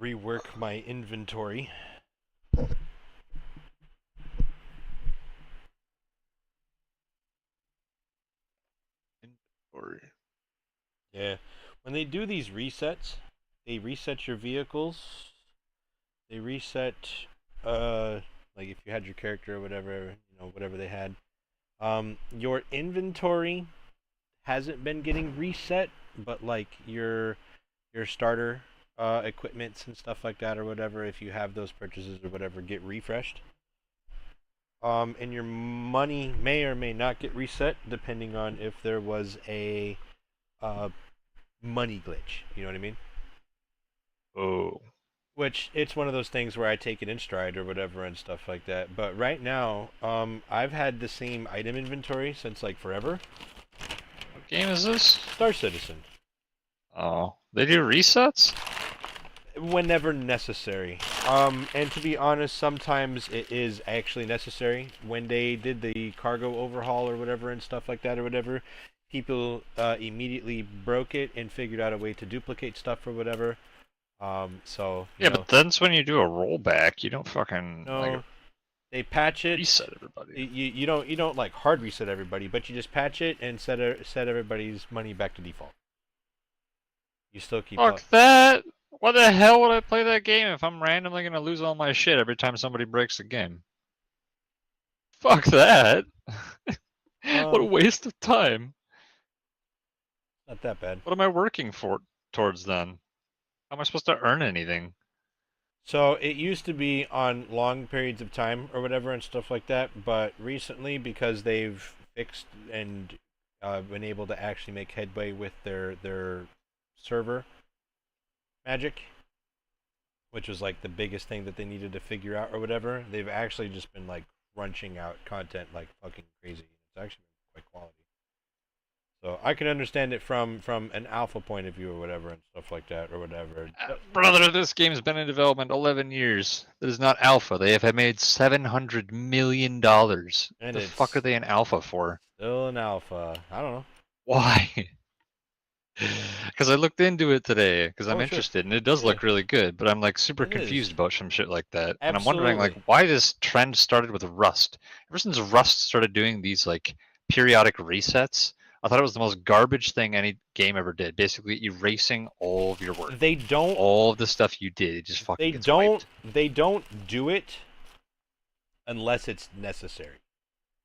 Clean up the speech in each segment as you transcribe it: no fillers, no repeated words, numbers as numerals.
rework my inventory. Inventory. Yeah. When they do these resets, they reset your vehicles. They reset, uh, like if you had your character or whatever, whatever they had. Your inventory hasn't been getting reset, but like your starter equipments and stuff like that or whatever, if you have those purchases or whatever, get refreshed. And your money may or may not get reset depending on if there was a uh, money glitch. You know what I mean? Oh. Which it's one of those things where I take it in stride or whatever and stuff like that. But right now, I've had the same item inventory since like forever. What game is this? Star Citizen. Oh. They do resets? Whenever necessary. And to be honest, sometimes it is actually necessary. When they did the cargo overhaul or whatever and stuff like that or whatever, people immediately broke it and figured out a way to duplicate stuff or whatever. So Yeah, but that's when you do a rollback. You don't fucking like no, they patch it. reset everybody. You don't like hard reset everybody, but you just patch it and set everybody's money back to default. You still keep up. Fuck that! Why the hell would I play that game if I'm randomly gonna lose all my shit every time somebody breaks the game? Fuck that! What a waste of time. Not that bad. What am I working for towards then? How am I supposed to earn anything? So it used to be on long periods of time or whatever and stuff like that, but recently because they've fixed and been able to actually make headway with their server magic, which was like the biggest thing that they needed to figure out or whatever, they've actually just been like crunching out content like fucking crazy. It's actually been quite quality. So I can understand it from an alpha point of view or whatever and stuff like that or whatever. Brother, this game's been in development 11 years. It is not alpha. They have made $700 million. And The fuck are it's they in alpha for? still an alpha. I don't know. Why? Because I looked into it today because I'm Oh sure. interested and it does Yeah, look really good, but I'm like super it is. confused about some shit like that. And I'm wondering like Absolutely. why this trend started with Rust. Ever since Rust started doing these like periodic resets, I thought it was the most garbage thing any game ever did. Basically erasing all of your work. They don't All of the stuff you did, it just fucking they gets don't wiped. they don't do it unless it's necessary.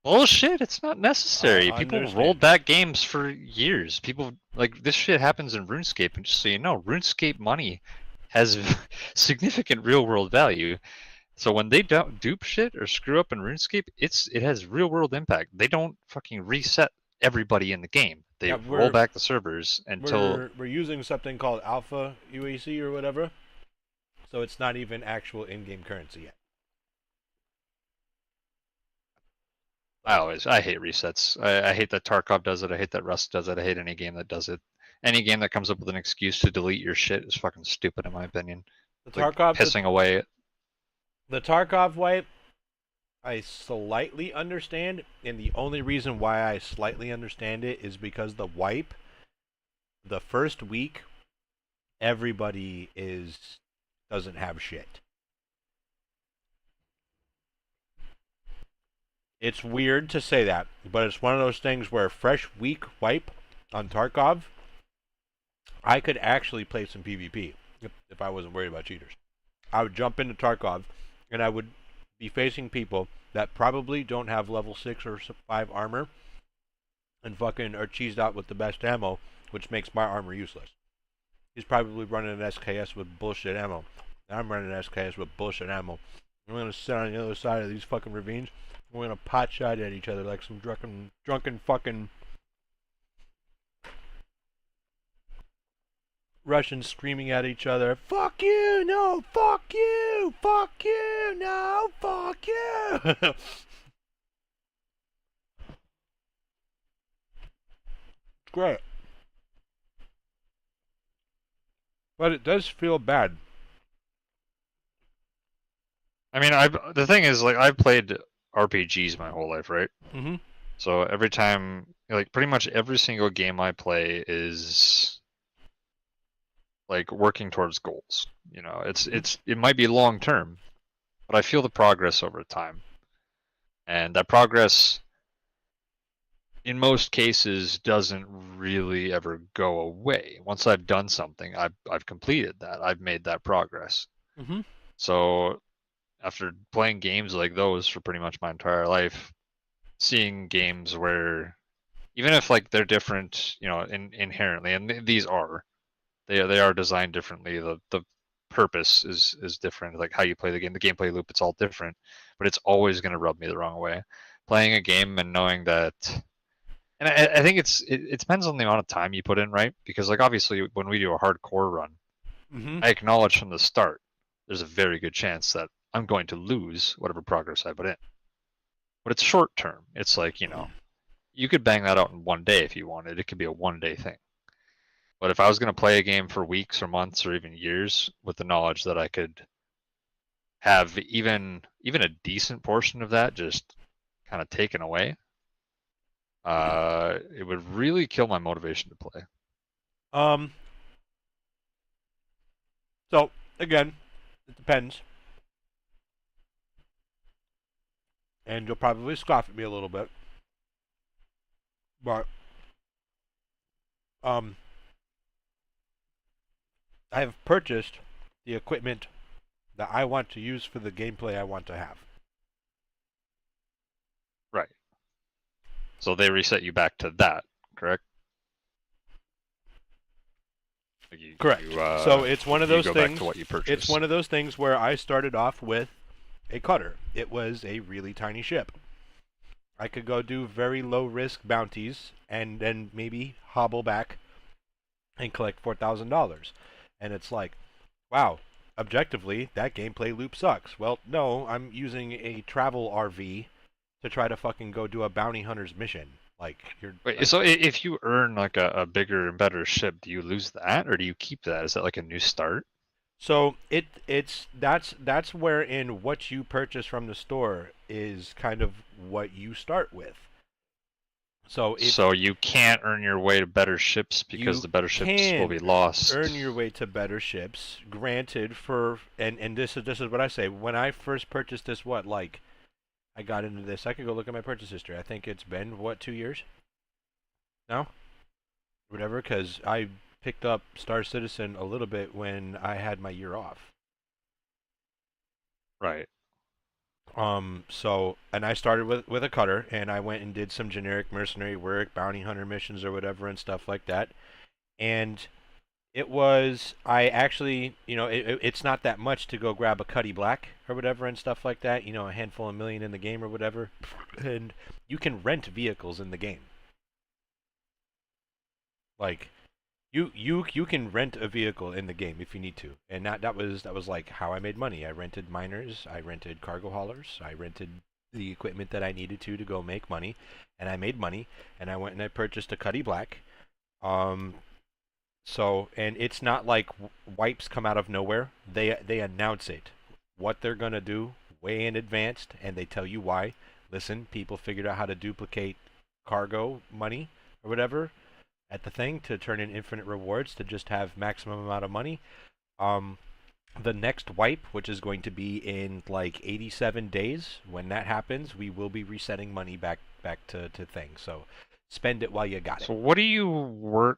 Bullshit, it's not necessary. People Understand. rolled back games for years. People, like, this shit happens in RuneScape, and just so you know, RuneScape money has significant real world value. So when they don't dupe shit or screw up in RuneScape, it has real world impact. They don't fucking reset everybody in the game. They Yeah, roll back the servers until we're using something called alpha UAC or whatever. So it's not even actual in-game currency yet. I hate resets. I hate that Tarkov does it. I hate that Rust does it. I hate any game that does it. Any game that comes up with an excuse to delete your shit is fucking stupid, in my opinion. The It's like Tarkov the, pissing away. the Tarkov wipe I slightly understand, and the only reason why I slightly understand it is because the wipe, the first week, everybody is doesn't have shit. It's weird to say that, but it's one of those things where fresh week wipe on Tarkov, I could actually play some PvP if I wasn't worried about cheaters. I would jump into Tarkov, and I would be facing people that probably don't have level 6 or 5 armor and fucking are cheesed out with the best ammo, which makes my armor useless. He's probably running an SKS with bullshit ammo. I'm running an SKS with bullshit ammo. We're gonna sit on the other side of these fucking ravines. We're gonna pot shot at each other like some drunken fucking Russians screaming at each other. Fuck you! No! Fuck you! Fuck you! No! Fuck you! Great. But it does feel bad. I mean, the thing is, like, I've played RPGs my whole life, right? Mm-hmm. So every time, like, pretty much every single game I play is like working towards goals. You know, it might be long term, but I feel the progress over time, and that progress in most cases doesn't really ever go away. Once I've done something, I've completed that. I've made that progress. Mm-hmm. So after playing games like those for pretty much my entire life, seeing games where even if like they're different, you know, inherently, and these are they are designed differently. The purpose is different. Like how you play the game, the gameplay loop, it's all different, but it's always going to rub me the wrong way. Playing a game and knowing that, and I think it depends on the amount of time you put in, right? Because like obviously when we do a hardcore run, Mm-hmm. I acknowledge from the start there's a very good chance that I'm going to lose whatever progress I put in. But it's short term. It's like, you know, you could bang that out in one day if you wanted. It could be a 1 day thing. But if I was going to play a game for weeks or months or even years with the knowledge that I could have even a decent portion of that just kind of taken away, it would really kill my motivation to play. Um. So again, it depends, and you'll probably scoff at me a little bit, but um, I have purchased the equipment that I want to use for the gameplay I want to have. Right. So they reset you back to that, correct? Like Correct. So it's one of you those go things. back to what you It's purchased. one of those things where I started off with a cutter. It was a really tiny ship. I could go do very low risk bounties and then maybe hobble back and collect $4,000. And it's like, wow, objectively, that gameplay loop sucks. Well, no, I'm using a travel RV to try to fucking go do a bounty hunter's mission. Like, you're. Wait, Like, so if you earn like a bigger and better ship, do you lose that or do you keep that? Is that like a new start? so that's wherein what you purchase from the store is kind of what you start with. So if So you can't earn your way to better ships because you the better ships will can be lost. earn your way to better ships, granted for and this is what I say. When I first purchased this, what, like, I got into this, I could go look at my purchase history. I think it's been what, 2 years now, whatever, because I picked up Star Citizen a little bit when I had my year off. Right. So, and I started with a cutter, and I went and did some generic mercenary work, bounty hunter missions or whatever, and stuff like that. And it was, I actually, it's not that much to go grab a Cuddy Black or whatever and stuff like that. A handful of million in the game or whatever, and you can rent vehicles in the game. Like, you can rent a vehicle in the game if you need to, and that was like how I made money. I rented miners, I rented cargo haulers, I rented the equipment that I needed to go make money, and I made money, and I went and I purchased a Cuddy Black. Um, so, and it's not like wipes come out of nowhere. They announce it, what they're gonna do way in advance, and they tell you why. Listen, people figured out how to duplicate cargo money or whatever at the thing to turn in infinite rewards to just have maximum amount of money. Um, the next wipe, which is going to be in like 87 days, when that happens, we will be resetting money back to things. So spend it while you got it. So what do you work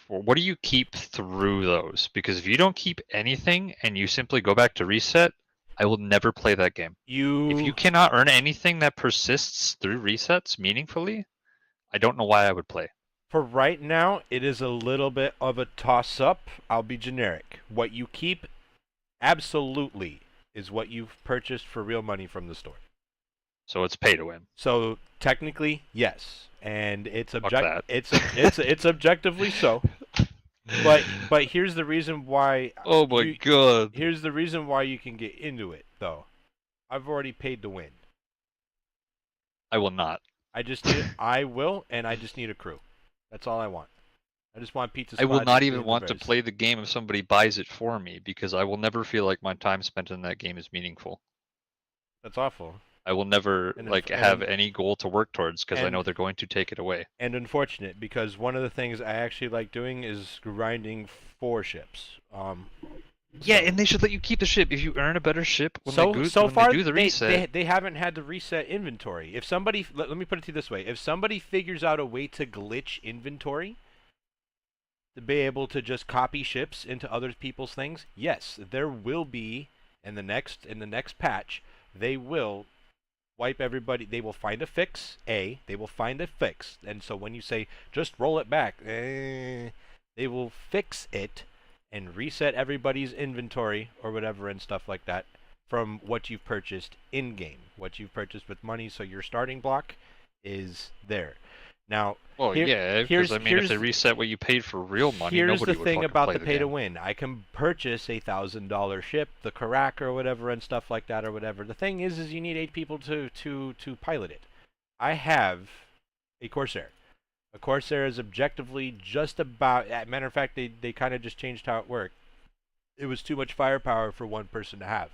for? What do you keep through those? Because if you don't keep anything and you simply go back to reset, I will never play that game. If you cannot earn anything that persists through resets meaningfully, I don't know why I would play. For right now, it is a little bit of a toss up. I'll be generic. What you keep absolutely is what you've purchased for real money from the store. So it's pay to win. So technically, yes, and it's Fuck that. it's objectively so. But here's the reason why. Oh my god. Here's the reason why you can get into it, though. I've already paid to win. I will not. I will, and I just need a crew. That's all I want. I just want Pizza I Squad will not to even be want to the play the game if somebody buys it for me because I will never feel like my time spent in that game is meaningful. That's awful. I will never And like have any goal to work towards because I know they're going to take it away. And unfortunate, because one of the things I actually like doing is grinding for ships. Yeah, So, and they should let you keep the ship if you earn a better ship when so when far they do the reset. they haven't had to reset inventory. If somebody let me put it to you this way: if somebody figures out a way to glitch inventory to be able to just copy ships into other people's things, yes, there will be in the next patch, they will wipe everybody. They will find a fix. They will find a fix. And so when you say just roll it back, they will fix it and reset everybody's inventory or whatever and stuff like that from what you've purchased in game, what you've purchased with money. So your starting block is there. Now, Well, yeah, because I mean, if they reset what you paid for real money, here's nobody the would thing fucking about play the pay to game. win. I can purchase a $1,000 ship, the Karak or whatever, and stuff like that or whatever. The thing is you need 8 people to pilot it. I have a Corsair. A Corsair is objectively just about. Matter of fact, they kind of just changed how it worked. It was too much firepower for one person to have.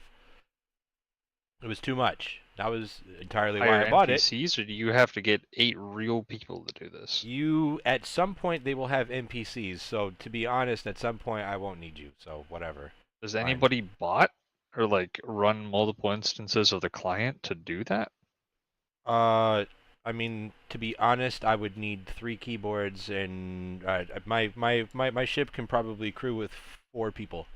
It was too much. That was entirely why I bought it. NPCs, or do you have to get 8 real people to do this? You, at some point, they will have NPCs. So to be honest, at some point, I won't need you. So whatever. Does anybody bot or like run multiple instances of the client to do that? I mean, to be honest, I would need 3 keyboards, and my ship can probably crew with 4 people.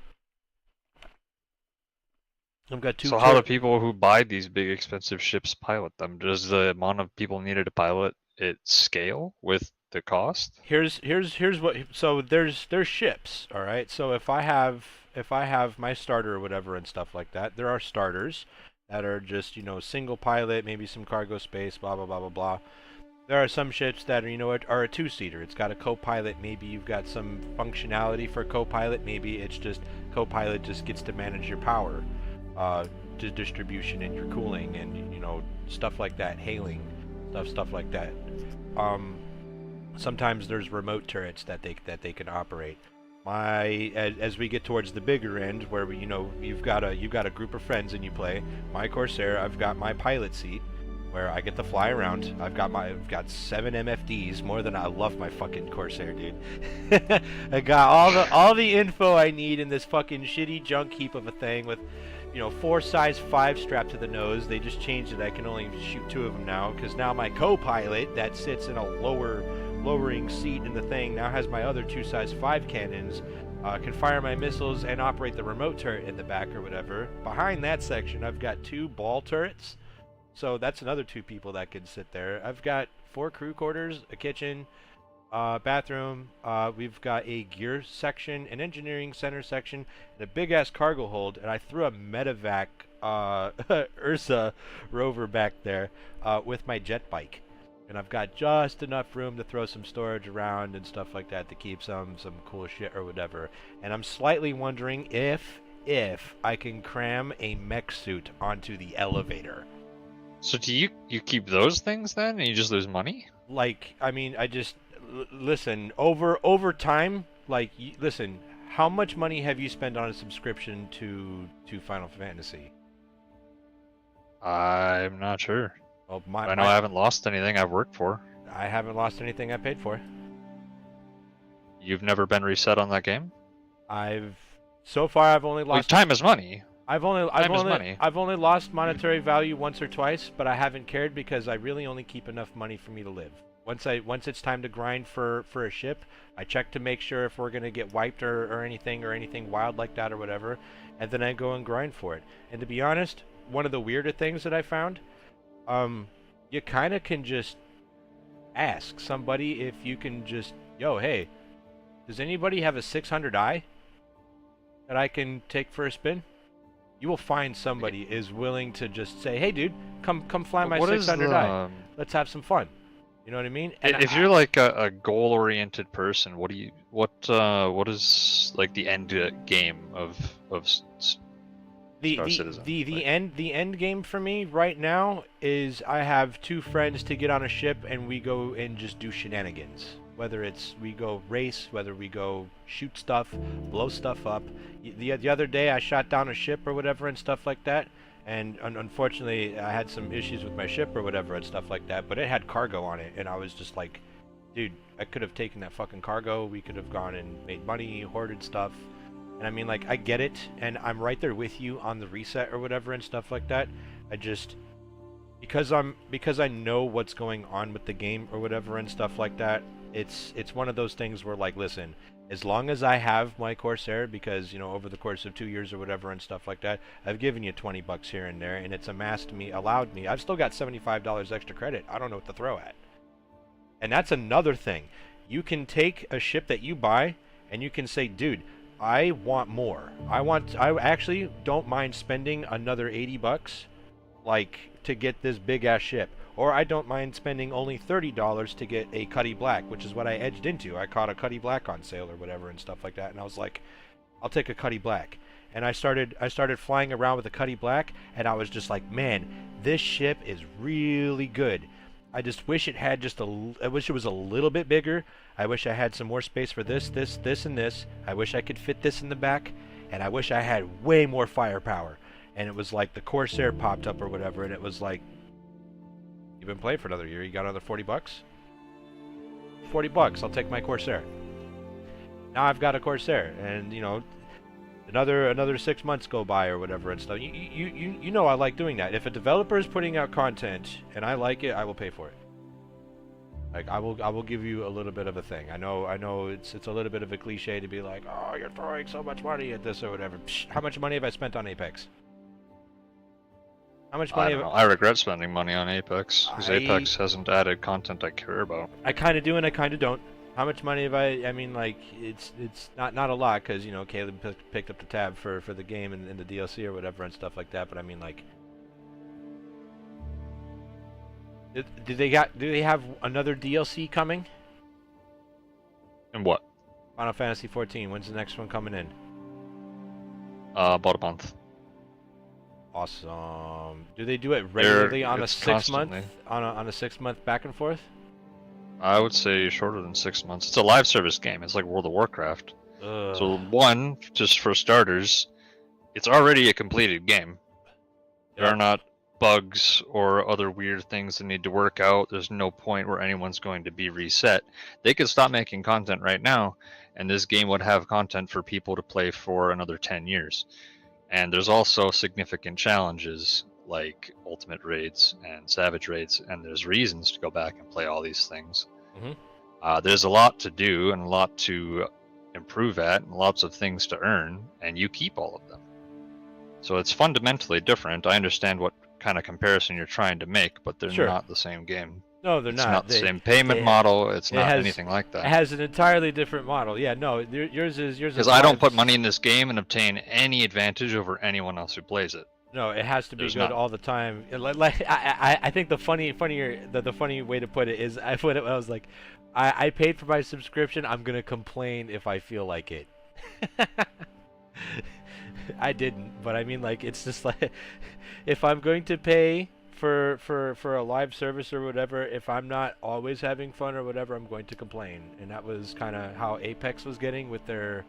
I've got 2. So how do people who buy these big expensive ships pilot them? Does the amount of people needed to pilot it scale with the cost? Here's what. So there's ships, all right. So if I have my starter or whatever and stuff like that, there are starters that are just single pilot, maybe some cargo space, blah blah blah blah blah. There are some ships that are a 2-seater. It's got a co-pilot. Maybe you've got some functionality for co-pilot. Maybe it's just co-pilot just gets to manage your power, distribution and your cooling and stuff like that, hailing stuff like that. Sometimes there's remote turrets that they can operate. As we get towards the bigger end, where you've got a group of friends and you play my Corsair, I've got my pilot seat where I get to fly around. I've got 7 MFDs, more than I love my fucking Corsair, dude. I got all the info I need in this fucking shitty junk heap of a thing with 4 size 5 strapped to the nose. They just changed it. I can only shoot 2 of them now because now my co-pilot that sits in a lowering seat in the thing now has my other 2 size 5 cannons, can fire my missiles and operate the remote turret in the back or whatever. Behind that section, I've got 2 ball turrets, so that's another 2 people that can sit there. I've got 4 crew quarters, a kitchen, bathroom. We've got a gear section, an engineering center section, and a big ass cargo hold. And I threw a medevac Ursa rover back there with my jet bike. And I've got just enough room to throw some storage around and stuff like that to keep some cool shit or whatever. And I'm slightly wondering if I can cram a mech suit onto the elevator. So do you keep those things then, and you just lose money? Like, I mean, listen, over time, like, listen, how much money have you spent on a subscription to Final Fantasy? I'm not sure. Well, I know I haven't lost anything I've worked for. I haven't lost anything I paid for. You've never been reset on that game? So far I've only lost. Time is money. I've only lost monetary value once or twice, but I haven't cared because I really only keep enough money for me to live. Once it's time to grind for a ship, I check to make sure if we're gonna get wiped or anything wild like that or whatever, and then I go and grind for it. And to be honest, one of the weirder things that I found, you kind of can just ask somebody if you can just, hey, does anybody have a 600i that I can take for a spin? You will find somebody is willing to just say, hey dude, come fly my 600i. Let's have some fun. You know what I mean? And if you're like a goal-oriented person, what is like the end game of Star Citizen? The end game for me right now is I have 2 friends to get on a ship and we go and just do shenanigans. Whether it's we go race, whether we go shoot stuff, blow stuff up. The other day I shot down a ship or whatever and stuff like that, and unfortunately I had some issues with my ship or whatever and stuff like that, but it had cargo on it, and I was just like, dude, I could have taken that fucking cargo, we could have gone and made money, hoarded stuff. And I mean, like, I get it, and I'm right there with you on the reset or whatever and stuff like that. I just, because I know what's going on with the game or whatever and stuff like that, it's one of those things where, like, listen, as long as I have my Corsair, because, you know, over the course of 2 years or whatever and stuff like that, I've given you 20 bucks here and there, and it's allowed me, I've still got $75 extra credit. I don't know what to throw at. And that's another thing. You can take a ship that you buy, and you can say, dude, I want more. I actually don't mind spending another 80 bucks, like, to get this big ass ship. Or I don't mind spending only $30 to get a Cuddy Black, which is what I edged into. I caught a Cuddy Black on sale or whatever and stuff like that, and I was like, I'll take a Cuddy Black. And I started flying around with a Cuddy Black, and I was just like, man, this ship is really good. I just wish it had I wish it was a little bit bigger. I wish I had some more space for this, and this. I wish I could fit this in the back, and I wish I had way more firepower. And it was like the Corsair popped up or whatever, and it was like, you've been playing for another year, you got another 40 bucks? 40 bucks, I'll take my Corsair. Now I've got a Corsair, and, you know, another 6 months go by or whatever and stuff. You know I like doing that. If a developer is putting out content and I like it, I will pay for it. Like, I will give you a little bit of a thing. I know it's a little bit of a cliche to be like, oh, you're throwing so much money at this or whatever. Psh, how much money have I spent on Apex? How much money? I don't know. I regret spending money on Apex because Apex hasn't added content I care about. I kind of do and I kind of don't. How much money have I mean, like, it's not a lot, because, you know, Caleb picked up the tab for the game and the DLC or whatever and stuff like that, but I mean, like, do they have another DLC coming? And what? Final Fantasy 14. When's the next one coming in? About a month. Awesome. Do they do it regularly on a 6 month on a 6 month back and forth? I would say shorter than 6 months. It's a live service game. It's like World of Warcraft. Ugh. So one, just for starters, it's already a completed game. There are not bugs or other weird things that need to work out. There's no point where anyone's going to be reset. They could stop making content right now, and this game would have content for people to play for another 10 years. And there's also significant challenges like ultimate raids and savage raids, and there's reasons to go back and play all these things. There's a lot to do and a lot to improve at and lots of things to earn, and you keep all of them. So it's fundamentally different. I understand what kind of comparison you're trying to make, but they're not the same game. No, they're It's not. not the same payment model. It's not anything like that. It has an entirely different model. Yeah, no, yours is because I don't put money in this game and obtain any advantage over anyone else who plays it. No, it has to be good all the time. Like I think the funny way to put it is I was like, I paid for my subscription. I'm gonna complain if I feel like it. I didn't, but I mean, like, it's just like, if I'm going to pay for a live service or whatever, if I'm not always having fun or whatever, I'm going to complain. And that was kind of how Apex was getting with their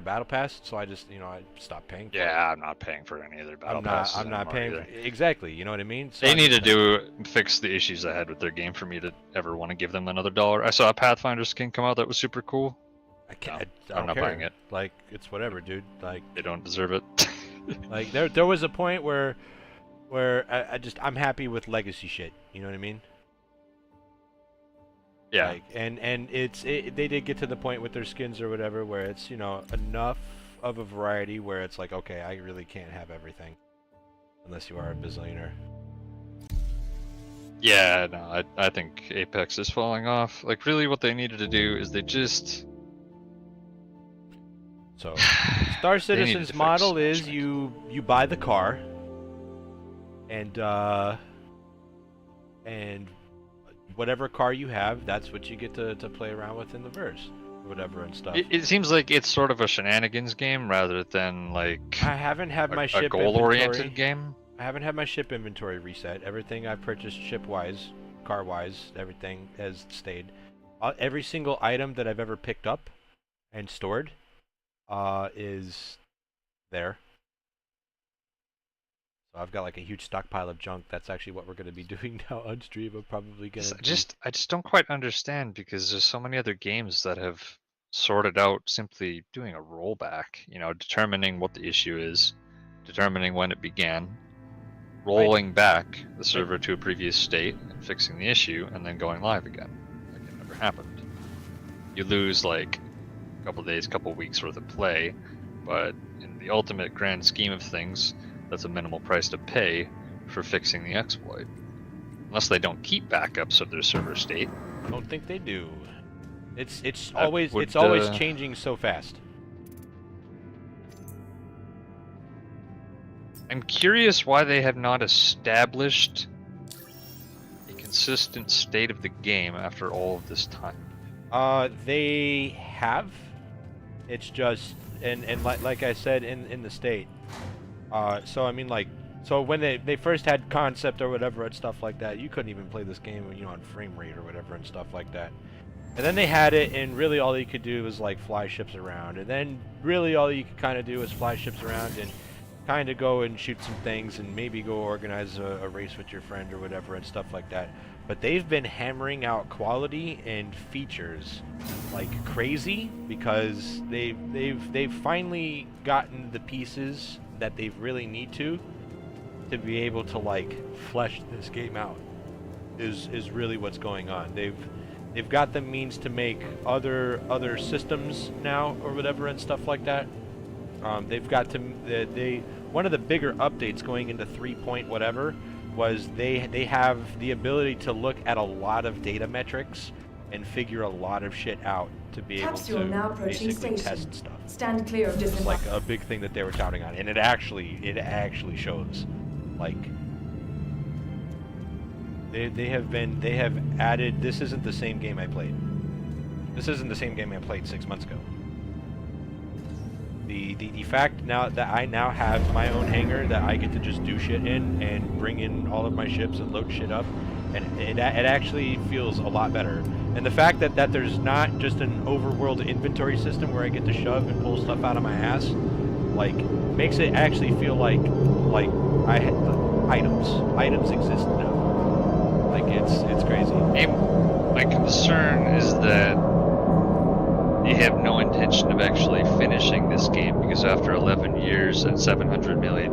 battle pass. So I just, I stopped paying for it. I'm not paying for any of their battle passes. I'm not paying exactly, you know what I mean? So they need to fix the issues I had with their game for me to ever want to give them another $1. I saw a Pathfinder skin come out that was super cool. I'm not buying it. Like, it's whatever, dude. Like, they don't deserve it. Like, there was a point where I'm happy with legacy shit. You know what I mean? Yeah. Like, and they did get to the point with their skins or whatever where it's, enough of a variety where it's like, okay, I really can't have everything unless you are a bazillionaire. Yeah, no, I think Apex is falling off. Like, really what they needed to do is they just... So, Star Citizen's model is you buy the car, and whatever car you have, that's what you get to play around with in the verse, whatever and stuff. It seems like it's sort of a shenanigans game rather than like I haven't had my ship goal-oriented game. I haven't had my ship inventory reset. Everything I've purchased ship-wise, car-wise, everything has stayed. Every single item that I've ever picked up and stored is there. So I've got like a huge stockpile of junk. That's actually what we're going to be doing now on stream. I'm probably going to I just don't quite understand because there's so many other games that have sorted out simply doing a rollback, you know, determining what the issue is, determining when it began, rolling back the server to a previous state and fixing the issue, and then going live again. Like it never happened. You lose like a couple days, couple weeks worth of play, but in the ultimate grand scheme of things, that's a minimal price to pay for fixing the exploit. Unless they don't keep backups of their server state. I don't think they do. It's That always would, changing so fast. I'm curious why they have not established a consistent state of the game after all of this time. They have. It's just and like I said in the state. So I mean like. So when they first had concept or whatever and stuff like that, you couldn't even play this game, you know, on frame rate or whatever and stuff like that. And then they had it, and really all you could do was like fly ships around. And then really all you could kind of do was fly ships around and kind of go and shoot some things and maybe go organize a race with your friend or whatever and stuff like that. But they've been hammering out quality and features like crazy because they've finally gotten the pieces that they really need to be able to like flesh this game out is really what's going on. They've got the means to make other systems now or whatever and stuff like that. They've got to one of the bigger updates going into 3 point whatever was they have the ability to look at a lot of data metrics and figure a lot of shit out to be able to basically test stuff. Stand clear of It's like a big thing that they were touting on, and it actually shows. Like they have added. This isn't the same game I played. This isn't the same game I played 6 months ago. The fact now that I now have my own hangar that I get to just do shit in and bring in all of my ships and load shit up, and it actually feels a lot better. And the fact that there's not just an overworld inventory system where I get to shove and pull stuff out of my ass, like makes it actually feel like items exist now. Like it's crazy. My concern is that they have no intention of actually finishing this game because after 11 years and $700 million,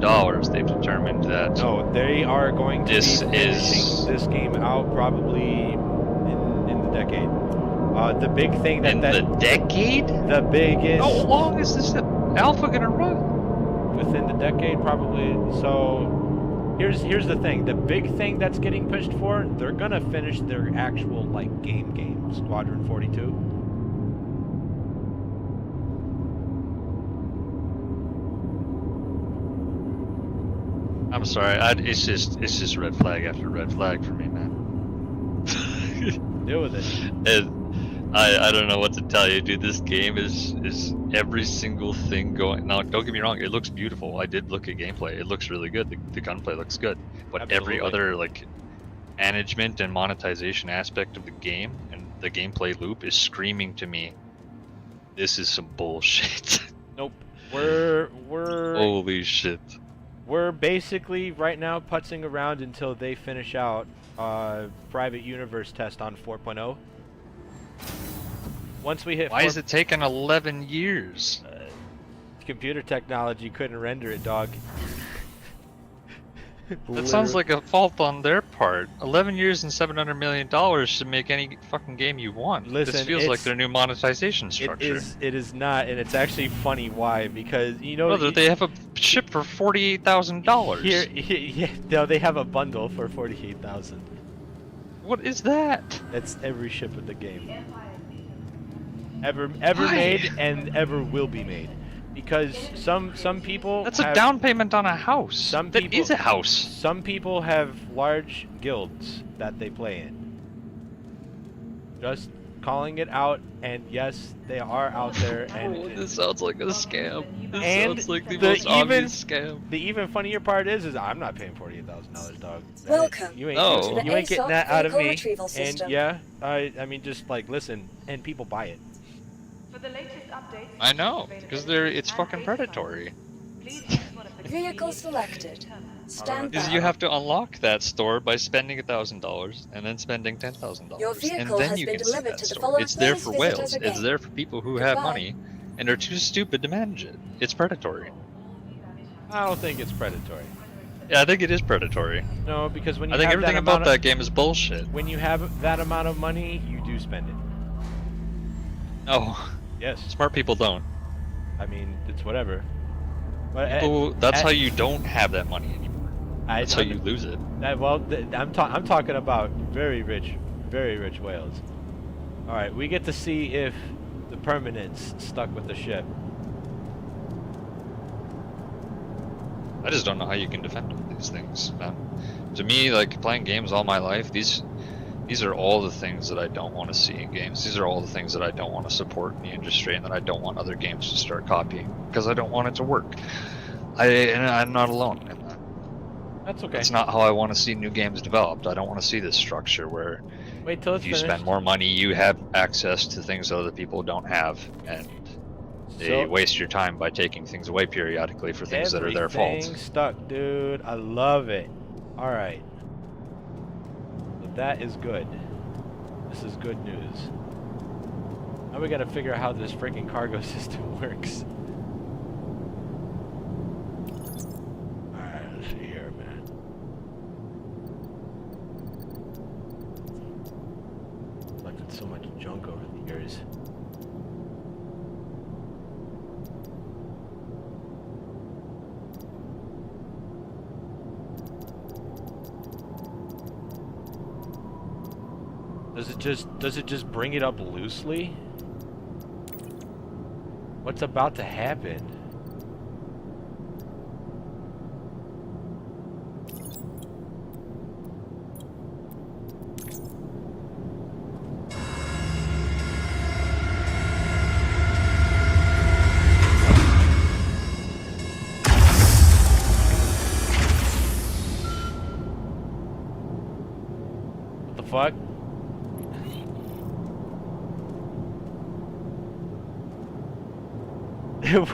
they've determined that no, they are going to be finishing this game out probably in the decade. The big thing that the decade? The biggest. How long is this alpha gonna run? Within the decade, probably. So here's the thing. The big thing that's getting pushed for, they're gonna finish their actual like game, Squadron 42. I'm sorry. It's just red flag after red flag for me, man. Deal with it. And I don't know what to tell you, dude. This game is every single thing going. Now, don't get me wrong. It looks beautiful. I did look at gameplay. It looks really good. The gunplay looks good. But Absolutely. every other like management and monetization aspect of the game and the gameplay loop is screaming to me, this is some bullshit. Nope. We're Holy shit. We're basically right now putzing around until they finish out private universe test on 4.0. Once we hit Why is it taking 11 years? Computer technology couldn't render it, dog. That sounds like a fault on their part. 11 years and $700 million should make any fucking game you want. Listen, this feels like their new monetization structure. It is not, and it's actually funny why, because you know No, they have a ship for $48,000. Yeah, no, they have a bundle for 48,000. What is that? That's every ship in the game. Ever made and ever will be made. Because some people That's a down payment on a house. That is a house. Some people have large guilds that they play in. Just calling it out, and yes, they are out there. And this sounds like a scam. This and sounds like the most obvious scam. The even funnier part is I'm not paying $48,000, dog. Welcome. You ain't, No. you ain't getting that out of me. System. And yeah, I mean, just like listen, and people buy it. For the latest updates, I know, because it's fucking predatory. Vehicle selected. Stand Because by. you have to unlock that store by spending $1,000 and then spending $10,000, Your and vehicle then has you been can see delivered that to the store. following. It's there Please for visit us whales. It's again. there for people who have Goodbye. money and are too stupid to manage it. It's predatory. I don't think it's predatory. Yeah, I think it is predatory. No, because when you I think have everything that about amount of, that game is bullshit. when you have that amount of money, you do spend it. No, Yes. smart people don't. I mean, it's whatever. But That's how you don't have that money anymore. That's how you lose it. I'm talking about very rich whales. All right, we get to see if the permanent's stuck with the ship. I just don't know how you can defend these things, man. To me, like, playing games all my life, these are all the things that I don't want to see in games. These are all the things that I don't want to support in the industry and that I don't want other games to start copying because I don't want it to work. And I'm not alone in that. That's okay. That's not how I want to see new games developed. I don't want to see this structure where Wait till it's if you finished. spend more money, you have access to things that other people don't have, and they waste your time by taking things away periodically for things that are their fault. Everything stuck, dude. I love it. All right. So that is good. This is good news. Now we gotta figure out how this freaking cargo system works. Alright, let's see here, man. Collected so much junk over the years. Does it just bring it up loosely? What's about to happen? What the fuck?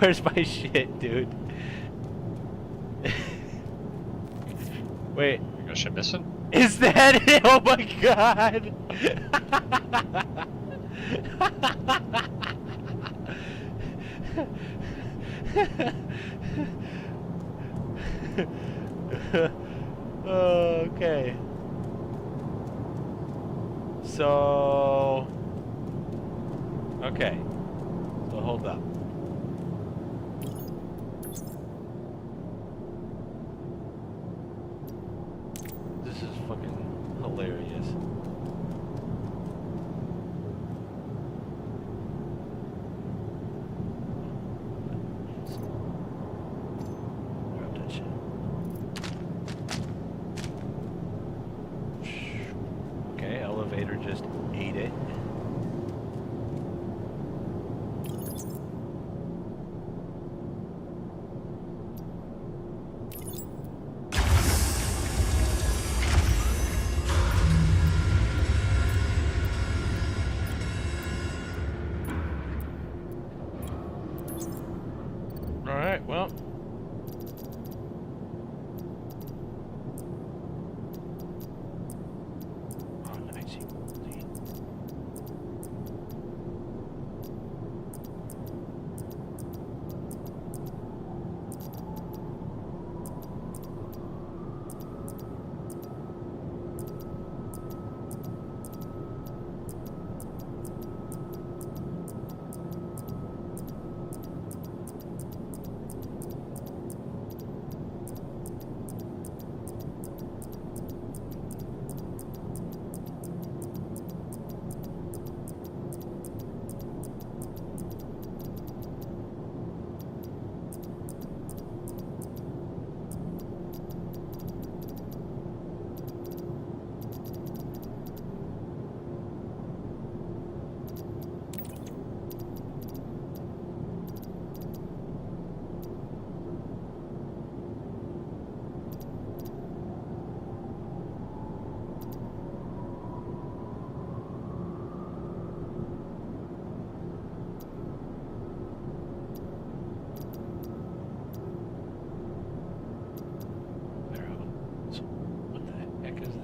Where's my shit, dude? Wait. You got shit missing? Is that it? Oh my god! Okay. So... Okay. So hold up. This is fucking hilarious. Grab that shit. Okay, elevator just ate it. Alright, well. Oh, nice.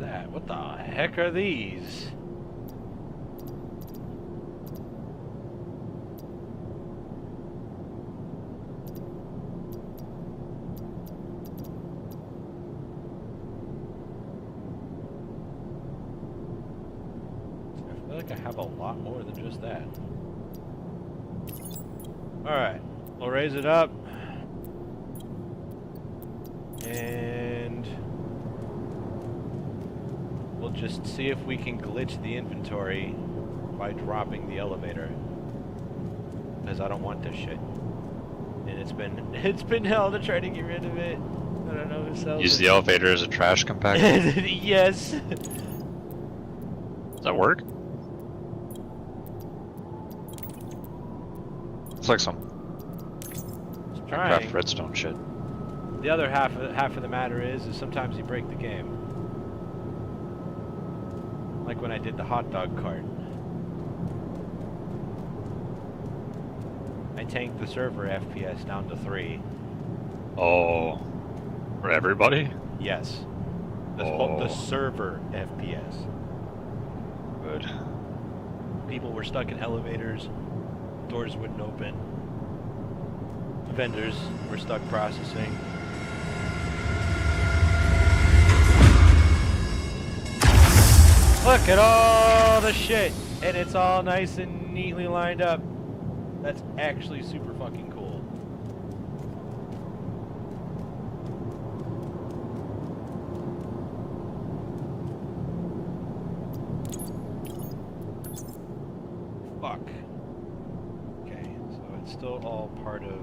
that? What the heck are these? I feel like I have a lot more than just that. Alright, we'll raise it up. And we'll just see if we can glitch the inventory by dropping the elevator. Because I don't want this shit. And it's been hell to try to get rid of it. I don't know who sells Use it. the elevator as a trash compactor. Yes. Does that work? It's like some It's Minecraft trying. redstone shit. The other half of the matter is sometimes you break the game. Like when I did the hot dog cart. I tanked the server FPS down to 3. Oh, for everybody? Yes. The Oh. server FPS. Good. People were stuck in elevators. Doors wouldn't open. Vendors were stuck processing. Look at all the shit! And it's all nice and neatly lined up. That's actually super fucking cool. Fuck. Okay, so it's still all part of...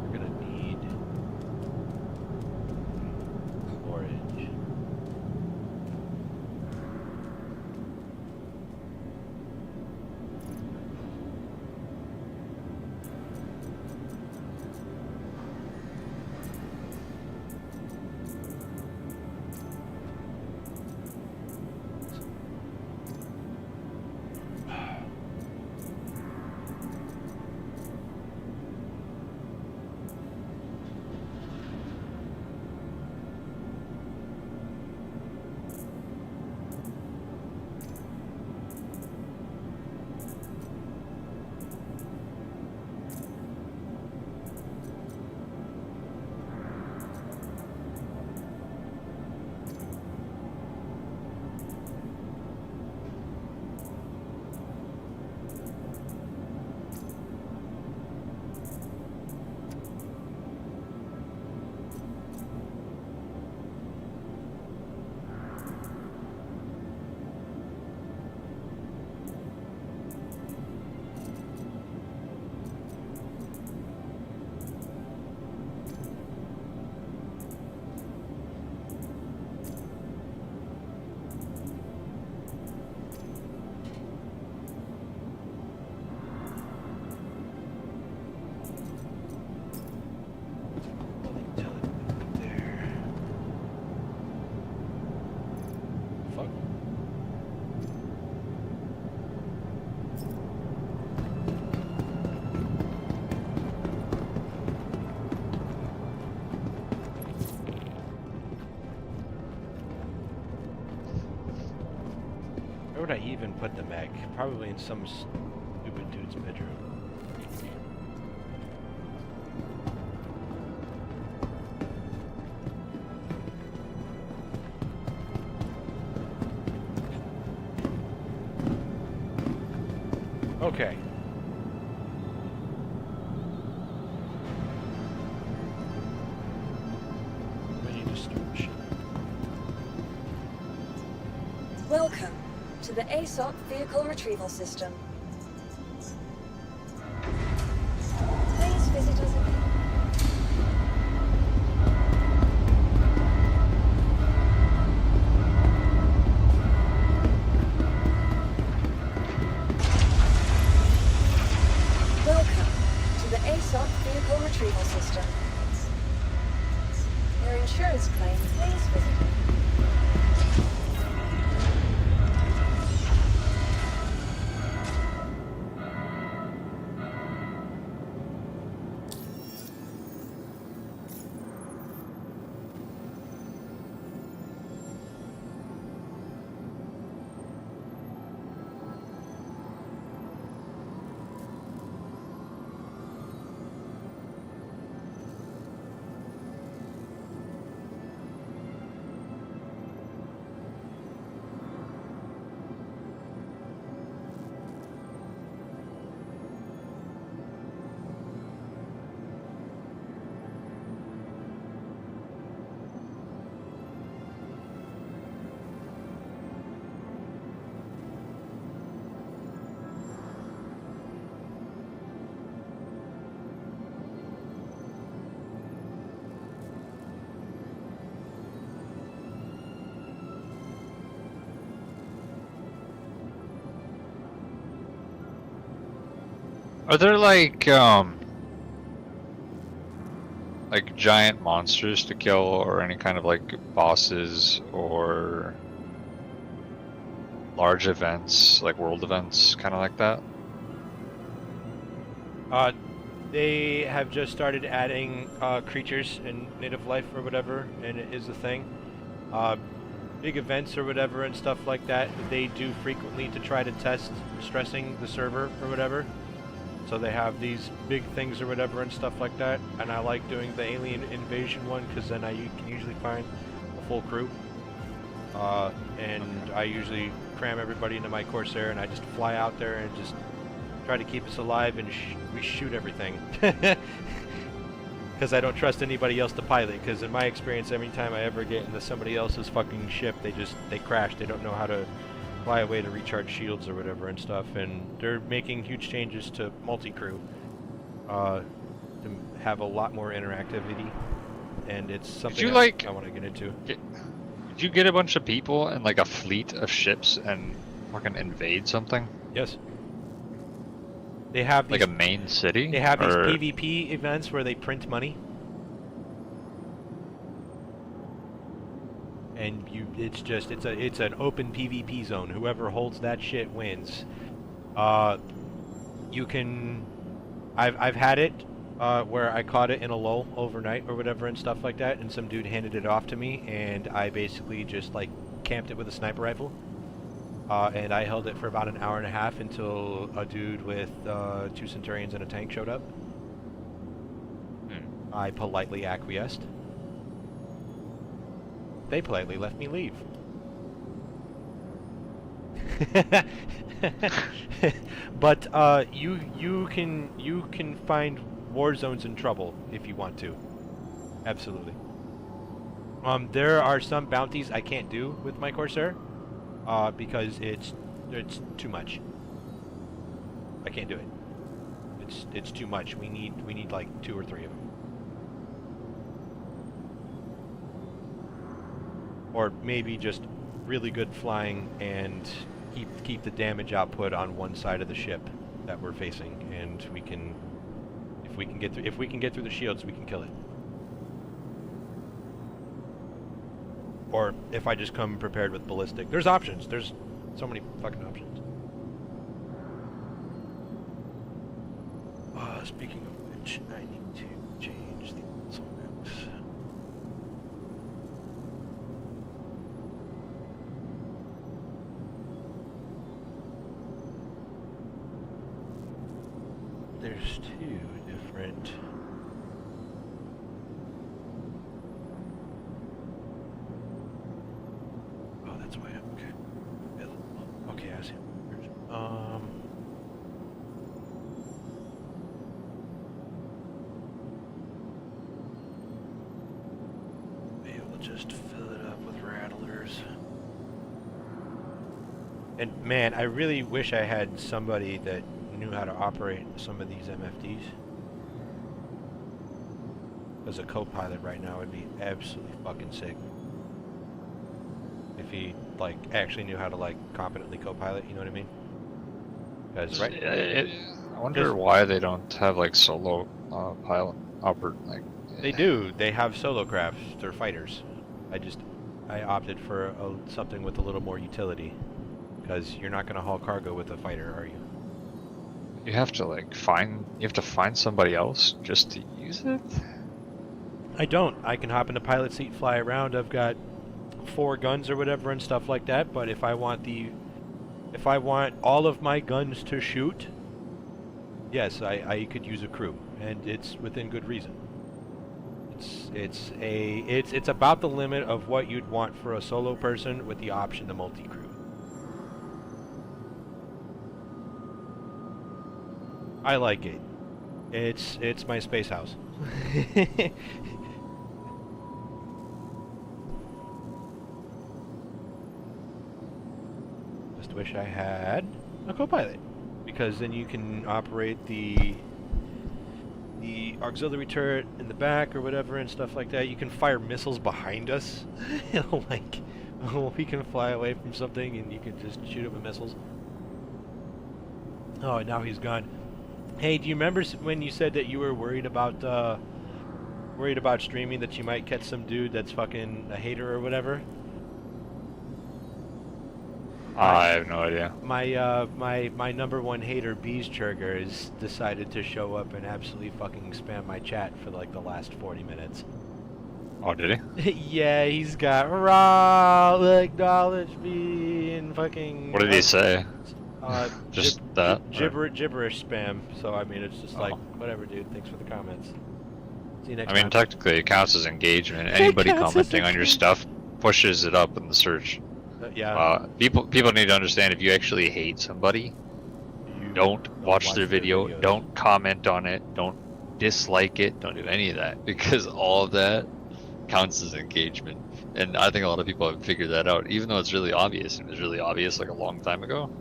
We're gonna need storage. Fuck. Where would I even put the mech? Probably in some stupid dude's bedroom. Okay. We need to store shit. Welcome to the ASOP Vehicle Retrieval System. Please visit us again. Welcome to the ASOP Vehicle Retrieval System. Your insurance claim, please visit. Are there like giant monsters to kill, or any kind of like bosses, or large events, like world events, kind of like that? They have just started adding creatures in native life or whatever, and it is a thing. Big events or whatever and stuff like that, they do frequently to try to test stressing the server or whatever. So they have these big things or whatever and stuff like that, and I like doing the alien invasion one because then you can usually find a full crew. And I usually cram everybody into my Corsair, and I just fly out there and just try to keep us alive, and we shoot everything. Because I don't trust anybody else to pilot, because in my experience, every time I ever get into somebody else's fucking ship, they crash. They don't know how to fly away to recharge shields or whatever and stuff, and they're making huge changes to multi-crew to have a lot more interactivity, and it's something I want to get into. Did you get a bunch of people and like a fleet of ships and fucking invade something? Yes. They have these, like a main city? They have these PvP events where they print money. And it's an open PvP zone. Whoever holds that shit wins. You can I've had it where I caught it in a lull overnight or whatever and stuff like that, and some dude handed it off to me, and I basically just like camped it with a sniper rifle. And I held it for about an hour and a half until a dude with 2 Centurions and a tank showed up. I politely acquiesced. They politely let me leave. But you can find war zones in trouble if you want to. Absolutely. There are some bounties I can't do with my Corsair. Because it's too much. I can't do it. It's too much. We need like 2 or 3 of them, or maybe just really good flying and keep the damage output on one side of the ship that we're facing, and we can if we can get through the shields, we can kill it. Or if I just come prepared with ballistic. There's options. There's so many fucking options. Speaking of which, I need to change the console mix. There's 2 different... Okay, I see. Be able to just fill it up with rattlers. And man, I really wish I had somebody that knew how to operate some of these MFDs. As a co-pilot right now would be absolutely fucking sick. If he like actually knew how to like competently co-pilot, you know what I mean? Because right, I wonder why they don't have like solo pilot like. They do. They have solo crafts. They're fighters. I opted for something with a little more utility, because you're not going to haul cargo with a fighter, are you? You have to find somebody else just to use it. I don't. I can hop in the pilot seat, fly around. I've got 4 guns or whatever and stuff like that, but if I want all of my guns to shoot, yes, I could use a crew, and it's within good reason. It's about the limit of what you'd want for a solo person with the option to multi-crew. I like it. It's my space house. Wish I had a co-pilot, because then you can operate the auxiliary turret in the back or whatever and stuff like that. You can fire missiles behind us. Like, we can fly away from something and you can just shoot it with missiles. Oh, and now he's gone. Hey, do you remember when you said that you were worried about streaming, that you might catch some dude that's fucking a hater or whatever? I have no idea. My number one hater, Beeschurger, has decided to show up and absolutely fucking spam my chat for like the last 40 minutes. Oh, did he? Yeah, he's got raw acknowledge me and fucking. What did he say? Just that? gibberish spam. So I mean, it's just like Oh. whatever, dude. Thanks for the comments. See you next I mean, time. technically it counts as engagement. Anybody counts as commenting on your stuff pushes it up in the search. Yeah. People need to understand, if you actually hate somebody, You don't watch their video, videos. don't comment on it, don't dislike it, don't do any of that, because all of that counts as engagement. And I think a lot of people have figured that out, even though it's really obvious. It was really obvious like a long time ago.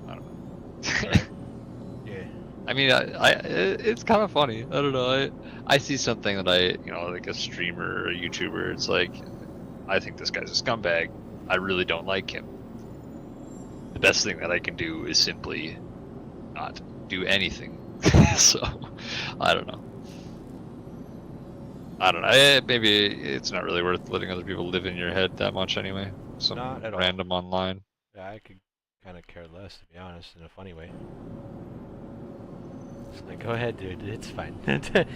I don't know. Right. Yeah. I mean, it's kind of funny. I don't know. I see something that like a streamer or a YouTuber. It's like, I think this guy's a scumbag. I really don't like him. The best thing that I can do is simply not do anything. So, I don't know. Maybe it's not really worth letting other people live in your head that much anyway. Some Not at all. random online. Yeah, I could kind of care less, to be honest, in a funny way. It's like, go ahead, dude. It's fine. But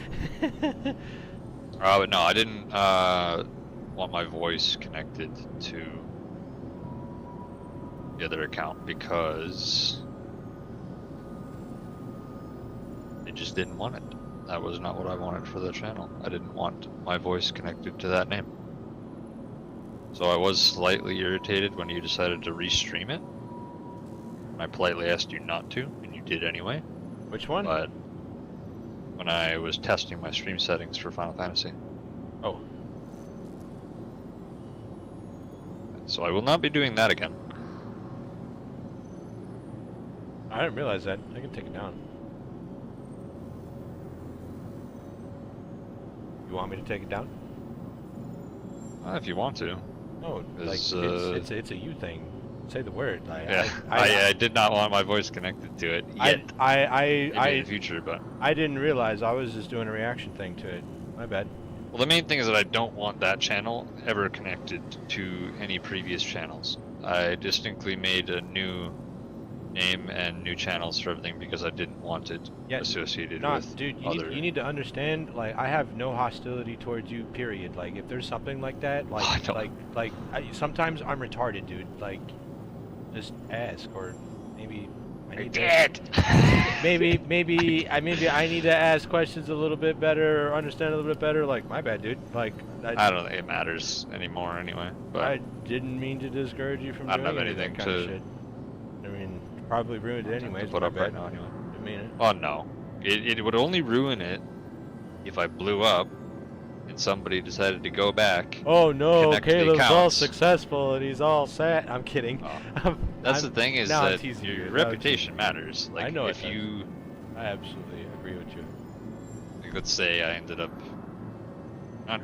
no, I didn't want my voice connected to the other account because I just didn't want it. That was not what I wanted for the channel. I didn't want my voice connected to that name. So I was slightly irritated when you decided to restream it. I politely asked you not to, and you did anyway. Which one? But when I was testing my stream settings for Final Fantasy. Oh. So I will not be doing that again. I didn't realize that. I can take it down. You want me to take it down? If you want to. No, like Is, it's a you thing. Say the word. I did not want my voice connected to it yet. Maybe in the future, but I didn't realize. I was just doing a reaction thing to it. My bad. well, the main thing is that I don't want that channel ever connected to any previous channels. I distinctly made a new name and new channels for everything because I didn't want it associated with dude, other. you need to understand, like, I have no hostility towards you, period. Like, if there's something like that, like, sometimes I'm retarded, dude. Like, just ask, or maybe I need maybe I need to ask questions a little bit better, or understand a little bit better. Like, my bad, dude. Like, I don't think it matters anymore anyway. But I didn't mean to discourage you from I don't doing have any of that anything kind of to shit. I mean, probably ruined it anyways. put my up bad. right now anyway. I mean it. Oh no, it would only ruin it if I blew up and somebody decided to go back. Oh no, connect the Caleb's all accounts. successful and he's all sad. I'm kidding. Oh. That's the thing, is now I'm that teasing you. your Now I'm reputation matters. Like, I know it if does. you, I absolutely agree with you. like, let's say I ended up, not,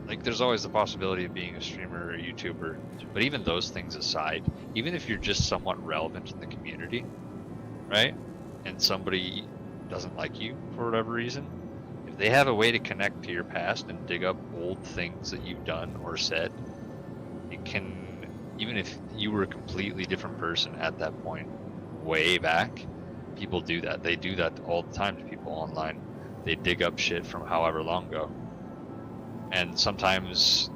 like, there's always the possibility of being a streamer or a YouTuber, but even those things aside, even if you're just somewhat relevant in the community, right, and somebody doesn't like you for whatever reason, if they have a way to connect to your past and dig up old things that you've done or said, it can, even if you were a completely different person at that point, way back, people do that. They do that all the time to people online. They dig up shit from however long ago. And sometimes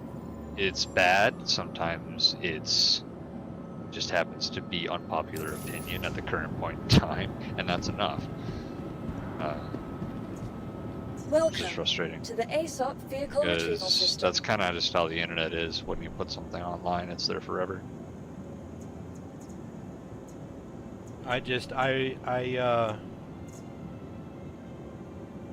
it's bad, sometimes it's just happens to be unpopular opinion at the current point in time, and that's enough. It's Welcome just frustrating. to the ASOP vehicle retrieval Because system. that's kind of just how the internet is. When you put something online, it's there forever. I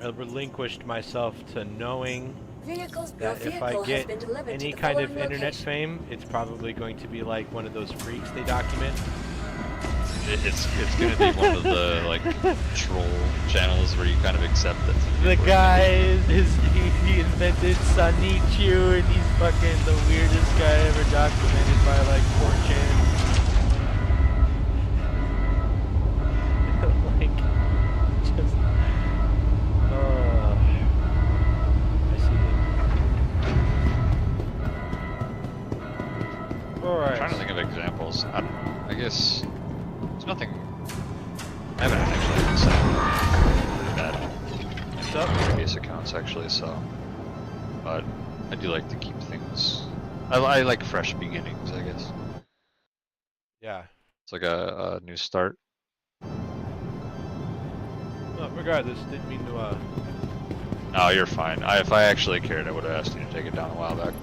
relinquished myself to knowing Your that if vehicle I has get been delivered any to the kind of following internet location. fame, it's probably going to be like one of those freaks they document. It's gonna be one of the like troll channels where you kind of accept that. The guy he invented Sonichu, and he's fucking the weirdest guy ever documented by like 4chan. Like, I haven't actually set that What's up? previous accounts actually, so. But I do like to keep things. I like fresh beginnings, I guess. Yeah. It's like a new start. Well, regardless, didn't mean to. No, you're fine. If I actually cared, I would have asked you to take it down a while back.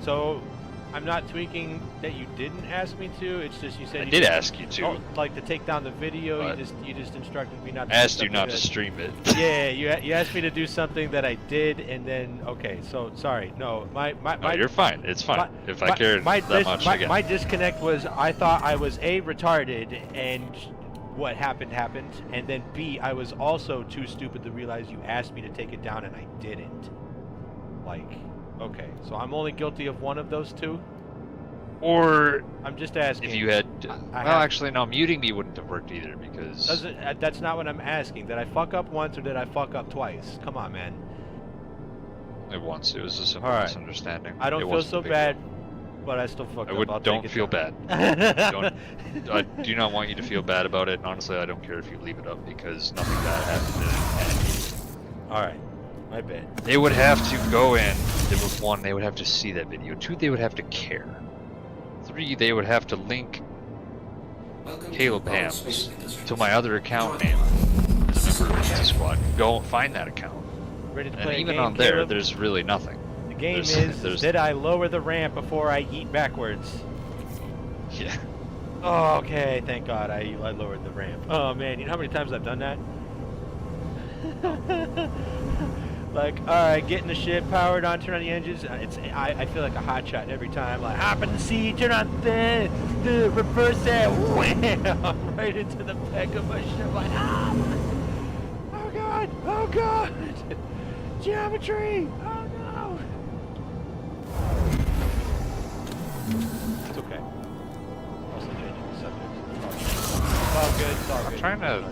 So, I'm not tweaking that you didn't ask me to. It's just you said I you did just- ask you to. Oh, like to take down the video. But- You just instructed me not. I to do asked you something not to that- stream it. Yeah, you asked me to do something that I did, and then okay. So sorry. No, No, you're fine. It's fine. my- If I cared that much, again. my disconnect was I thought I was A, retarded, and what happened, and then B, I was also too stupid to realize you asked me to take it down and I didn't. Like, okay, so I'm only guilty of one of those two? Or I'm just asking. if you had, I well, have- actually, no, muting me wouldn't have worked either because that's not what I'm asking. Did I fuck up once or did I fuck up twice? Come on, man. it once it was a simple Alright. misunderstanding. I don't It feel wasn't so a big bad, deal. but I still fucked I up. I'll don't take it feel down. bad. I do not want you to feel bad about it. Honestly, I don't care if you leave it up because nothing bad happened. Alright, my bad. They would have to go in. One, they would have to see that video. Two, they would have to care. Three, they would have to link Caleb Hams to my other account name as a member of the squad. Go find that account. Ready to And play a even game, on there, Caleb? there's really nothing. The game there's- did I lower the ramp before I eat backwards? Yeah. Oh, okay, thank God I lowered the ramp. Oh man, you know how many times I've done that? Like, alright, get in the ship, powered on, turn on the engines. I feel like a hot shot every time. Like, hop in the seat, turn on the reverse it, wham! Right into the back of my ship. Like, oh God, oh God! Geometry! Oh no! It's okay. Also changing the subject. It's all good, it's all I'm good. trying to.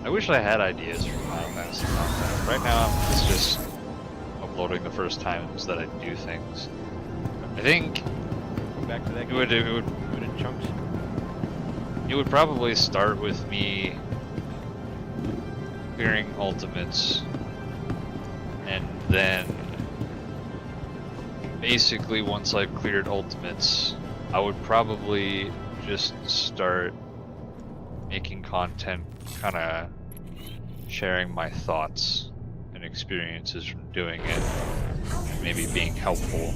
I wish I had ideas for Final Fantasy content. Right now, it's just uploading the first times that I do things. I think Go back to that it would do it in chunks. it would probably start with me clearing ultimates, and then basically once I've cleared ultimates, I would probably just start making content, kind of sharing my thoughts and experiences from doing it, and maybe being helpful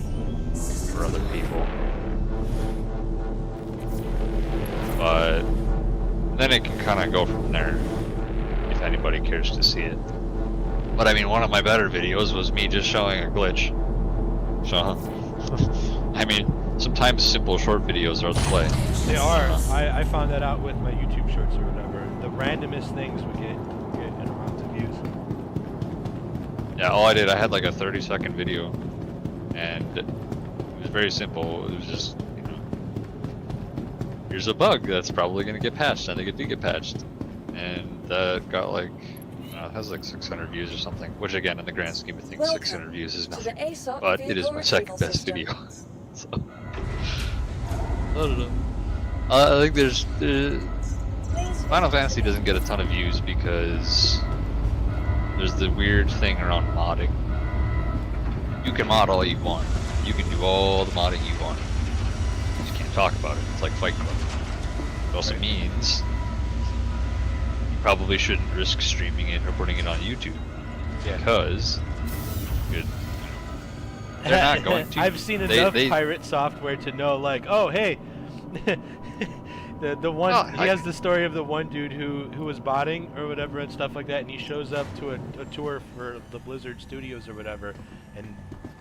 for other people. But then it can kind of go from there if anybody cares to see it. But I mean, one of my better videos was me just showing a glitch. So, I mean, sometimes simple short videos are the play. They are. I found that out with my YouTube shorts or whatever. The randomest things would get an amount of views. Yeah, all I did, I had like a 30-second video, and it was very simple. It was just, you know, here's a bug that's probably gonna get patched, and it did get patched, and that got like, it has like 600 views or something. Which again, in the grand scheme of things, Welcome 600 views is to nothing. the ASOP But it is vehicle my second retrieval best system. video. So I don't know. I think there's Final Fantasy doesn't get a ton of views because there's the weird thing around modding. You can mod all you want. You can do all the modding you want. You just can't talk about it. It's like Fight Club. It also means you probably shouldn't risk streaming it or putting it on YouTube because you know, they're not going to. I've seen They- enough they- pirate software to know, like, oh hey, the one Oh, he has the story of the one dude who was botting or whatever and stuff like that, and he shows up to a tour for the Blizzard Studios or whatever, and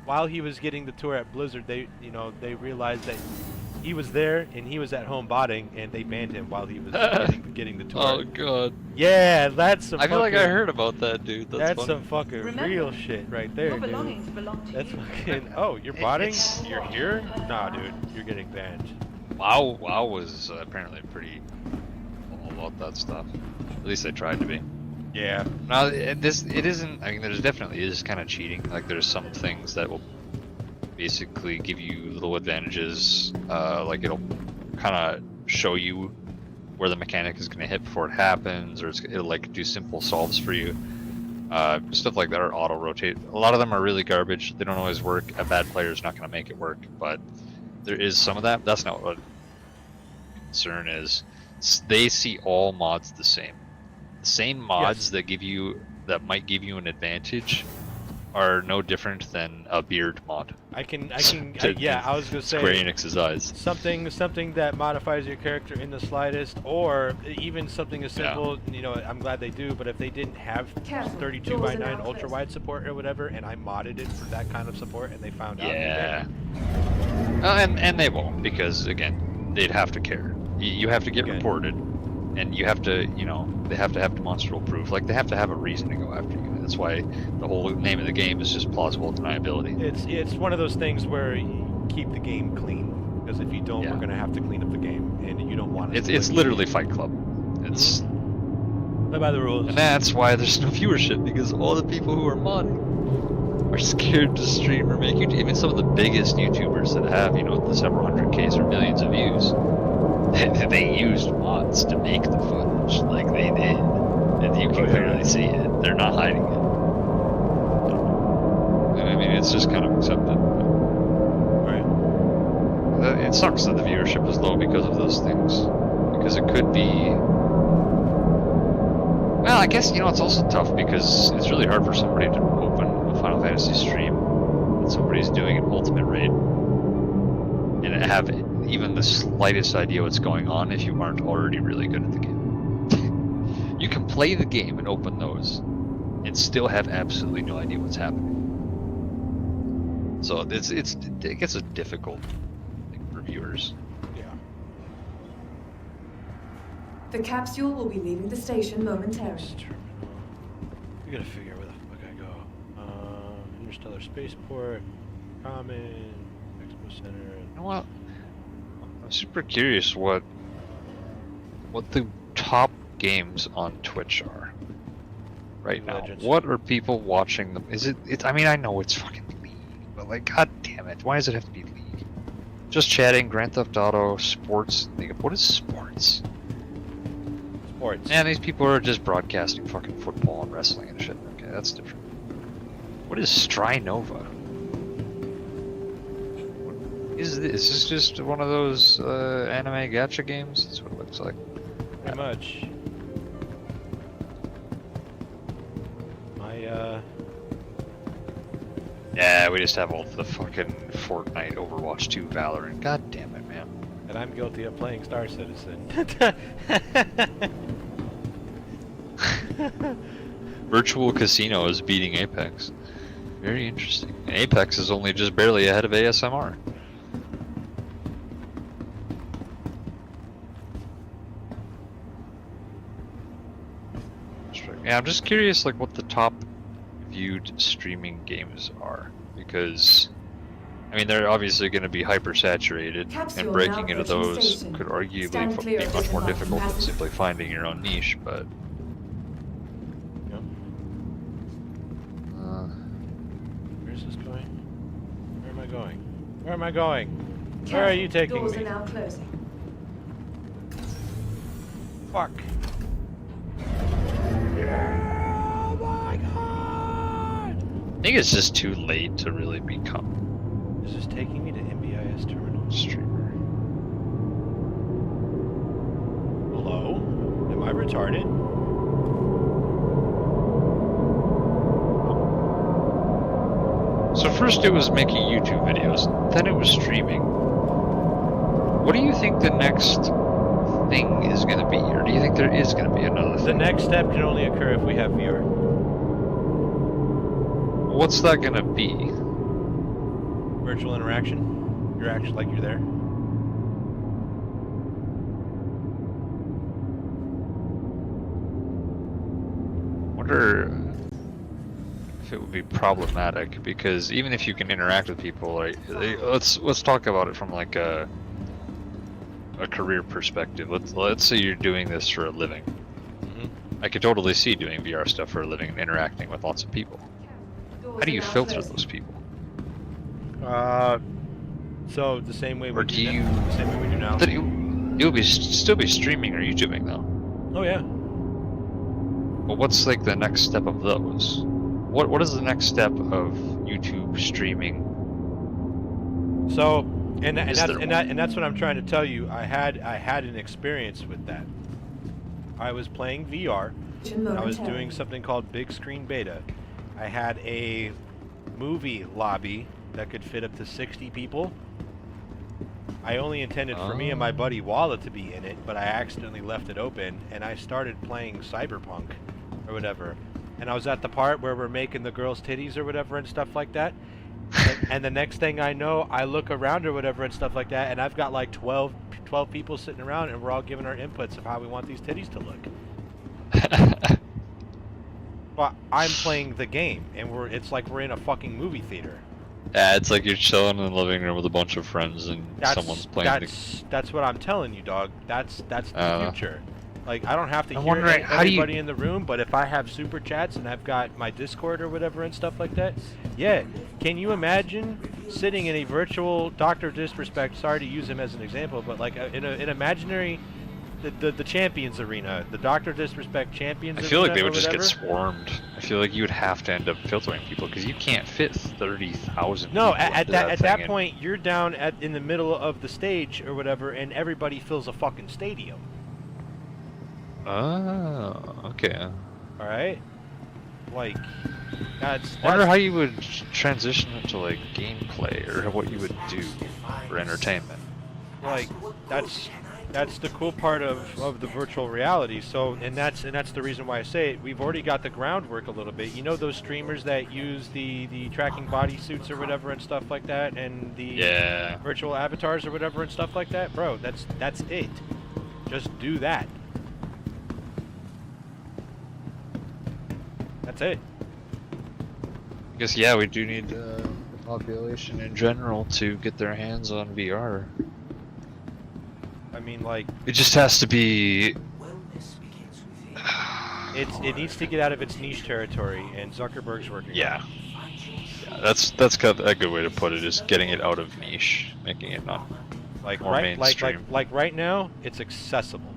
while he was getting the tour at Blizzard, they realized that he was there and he was at home botting, and they banned him while he was getting the tour. Oh god. Yeah, that's some. I feel like I fucking- heard about that, dude. That's funny. some fucking Remember, real shit right there, Your dude. belongings belong to That's you. fucking. Oh, you're botting? It's- You're here? Nah, dude, you're getting banned. WoW was apparently pretty all about that stuff. At least they tried to be. Yeah. Now it isn't. I mean, there's definitely is kind of cheating. Like there's some things that will basically give you little advantages. Like it'll kind of show you where the mechanic is going to hit before it happens, or it'll like do simple solves for you. Stuff like that, or auto rotate. A lot of them are really garbage. They don't always work. A bad player is not going to make it work, but there is some of that. That's not what concern is. They see all mods the same. The same mods that might give you an advantage are no different than a beard mod. I was gonna say Square Enix's eyes. something that modifies your character in the slightest, or even something as simple. You know, I'm glad they do, but if they didn't have 32:9 ultra wide support or whatever, and I modded it for that kind of support, and they found out. Yeah. And they won't, because again, they'd have to care. You have to get reported, and you have to, you know, they have to have demonstrable proof. Like, they have to have a reason to go after you. That's why the whole name of the game is just plausible deniability. It's one of those things where you keep the game clean, because if you don't, we're gonna have to clean up the game, and you don't want it. It's literally Fight Club. It's play by the rules. And that's why there's no viewership, because all the people who are modding are scared to stream or make YouTube. Even some of the biggest YouTubers that have, you know, the several hundred Ks or millions of views, they used mods to make the footage. Like, they did. And you can clearly see it. They're not hiding it. I mean, it's just kind of accepted. Right. It sucks that the viewership is low because of those things. Because it could be... Well, I guess, you know, it's also tough because it's really hard for somebody to open a Final Fantasy stream and somebody's doing an ultimate raid and have even the slightest idea what's going on if you aren't already really good at the game. You can play the game and open those and still have absolutely no idea what's happening. So it gets difficult for viewers. Yeah. The capsule will be leaving the station momentarily. Terminal. We gotta figure out where the fuck I go. Interstellar Spaceport, Common, Expo Center. You know what? I'm super curious what the top games on Twitch are right now. Legends. What are people watching them? Is it? I mean, I know it's fucking League, but like, god damn it, why does it have to be League? Just chatting, Grand Theft Auto, sports. What is sports? Sports. Man, these people are just broadcasting fucking football and wrestling and shit. Okay, that's different. What is Strinova? What is this? Is this just one of those anime gacha games? That's what it looks like. Pretty much. Yeah, we just have all the fucking Fortnite, Overwatch 2, Valorant. God damn it, man. And I'm guilty of playing Star Citizen. Virtual Casino is beating Apex. Very interesting. Apex is only just barely ahead of ASMR. Yeah, I'm just curious, like, what the top viewed streaming games are, because I mean, they're obviously going to be hyper saturated, and breaking into those could arguably be much more difficult than simply finding your own niche. But where's this going? Where am I going? Where am I going? Where are you taking Doors me? are now closing. Fuck. Oh my god! I think it's just too late to really become Is this taking me to MBIS terminal? a streamer. Hello? Am I retarded? So first it was making YouTube videos, then it was streaming. What do you think the next thing is going to be, or do you think there is going to be another The thing? next step can only occur if we have VR. What's that going to be? Virtual interaction. You're actually like you're there. Wonder if it would be problematic, because even if you can interact with people, like, let's talk about it from like a career perspective. Let's say you're doing this for a living. I could totally see doing VR stuff for a living and interacting with lots of people. How do you filter those people? So the same way we Or do do you? now. The same way we do now. You'll be still be streaming or YouTubing though. Oh yeah. But what's like the next step of those? What is the next step of YouTube streaming? So, and Is that's there and that's what I'm trying to tell you. I had an experience with that. I was playing VR. I was doing something called big screen beta. I had a movie lobby that could fit up to 60 people. I only intended for me and my buddy Walla to be in it, but I accidentally left it open, and I started playing Cyberpunk, or whatever. And I was at the part where we're making the girls' titties or whatever and stuff like that. And the next thing I know, I look around or whatever and stuff like that, and I've got like 12 people sitting around, and we're all giving our inputs of how we want these titties to look. But I'm playing the game, and it's like we're in a fucking movie theater. Yeah, it's like you're chilling in the living room with a bunch of friends and someone's playing. That's what I'm telling you, dog. That's the future. Like, I don't have to I'm hear wondering, how do you- everybody in the room, but if I have super chats and I've got my Discord or whatever and stuff like that, yeah. Can you imagine sitting in a virtual Dr. Disrespect, sorry to use him as an example, but like in an imaginary, the Champions Arena, the Dr. Disrespect Champions I Arena feel like they would or just get whatever? swarmed. I feel like you would have to end up filtering people because you can't fit 30,000 No, people at into that thing, and- point, you're down in the middle of the stage or whatever, and everybody fills a fucking stadium. Oh, okay. All right, like that's. I wonder how you would transition it to like gameplay or what you would do for entertainment. Like that's the cool part of the virtual reality. So and that's the reason why I say it. We've already got the groundwork a little bit. You know those streamers that use the tracking bodysuits or whatever and stuff like that, and the Yeah. virtual avatars or whatever and stuff like that, bro. That's it. Just do that. That's it. I guess, yeah, we do need the population in general to get their hands on VR. I mean, like It just has to be. it needs to get out of its niche territory, and Zuckerberg's working. Yeah. Yeah, that's kind of a good way to put it. Is getting it out of niche, making it not Like more right, mainstream. like right now, it's accessible.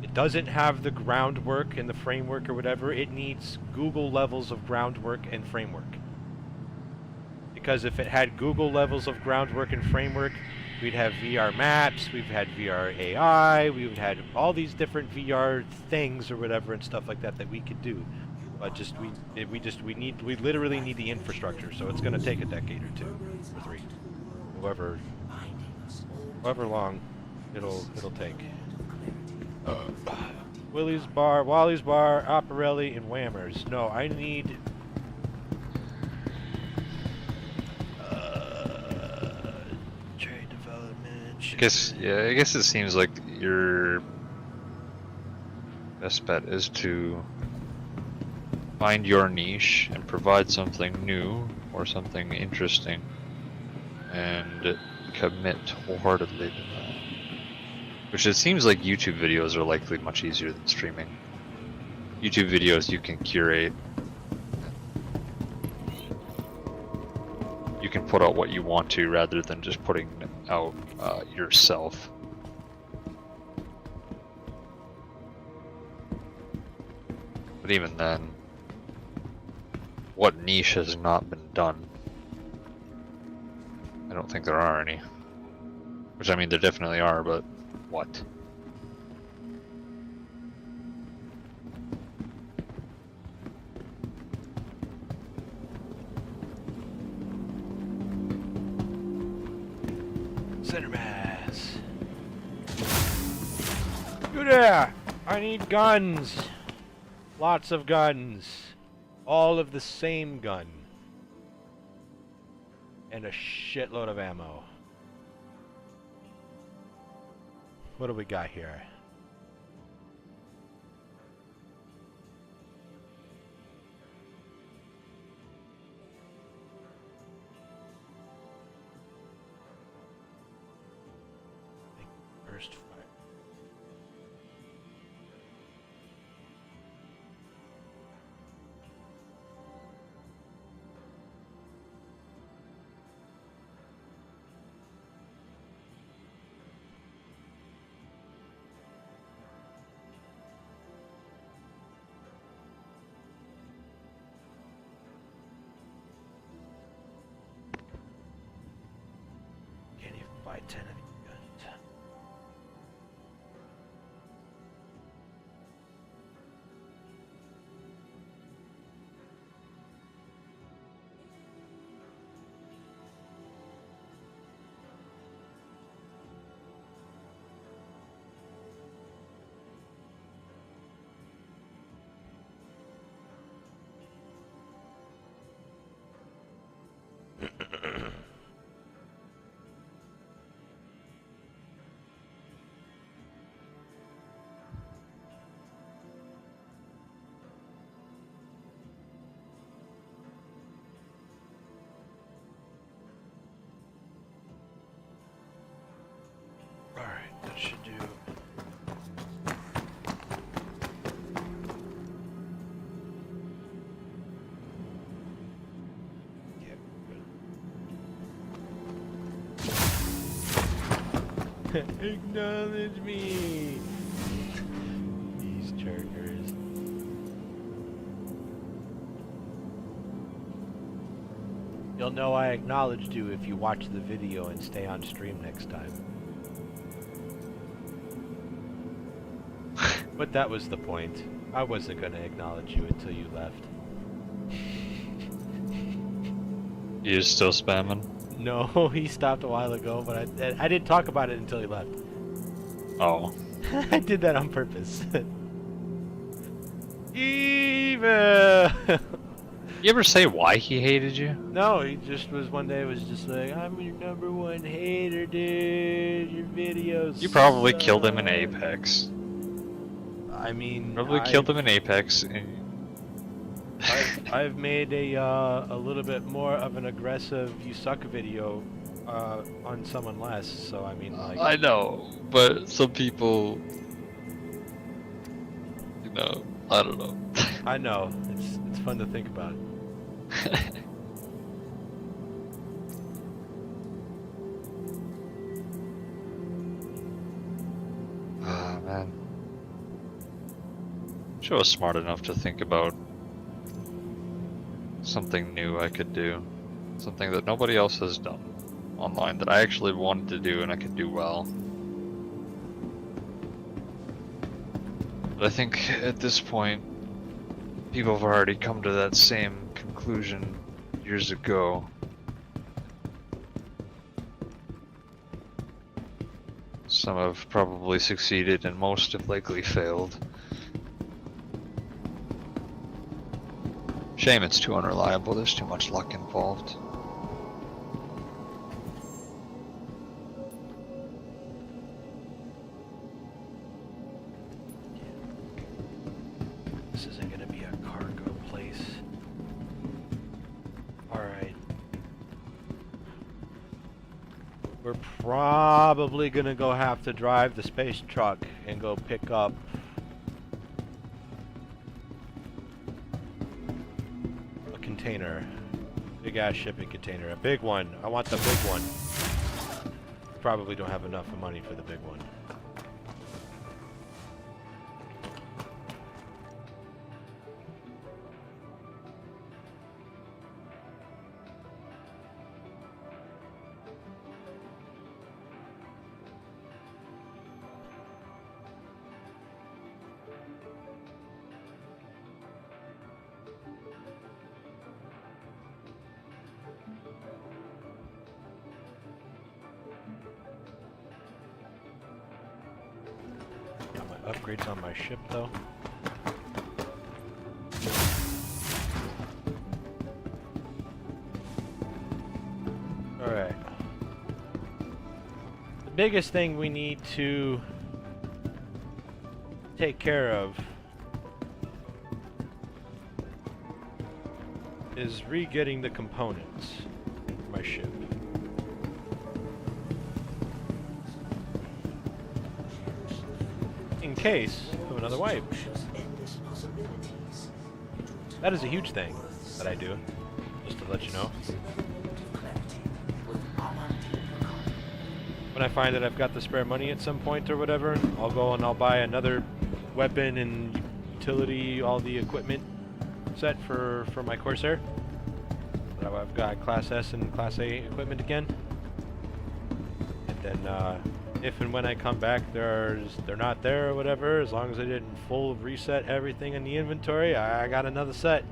It doesn't have the groundwork and the framework or whatever. It needs Google levels of groundwork and framework. Because if it had Google levels of groundwork and framework, we'd have VR maps, we've had VR AI, we would had all these different VR things or whatever and stuff like that that we could do. But we literally need the infrastructure. So it's going to take a decade or two or three, however long it'll take. Wally's Bar, Operelli, and Whammers. No, I need. Trade development. I guess it seems like your best bet is to find your niche and provide something new or something interesting and commit wholeheartedly to that. Which it seems like YouTube videos are likely much easier than streaming. YouTube videos you can curate. You can put out what you want to rather than just putting out yourself. But even then, what niche has not been done? I don't think there are any. Which, I mean, there definitely are, but what? Center mass. You there! I need guns. Lots of guns. All of the same gun. And a shitload of ammo. What do we got here? First fire. buy 10 of these guns. Alright, that should do. Yeah, good. Acknowledge me! These jerkers. You'll know I acknowledged you if you watch the video and stay on stream next time. But that was the point. I wasn't gonna acknowledge you until you left. You're still spamming? No, he stopped a while ago, but I didn't talk about it until he left. Oh. I did that on purpose. Evil! You ever say why he hated you? No, he just was one day was just like, I'm your #1 hater, dude. Your videos. You probably killed him in Apex. I mean, Probably killed him in Apex. And... I've made a little bit more of an aggressive "you suck" video on someone less. So I mean, like. I know, but some people, you know, I don't know. I know. It's fun to think about. Ah, man. Wish I was smart enough to think about something new I could do. Something that nobody else has done online that I actually wanted to do and I could do well. But I think at this point, people have already come to that same conclusion years ago. Some have probably succeeded and most have likely failed. Shame it's too unreliable, there's too much luck involved. This isn't gonna be a cargo place. Alright. We're probably gonna go have to drive the space truck and go pick up a container. Big ass shipping container. A big one. I want the big one. Probably don't have enough money for the big one. Got my upgrades on my ship though. Alright. The biggest thing we need to take care of is re-getting the components for my ship. In case of another wipe. That is a huge thing that I do, just to let you know. When I find that I've got the spare money at some point or whatever, I'll go and I'll buy another weapon and utility, all the equipment set for my Corsair. So I've got Class S and Class A equipment again. And then if and when I come back, they're not there or whatever. As long as I didn't full reset everything in the inventory, I got another set.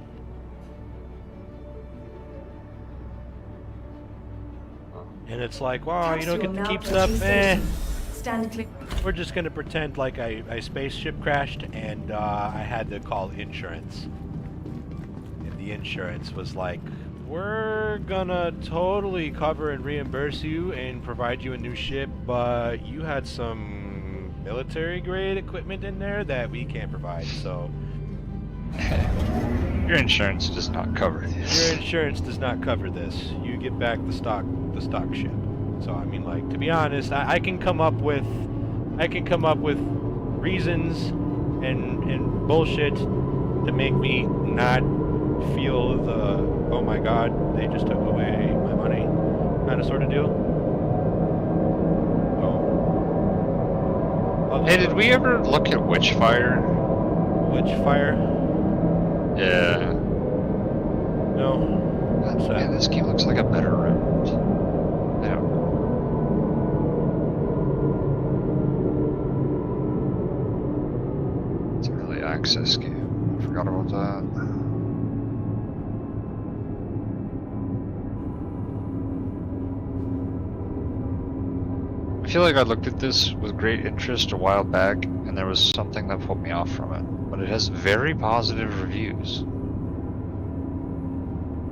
And it's like, wow, you don't get to keep stuff, eh. Stand clear. We're just gonna pretend like I spaceship crashed and I had to call insurance. And the insurance was like, we're gonna totally cover and reimburse you and provide you a new ship, but you had some military grade equipment in there that we can't provide, so Your insurance does not cover this. your insurance does not cover this. You get back the stock ship. So I mean, like, to be honest, I can come up with reasons and bullshit to make me not feel the oh my god, they just took away my money kind of sort of deal. Oh. Hey, did we ever look at Witchfire? Witchfire? Yeah. No. What's that? Man, this game looks like a better round. I don't know. It's an early access game. I forgot about that. I feel like I looked at this with great interest a while back, and there was something that put me off from it. But it has very positive reviews.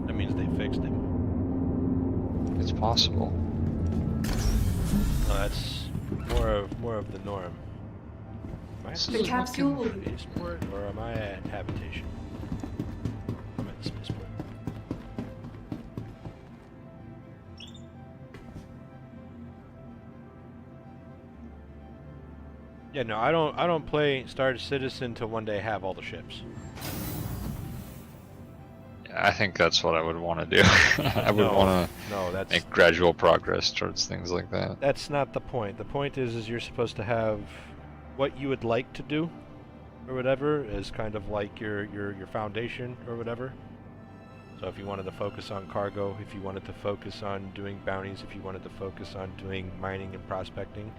That means they fixed it. It's possible. No, that's more of the norm. Am I at The capsule will be... spaceport or am I at habitation? I'm at the spaceport. Yeah, no, I don't play Star Citizen to one day have all the ships. Yeah, I think that's what I would want to do. I would No, want no, to that's make gradual progress towards things like that. that's not the point. The point is you're supposed to have what you would like to do or whatever is kind of like your foundation or whatever. So if you wanted to focus on cargo, if you wanted to focus on doing bounties, if you wanted to focus on doing mining and prospecting,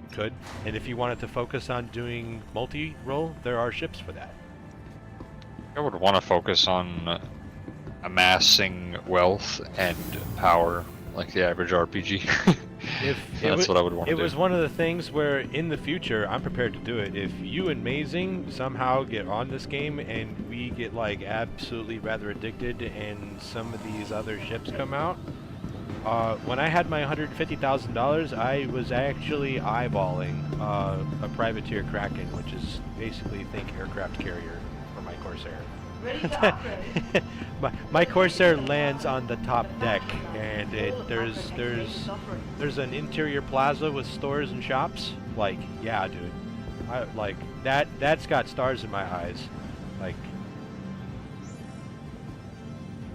you could. And if you wanted to focus on doing multi-role, there are ships for that. I would want to focus on amassing wealth and power like the average RPG. That's what I would want to do. It was one of the things where in the future, I'm prepared to do it. If you and Mazing somehow get on this game and we get like absolutely rather addicted and some of these other ships come out, when I had my $150,000, I was actually eyeballing a privateer Kraken, which is basically think aircraft carrier for my Corsair. Ready to upgrade. my Corsair lands on the top deck, and there's an interior plaza with stores and shops. Like, yeah, dude, like that's got stars in my eyes. Like,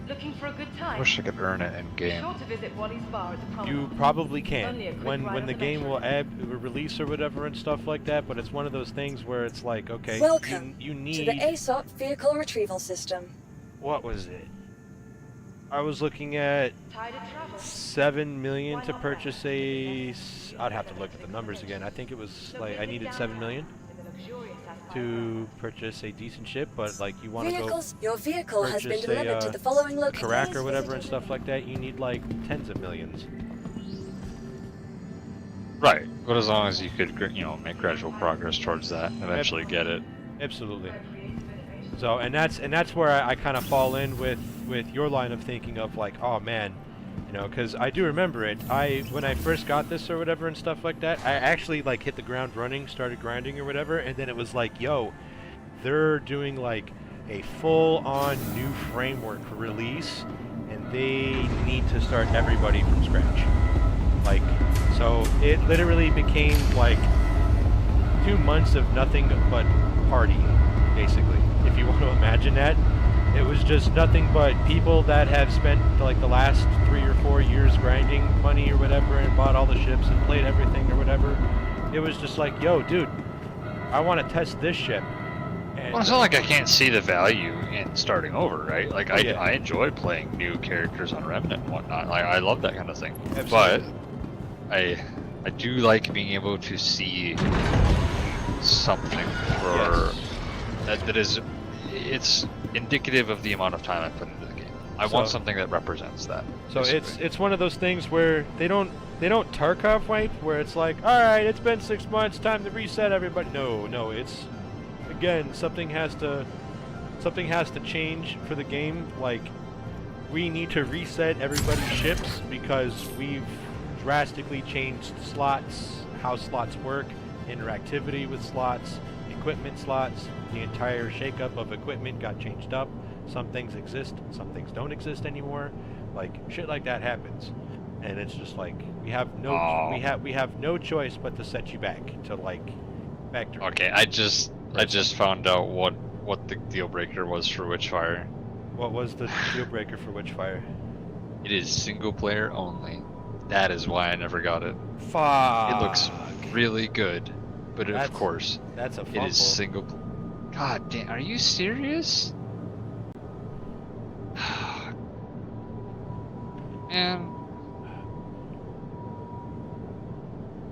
Looking for a good I time? wish I could earn it in Be game. sure to visit Wally's bar at the promenade. you probably Only a can quick when ride the on game will Metro. release or whatever and stuff like that. But it's one of those things where it's like, okay, Welcome you to need the ASOP vehicle retrieval system. what was it? I was looking at Tired of travel? 7 million to purchase I'd have to look at the numbers again. I think it was So like I visit needed downtown 7 million in the luxurious Aspire to purchase a decent ship, but like you want to go Your vehicle has been purchase delivered to a the following location. Karak or whatever and stuff like that, you need like tens of millions. Right, but as long as you could, make gradual progress towards that, eventually get it. Absolutely. creative innovation. So and that's where I kind of fall in with your line of thinking of like, oh man, because I do remember it. When I first got this or whatever and stuff like that, I actually like hit the ground running, started grinding or whatever, and then it was like, yo, they're doing like a full-on new framework release, and they need to start everybody from scratch. Like, so it literally became like 2 months of nothing but partying, basically. If you want to imagine that, it was just nothing but people that have spent like the last 3 or 4 years grinding money or whatever and bought all the ships and played everything or whatever. It was just like, yo, dude, I want to test this ship. And Well, it's not like I can't see the value in starting over, right? Like, Oh, yeah. I enjoy playing new characters on Remnant and whatnot. I love that kind of thing. Absolutely. But I do like being able to see something for that is it's indicative of the amount of time I put into the game. I want So- something that represents that. So basically. it's one of those things where they don't Tarkov wipe where it's like, all right, it's been 6 months, time to reset everybody. No, it's again something has to change for the game. Like we need to reset everybody's ships because we've drastically changed slots, how slots work, interactivity with slots, equipment slots. The entire shakeup of equipment got changed up. Some things exist, some things don't exist anymore. Like shit like that happens, and it's just like we have no choice but to set you back to like factory. Okay, I just found out what the deal breaker was for Witchfire. What was the deal breaker for Witchfire? It is single player only. That is why I never got it. Fuck. It looks really good, but That's- of course That's a it fumble. is single. God damn, are you serious? Man,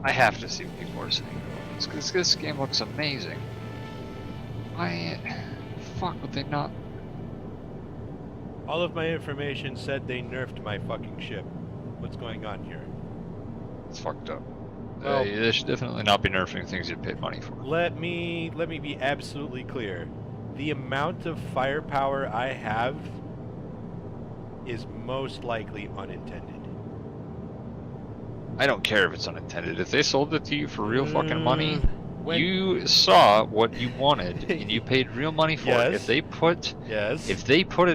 I have to see what people are saying. This game looks amazing. Why, fuck would they not? All of my information said they nerfed my fucking ship. What's going on here? It's fucked up. Well- They should definitely not be nerfing things you paid money for. Let me be absolutely clear. The amount of firepower I have is most likely unintended. I don't care if it's unintended. If they sold it to you for real fucking money, when- you saw what you wanted and you paid real money for it. Yes. If they put Yes.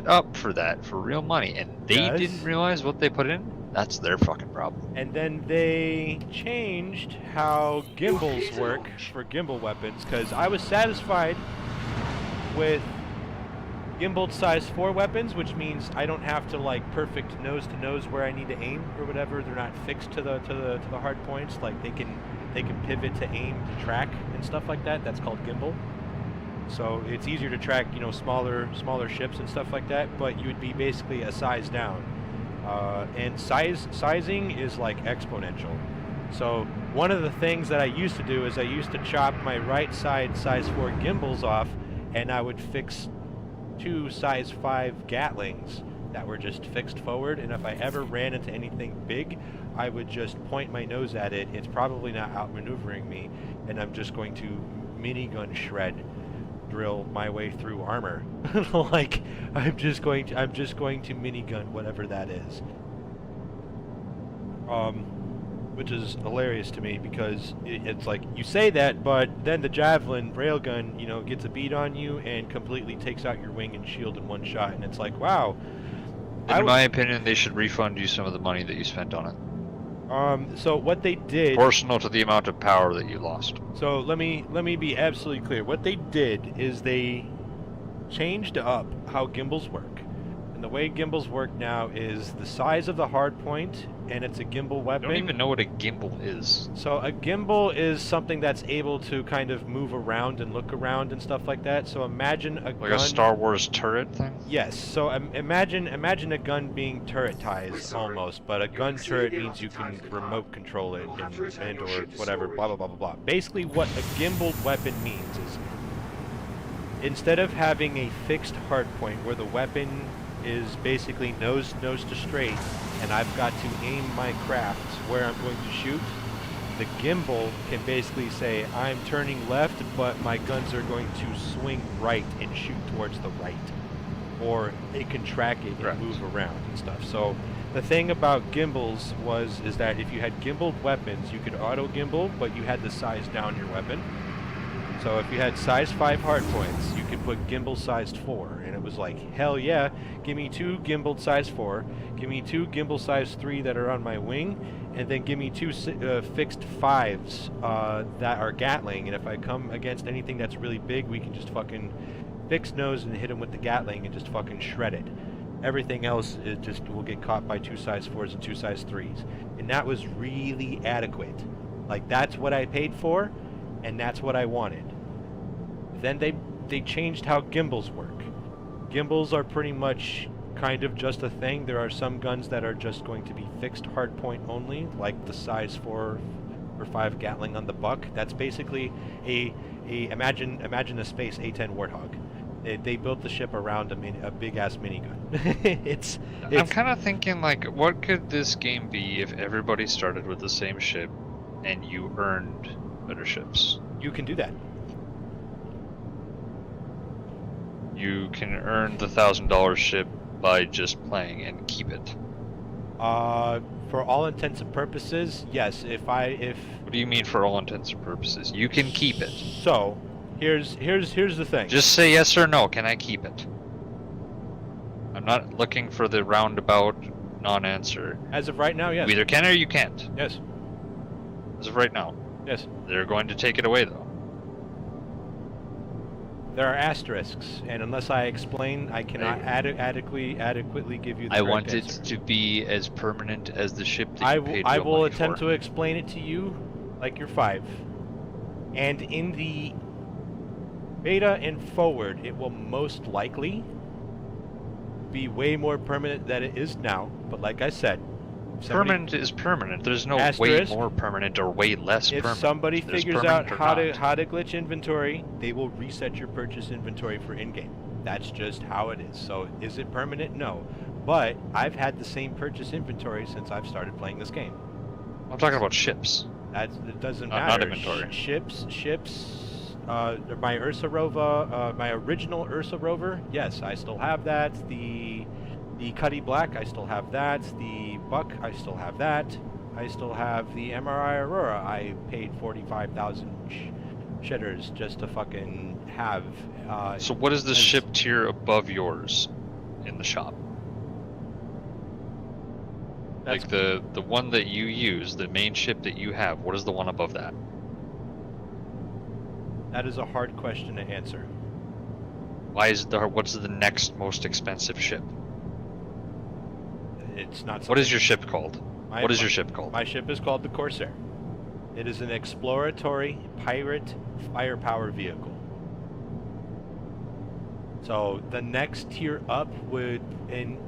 it up for that for real money and they Yes. didn't realize what they put in, that's their fucking problem. And then they changed how gimbals work for gimbal weapons, because I was satisfied with gimbal size 4 weapons, which means I don't have to like perfect nose to nose where I need to aim or whatever. They're not fixed to the hard points. Like they can pivot to aim to track and stuff like that. That's called gimbal. So it's easier to track, you know, smaller ships and stuff like that. But you would be basically a size down. And sizing is like exponential. So one of the things that I used to do is I used to chop my right side size 4 gimbals off, and I would fix 2 size 5 Gatlings that were just fixed forward, and if I ever ran into anything big, I would just point my nose at it. It's probably not outmaneuvering me, and I'm just going to minigun shred drill my way through armor. Like I'm just going to minigun whatever that is. Which is hilarious to me because it's like you say that, but then the javelin railgun, you know, gets a bead on you and completely takes out your wing and shield in one shot, and it's like, wow. In my opinion, they should refund you some of the money that you spent on it. So what they did. Proportional to the amount of power that you lost. So let me be absolutely clear. What they did is they changed up how gimbals work. And the way gimbals work now is the size of the hard point, and it's a gimbal I weapon. don't even know what a gimbal is. So a gimbal is something that's able to kind of move around and look around and stuff like that. So imagine a Like gun. a Star Wars turret thing? Yes. So imagine a gun being turretized almost, but a gun turret means you can remote control it and or whatever. Blah blah blah blah blah. Basically, what a gimbaled weapon means is instead of having a fixed hard point where the weapon is basically nose to straight, and I've got to aim my craft where I'm going to shoot, the gimbal can basically say, I'm turning left, but my guns are going to swing right and shoot towards the right. Or it can track it and Right. move around and stuff. So the thing about gimbals is that if you had gimbaled weapons, you could auto gimbal, but you had to size down your weapon. So if you had size 5 hard points, you could put gimbal sized 4, and it was like, hell yeah, give me 2 gimbaled size 4, give me 2 gimbal size 3 that are on my wing, and then give me 2 fixed 5s that are Gatling, and if I come against anything that's really big, we can just fucking fix nose and hit him with the Gatling and just fucking shred it. Everything else is just will get caught by 2 size 4s and 2 size 3s. And that was really adequate. Like, that's what I paid for, and that's what I wanted. Then they changed how gimbals work. Gimbals are pretty much kind of just a thing. There are some guns that are just going to be fixed hardpoint only, like the size 4 or 5 Gatling on the Buck. That's basically a imagine a space A-10 Warthog. They built the ship around a big ass minigun. it's I'm kind of thinking like, what could this game be if everybody started with the same ship, and you earned better ships? You can do that. You can earn the $1,000 ship by just playing and keep it. For all intents and purposes, yes. What do you mean for all intents and purposes? You can keep it. So, here's the thing. Just say yes or no. Can I keep it? I'm not looking for the roundabout non-answer. As of right now, yes. You either can or you can't. Yes. As of right now. Yes. They're going to take it away though. There are asterisks, and unless I explain, I cannot adequately give you the I correct want answer. it to be as permanent as the ship that you paid I real will money attempt for. to explain it to you like you're 5. And in the beta and forward, it will most likely be way more permanent than it is now. But like I said, Permanent is permanent. There's no Asterisk. way more permanent or way less if permanent. somebody There's figures out permanent or how not. to glitch inventory, they will reset your purchase inventory for in-game. That's just how it is. So is it permanent? No. But I've had the same purchase inventory since I've started playing this game. I'm talking about ships. It doesn't Not matter. inventory. Ships. My Ursa Rover, my original Ursa Rover. Yes, I still have that. The Cuddy Black, I still have that. The Buck, I still have that. I still have the MRI Aurora. I paid 45,000 shitters just to fucking have. So what is the as- ship tier above yours in the shop? That's- Like the one that you use, the main ship that you have, what is the one above that? That is a hard question to answer. Why is what's the next most expensive ship? It's not. What is something- your ship called? my- What is your ship called? My ship is called the Corsair. It is an exploratory pirate firepower vehicle. So the next tier up would in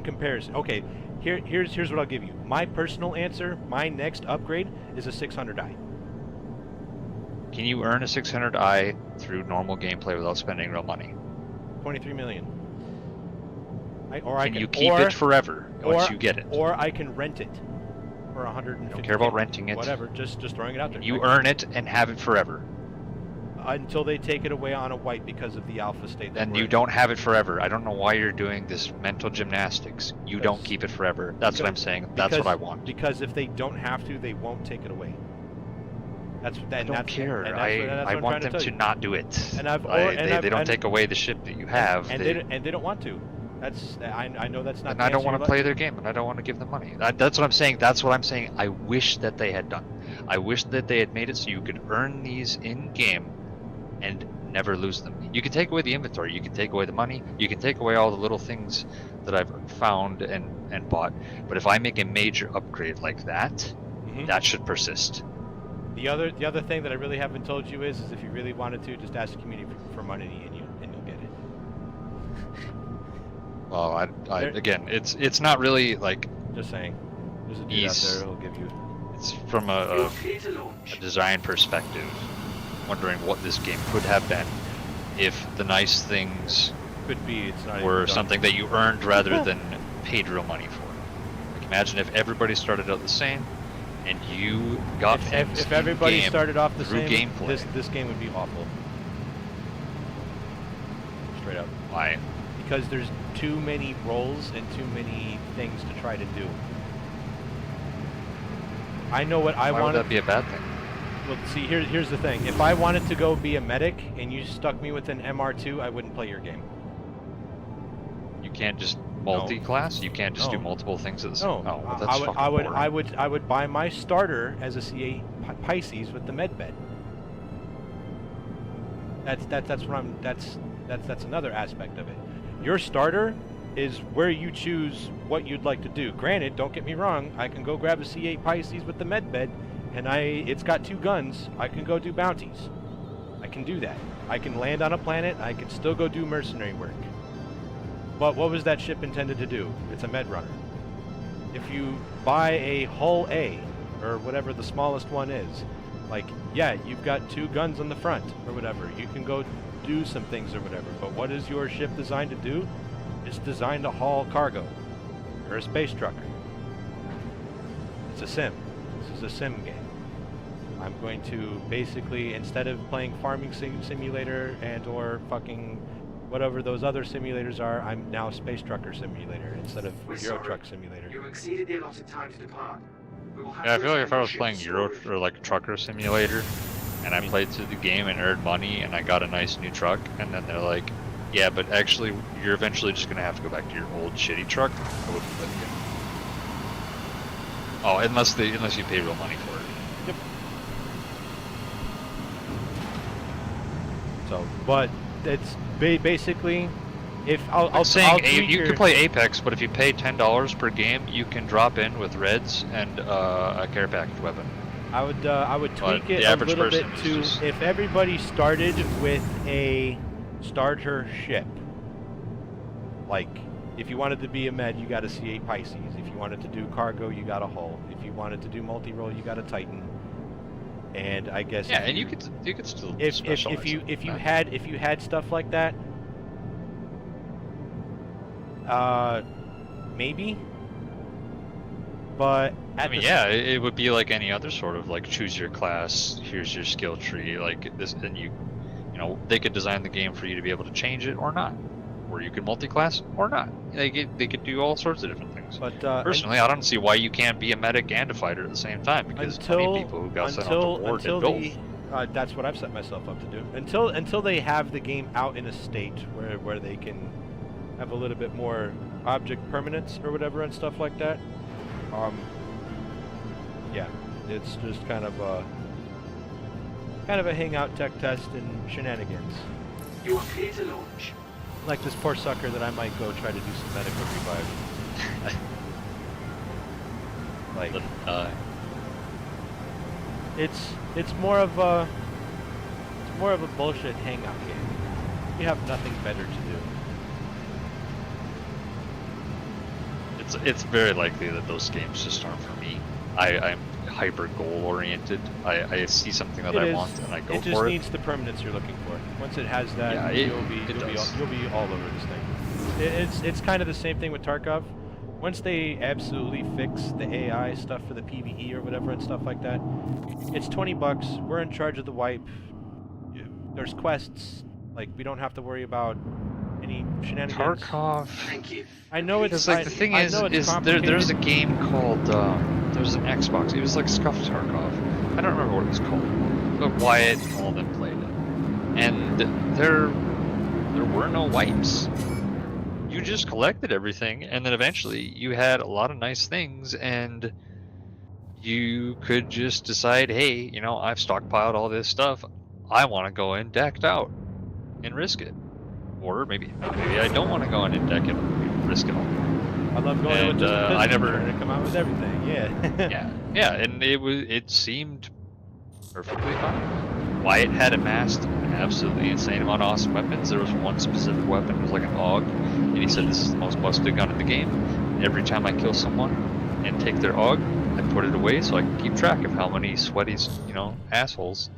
comparison. Okay, here's what I'll give you. My personal answer, my next upgrade is a 600i. Can you earn a 600i through normal gameplay without spending real money? 23 million. Can you keep it forever once you get it? Or I can rent it for 150. Don't care about renting it. Whatever, just throwing it out there. You earn it and have it forever. Until they take it away on a white because of the alpha state. that And we're you in. don't have it forever. I don't know why you're doing this mental gymnastics. You don't Because- keep it forever. That's what I'm saying. That's what I want. Because if they don't have to, they won't take it away. That's that. I don't care. I want them to not do it. And I've- They don't take away the ship that you have. And they don't want to. That's I know that's not. And the I don't answer want you'd to play like. their game, and I don't want to give them money. That's what I'm saying. That's what I'm saying. I wish that they had done. I wish that they had made it so you could earn these in game and never lose them. You can take away the inventory. You can take away the money. You can take away all the little things that I've found and bought. But if I make a major upgrade like that, Mhm. that should persist. The other thing that I really haven't told you is if you really wanted to, just ask the community for money and you'll get it. Well, There- again, it's not really like Just saying. There's a dude Ease. out there who'll give you. it's from a design perspective, wondering what this game could have been if the nice things Could be. It's not. even were done. something that you earned rather than paid real money for. Like imagine if everybody started out the same, and you got things If everybody in-game started off the through same, gameplay. this game would be awful. Straight up. Why? Because there's too many roles and too many things to try to do. I know what I Why would want. that be a bad thing? Well, see, here's the thing. If I wanted to go be a medic and you stuck me with an MR2, I wouldn't play your game. You can't just multi-class. You can't just do No. multiple things at the same. No, Oh, well, that's I would, fucking I would, boring. I would buy my starter as a C8 Pisces with the med bed. That's what I'm. That's another aspect of it. Your starter is where you choose what you'd like to do. Granted, don't get me wrong, I can go grab a C8 Pisces with the med bed, and it's got 2 guns. I can go do bounties. I can do that. I can land on a planet. I can still go do mercenary work. But what was that ship intended to do? It's a med runner. if you buy a hull A, or whatever the smallest one is, like, yeah, you've got 2 guns on the front, or whatever. You can go do some things or whatever, but what is your ship designed to do? It's designed to haul cargo. You're a space trucker. It's a sim. This is a sim game. I'm going to basically, instead of playing farming simulator and or fucking whatever those other simulators are, I'm now space trucker simulator instead of Euro Truck simulator. You exceeded the allotted time to depart. We will have Yeah, I to feel like if I assign was the playing ship Euro storage. or like Trucker Simulator, and I played through the game and earned money, and I got a nice new truck, and then they're like, "Yeah, but actually, you're eventually just gonna have to go back to your old shitty truck." I wouldn't play the game. Oh, unless you pay real money for it. Yep. So, but it's basically, if I'll saying tweak you your- can play Apex, but if you pay $10 per game, you can drop in with Reds and a care package weapon. I would tweak But it the a average little bit person is to just- if everybody started with a starter ship. Like, if you wanted to be a med, you got a C8 Pisces. If you wanted to do cargo, you got a hull. If you wanted to do multi-role, you got a Titan. And I guess Yeah, if and you you could still if specialize you in that. had stuff like that, maybe. But I at mean, the yeah, it would be like any other sort of like choose your class. Here's your skill tree, like this, and you know, they could design the game for you to be able to change it or not, or you could multi-class or not. They could do all sorts of different things. But Personally, I don't see why you can't be a medic and a fighter at the same time, because plenty of people who got sent off to war did both. That's what I've set myself up to do. Until they have the game out in a state where they can have a little bit more object permanence or whatever and stuff like that. Yeah, it's just kind of a hangout tech test and shenanigans. You are clear to launch. Like this poor sucker that I might go try to do some medical revive. Like, it's more of a bullshit hangout game. You have nothing better to do. It's very likely that those games just aren't for me. I'm hyper goal oriented. I see something that It I is. want and I go It just for needs the permanence you're looking for. Once it has that, Yeah, you'll be all over this thing. It's kind of the same thing with Tarkov. Once they absolutely fix the AI stuff for the PvE or whatever and stuff like that, it's $20. We're in charge of the wipe. There's quests. Like, we don't have to worry about any shenanigans. Tarkov. Thank you. I know it's Because like the thing I is know it's there's a complicated. game called there's an Xbox. It was like Scuffed Tarkov. I don't remember what it was called, but Wyatt and all of them played it, and there were no wipes. You just collected everything, and then eventually you had a lot of nice things, and you could just decide, hey, you know, I've stockpiled all this stuff. I want to go in decked out and risk it. Or maybe I don't want to go in and deck it and risk it all. I love going in with and, just a pistol I never- trying to come out with everything. Yeah. Yeah, and it seemed perfectly fine. Wyatt had amassed an absolutely insane amount of awesome weapons. There was one specific weapon, it was like an AUG, and he said this is the most busted gun in the game. Every time I kill someone and take their AUG, I put it away so I can keep track of how many sweaty, you know, assholes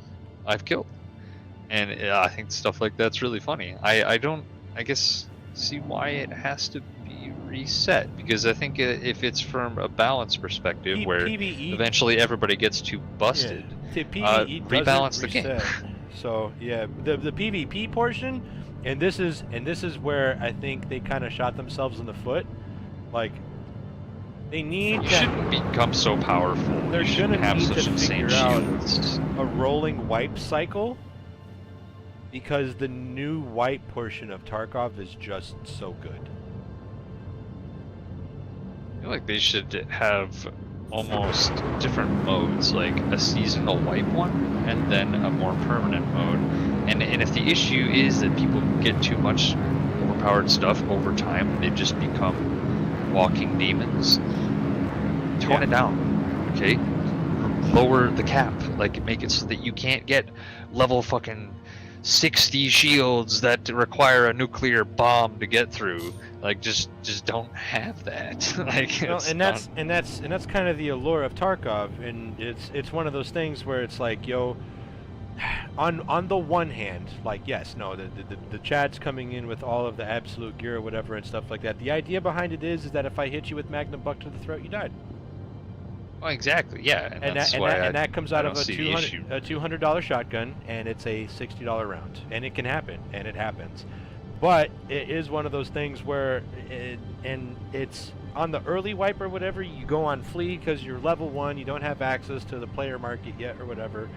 I've killed. And I think stuff like that's really funny. I don't, I guess, see why it has to be reset, because I think if it's from a balance perspective where PvE eventually everybody gets too busted, The PvE doesn't rebalance the game. reset. So yeah, the PvP portion, and this is where I think they kind of shot themselves in the foot. Like, they need you to, shouldn't become so powerful. They're You shouldn't gonna have need such to insane figure out shields. a rolling wipe cycle, because the new wipe portion of Tarkov is just so good. I feel like they should have almost different modes, like a seasonal wipe one and then a more permanent mode. And if the issue is that people get too much overpowered stuff over time, they just become walking demons, tone it down, okay? Lower the cap, like make it so that you can't get level fucking 60 shields that require a nuclear bomb to get through. Like, just don't have that. Like, Well, it's and that's kind of the allure of Tarkov, and it's one of those things where it's like, yo, on the one hand, like, yes, no, the Chad's coming in with all of the absolute gear or whatever and stuff like that. The idea behind it is that if I hit you with Magnum Buck to the throat, you died. well, exactly, yeah, And that's that, why and that comes out I of don't a see the issue. $200 shotgun, and it's a $60 round, and it can happen, and it happens. But it is one of those things where, it's on the early wipe or whatever, you go on Flea because you're level 1, you don't have access to the player market yet or whatever,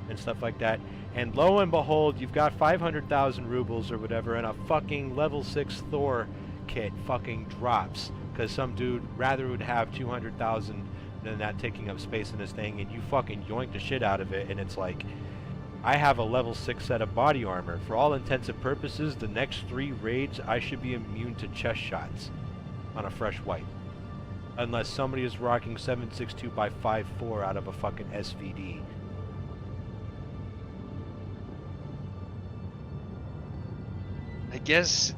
and stuff like that. And lo and behold, you've got 500,000 rubles or whatever, and a fucking level 6 Thor kit fucking drops because some dude rather would have 200,000 than that taking up space in his thing, and you fucking yoink the shit out of it, and it's like, I have a level 6 set of body armor. For all intents and purposes, the next 3 raids, I should be immune to chest shots on a fresh wipe. Unless somebody is rocking 7.62 by 5.4 out of a fucking SVD. I guess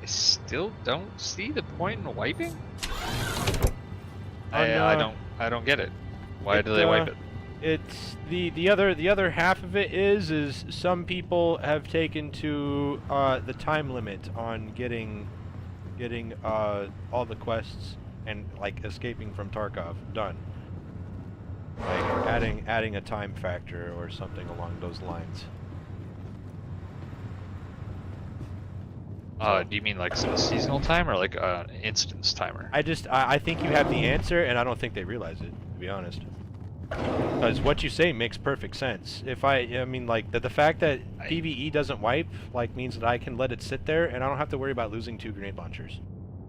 I still don't see the point in wiping. I don't get it. Why do they wipe it? It's the other half of it is some people have taken to the time limit on getting all the quests and like escaping from Tarkov done. Like adding a time factor or something along those lines. Do you mean like a seasonal time or like an instance timer? I think you have the answer, and I don't think they realize it, to be honest. Because what you say makes perfect sense. I mean, like, the fact that PvE doesn't wipe, like, means that I can let it sit there, and I don't have to worry about losing 2 grenade launchers.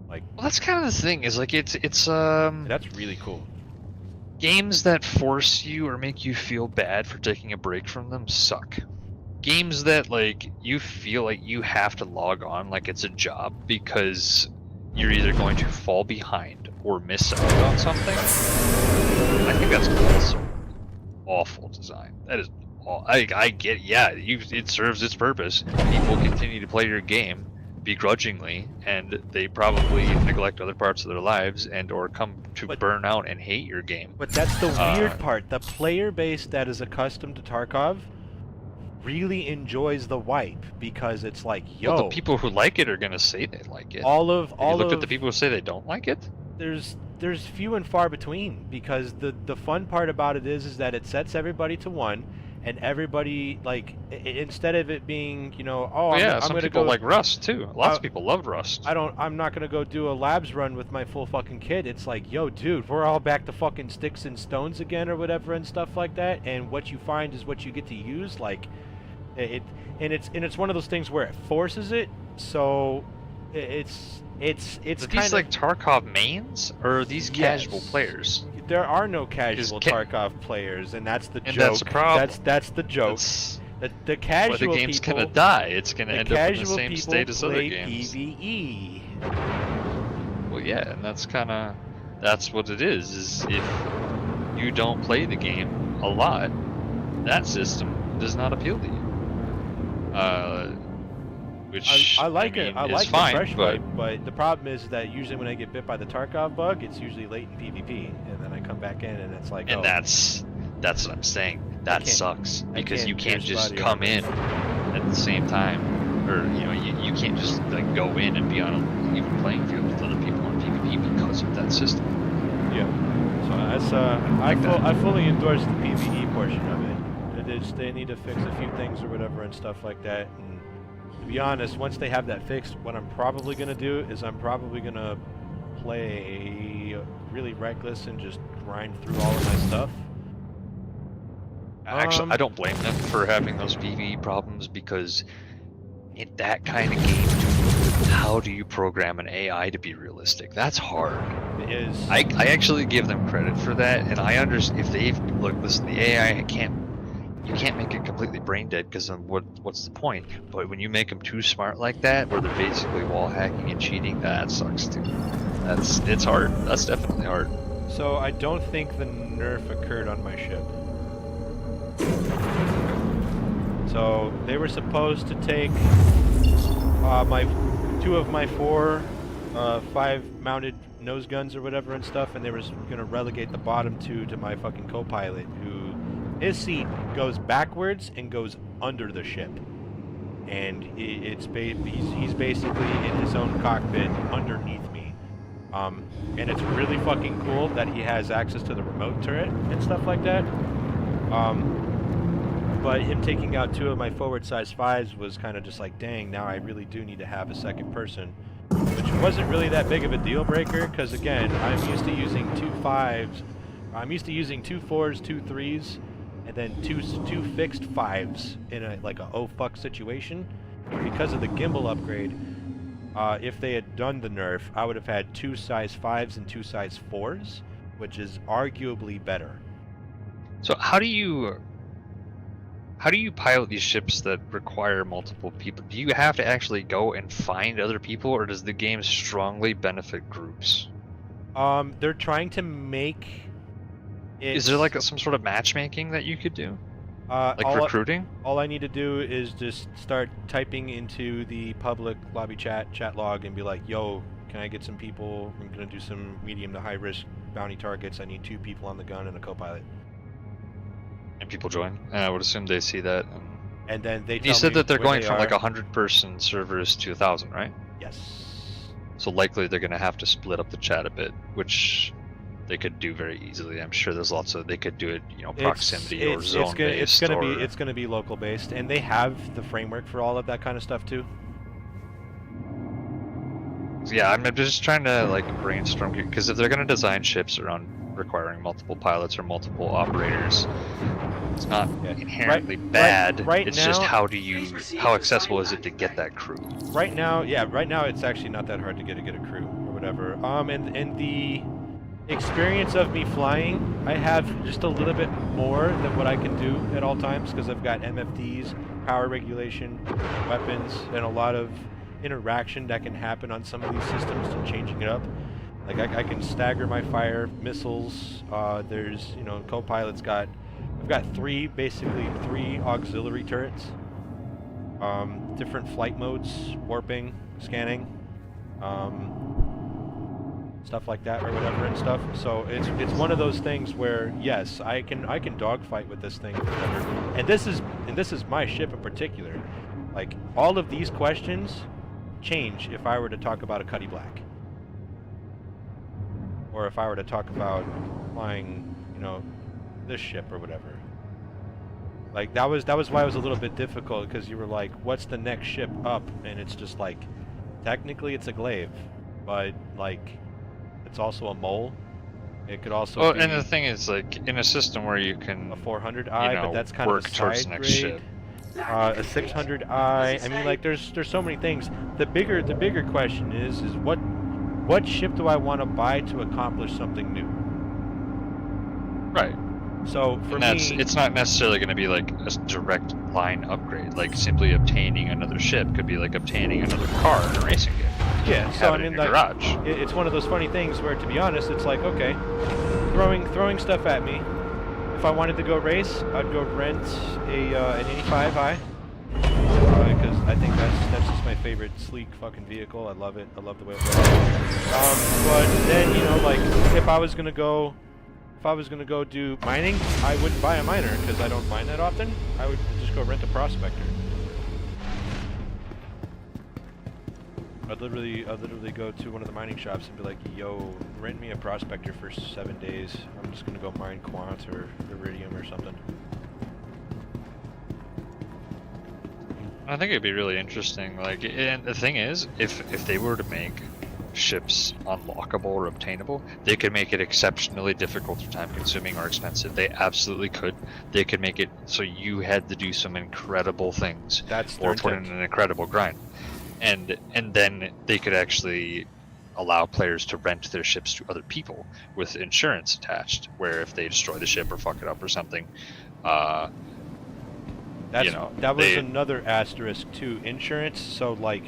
Like, Well, that's kind of the thing. Is like it's that's really cool. games that force you or make you feel bad for taking a break from them suck. Games that like you feel like you have to log on like it's a job because you're either going to fall behind or miss out on something. I think that's also awful design. That is, I get, yeah, it serves its purpose. People continue to play your game begrudgingly, and they probably neglect other parts of their lives and or come to burn out and hate your game. But that's the weird part. The player base that is accustomed to Tarkov really enjoys the wipe because it's like, yo, Well, the people who like it are gonna say they like it. all of Have you looked at the people who say they don't like it? there's few and far between, because the fun part about it is that it sets everybody to 1, and everybody, like, instead of it being, you know, oh, I'm some gonna people go like Rust too. Lots of people love Rust. I'm not gonna go do a labs run with my full fucking kit. It's like, yo, dude, we're all back to fucking sticks and stones again or whatever and stuff like that, and what you find is what you get to use. Like, it's one of those things where it forces it, so it's Are kind these of like Tarkov mains, or are these casual Yes. players? There are no casual Ca- Tarkov players, and that's the And joke. that's the problem. That's the joke. That's The why casual the game's people, gonna die. It's gonna the end up in the casual same people state as other play games. PvE. Well, yeah, and that's what it is. Is if you don't play the game a lot, that system does not appeal to you. Which I like mean, it. I is like fine, the fresh but wipe, but the problem is that usually when I get bit by the Tarkov bug, it's usually late in PvP, and then I come back in and it's like, and oh, that's what I'm saying. That can't- sucks because can't you can't pierce just body come armor. in at the same time, or you can't just like go in and be on an even playing field with other people in PvP because of that system. yeah. So that's I fully endorse the PvE portion of it. They need to fix a few things or whatever and stuff like that. And to be honest, once they have that fixed, what I'm probably gonna do is I'm probably gonna play really reckless and just grind through all of my stuff. Actually, I don't blame them for having those PvE problems because in that kind of game, how do you program an AI to be realistic? That's hard. It is. I actually give them credit for that, and I understand if they've listen, the AI you can't make it completely brain dead because then what's the point? But when you make them too smart like that, where they're basically wall hacking and cheating, that sucks too. It's hard. That's definitely hard. So I don't think the nerf occurred on my ship. So they were supposed to take my 2 of my 4 5 mounted nose guns or whatever and stuff, and they were gonna relegate the bottom 2 to my fucking co-pilot, who his seat goes backwards and goes under the ship, and he's basically in his own cockpit underneath me. And it's really fucking cool that he has access to the remote turret and stuff like that. But him taking out 2 of my forward size 5s was kind of just like, dang, now I really do need to have a second person. Which wasn't really that big of a deal breaker, because again, I'm used to using 2 5s. I'm used to using 2 4s, 2 3s, and then two fixed 5s in a oh fuck situation. Because of the gimbal upgrade, if they had done the nerf, I would have had 2 size 5s and 2 size 4s, which is arguably better. So how do you pilot these ships that require multiple people? Do you have to actually go and find other people, or does the game strongly benefit groups? They're trying to make it... Is there like some sort of matchmaking that you could do? Like recruiting? All I need to do is just start typing into the public lobby chat log and be like, yo, can I get some people? I'm going to do some medium to high risk bounty targets. I need 2 people on the gun and a co-pilot. And people join? And I would assume they see that. And then they tell You said me that they're where going they from are. like 100-person servers to 1,000, right? Yes. So likely they're going to have to split up the chat a bit, which they could do very easily. I'm sure there's lots of... They could do it, proximity or zone-based. It's gonna be local based, and they have the framework for all of that kind of stuff too. Yeah, I'm just trying to like brainstorm here, because if they're going to design ships around requiring multiple pilots or multiple operators, it's not inherently bad. It's just how accessible is it to get that crew? Right now it's actually not that hard to get a crew or whatever. And the experience of me flying, I have just a little bit more than what I can do at all times, because I've got MFDs, power regulation, weapons, and a lot of interaction that can happen on some of these systems and changing it up. Like I can stagger my fire missiles. There's co-pilot's got... I've got 3 auxiliary turrets. Different flight modes, warping, scanning, stuff like that or whatever and stuff. So it's one of those things where yes, I can dogfight with this thing forever. And this is my ship in particular. Like all of these questions change if I were to talk about a Cuddy Black. Or if I were to talk about flying, this ship or whatever. Like that was why it was a little bit difficult, because you were like, what's the next ship up? And it's just like, technically it's a glaive, but like it's also a mole. It could also be and the thing is, like, in a system where you can a 400i, but that's kind of work a towards side the next grade. ship. A 600i. I mean, like, there's so many things. The bigger question is what ship do I want to buy to accomplish something new? Right. So for me, it's not necessarily going to be like a direct line upgrade. Like simply obtaining another ship could be like obtaining another car in a racing game. yeah. So I mean, in your like, garage. it's one of those funny things where, to be honest, it's like, okay, throwing stuff at me. If I wanted to go race, I'd go rent an 85i. Because I think that's just my favorite sleek fucking vehicle. I love it. I love the way it looks. But then like if I was gonna go do mining, I wouldn't buy a miner because I don't mine that often. I would just go rent a prospector. I'd literally go to one of the mining shops and be like, yo, rent me a prospector for 7 days. I'm just gonna go mine quant or iridium or something. I think it'd be really interesting. Like, and the thing is, if they were to make ships unlockable or obtainable, they could make it exceptionally difficult or time-consuming or expensive. They absolutely could. They could make it so you had to do some incredible things, or put in an incredible grind, and then they could actually allow players to rent their ships to other people with insurance attached, where if they destroy the ship or fuck it up or something, that was another asterisk too. Insurance. So like,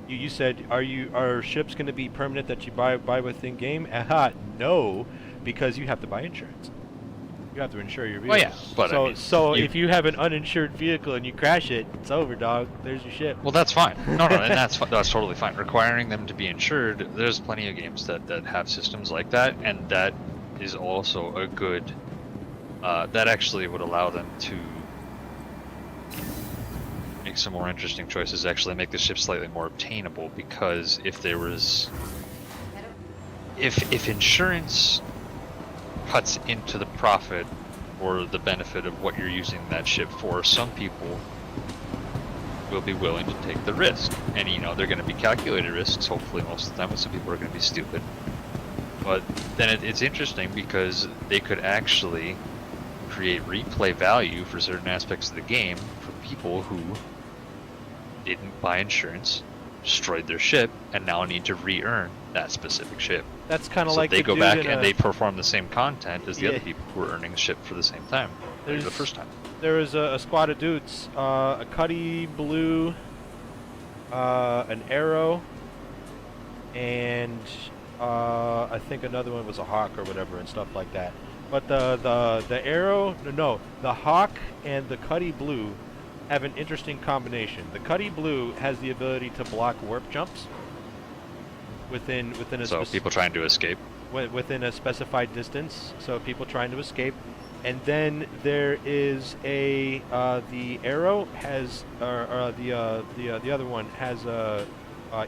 you said, are ships going to be permanent that you buy within game? No, because you have to buy insurance. You have to insure your Well, vehicle. yeah, but so I mean, so you- if you have an uninsured vehicle and you crash it, it's over, dog. There's your ship. Well, that's fine. No, and that's totally fine. Requiring them to be insured, there's plenty of games that have systems like that, and that is also a good. That actually would allow them to make some more interesting choices. Actually, make the ship slightly more obtainable, because if there was, if insurance cuts into the profit or the benefit of what you're using that ship for, some people will be willing to take the risk, and they're going to be calculated risks. Hopefully, most of the time, but some people are going to be stupid. But then it's interesting because they could actually create replay value for certain aspects of the game for people who didn't buy insurance, destroyed their ship, and now need to re-earn that specific ship. That's kind of So like they the go dude back in and a- they perform the same content as the Yeah. other people who are earning the ship for the same time, like the There's- first time. There was a squad of dudes, a Cuddy Blue, an Arrow, and I think another one was a Hawk or whatever and stuff like that. But the Arrow, no, the Hawk and the Cuddy Blue have an interesting combination. The Cuddy Blue has the ability to block warp jumps within a So people trying to escape. within a specified distance, so people trying to escape. And then there is the Arrow has, the other one has a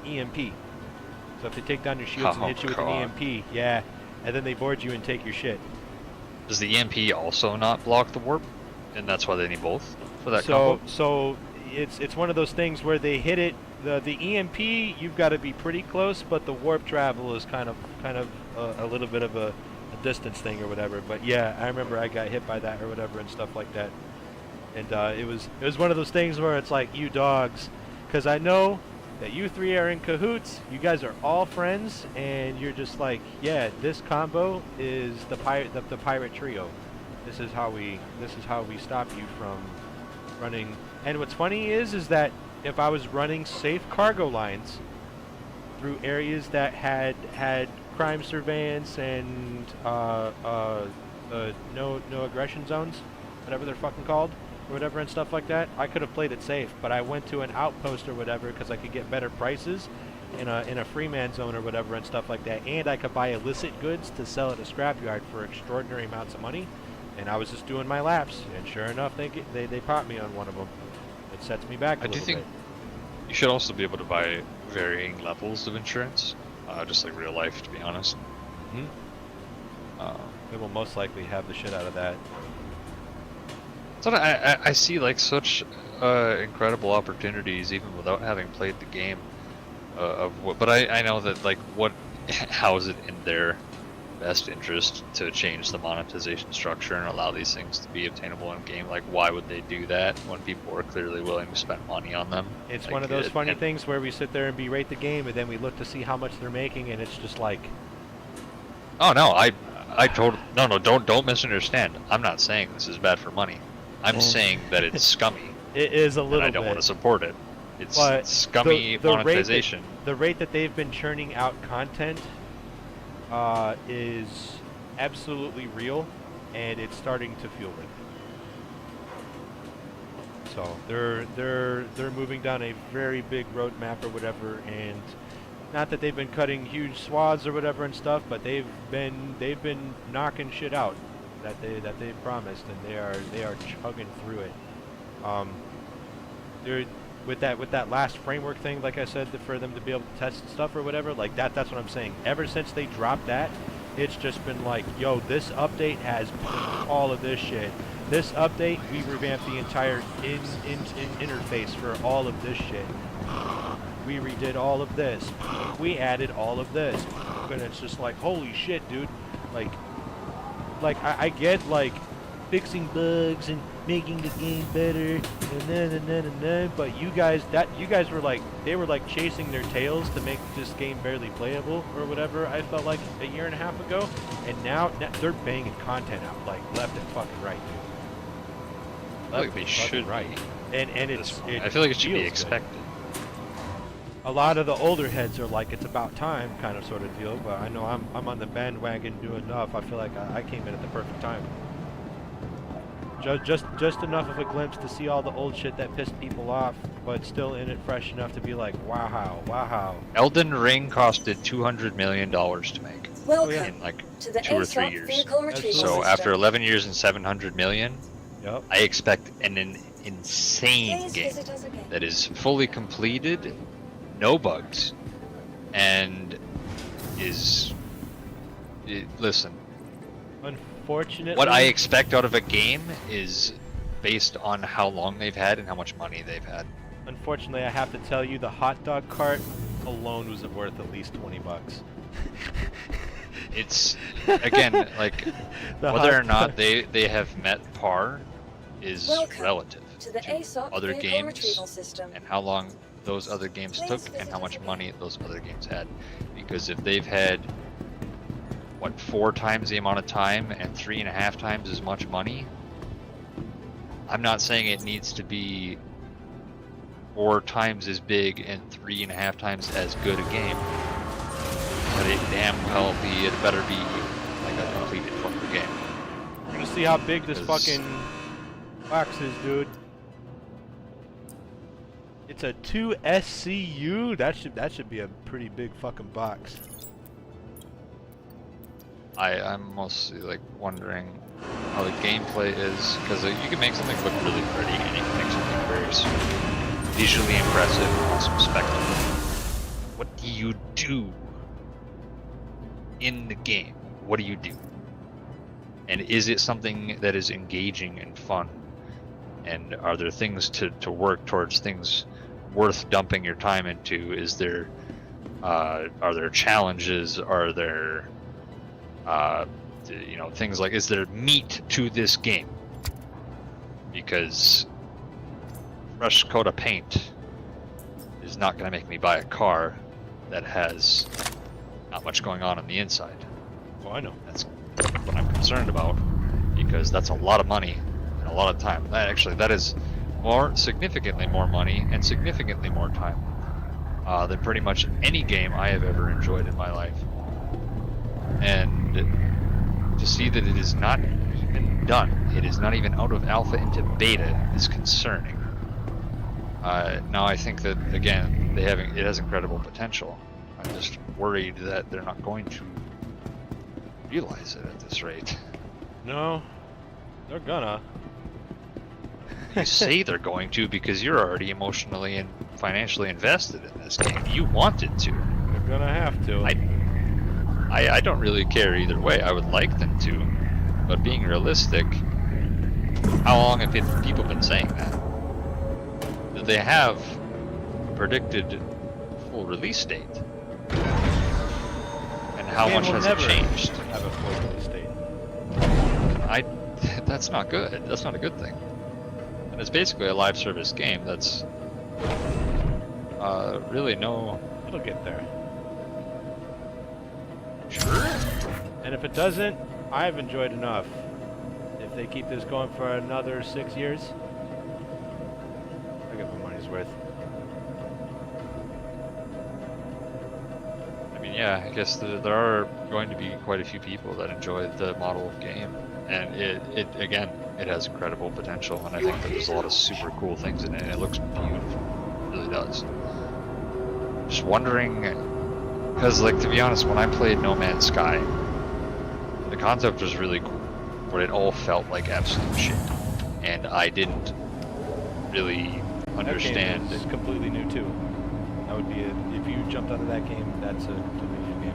EMP. So if they take down your shields and Oh, hit you with an God. EMP, yeah, and then they board you and take your shit. Does the EMP also not block the warp? And that's why they need both for that So combo? so it's one of those things where they hit it. The EMP, you've got to be pretty close, but the warp travel is kind of a little bit of a distance thing or whatever. But yeah, I remember I got hit by that or whatever and stuff like that. And it was one of those things where it's like, you dogs, because I know that you three are in cahoots. You guys are all friends, and you're just like, yeah, this combo is the pirate trio. This is how we stop you from running. And what's funny is that if I was running safe cargo lines through areas that had crime surveillance and no aggression zones, whatever they're fucking called, or whatever and stuff like that, I could have played it safe. But I went to an outpost or whatever because I could get better prices in a free man zone or whatever and stuff like that, and I could buy illicit goods to sell at a scrapyard for extraordinary amounts of money. And I was just doing my laps, and sure enough, they popped me on one of them. It sets me back a I do little think bit. you should also be able to buy varying levels of insurance, just like real life, to be honest. Mhm. Um, They will most likely have the shit out of that. So I see like such incredible opportunities even without having played the game of what, but I know that like how is it in their best interest to change the monetization structure and allow these things to be obtainable in game? Like, why would they do that when people are clearly willing to spend money on them? It's Like, one of those funny and- things where we sit there and berate the game, and then we look to see how much they're making, and it's just like, Oh no, I totally no don't misunderstand. I'm not saying this is bad for money. I'm saying that it's scummy, it is a and little I don't bit. want to support it. It's But scummy the rate that- monetization. The rate that they've been churning out content is absolutely real, and it's starting to feel it. So they're moving down a very big roadmap or whatever, and not that they've been cutting huge swaths or whatever and stuff, but they've been knocking shit out that they promised, and they are chugging through it. They're with that last framework thing, like I said, for them to be able to test stuff or whatever, like that's what I'm saying. Ever since they dropped that, it's just been like, yo, this update has all of this shit. This update, we revamped the entire interface for all of this shit. We redid all of this. We added all of this. And it's just like, holy shit, dude. Like I get like fixing bugs and making the game better and but you guys were like, they were like chasing their tails to make this game barely playable or whatever. I felt like a year and a half ago, and now they're banging content out like left and fucking right, dude. I feel like they Left and should fucking be. And at it's this point. I feel like it should be feels good. expected. A lot of the older heads are like, it's about time kind of sort of deal, but I know I'm on the bandwagon doing enough. I feel like I came in at the perfect time. Just enough of a glimpse to see all the old shit that pissed people off, but still in it fresh enough to be like, wow. Elden Ring costed $200 million to make Welcome in like to the 2 or 3 ASOP years. vehicle retrieval So system. after 11 years and 700 million, Yep. I expect an insane Please game visit us again. that is fully completed, no bugs, and listen, Unfortunately, what I expect out of a game is based on how long they've had and how much money they've had. Unfortunately, I have to tell you, the hot dog cart alone was worth at least $20. It's again like The whether hot or not dog- they have met par is Welcome relative to the to ASOP other vehicle games retrieval system. and how long those other games Please took and visit how us much again. money those other games had. Because if they've had what 4 times the amount of time and 3.5 times as much money, I'm not saying it needs to be 4 times as big and 3.5 times as good a game, but it better be like a completed fucking game. We're gonna see how big this 'Cause- fucking box is, dude. It's a 2 SCU. That should be a pretty big fucking box. I'm mostly like wondering how the gameplay is, because you can make something look really pretty and you can make something very visually impressive and also spectacle. What do you do in the game? What do you do? And is it something that is engaging and fun? And are there things to work towards, things worth dumping your time into? Is there are there challenges? Are there things like, is there meat to this game? Because fresh coat of paint is not going to make me buy a car that has not much going on the inside. Oh, I know. That's what I'm concerned about, because that's a lot of money and a lot of time. That is significantly more money and significantly more time than pretty much any game I have ever enjoyed in my life. And to see that it is not even done, it is not even out of alpha into beta, is concerning. Now I think that, again, it has incredible potential. I'm just worried that they're not going to realize it at this rate. No, they're gonna. You say they're going to because you're already emotionally and financially invested in this game. You wanted to. They're gonna have to. I don't really care either way. I would like them to, but being realistic, how long have people been saying that? Do they have a predicted full release date? And how Game much will has it never changed? Have a full release date. That's not good. That's not a good thing. And it's basically a live service game that's really no. It'll get there. Sure. And if it doesn't, I've enjoyed enough. If they keep this going for another 6 years, I get my money's worth. I mean, yeah, I guess there are going to be quite a few people that enjoy the model of game, and it again, it has incredible potential, and I think that there's a lot of super cool things in it, and it looks beautiful. It really does. Just wondering, because, like, to be honest, when I played No Man's Sky, the concept was really cool, but it all felt like absolute shit, and I didn't really understand. That game is completely new too. That would be if you jumped out of that game, that's a completely new game.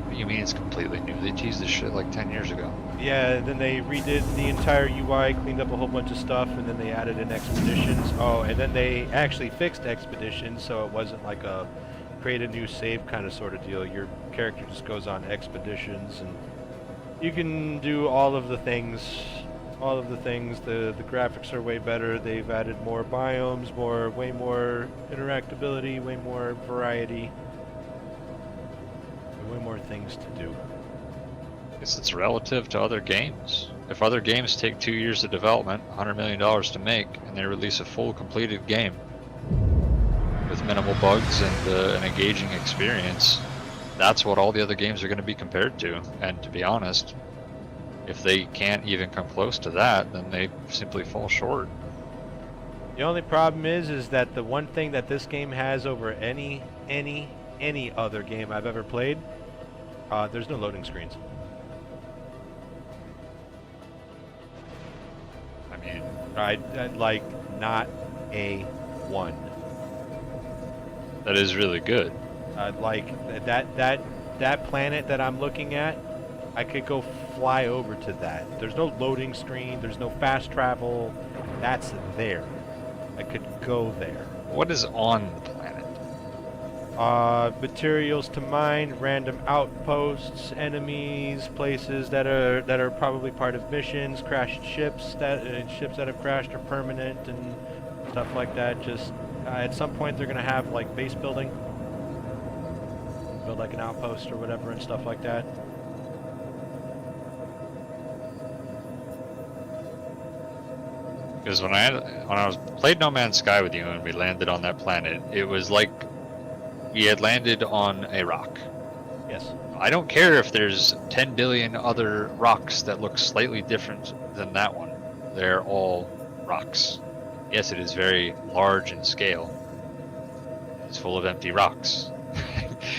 What do you mean it's completely new? They teased this shit like 10 years ago. Yeah, then they redid the entire UI, cleaned up a whole bunch of stuff, and then they added in Expeditions. Oh, and then they actually fixed Expeditions, so it wasn't like a create a new save kind of sort of deal. Your character just goes on Expeditions, and you can do all of the things. The graphics are way better. They've added more biomes, way more interactability, way more variety, way more things to do. I guess it's relative to other games. If other games take 2 years of development, $100 million to make, and they release a full completed game with minimal bugs and an engaging experience, that's what all the other games are going to be compared to. And to be honest, If they can't even come close to that, then they simply fall short. The only problem is that the one thing that this game has over any other game I've ever played, there's no loading screens. I mean, I like not a one. that is really good. Like that planet that I'm looking at, I could go fly over to that. There's no loading screen. There's no fast travel. That's there. I could go there. What is on the planet? Materials to mine, random outposts, enemies, places that are probably part of missions, crashed ships ships that have crashed are permanent and stuff like that. Just at some point they're gonna have like base building, build like an outpost or whatever and stuff like that. Because when I was played No Man's Sky with you and we landed on that planet, it was like we had landed on a rock. Yes. I don't care if there's 10 billion other rocks that look slightly different than that one. They're all rocks. Yes, it is very large in scale. It's full of empty rocks.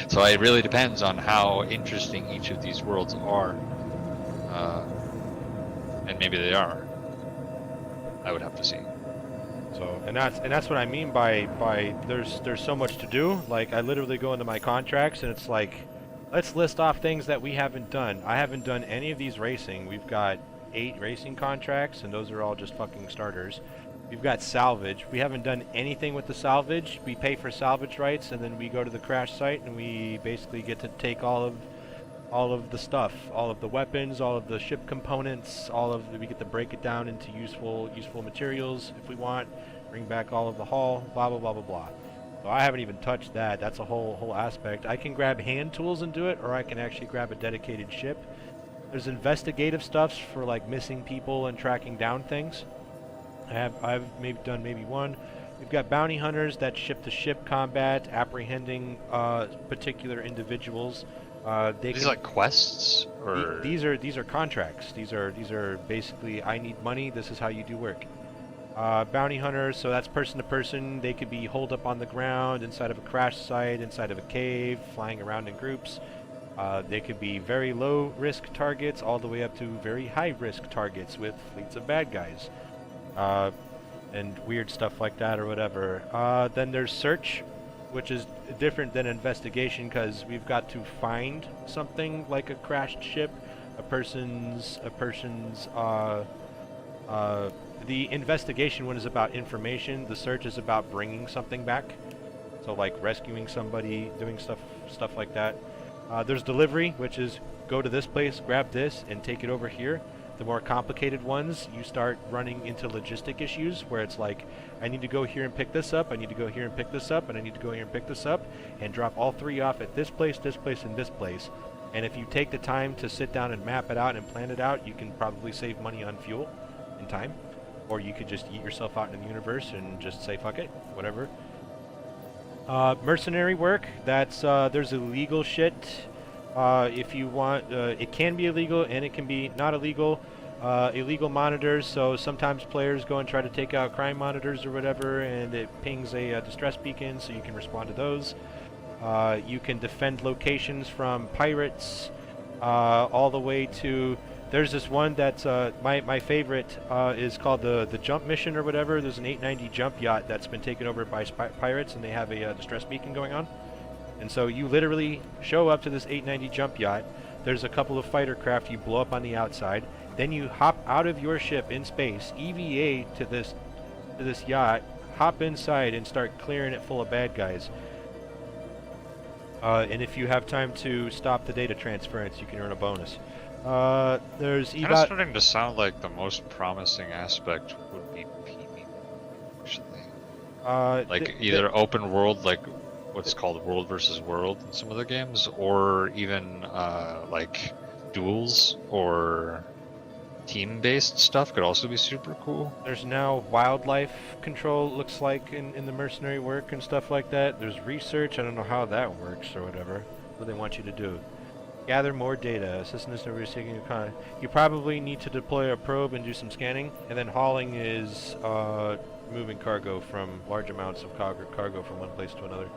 So it really depends on how interesting each of these worlds are. And maybe they are. I would have to see. So and that's what I mean by there's so much to do. Like I literally go into my contracts and it's like, let's list off things that we haven't done. I haven't done any of these racing. We've got 8 racing contracts and those are all just fucking starters. We've got salvage. We haven't done anything with the salvage. We pay for salvage rights and then we go to the crash site and we basically get to take all of the stuff, all of the weapons, all of the ship components, we get to break it down into useful materials if we want, bring back all of the hull, blah blah blah blah blah. So I haven't even touched that. That's a whole aspect. I can grab hand tools and do it, or I can actually grab a dedicated ship. There's investigative stuff for like missing people and tracking down things. I've done maybe one. We've got bounty hunters that ship-to-ship combat, apprehending particular individuals. These are like quests, or these are contracts. These are basically, I need money. This is how you do work. Bounty hunters, so that's person to person. They could be holed up on the ground, inside of a crash site, inside of a cave, flying around in groups. They could be very low risk targets, all the way up to very high risk targets with fleets of bad guys, and weird stuff like that or whatever. Then there's search, which is different than investigation because we've got to find something like a crashed ship, the investigation one is about information. The search is about bringing something back, so like rescuing somebody, doing stuff like that. There's delivery, which is go to this place, grab this, and take it over here. The more complicated ones, you start running into logistic issues where it's like, I need to go here and pick this up, I need to go here and pick this up, and I need to go here and pick this up, and drop all 3 off at this place, and this place. And if you take the time to sit down and map it out and plan it out, you can probably save money on fuel and time. Or you could just eat yourself out in the universe and just say, fuck it, whatever. Mercenary work, that's, there's illegal shit. If you want, it can be illegal and it can be not illegal. Illegal monitors, so sometimes players go and try to take out crime monitors or whatever, and it pings a distress beacon, so you can respond to those. You can defend locations from pirates, all the way to, there's this one that's my favorite is called the jump mission or whatever. There's an 890 jump yacht that's been taken over by pirates, and they have a distress beacon going on. And so you literally show up to this 890 jump yacht. There's a couple of fighter craft you blow up on the outside. Then you hop out of your ship in space, EVA to this yacht, hop inside and start clearing it full of bad guys. And if you have time to stop the data transference, you can earn a bonus. There's kind of starting to sound like the most promising aspect would be PvP, actually. Like either open world, like what's called world versus world in some of the games, or even like duels or team-based stuff could also be super cool. There's now wildlife control, looks like, in the mercenary work and stuff like that. There's research, I don't know how that works or whatever, what they want you to do. Gather more data. Assistance never taking account. You probably need to deploy a probe and do some scanning, and then hauling is moving cargo from large amounts of cargo from one place to another.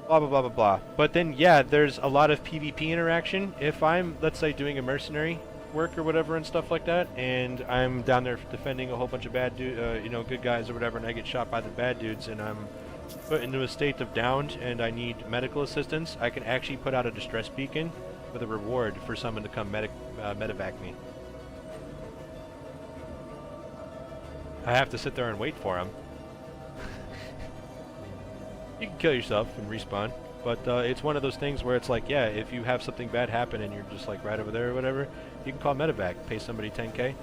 Blah blah blah blah blah. But then yeah, there's a lot of PvP interaction. If I'm, let's say, doing a mercenary work or whatever and stuff like that, and I'm down there defending a whole bunch of bad good guys or whatever, and I get shot by the bad dudes, and I'm put into a state of downed and I need medical assistance, I can actually put out a distress beacon with a reward for someone to come medevac me. I have to sit there and wait for him. You can kill yourself and respawn, but it's one of those things where it's like, yeah, if you have something bad happen and you're just like right over there or whatever, you can call medevac, pay somebody 10k.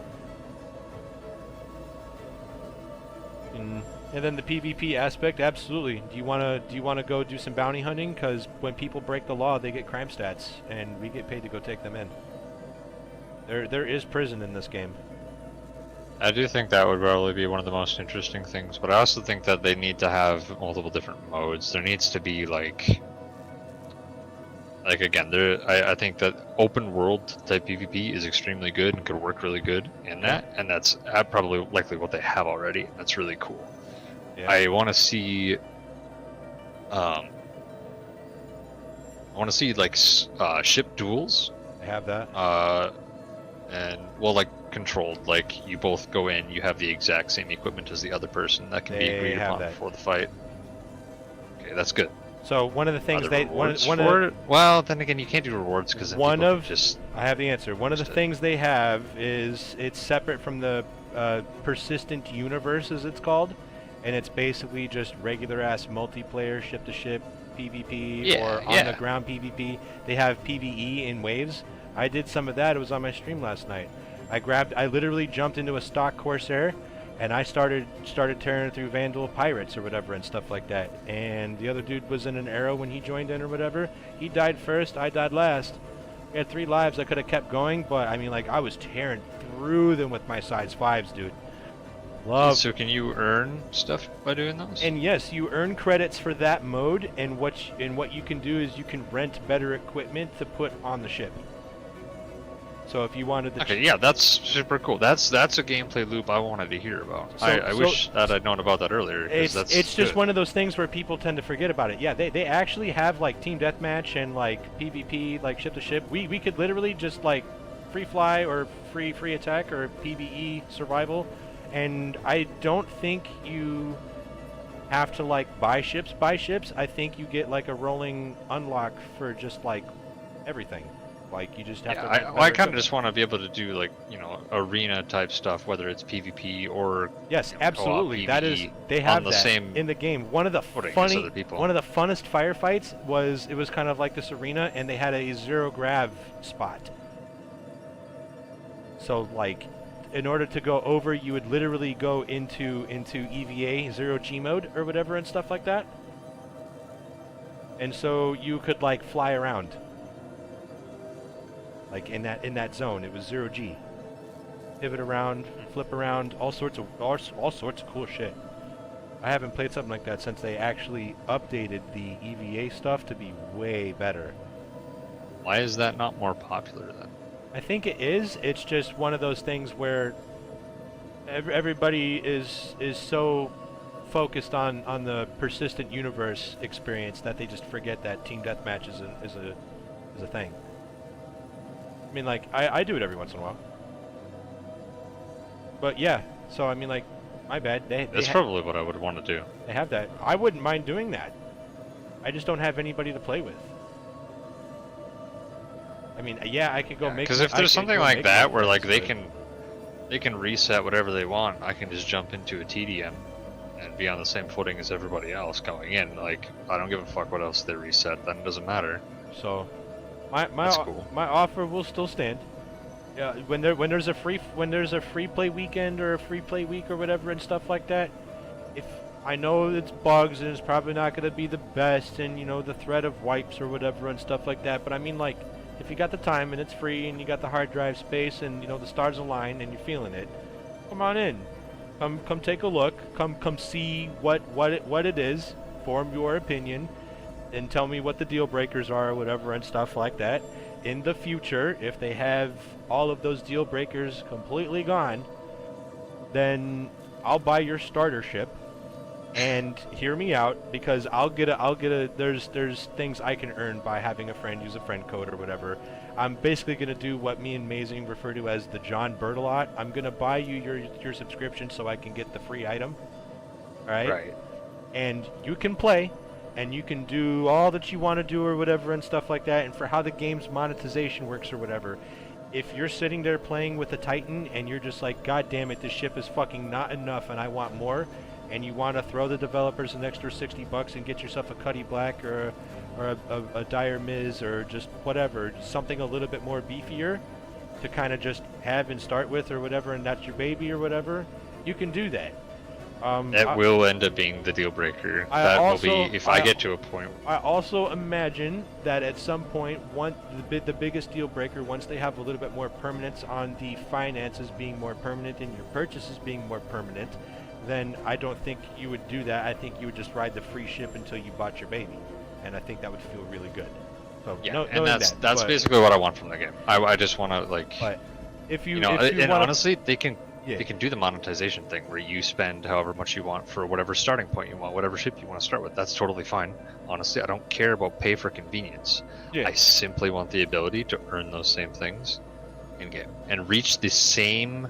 And then the PvP aspect, absolutely. Do you wanna go do some bounty hunting? Because when people break the law, they get crime stats, and we get paid to go take them in. There is prison in this game. I do think that would probably be one of the most interesting things, but I also think that they need to have multiple different modes. There needs to be like again, I think that open world type PvP is extremely good and could work really good in that, and that's probably likely what they have already, and that's really cool. Yeah. I want to see like ship duels. I have that. And well, like controlled, like you both go in, you have the exact same equipment as the other person. That can be agreed upon before the fight. Okay, that's good. So one of the things well, then again, you can't do rewards because I have the answer. One of the things they have is it's separate from the persistent universe, as it's called, and it's basically just regular ass multiplayer ship to ship PvP or on the ground PvP. They have PvE in waves. I did some of that. It was on my stream last night. I literally jumped into a stock Corsair, and I started tearing through Vandal pirates or whatever and stuff like that. And the other dude was in an arrow when he joined in or whatever. He died first. I died last. We had 3 lives. I could have kept going, but I mean, like, I was tearing through them with my size 5s, dude. So can you earn stuff by doing those? And yes, you earn credits for that mode. And what you can do is you can rent better equipment to put on the ship. So if you wanted to... Okay, yeah, that's super cool. That's a gameplay loop I wanted to hear about. I wish that I'd known about that earlier. It's just one of those things where people tend to forget about it. Yeah, they actually have like team deathmatch and like PvP, like ship to ship. We could literally just like free fly or free attack or PvE survival, and I don't think you have to like buy ships. I think you get like a rolling unlock for just like everything. Like, you just have to... I kind of just want to be able to do, like, arena type stuff, whether it's PvP or... Yes, absolutely. That is... They have that in the game. One of the funnest firefights was... It was kind of like this arena, and they had a zero grav spot. So, like, in order to go over, you would literally go into EVA, zero G mode, or whatever, and stuff like that. And so you could, like, fly around. Like in that zone, it was 0G. Pivot around, flip around, all sorts of cool shit. I haven't played something like that since they actually updated the EVA stuff to be way better. Why is that not more popular then? I think it is. It's just one of those things where everybody is so focused on the persistent universe experience that they just forget that team deathmatch is a thing. I mean, like, I do it every once in a while. But yeah, so I mean, like, my bad. That's probably what I would want to do. They have that. I wouldn't mind doing that. I just don't have anybody to play with. I mean, yeah, I could go make... Because if there's something like that where, like, they can reset whatever they want, I can just jump into a TDM and be on the same footing as everybody else going in. Like, I don't give a fuck what else they reset, then it doesn't matter. So... My offer will still stand. Yeah, when there's a free play weekend or a free play week or whatever and stuff like that. If I know it's bugs and it's probably not going to be the best, and the threat of wipes or whatever and stuff like that. But I mean, like, if you got the time and it's free and you got the hard drive space and the stars align and you're feeling it, come on in. Come take a look. Come see what it is. Form your opinion. and tell me what the deal breakers are or whatever and stuff like that. In the future, if they have all of those deal breakers completely gone, then I'll buy your starter ship. And hear me out, because I'll get a there's things I can earn by having a friend use a friend code or whatever. I'm basically gonna do what me and Mazing refer to as the John Bertolot. I'm gonna buy you your subscription so I can get the free item. Alright? Right. And you can play, and you can do all that you want to do or whatever and stuff like that. And for how the game's monetization works or whatever, if you're sitting there playing with a Titan and you're just like, God damn it, this ship is fucking not enough and I want more, and you want to throw the developers an extra $60 and get yourself a Cuddy Black or a Dire Miz or just whatever, something a little bit more beefier to kind of just have and start with or whatever, and that's your baby or whatever, you can do that. That will end up being the deal breaker. That will be if I get to a point. I also imagine that at some point, the biggest deal breaker, once they have a little bit more permanence on the finances being more permanent and your purchases being more permanent, then I don't think you would do that. I think you would just ride the free ship until you bought your baby, and I think that would feel really good. So Yeah, and that's basically what I want from the game. I just want to like. But if you and wanna, honestly, they can yeah. do the monetization thing where you spend however much you want for whatever starting point you want, whatever ship you want to start with. That's totally fine. Honestly, I don't care about pay for convenience. Yeah. I simply want the ability to earn those same things in game and reach the same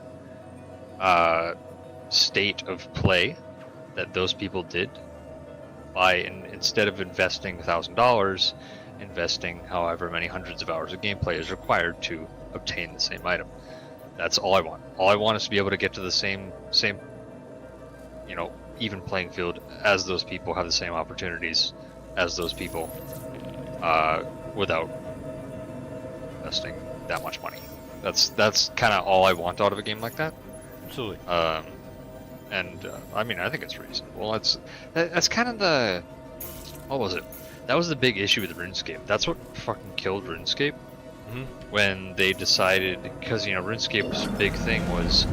state of play that those people did by instead of investing $1,000, investing however many hundreds of hours of gameplay is required to obtain the same item. That's all I want. All I want is to be able to get to the same, even playing field as those people, have the same opportunities as those people, without investing that much money. That's kind of all I want out of a game like that. Absolutely. I mean, I think it's reasonable. That's kind of what was it? That was the big issue with RuneScape. That's what fucking killed RuneScape. When they decided, because RuneScape's big thing was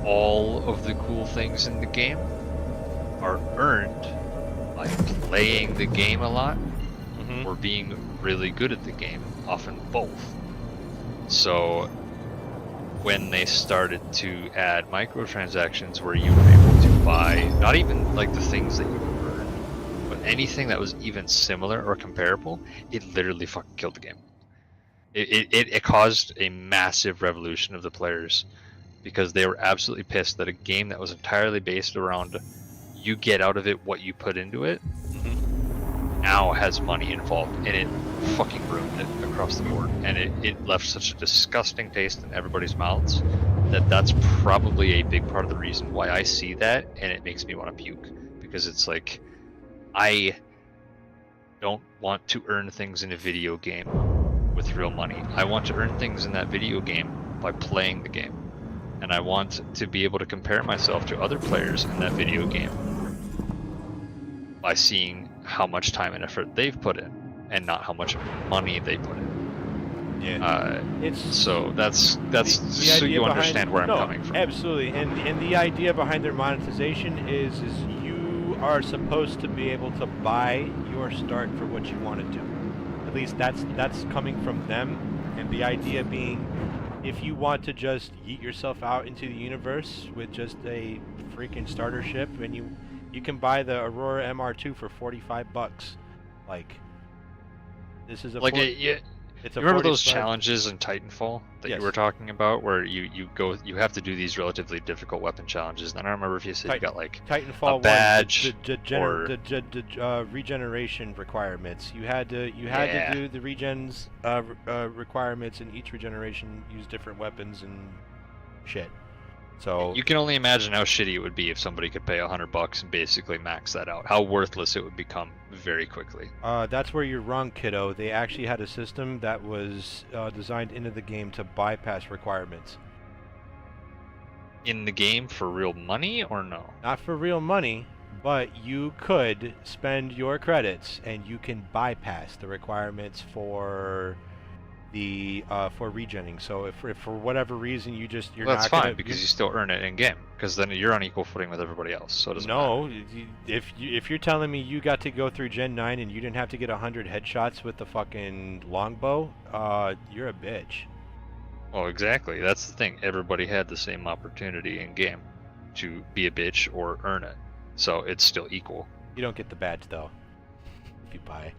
all of the cool things in the game are earned by playing the game a lot or being really good at the game, often both. So when they started to add microtransactions where you were able to buy not even like the things that you earned, but anything that was even similar or comparable, it literally fucking killed the game. It caused a massive revolution of the players because they were absolutely pissed that a game that was entirely based around you get out of it what you put into it now has money involved, and it fucking ruined it across the board, and it left such a disgusting taste in everybody's mouths that's probably a big part of the reason why I see that and it makes me want to puke, because it's like I don't want to earn things in a video game with real money. I want to earn things in that video game by playing the game, and I want to be able to compare myself to other players in that video game by seeing how much time and effort they've put in and not how much money they put in. Yeah. So that's the so you understand where I'm coming from. Absolutely, and the idea behind their monetization is you are supposed to be able to buy your start for what you want to do. At least that's coming from them, and the idea being, if you want to just yeet yourself out into the universe with just a freaking starter ship, and you can buy the Aurora MR2 for $45. Like, this is a like it's a you remember those 45 challenges in Titanfall that Yes. you were talking about, where you have to do these relatively difficult weapon challenges? And I don't remember if you said you got like Titanfall a badge 1, or regeneration requirements. You had to do the regens requirements, and each regeneration use different weapons and shit. So you can only imagine how shitty it would be if somebody could pay $100 and basically max that out. How worthless it would become very quickly. that's where you're wrong, kiddo. They actually had a system that was designed into the game to bypass requirements. In the game for real money or no? Not for real money, but you could spend your credits and you can bypass the requirements for for regenning. So if for whatever reason you're Well, that's not fine gonna, because you still earn it in game. Because then you're on equal footing with everybody else. So it doesn't no, matter. if you're telling me you got to go through Gen 9 and you didn't have to get 100 headshots with the fucking longbow, you're a bitch. Well, exactly. That's the thing. Everybody had the same opportunity in game to be a bitch or earn it. So it's still equal. You don't get the badge though if you buy.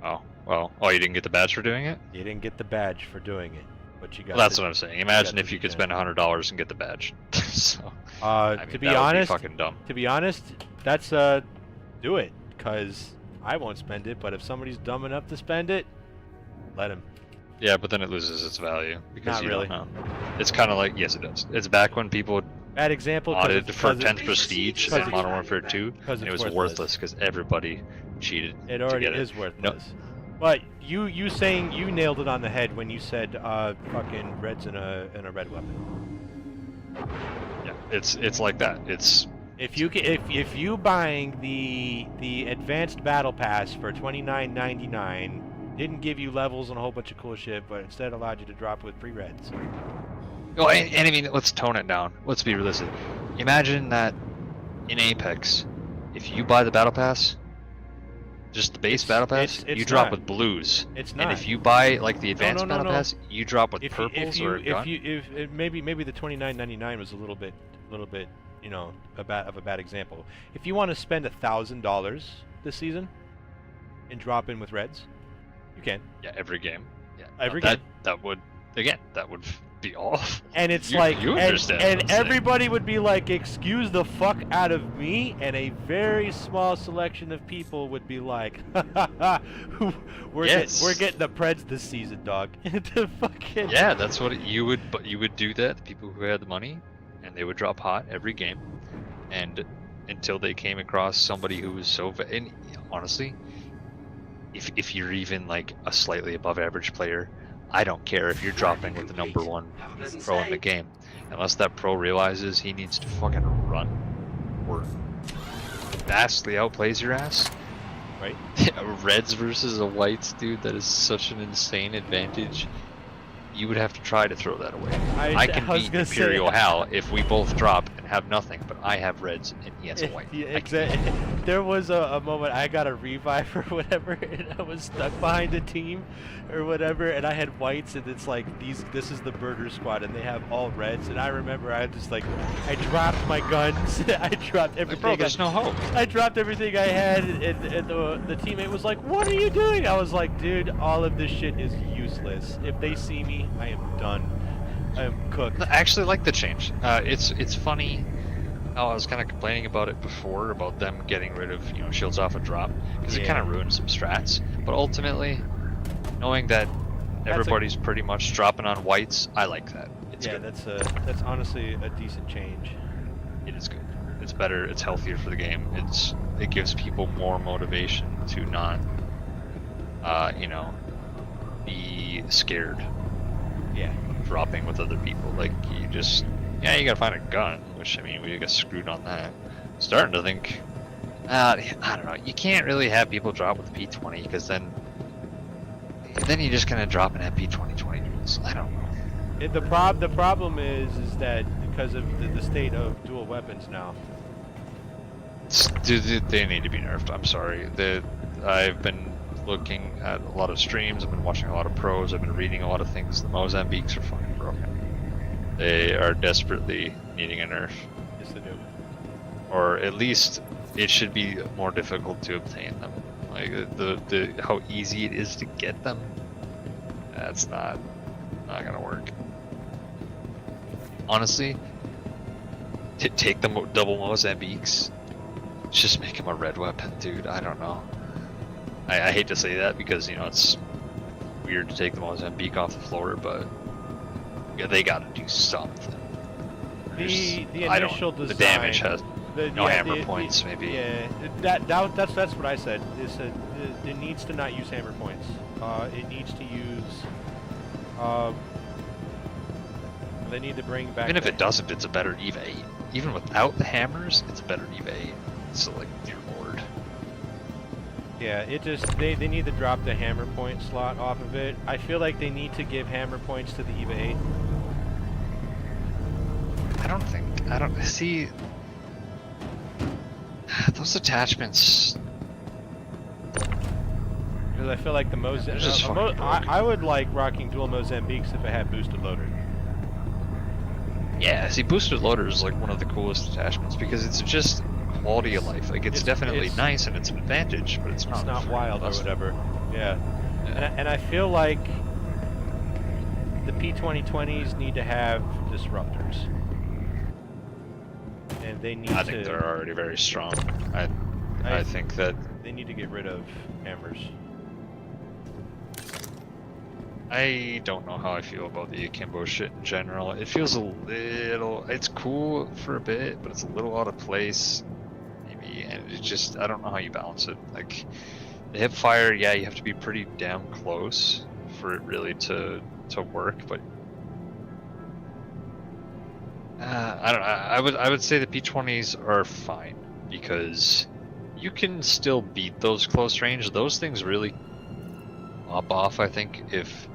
Oh, well. Oh, you didn't get the badge for doing it? You didn't get the badge for doing it, but you got. Well, that's the- what I'm saying. Imagine got if the you could regen. spend $100 and get the badge. So, I mean, to be that honest, would be fucking dumb. to be honest, that's do it, cause I won't spend it. But if somebody's dumb enough to spend it, let him. Yeah, but then it loses its value because Not you really. don't know. It's kind of like, yes, it does. It's back when people Bad example. audited for 10th it, prestige because in Modern Warfare 2, because and it it's was worthless because everybody cheated It to already get it. is worthless. But you saying you nailed it on the head when you said fucking reds in a red weapon. Yeah, it's like that. It's If you buying the advanced battle pass for $29.99 didn't give you levels and a whole bunch of cool shit, but instead allowed you to drop with 3 reds. well, and I mean, let's tone it down. Let's be realistic. Imagine that in Apex, if you buy the battle pass, just the base battle pass, it's you drop not. with blues. It's And not. if you buy like the advanced battle no. pass, you drop with if purples you, or a gun. if maybe the $29.99 was a little bit you know a bad example. If you want to spend $1,000 this season and drop in with reds, you can. Yeah, every game. Yeah, Every that game. that would be awful. And it's You- like, you and, understand what I'm and saying. everybody would be like, excuse the fuck out of me, and a very small selection of people would be like, we're getting the Preds this season, dog. To fucking Yeah, that's what you would. But you would do that. The people who had the money, and they would drop hot every game, and until they came across somebody who was so. And honestly, if you're even like a slightly above average player, I don't care if you're dropping with the #1 pro in the game, unless that pro realizes he needs to fucking run or vastly outplays your ass. right. Reds versus a whites, dude, that is such an insane advantage. You would have to try to throw that away. I can was beat gonna say- Imperial Hal if we both drop and have nothing, but I have reds and he has a white. Yeah, I can- exactly. There was a moment I got a revive or whatever, and I was stuck behind a team or whatever, and I had whites, and it's like this is the murder squad, and they have all reds, and I remember I just like I dropped my guns, I dropped Like, everything. bro, there's no hope. I dropped everything I had, and the teammate was like, "What are you doing?" I was like, "Dude, all of this shit is useless. If they see me, I am done. I am cooked." I actually like the change. It's funny how I was kind of complaining about it before about them getting rid of shields off a drop because it Yeah. kind of ruined some strats. But ultimately, knowing that everybody's pretty much dropping on whites, I like that. It's Yeah, good. that's honestly a decent change. It is good. It's better. It's healthier for the game. It gives people more motivation to not, be scared Yeah. of dropping with other people. Like you gotta find a gun. Which I mean, we got screwed on that. Starting to think, I don't know. You can't really have people drop with P20 because then you're just gonna drop and have P20 drills. I don't know. The problem is that because of the state of dual weapons now. They need to be nerfed. I'm sorry. I've been looking at a lot of streams. I've been watching a lot of pros. I've been reading a lot of things. The Mozambiques are fucking broken. They are desperately needing a nerf, Yes, they do. or at least it should be more difficult to obtain them. Like the how easy it is to get them. That's not gonna work. Honestly, take the double Mozambiques. Just make him a red weapon, dude. I don't know. I hate to say that because it's weird to take the Mozambique off the floor, but yeah, they got to do something. The I don't- initial design. The damage has no hammer the- points, maybe. Yeah, that's what I said. Is that it needs to not use hammer points. It needs to use. They need to bring back. Even if the- it doesn't, it's a better EVA 8. Even without the hammers, it's a better EVA 8. So like, dear lord. Yeah, it just they need to drop the hammer point slot off of it. I feel like they need to give hammer points to the EVA 8. I don't see those attachments. Because I feel like the They're just fucking broken. I would like rocking dual Mozambiques if it had boosted loader. Yeah, see, boosted loader is like one of the coolest attachments because it's just quality of life. Like it's definitely nice and it's an advantage, but it's not wild or busted. whatever. Yeah. And I feel like the P2020s need to have disruptors. And they need I think they're already very strong. I think that they need to get rid of hammers. I don't know how I feel about the akimbo shit in general. It feels a little, it's cool for a bit, but it's a little out of place, maybe, and it just, I don't know how you balance it. Like, the hip fire, yeah, you have to be pretty damn close for it really to work, but I don't know. I would say the P20s are fine because you can still beat those close range. Those things really pop off, I think, if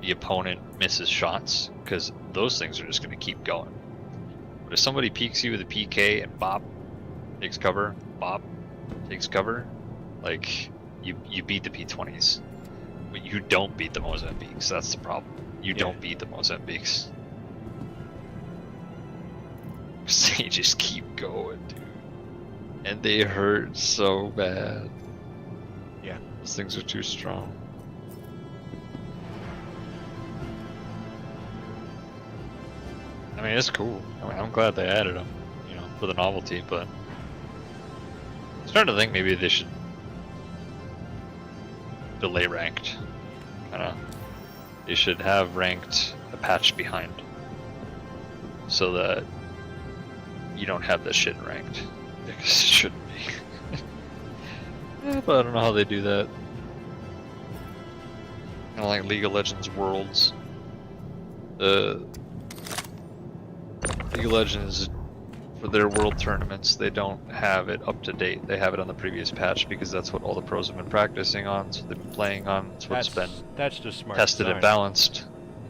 the opponent misses shots, because those things are just going to keep going. But if somebody peeks you with a PK and bop, takes cover, bop, takes cover, like you beat the P20s, but you don't beat the Mozambiques. That's the problem. You don't beat the Mozambiques. They just keep going, dude, and they hurt so bad. Yeah, those things are too strong. I mean, it's cool. I mean, I'm glad they added them, you know, for the novelty, but I'm starting to think maybe they should delay ranked. They should have ranked a patch behind so that you don't have this shit ranked, because it shouldn't be. But I don't know how they do that. Kind of like League of Legends Worlds. League of Legends, for their world tournaments, they don't have it up to date. They have it on the previous patch because that's what all the pros have been practicing on, so they've been playing on. It's what's been that's just smart tested design. and balanced.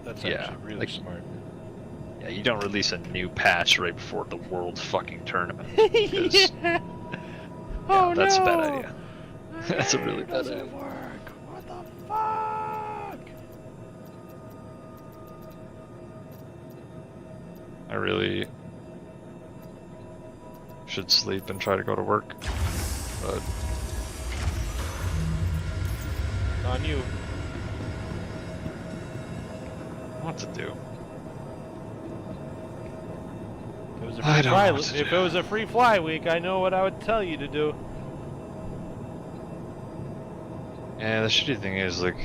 That's Yeah, actually really like, smart. Yeah, you don't release a new patch right before the world fucking tournament. Because, Oh that's no! a bad idea. That's a really It bad doesn't idea. work. What the fuck? I really should sleep and try to go to work, but On you. what to do? If it was a I free don't fly, know what to if do. it was a free fly week, I know what I would tell you to do. Yeah, the shitty thing is, like,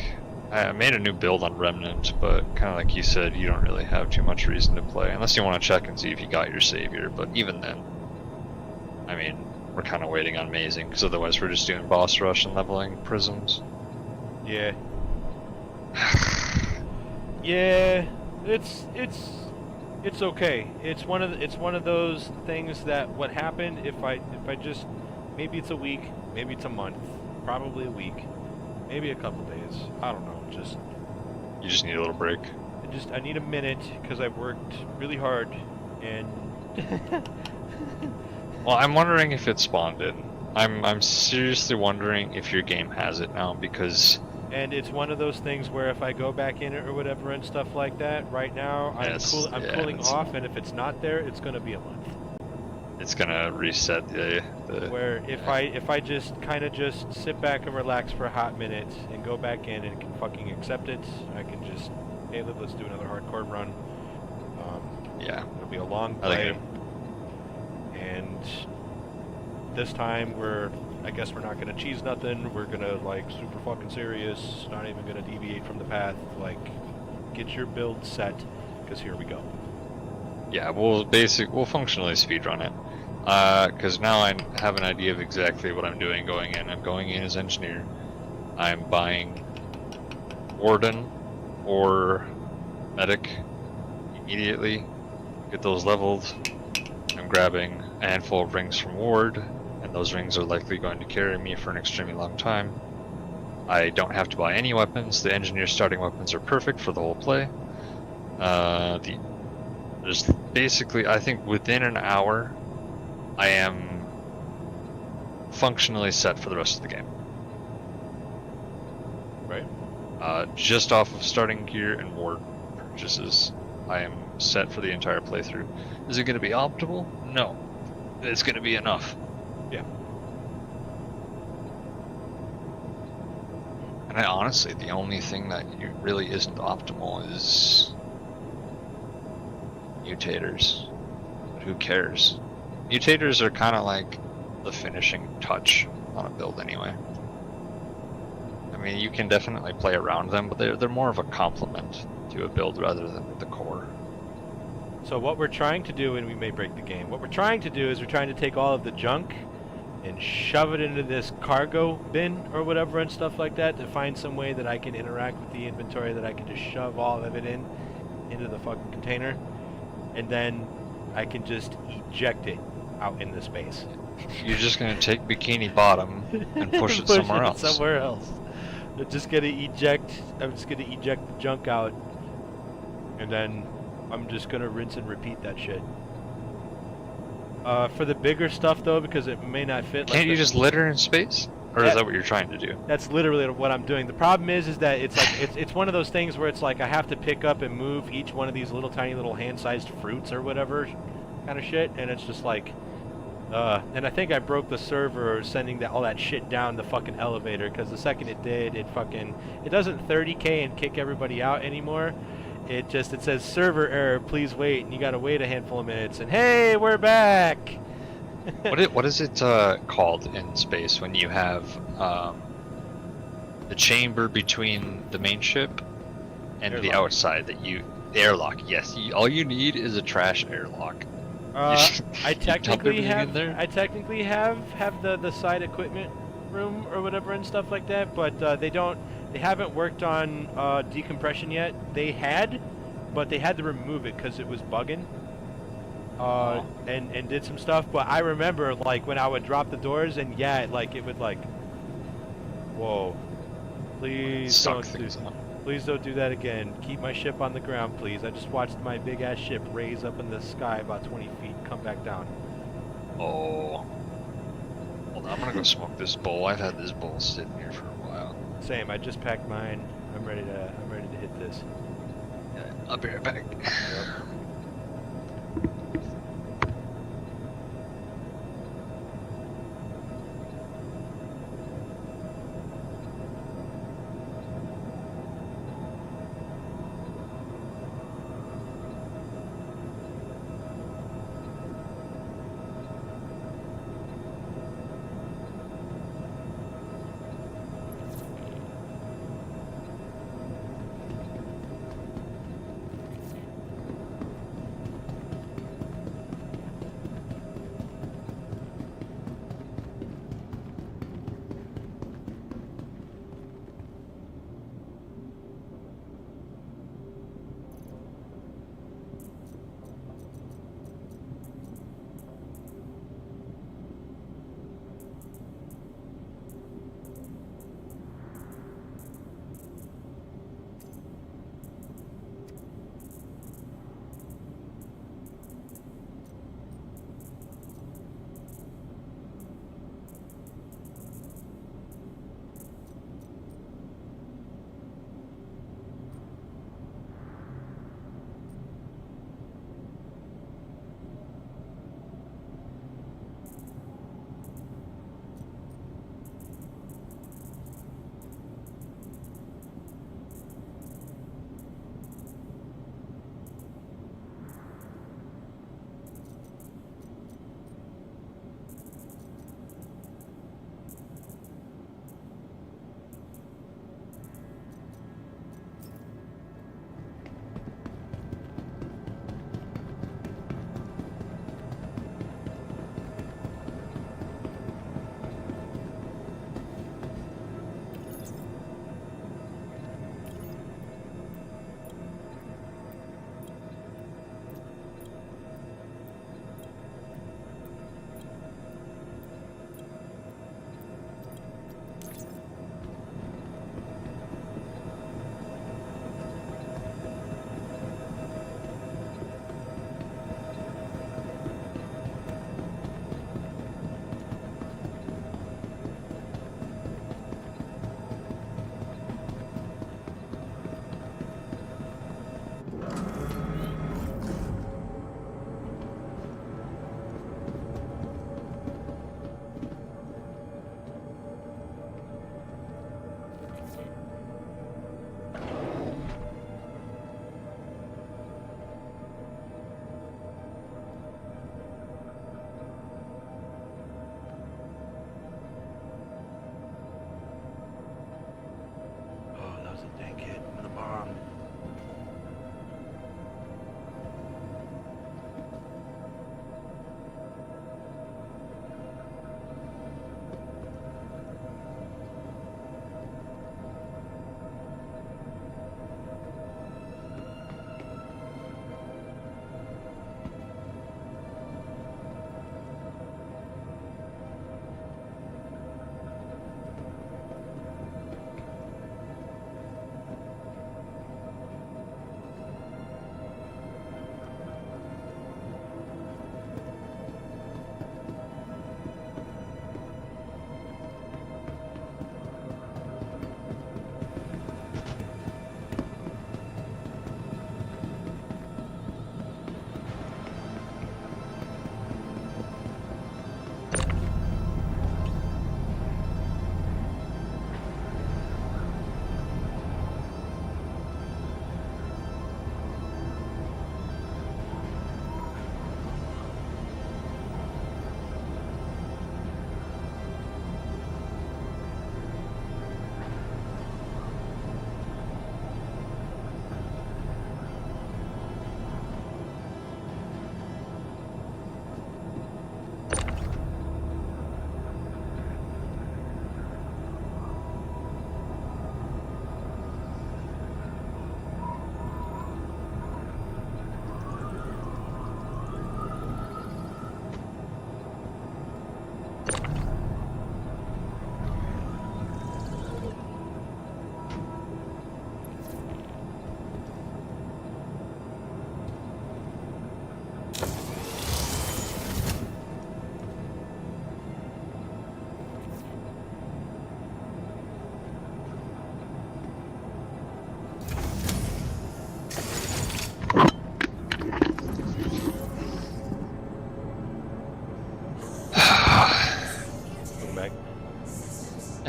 I made a new build on Remnant, but kind of like you said, you don't really have too much reason to play, unless you want to check and see if you got your savior, but even then, I mean, we're kind of waiting on Amazing, because otherwise we're just doing boss rush and leveling prisms. Yeah. Yeah, it's okay. It's one of those things that what happened if I just, maybe it's a week, maybe it's a month, probably a week, maybe a couple days. I don't know. Just You just need a little break. I need a minute because I've worked really hard and Well, I'm wondering if it spawned in. I'm seriously wondering if your game has it now, because and it's one of those things where if I go back in it or whatever and stuff like that, right now I'm cooling off, and if it's not there, it's gonna be a month. it's gonna reset the Where if I just kind of just sit back and relax for a hot minute and go back in and can fucking accept it, I can just, hey, let's do another hardcore run. yeah. It'll be a long I like play, and this time I guess we're not gonna cheese nothing. We're gonna like super fucking serious. Not even gonna deviate from the path. Like, get your build set, because here we go. Yeah, we'll functionally speedrun it. Because now I have an idea of exactly what I'm doing going in. I'm going in as engineer. I'm buying warden or medic immediately. Get those leveled. I'm grabbing a handful of rings from ward, and and those rings are likely going to carry me for an extremely long time. I don't have to buy any weapons. The engineer starting weapons are perfect for the whole play. There's basically, I think within an hour, I am functionally set for the rest of the game. Right. Just off of starting gear and ward purchases, I am set for the entire playthrough. Is it going to be optimal? No. It's going to be enough. Yeah. And I honestly, the only thing that really isn't optimal is mutators. But who cares? Mutators are kind of like the finishing touch on a build anyway. I mean, you can definitely play around them, but they're more of a complement to a build rather than the core. So what we're trying to do, and we may break the game, what we're trying to do is we're trying to take all of the junk and shove it into this cargo bin or whatever and stuff like that to find some way that I can interact with the inventory, that I can just shove all of it into the fucking container, and then I can just eject it out into space. You're just gonna take Bikini Bottom and push it somewhere else. Somewhere else. I'm just gonna eject the junk out, and then I'm just gonna rinse and repeat that shit. For the bigger stuff though, because it may not fit. Can't you just litter in space? Or is that what you're trying to do? That's literally what I'm doing. The problem is that it's like it's one of those things where it's like I have to pick up and move each one of these little tiny little hand-sized fruits or whatever kind of shit, and it's just like and I think I broke the server sending all that shit down the fucking elevator, because the second it did, it doesn't 30k and kick everybody out anymore. It says server error, please wait, and you gotta wait a handful of minutes, and hey, we're back. What is it called in space when you have the chamber between the main ship and the outside the airlock? Yes, all you need is a trash airlock. I technically have the side equipment room or whatever and stuff like that, but they haven't worked on decompression yet. They had, but they had to remove it because it was bugging. And did some stuff, but I remember like when I would drop the doors and it would like, whoa, please don't do that again. Keep my ship on the ground, please. I just watched my big ass ship raise up in the sky about 20 feet, come back down. Oh. Hold on, I'm gonna go smoke this bowl. I've had this bowl sitting here for a while. Same. I just packed mine. I'm ready to hit this. Yeah, I'll be right back. Yep.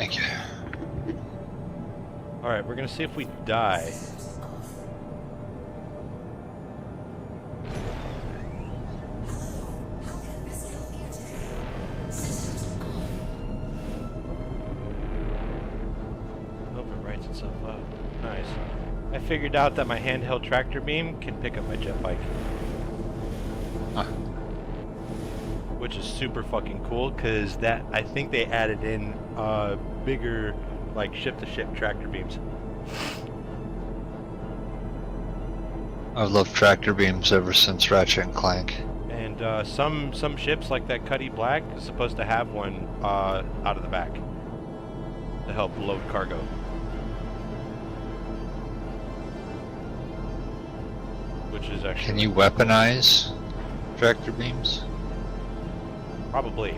Thank you. Alright, we're gonna see if we die. Hope it writes itself up. Nice. I figured out that my handheld tractor beam can pick up my jet bike. Huh. Which is super fucking cool, cause that I think they added in bigger like ship-to-ship tractor beams. I've loved tractor beams ever since Ratchet and Clank. And some ships like that Cuddy Black is supposed to have one out of the back to help load cargo. Which is actually Can you weaponize tractor beams? probably.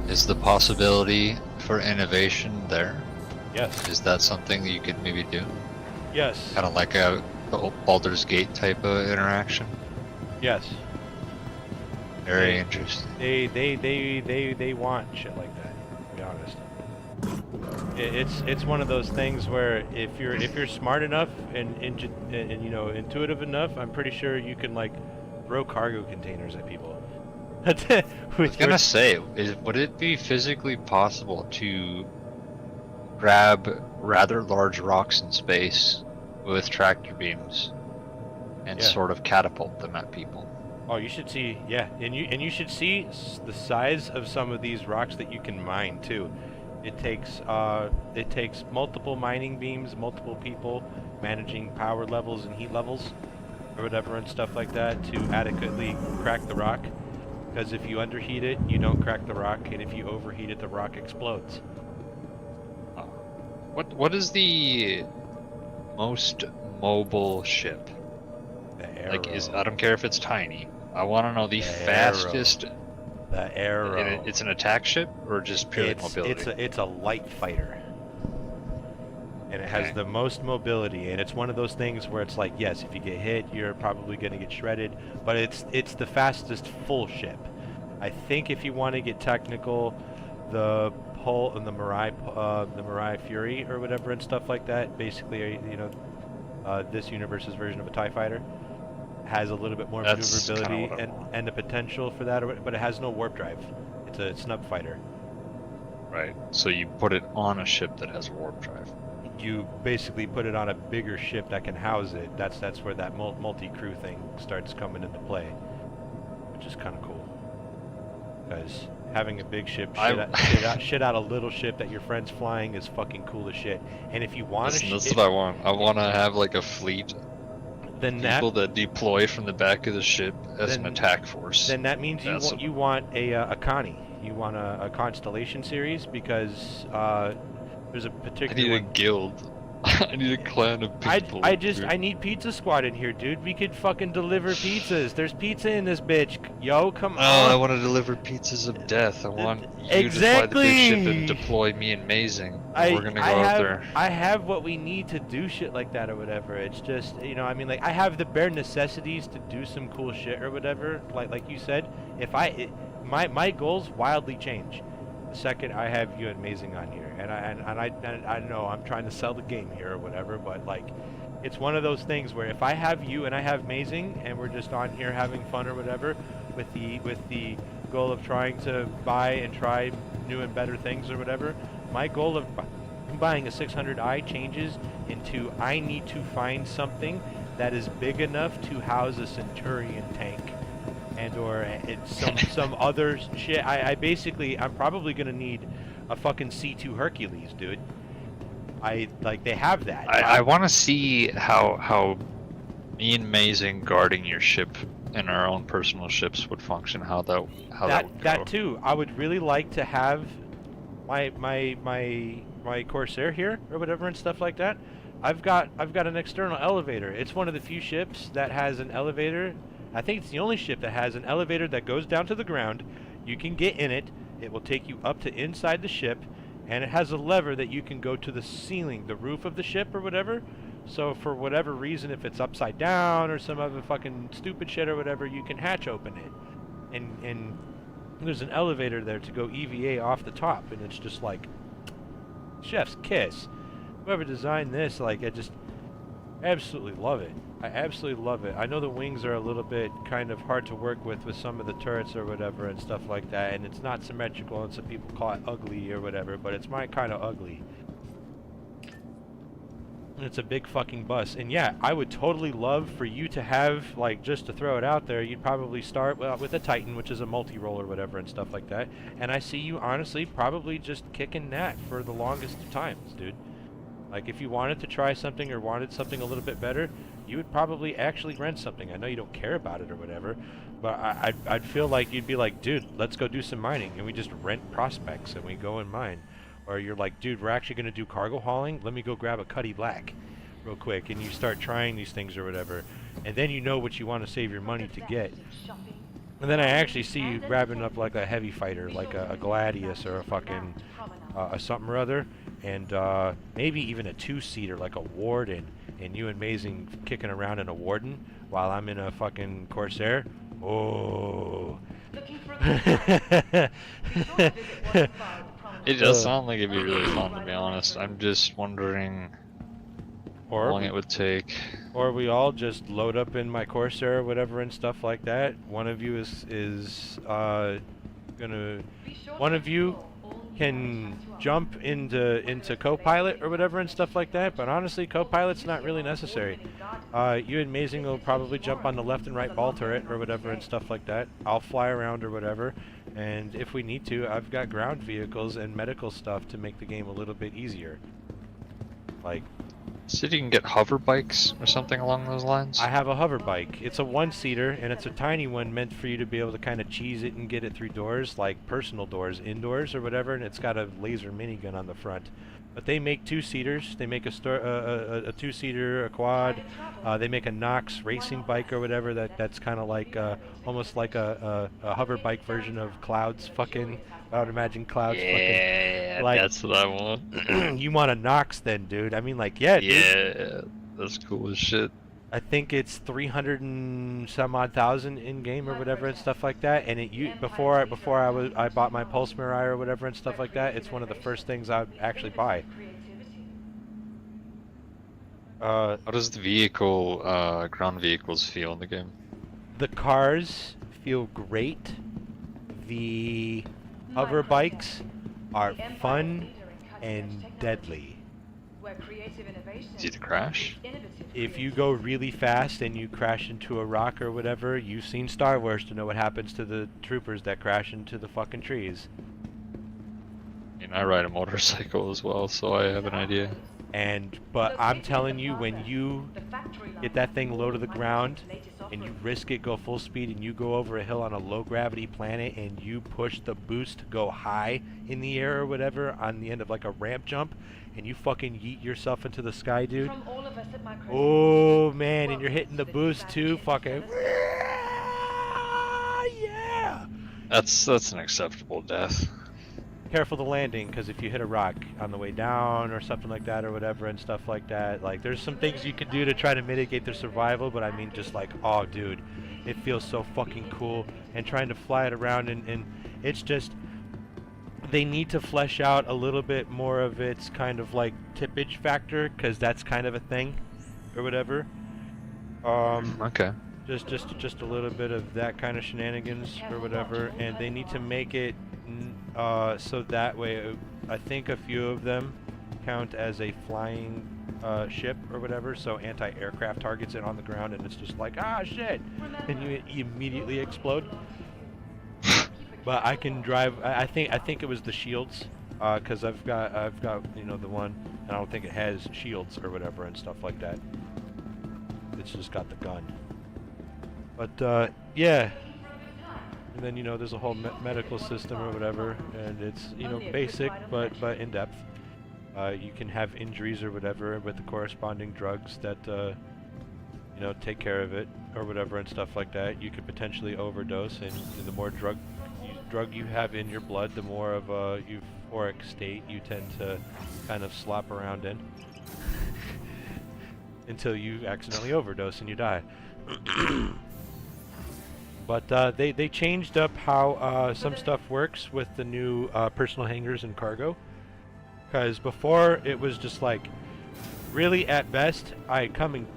Is the possibility for innovation there? Yes. Is that something that you could maybe do? Yes. Kind of like a Baldur's Gate type of interaction? Yes. Very They- interesting. They want shit like that, to be honest. It's one of those things where if you're smart enough and you know intuitive enough, I'm pretty sure you can like throw cargo containers at people. I was gonna say, would it be physically possible to grab rather large rocks in space with tractor beams and Yeah. sort of catapult them at people? Oh, you should see, yeah, and you should see the size of some of these rocks that you can mine too. It takes multiple mining beams, multiple people managing power levels and heat levels, or whatever and stuff like that to adequately crack the rock. Because if you underheat it, you don't crack the rock, and if you overheat it, the rock explodes. What is the most mobile ship? The Arrow. Like, I don't care if it's tiny. I want to know the The fastest. The Arrow. It's an attack ship or just purely mobility? It's a light fighter. And it has Okay. the most mobility, and it's one of those things where it's like, yes, if you get hit, you're probably going to get shredded, but it's the fastest full ship. I think if you want to get technical, the Pole and the Mirai Fury or whatever and stuff like that, basically, you know, this universe's version of a TIE fighter, has a little bit more That's kinda maneuverability what I want. and the potential for that, but it has no warp drive. It's a snub fighter. Right. So you put it on a ship that has a warp drive. You basically put it on a bigger ship that can house it. That's where that multi-crew thing starts coming into play, which is kind of cool. Because having a big ship shit out a little ship that your friend's flying is fucking cool as shit. And if you want Listen, to, that's what I want. I want to have like a fleet then of that people that deploy from the back of the ship as an then- attack force. then that means That's you want a Connie. You want a Constellation series because there's a I particular need a one. guild. I need a clan of people. I need Pizza Squad in here, dude. We could fucking deliver pizzas. There's pizza in this bitch. Yo, come Oh, I on. want to deliver pizzas of death. I want you to Exactly. fly the big ship and deploy me and Mazing. We're gonna go out there. I have what we need to do shit like that or whatever. It's just, you know, I mean, like, I have the bare necessities to do some cool shit or whatever. Like you said, my goals wildly change the second I have you and Mazing on here. And I know I'm trying to sell the game here or whatever, but like, it's one of those things where if I have you and I have Mazing and we're just on here having fun or whatever, with the goal of trying to buy and try new and better things or whatever, my goal of buying a 600i changes into I need to find something that is big enough to house a Centurion tank and or it's some other shit. I'm probably gonna need a fucking C2 Hercules, dude. They have that. I want to see how me and Mazing guarding your ship and our own personal ships would function. How that would go. That too. I would really like to have my Corsair here or whatever and stuff like that. I've got an external elevator. It's one of the few ships that has an elevator. I think it's the only ship that has an elevator that goes down to the ground. You can get in it. It will take you up to inside the ship, and it has a lever that you can go to the ceiling, the roof of the ship or whatever. So for whatever reason, if it's upside down or some other fucking stupid shit or whatever, you can hatch open it. and there's an elevator there to go EVA off the top, and it's just like chef's kiss. Whoever designed this, like, I just absolutely love it. I absolutely love it. I know the wings are a little bit kind of hard to work with some of the turrets or whatever and stuff like that, and it's not symmetrical, and some people call it ugly or whatever, but it's my kind of ugly. And it's a big fucking bus. And yeah, I would totally love for you to have, like, just to throw it out there, you'd probably start with a Titan, which is a multi-roll or whatever and stuff like that. And I see you, honestly, probably just kicking that for the longest of times, dude. Like, if you wanted to try something or wanted something a little bit better, you would probably actually rent something. I know you don't care about it or whatever, but I'd feel like you'd be like, dude, let's go do some mining. And we just rent prospects and we go and mine. Or you're like, dude, we're actually going to do cargo hauling. Let me go grab a Cuddy Black real quick. And you start trying these things or whatever. And then you know what you want to save your money to get. And then I actually see you grabbing up like a heavy fighter, like a Gladius or a fucking a something or other. And maybe even a two-seater like a Warden. And you and Amazing kicking around in a Warden while I'm in a fucking Corsair. Oh. It does sound like it'd be really fun, to be honest. I'm just wondering how long it would take. Or we all just load up in my Corsair or whatever and stuff like that. One of you one of you can jump into co-pilot or whatever and stuff like that, but honestly, co-pilot's not really necessary. You and Amazing will probably jump on the left and right ball turret or whatever and stuff like that. I'll fly around or whatever, and if we need to, I've got ground vehicles and medical stuff to make the game a little bit easier. Like, So you can get hover bikes or something along those lines? I have a hover bike. It's a one-seater, and it's a tiny one meant for you to be able to kind of cheese it and get it through doors, like personal doors, indoors or whatever, and it's got a laser minigun on the front. But they make two-seaters. They make a two-seater, a quad. They make a Nox racing bike or whatever. That's kind of like almost like a hover bike version of Cloud's fucking. I would imagine Cloud's Yeah, fucking. Like, that's what I want. you want a Nox then, dude? I mean, like, yeah, dude. Yeah, that's cool as shit. I think it's 300 and some odd thousand in game or whatever and stuff like that. And before I bought my Pulse Mirai or whatever and stuff like that, it's one of the first things I'd actually buy. How does the ground vehicles feel in the game? The cars feel great. The hover bikes are fun and deadly. Easy to crash? If you go really fast and you crash into a rock or whatever, you've seen Star Wars to know what happens to the troopers that crash into the fucking trees. I mean, I ride a motorcycle as well, so I have an idea. But I'm telling you, when you get that thing low to the ground and you risk it, go full speed, and you go over a hill on a low gravity planet and you push the boost to go high in the air or whatever on the end of like a ramp jump, and you fucking yeet yourself into the sky, dude. Oh man, and you're hitting the boost too, fucking. Yeah. That's an acceptable death. Careful the landing, because if you hit a rock on the way down or something like that or whatever and stuff like that, like, there's some things you can do to try to mitigate their survival, but I mean, just like, oh dude, it feels so fucking cool. And trying to fly it around, and it's just, they need to flesh out a little bit more of its kind of like tippage factor, because that's kind of a thing or whatever. Okay. Just a little bit of that kind of shenanigans or whatever, and they need to make it so that way I think a few of them count as a flying ship or whatever, so anti-aircraft targets it on the ground and it's just like, ah shit, and you immediately explode. But I can drive. I think it was the shields, because I've got the one, and I don't think it has shields or whatever and stuff like that. It's just got the gun. But yeah. And then there's a whole medical system or whatever, and it's basic but in depth. You can have injuries or whatever with the corresponding drugs that take care of it or whatever and stuff like that. You could potentially overdose, and the more drug you have in your blood, the more of a euphoric state you tend to kind of slop around in until you accidentally overdose and you die. But they changed up how some stuff works with the new personal hangars and cargo. Because before it was just like, really at best, I come and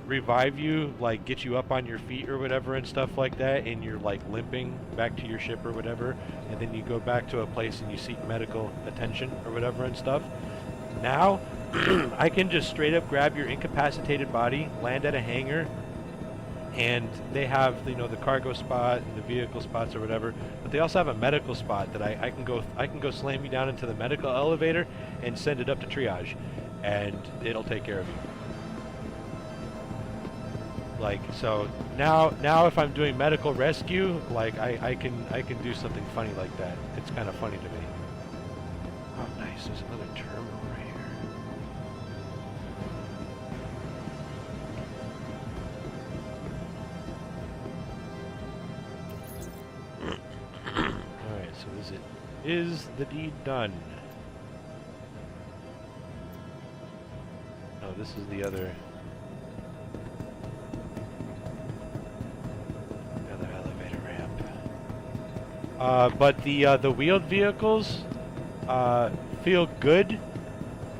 revive you, like get you up on your feet or whatever and stuff like that, and you're like limping back to your ship or whatever, and then you go back to a place and you seek medical attention or whatever and stuff. Now, I can just straight up grab your incapacitated body, land at a hangar, and they have, you know, the cargo spot and the vehicle spots or whatever, but they also have a medical spot that I can go slam you down into the medical elevator and send it up to triage, and it'll take care of you. Like, so now if I'm doing medical rescue, like I can do something funny like that. It's kind of funny to me. Oh, nice. There's another terminal right here. Alright, so is the deed done? Oh, this is the other elevator ramp. But the wheeled vehicles feel good.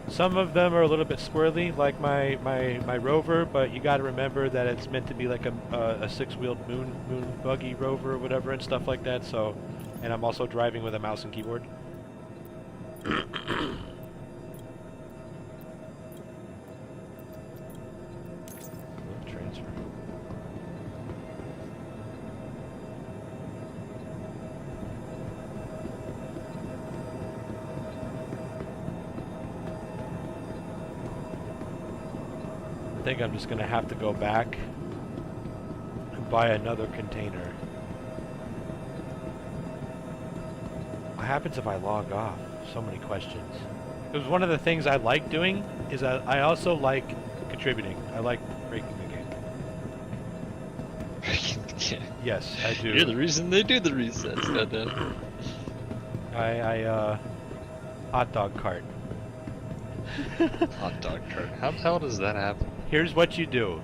Some of them are a little bit squirrely, like my rover, but you got to remember that it's meant to be like a six-wheeled moon buggy rover or whatever and stuff like that. So, and I'm also driving with a mouse and keyboard. Transfer. I think I'm just gonna have to go back and buy another container. What happens if I log off? So many questions. Because one of the things I like doing is I also like contributing. I like breaking the game. Yes, I do. You're the reason they do the resets, goddamn. Hot dog cart. Hot dog cart. How the hell does that happen? Here's what you do.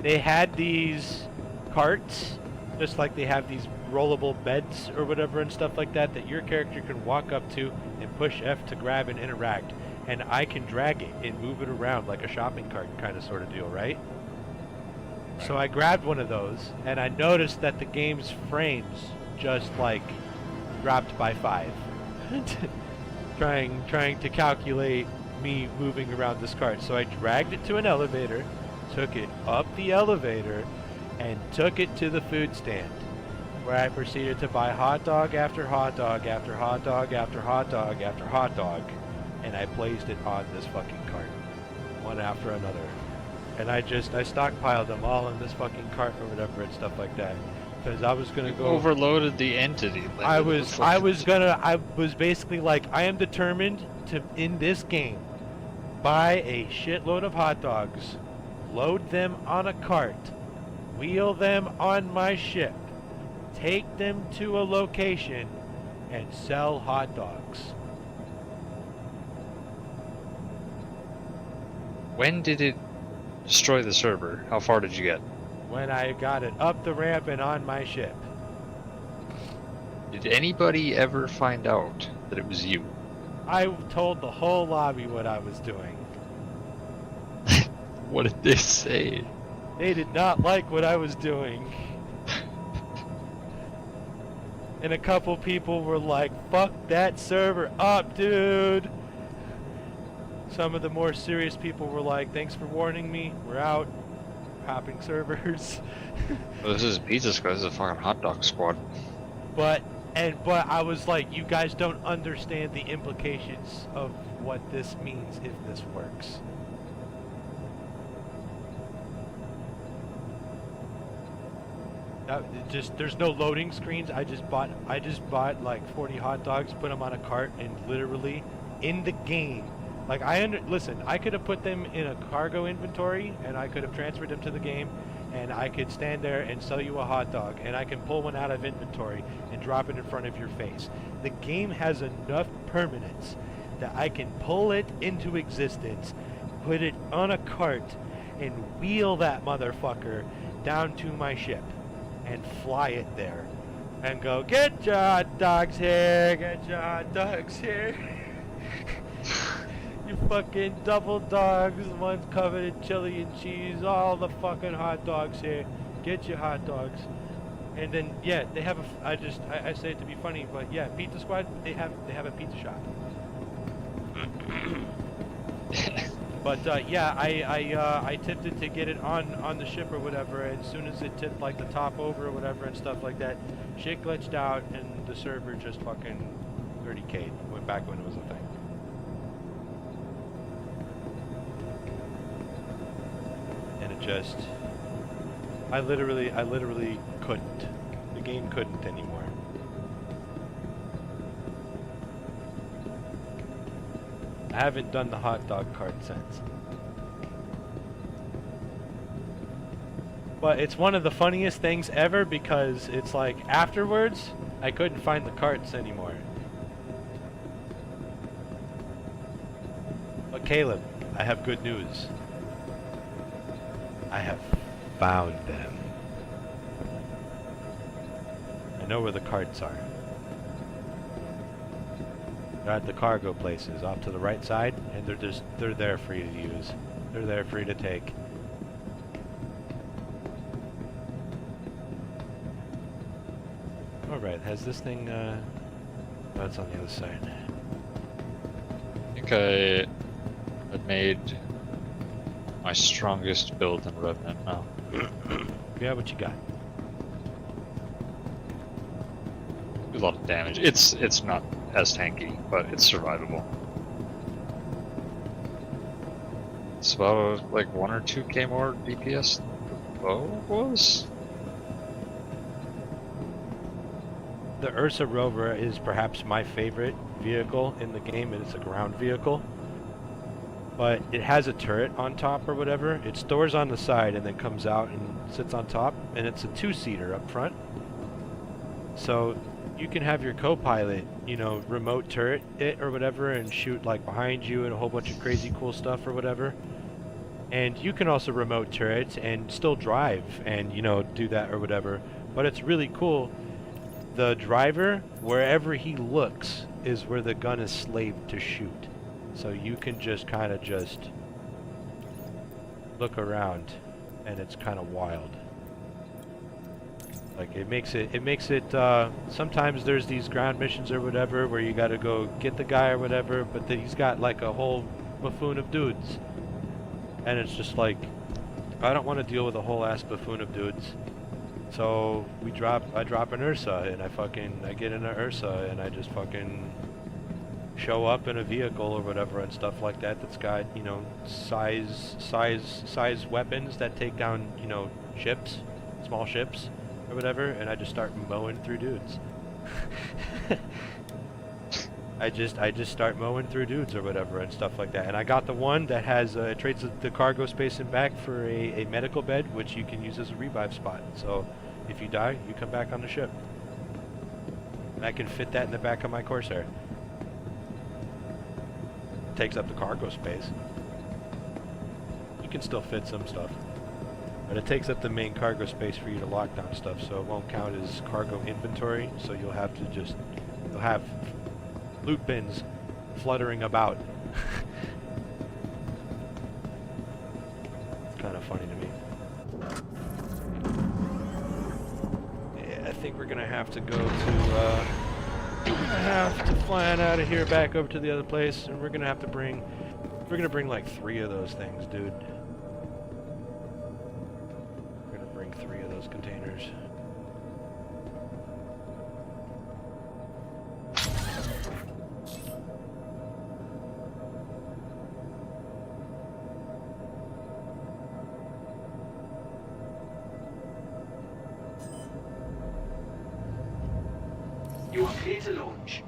They had these carts, just like they have these rollable beds or whatever and stuff like that, that your character can walk up to and push F to grab and interact. And I can drag it and move it around like a shopping cart kind of sort of deal, right? So I grabbed one of those, and I noticed that the game's frames just like dropped by 5. trying to calculate me moving around this cart. So I dragged it to an elevator, took it up the elevator, and took it to the food stand, where I proceeded to buy hot dog after hot dog after hot dog after hot dog after hot dog, and I placed it on this fucking cart, one after another. And I stockpiled them all in this fucking cart or whatever and stuff like that, because I was gonna go Overloaded the entity. I was basically like, I am determined to, in this game, buy a shitload of hot dogs, load them on a cart, wheel them on my ship, take them to a location, and sell hot dogs. When did it destroy the server? How far did you get? When I got it up the ramp and on my ship. Did anybody ever find out that it was you? I told the whole lobby what I was doing. What did they say? They did not like what I was doing. And a couple people were like, fuck that server up, dude. Some of the more serious people were like, thanks for warning me, we're out. Hopping servers. Well, this is Pizza Squad, this is a fucking hot dog squad. But I was like, you guys don't understand the implications of what this means if this works. There's no loading screens. I just bought like 40 hot dogs, put them on a cart, and literally in the game, like listen, I could have put them in a cargo inventory and I could have transferred them to the game, and I could stand there and sell you a hot dog, and I can pull one out of inventory and drop it in front of your face. The game has enough permanence that I can pull it into existence, put it on a cart, and wheel that motherfucker down to my ship. and fly it there and go, get your hot dogs here, get your hot dogs here. You fucking double dogs, one's covered in chili and cheese, all the fucking hot dogs here. Get your hot dogs. And then yeah, they have I say it to be funny, but yeah, Pizza Squad, they have a pizza shop. But yeah, I tipped it to get it on the ship or whatever, and as soon as it tipped like the top over or whatever and stuff like that, shit glitched out and the server just fucking 30K'd, went back when it was a thing. And it just, I literally couldn't. The game couldn't anymore. I haven't done the hot dog cart since. But it's one of the funniest things ever because it's like afterwards, I couldn't find the carts anymore. But Caleb, I have good news. I have found them. I know where the carts are. They're at the cargo places off to the right side, and they're there for you to use. They're there for you to take. Alright, has this thing, no, it's on the other side. I think I made my strongest build in Revenant now. Yeah, what you got? A lot of damage. It's not as tanky, but it's survivable. It's about like 1 or 2k more DPS than the bow was. The Ursa Rover is perhaps my favorite vehicle in the game, and it's a ground vehicle. But it has a turret on top or whatever. It stores on the side and then comes out and sits on top, and it's a 2-seater up front. So you can have your co-pilot, you know, remote turret it or whatever and shoot like behind you and a whole bunch of crazy cool stuff or whatever. And you can also remote turret and still drive and, you know, do that or whatever. But it's really cool. The driver, wherever he looks, is where the gun is slaved to shoot. So you can just kind of just look around, and it's kind of wild. Like it makes it, sometimes there's these ground missions or whatever where you gotta go get the guy or whatever, but then he's got like a whole buffoon of dudes. And it's just like, I don't want to deal with a whole ass buffoon of dudes. So I drop an Ursa, and I get in an Ursa, and I just fucking show up in a vehicle or whatever and stuff like that that's got, you know, size weapons that take down, you know, ships, small ships or whatever, and I just start mowing through dudes. I just start mowing through dudes or whatever and stuff like that. And I got the one that has trades the cargo space in back for a medical bed, which you can use as a revive spot. So if you die, you come back on the ship. And I can fit that in the back of my Corsair. Takes up the cargo space. You can still fit some stuff, but it takes up the main cargo space for you to lock down stuff, so it won't count as cargo inventory. So you'll have loot bins fluttering about. It's kind of funny to me. Yeah, I think we're gonna have to go to we're gonna have to fly on out of here back over to the other place, and we're gonna bring like 3 of those things, dude. We're gonna bring 3 of those containers. You are clear to launch.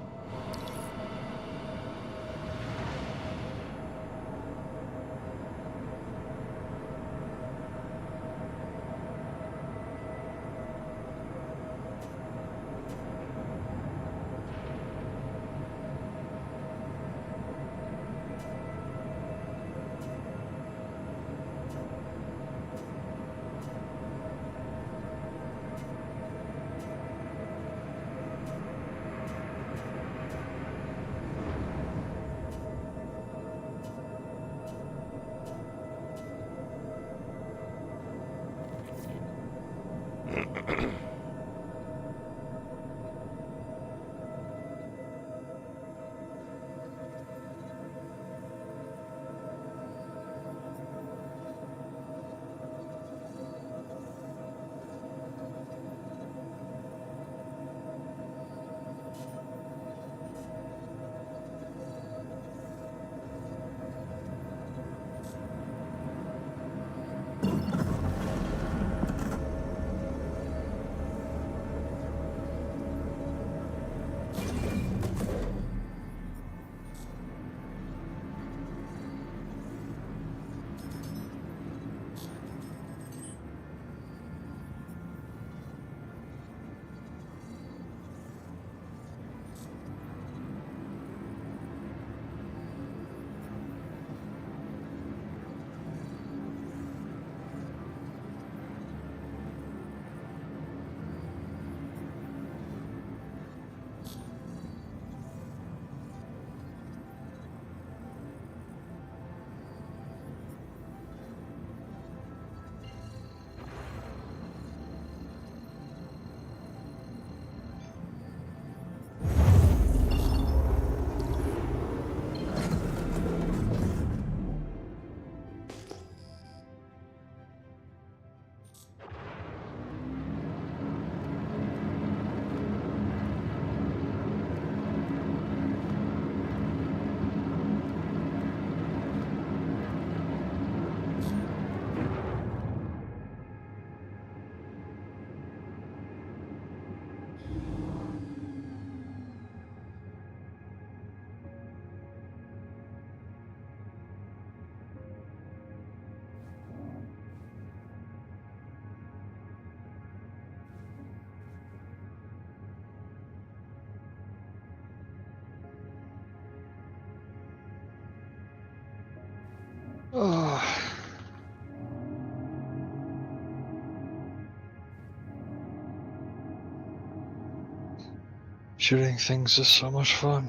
Shooting things is so much fun.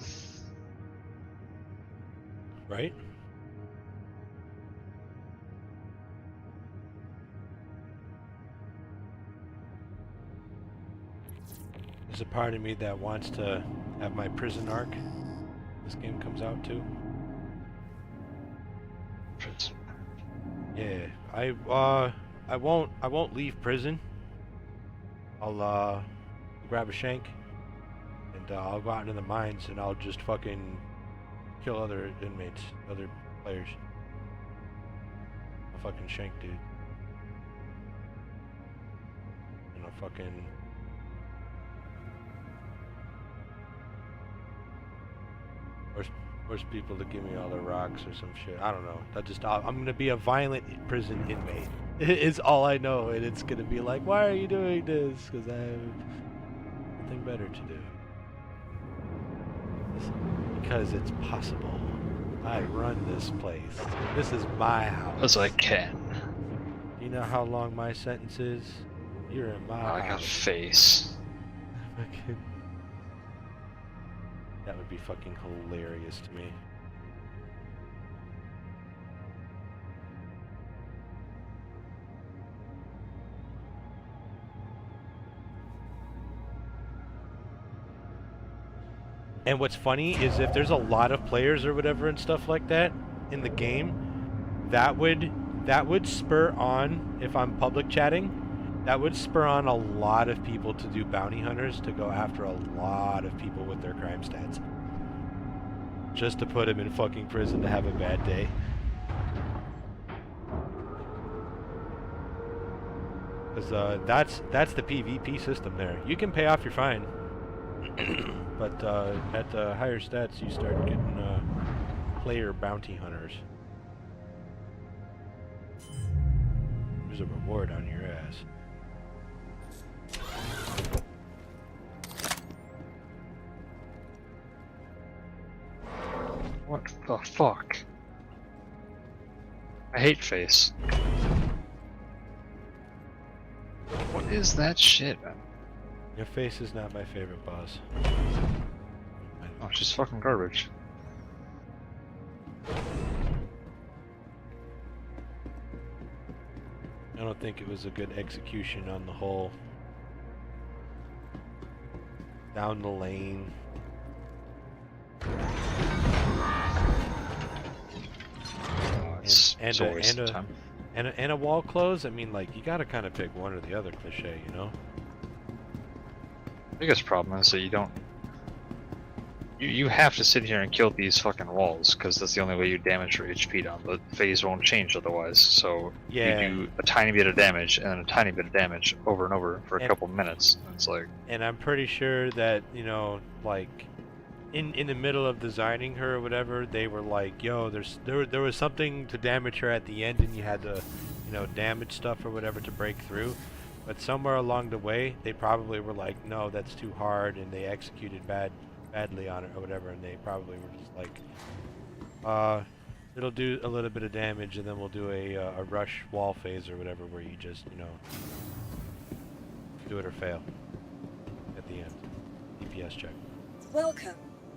Right? There's a part of me that wants to have my prison arc. This game comes out too. Yeah, I won't leave prison. I'll grab a shank and I'll go out into the mines and I'll just fucking kill other inmates, other players. I'll fucking shank dude. And I'll fucking force people to give me all their rocks or some shit. I don't know. I'm gonna be a violent prison inmate. It's all I know, and it's gonna be like, why are you doing this? Because I have nothing better to do. Because it's possible. I run this place. This is my house. As I can. You know how long my sentence is? You're in my I got a house. face. Fucking. That would be fucking hilarious to me. And what's funny is if there's a lot of players or whatever and stuff like that in the game, that would spur on, if I'm public chatting, that would spur on a lot of people to do bounty hunters to go after a lot of people with their crime stats. Just to put them in fucking prison to have a bad day. Because that's the PvP system there. You can pay off your fine. But at the higher stats, you start getting player bounty hunters. There's a reward on your ass. What the fuck? I hate face. What is that shit, man? Your face is not my favorite boss. Oh, it's just fucking garbage. I don't think it was a good execution on the whole. Down the lane. It's a waste of time. And a wall close. I mean, like, you gotta kind of pick one or the other cliche, you know? Biggest problem is that you don't. You have to sit here and kill these fucking walls because that's the only way you damage your HP down. The phase won't change otherwise. So Yeah. you do a tiny bit of damage and then a tiny bit of damage over and over for a couple minutes. It's like. And I'm pretty sure that, you know, like, in the middle of designing her or whatever, they were like, yo, there was something to damage her at the end and you had to, you know, damage stuff or whatever to break through. But somewhere along the way, they probably were like, no, that's too hard, and they executed badly on it or whatever, and they probably were just like, it'll do a little bit of damage, and then we'll do a rush wall phase or whatever, where you just, you know, do it or fail at the end. DPS check. Welcome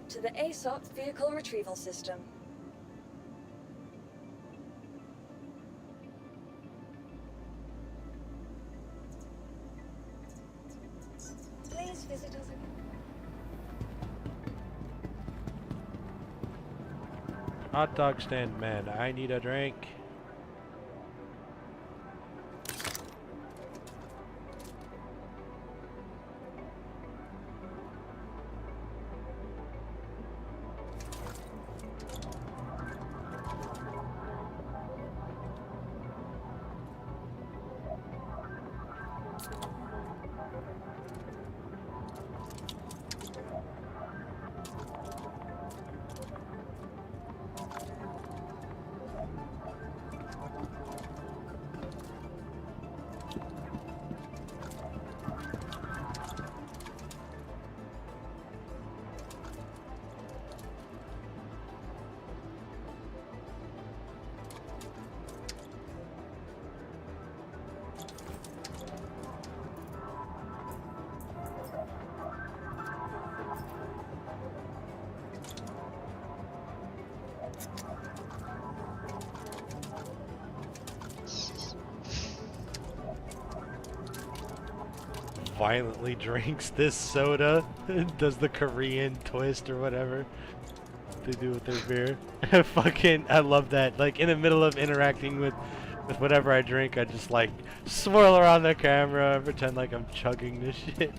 to the ASOP Vehicle Retrieval System. Please visit us again. Hot dog stand man, I need a drink. violently drinks this soda, does the Korean twist or whatever they do with their beer. Fucking, I love that. Like in the middle of interacting with whatever I drink, I just like swirl around the camera, pretend like I'm chugging this shit.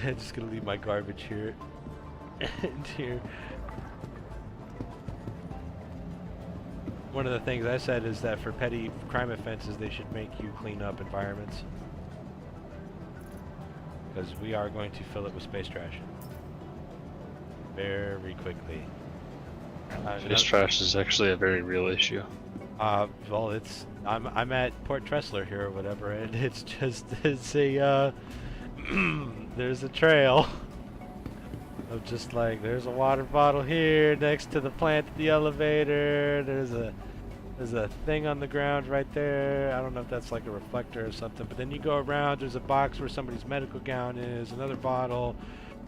I'm just gonna leave my garbage here. And here. One of the things I said is that for petty crime offenses, they should make you clean up environments. Because we are going to fill it with space trash. Very quickly. Space trash is actually a very real issue. Well, I'm at Port Tressler here or whatever, and it's a there's a trail of just like, there's a water bottle here next to the plant at the elevator. There's a thing on the ground right there. I don't know if that's like a reflector or something, but then you go around, there's a box where somebody's medical gown is, another bottle,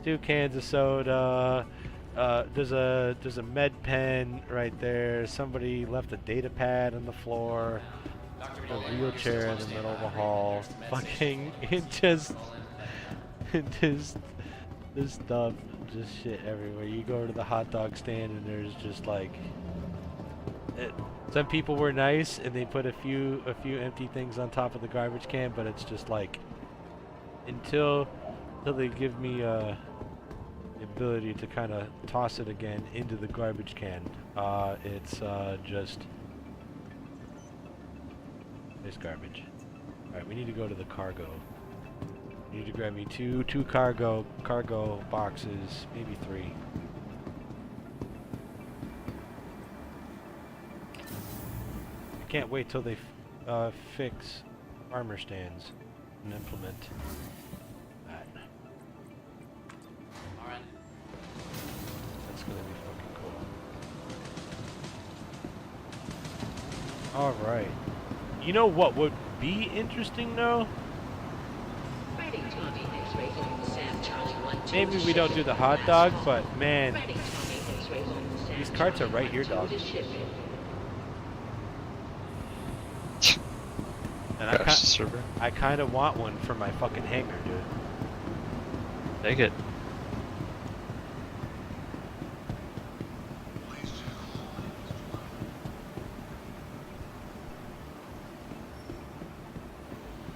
2 cans of soda. There's a med pen right there. Somebody left a data pad on the floor. A wheelchair in the middle of the hall. Fucking, this stuff, just shit everywhere. You go to the hot dog stand and there's just like, some people were nice and they put a few empty things on top of the garbage can, but it's just like, until they give me the ability to kind of toss it again into the garbage can, it's just garbage. Alright, we need to go to the cargo. We need to grab me two cargo boxes, maybe 3. I can't wait till they fix armor stands and implement that. That's gonna be fucking cool. Alright. You know what would be interesting though? Maybe we don't do the hot dog, but man, these carts are right here, dog. And I kind of want one for my fucking hangar, dude. Take it.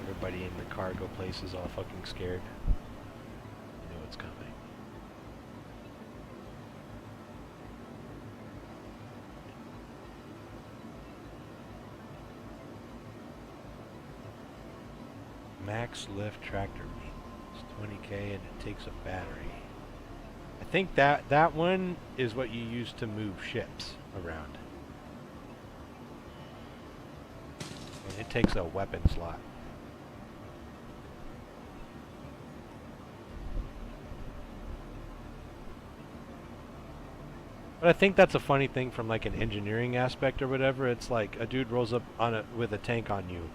Everybody in the cargo place is all fucking scared. You know it's coming. Max lift tractor beam. It's 20k and it takes a battery. I think that one is what you use to move ships around. And it takes a weapon slot. But I think that's a funny thing from like an engineering aspect or whatever. It's like a dude rolls up on with a tank on you,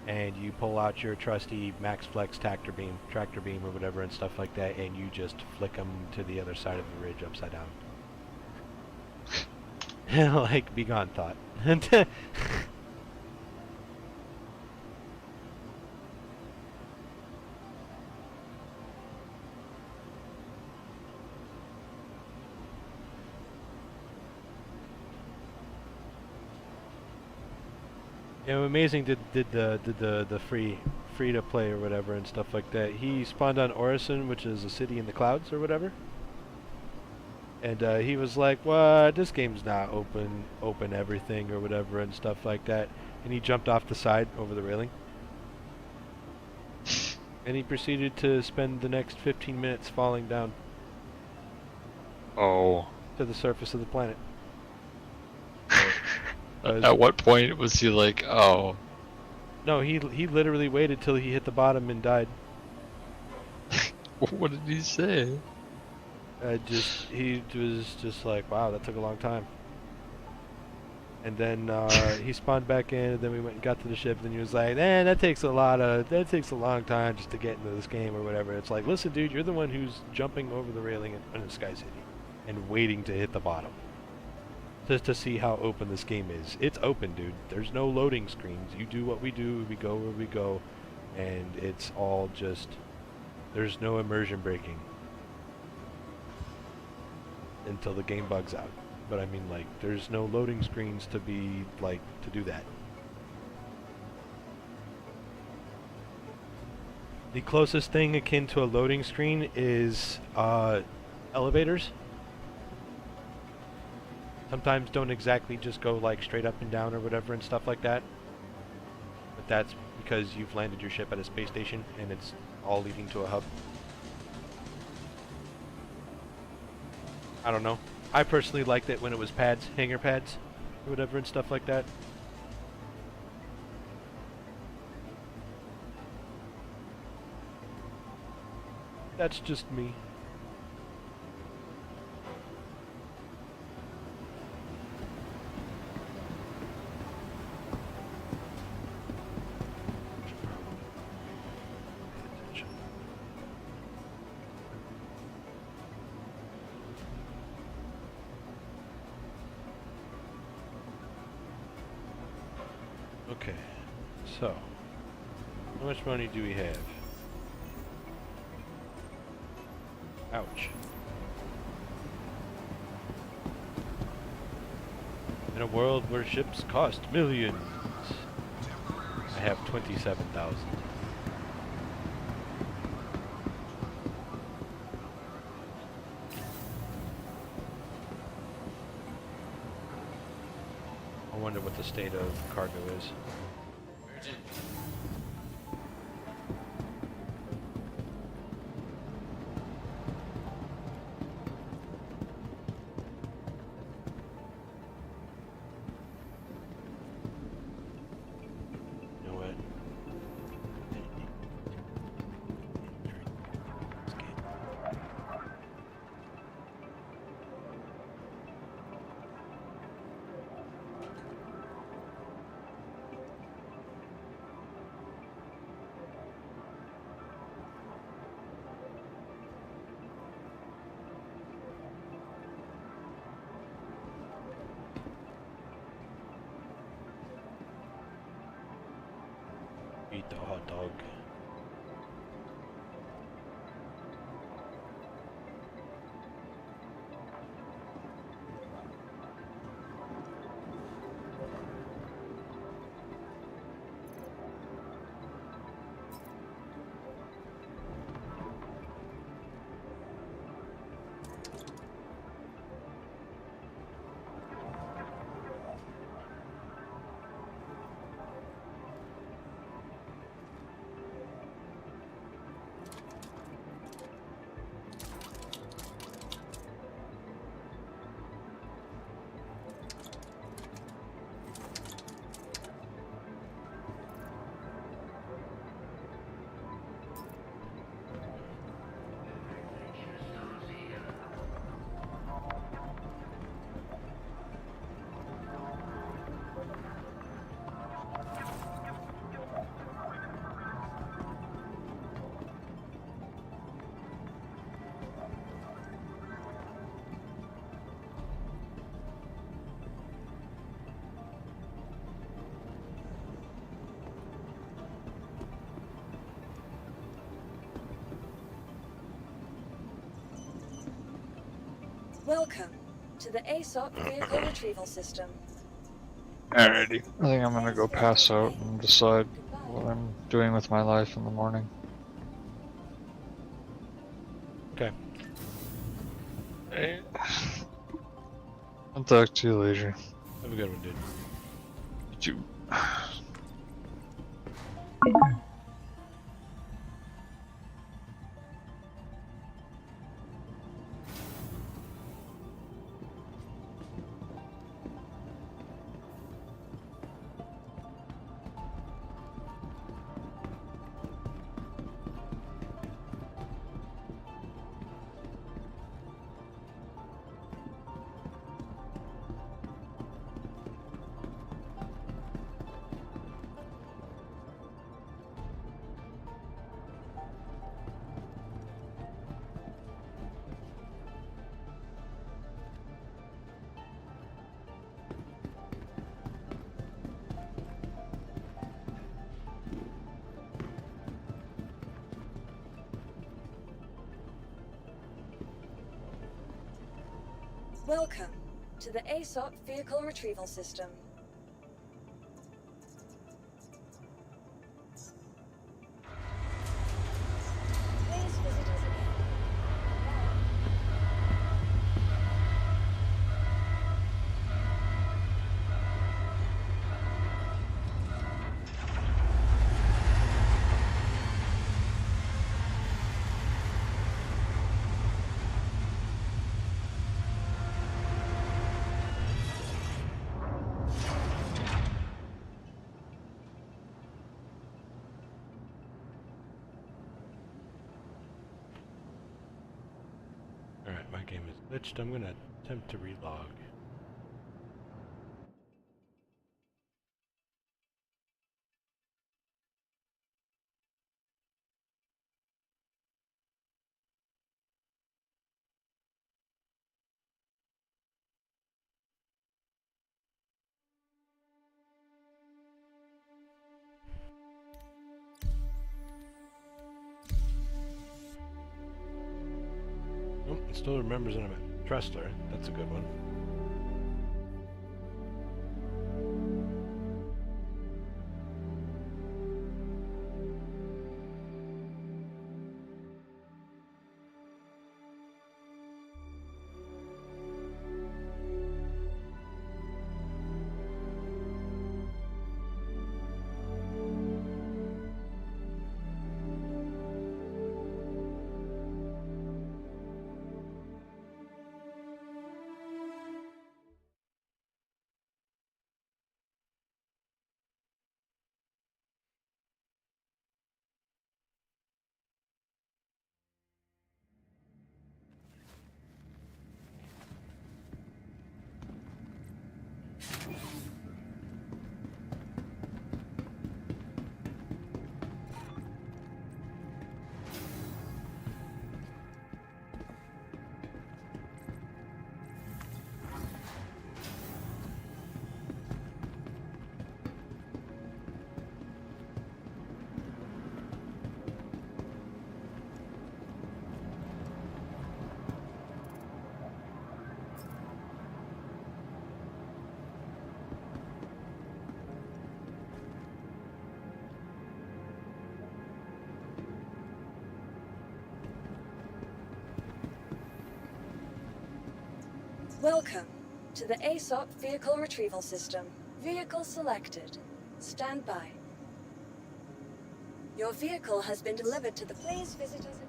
and you pull out your trusty Max Flex tractor beam or whatever and stuff like that, and you just flick them to the other side of the ridge upside down. Like, be gone, thought. You know, amazing did the free to play or whatever and stuff like that. He spawned on Orison, which is a city in the clouds or whatever. And he was like, "What? This game's not open everything or whatever and stuff like that." And he jumped off the side over the railing. And he proceeded to spend the next 15 minutes falling down Oh. to the surface of the planet. At what point was he like, oh? No, he literally waited till he hit the bottom and died. What did he say? He was just like, wow, that took a long time. And then he spawned back in, and then we went and got to the ship, and he was like, man, that takes a long time just to get into this game or whatever. It's like, listen, dude, you're the one who's jumping over the railing in a Sky City and waiting to hit the bottom. just to see how open this game is. It's open, dude. There's no loading screens. You do what we do, we go where we go, and it's all just... There's no immersion breaking. Until the game bugs out. But I mean, like, there's no loading screens to be, like, to do that. The closest thing akin to a loading screen is elevators. Sometimes don't exactly just go like straight up and down or whatever and stuff like that. But that's because you've landed your ship at a space station and it's all leading to a hub. I don't know. I personally liked it when it was pads, hangar pads, or whatever and stuff like that. That's just me. Okay, so how much money do we have? Ouch. In a world where ships cost millions, I have 27,000. I wonder what the state of cargo is. You know what? Eat the hot dog. Welcome to the ASOP Vehicle Retrieval System. Alrighty. I think I'm gonna go pass out and decide what I'm doing with my life in the morning. Okay. Hey. I'll talk to you later. Have a good one, dude. You. Welcome to the ASOP Vehicle Retrieval System. Please visit us again. Alright, my game is glitched. I'm gonna attempt to relog. Oh, it still remembers that I'm at Tressler. That's a good one. Welcome to the ASOP Vehicle Retrieval System. Vehicle selected. Stand by. Your vehicle has been delivered to the... Please visit us again.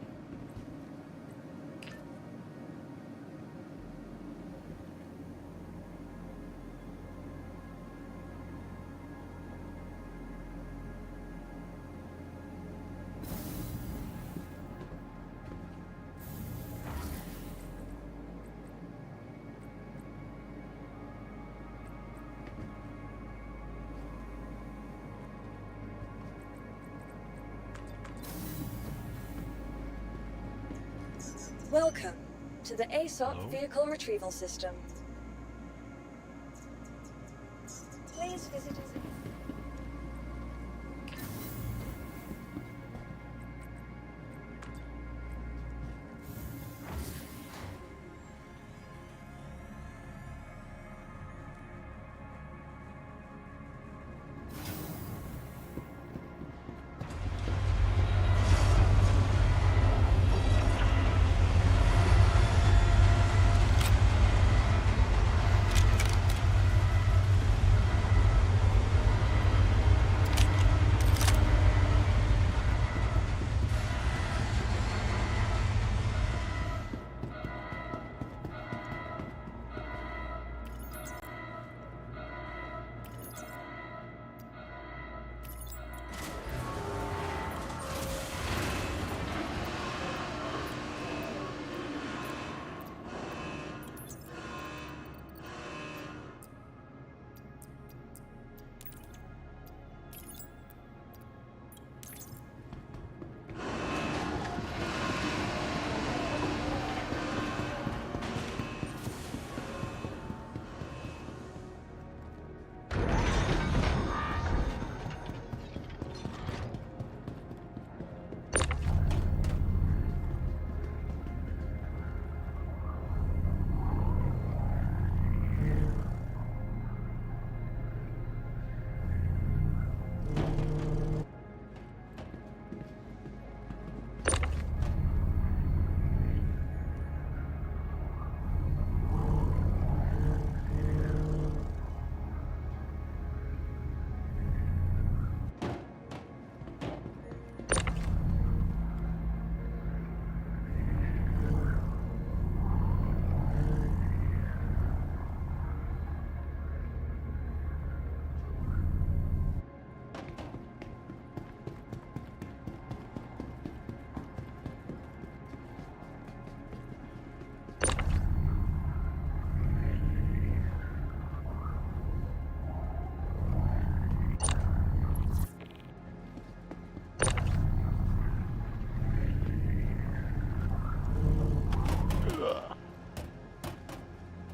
Welcome to the ASOP Hello? Vehicle Retrieval System. Please visit us again.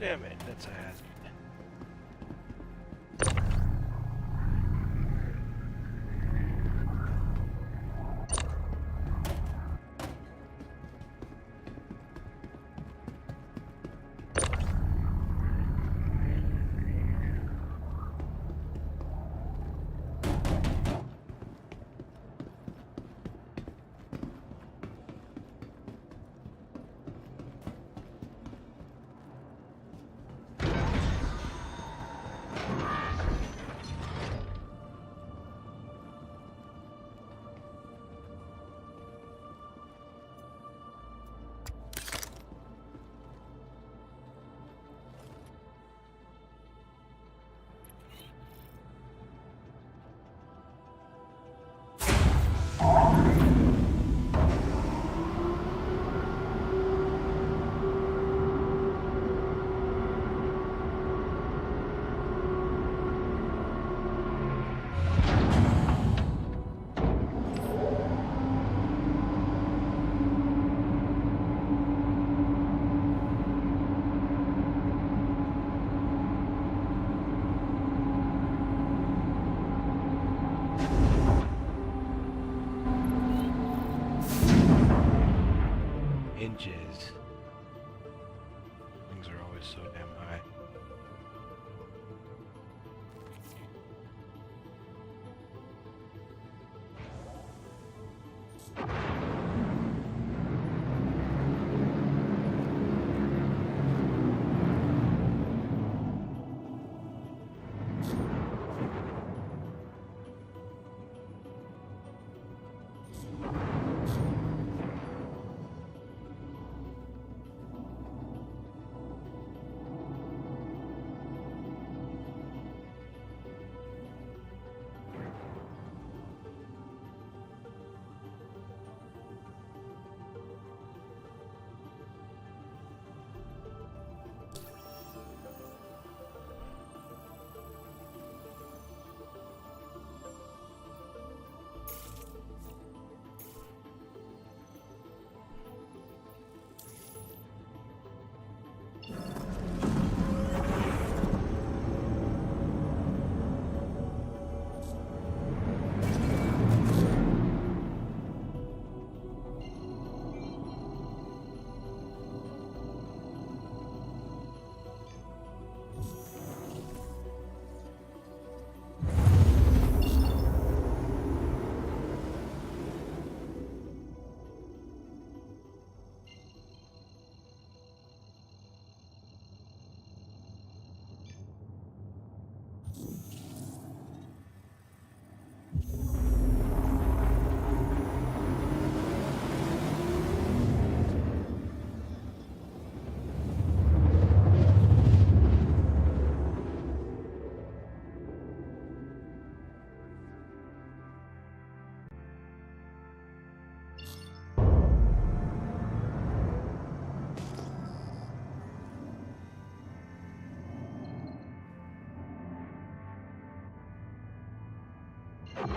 Damn it, that's a hazard. Inches. Things are always so damn high.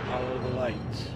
Follow the lights.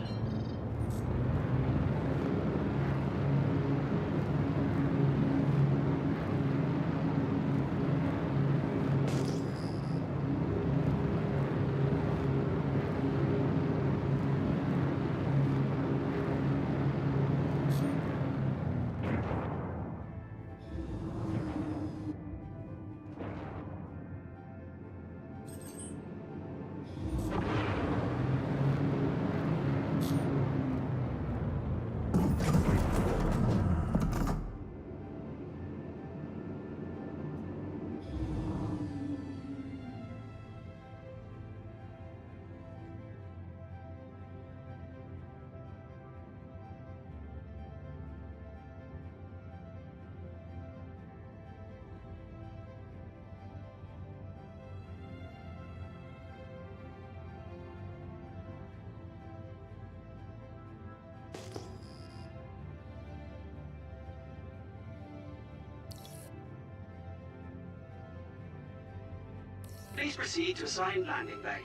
Please proceed to assigned landing bay.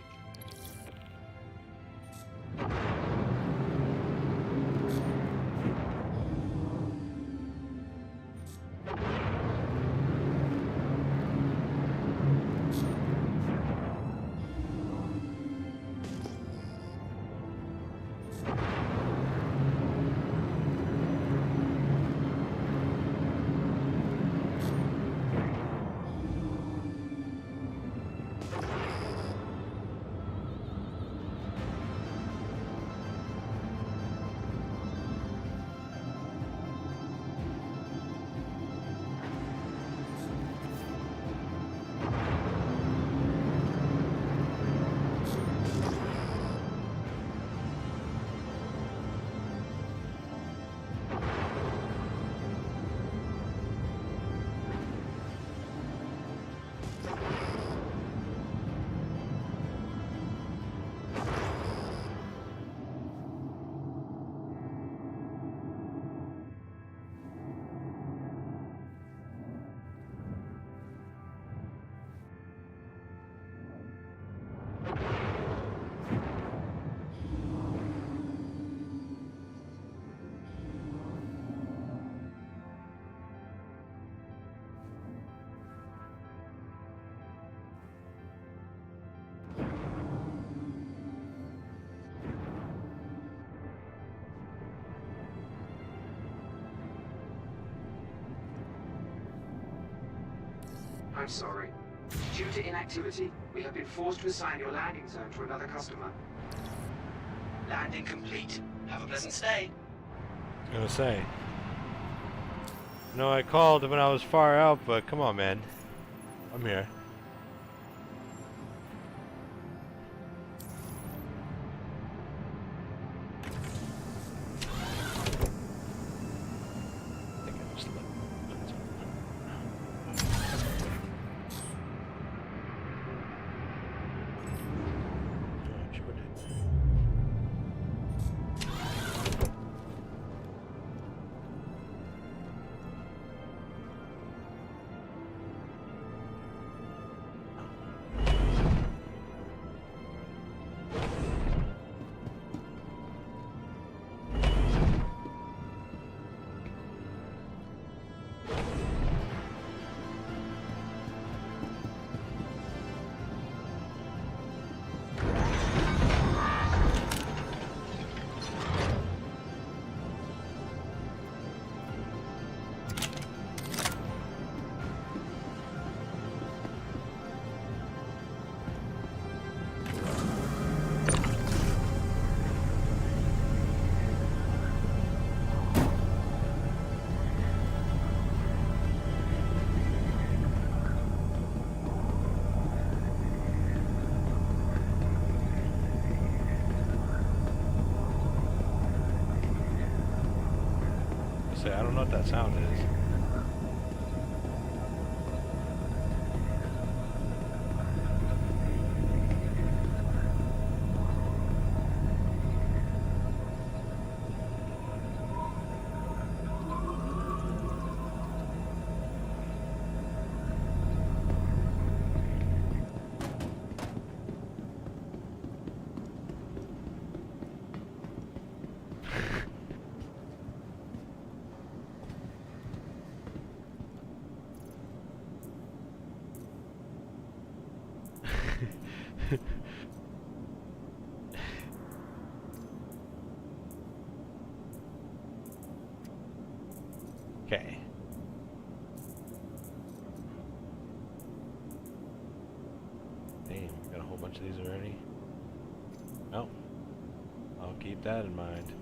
I'm sorry. Due to inactivity, we have been forced to assign your landing zone to another customer. Landing complete. Have a pleasant stay. I was gonna say. No, I called when I was far out, but come on, man. I'm here. I think I just let Oh, sure did. Say, I don't know what that sound is. Okay. Damn, got a whole bunch of these already. Oh, I'll keep that in mind.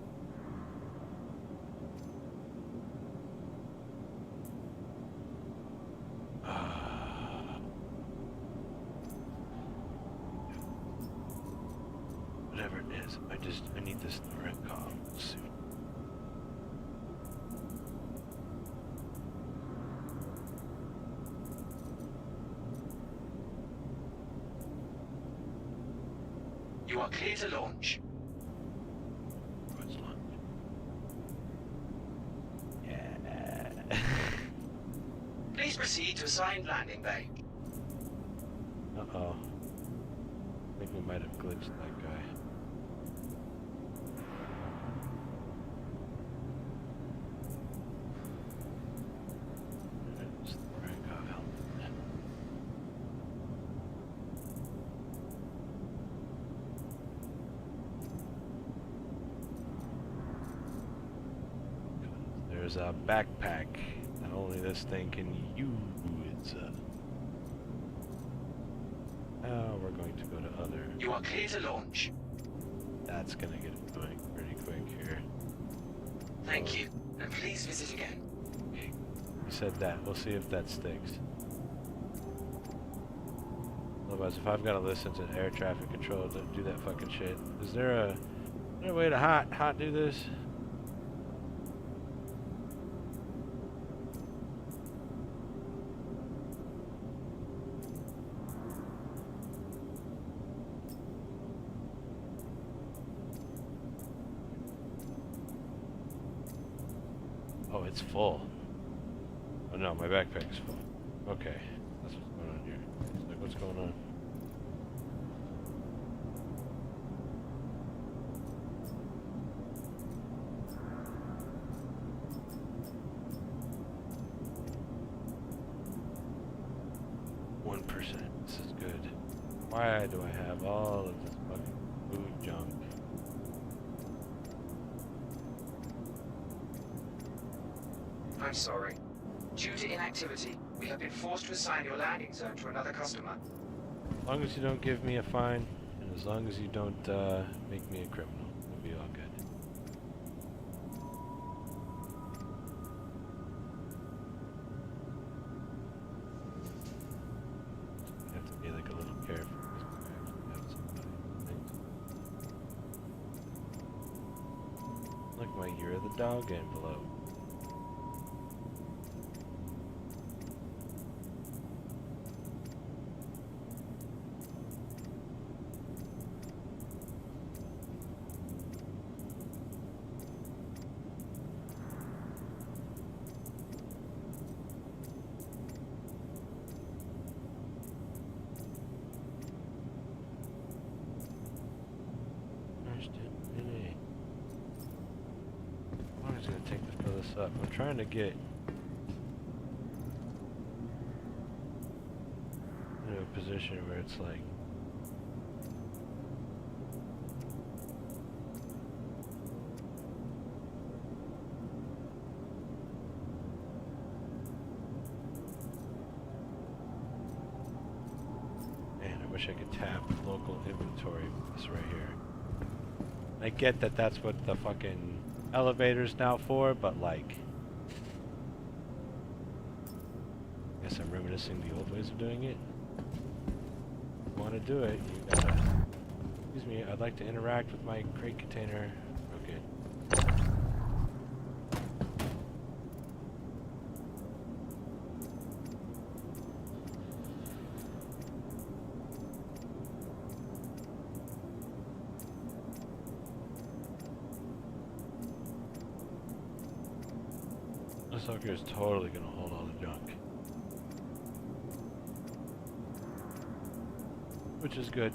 Whatever it is, I need this red comm suit. You are clear to launch. What's launch? Yeah. Please proceed to assigned landing bay. Uh-oh. I think we might have glitched that guy. There's the Rakov helmet. There's a backpack that only this thing can use. Now we're going to go to other. You are clear to launch. That's gonna get annoying pretty quick here. Thank you, and please visit again. Okay. You said that. We'll see if that sticks. Otherwise, if I've got to listen to air traffic control to do that fucking shit, is there a way to hot do this? Oh, it's full. Oh no, my backpack's full. Okay, that's what's going on here. It's like, what's going on? This is good. Why do I have all of this fucking food junk? I'm sorry. Due to inactivity, we have been forced to assign your landing zone to another customer. As long as you don't give me a fine, and as long as you don't make me a criminal, we'll be all good. You have to be like a little careful. Look, my Year of the Dog envelope. I'm just gonna fill this up. I'm trying to get into a position where it's like man, I wish I could tap local inventory with this right here. I get that that's what the fucking elevator's now for, but like, I guess I'm reminiscing the old ways of doing it. If you want to do it, you gotta, excuse me, I'd like to interact with my crate container. Okay. This sucker is totally gonna hold all the junk. Which is good.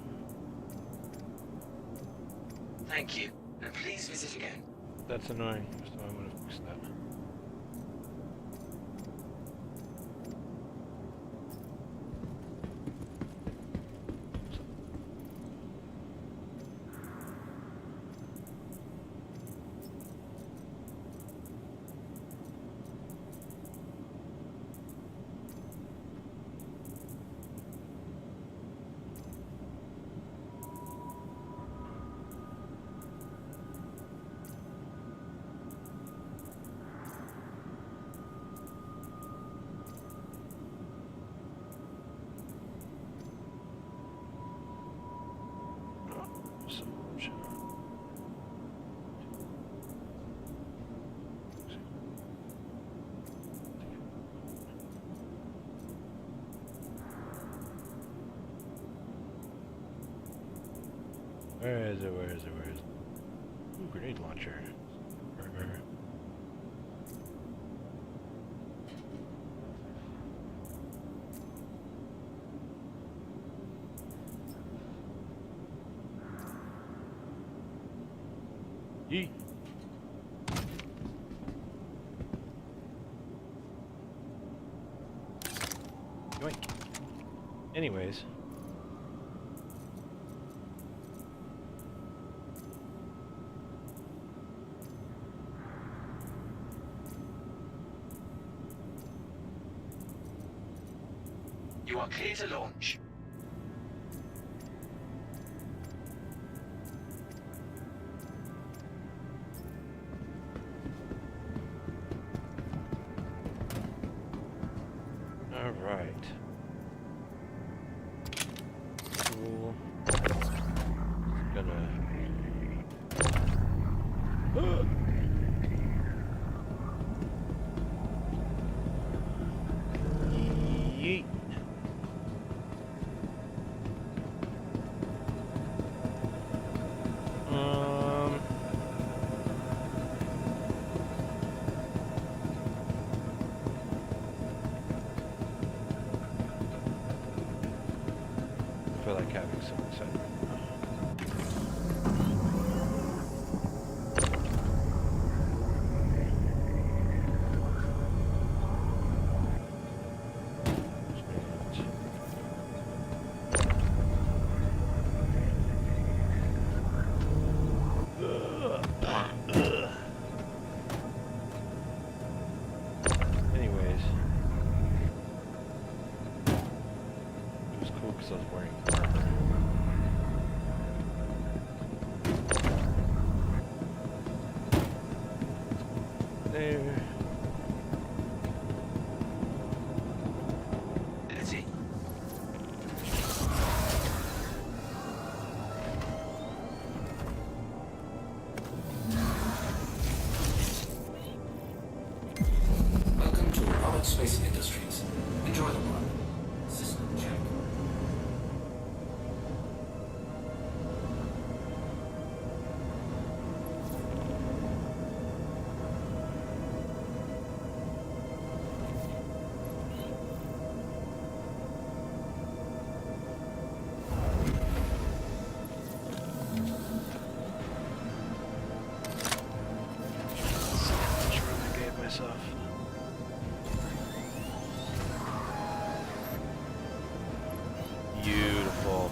Thank you, and please visit again. That's annoying, so I'm gonna fix that. Where is it? Where is it? Where is it? Ooh, grenade launcher. Yeet. Yoink. Anyways. You are clear to launch. All right. Cool. Gonna. Yeet. I feel like having someone set right now. Anyways. because I was wearing armor. There. Ability. Welcome to Robert Space Industries. Enjoy the run. System check. Let's see how much room I gave myself. Beautiful.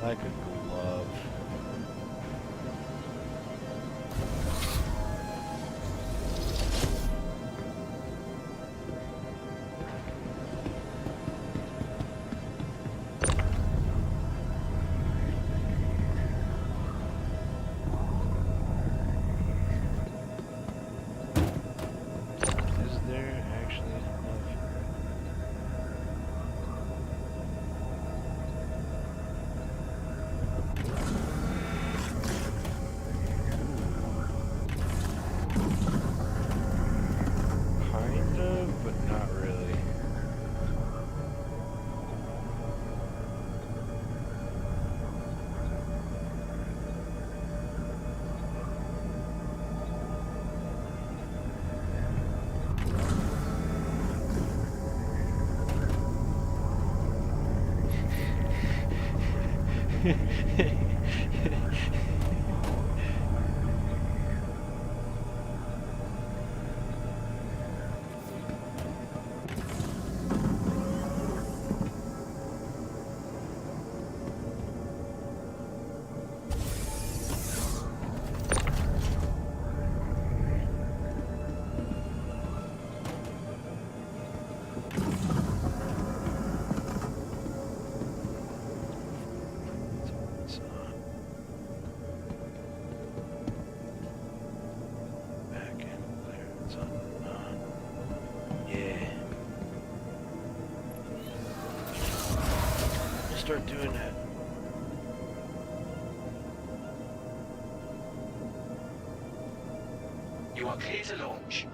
Like a glove. Is there actually enough? Kind of, but not really. So, back in there. It's on. Yeah. We'll start doing that. You are clear to launch.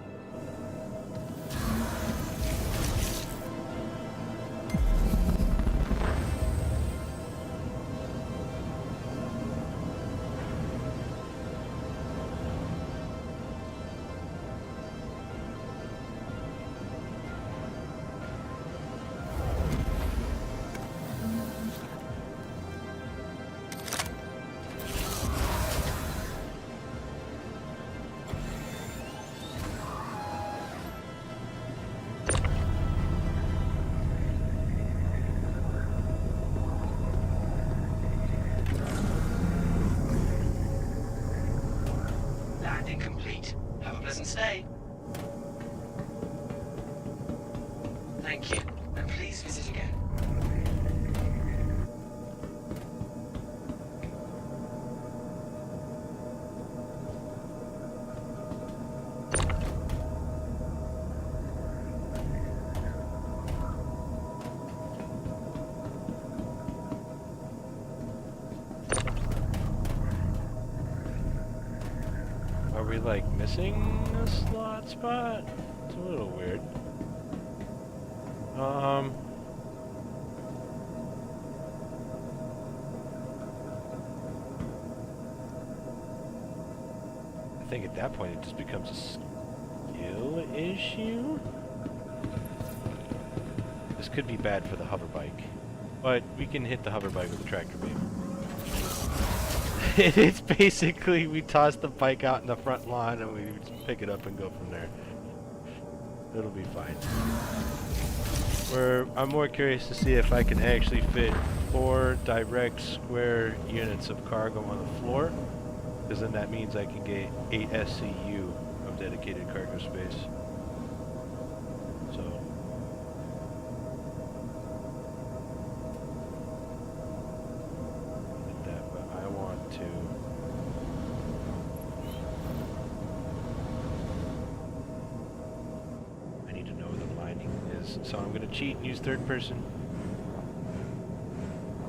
Landing complete. Have a pleasant stay. Thank you, and please visit again. Are we like missing a slot spot? It's a little weird. I think at that point it just becomes a skill issue. This could be bad for the hover bike, but we can hit the hover bike with a tractor beam. It's basically we toss the bike out in the front lawn and we just pick it up and go from there. It'll be fine. I'm more curious to see if I can actually fit 4 direct square units of cargo on the floor, because then that means I can get 8 SCU of dedicated cargo space. So this, so I'm gonna cheat and use third person.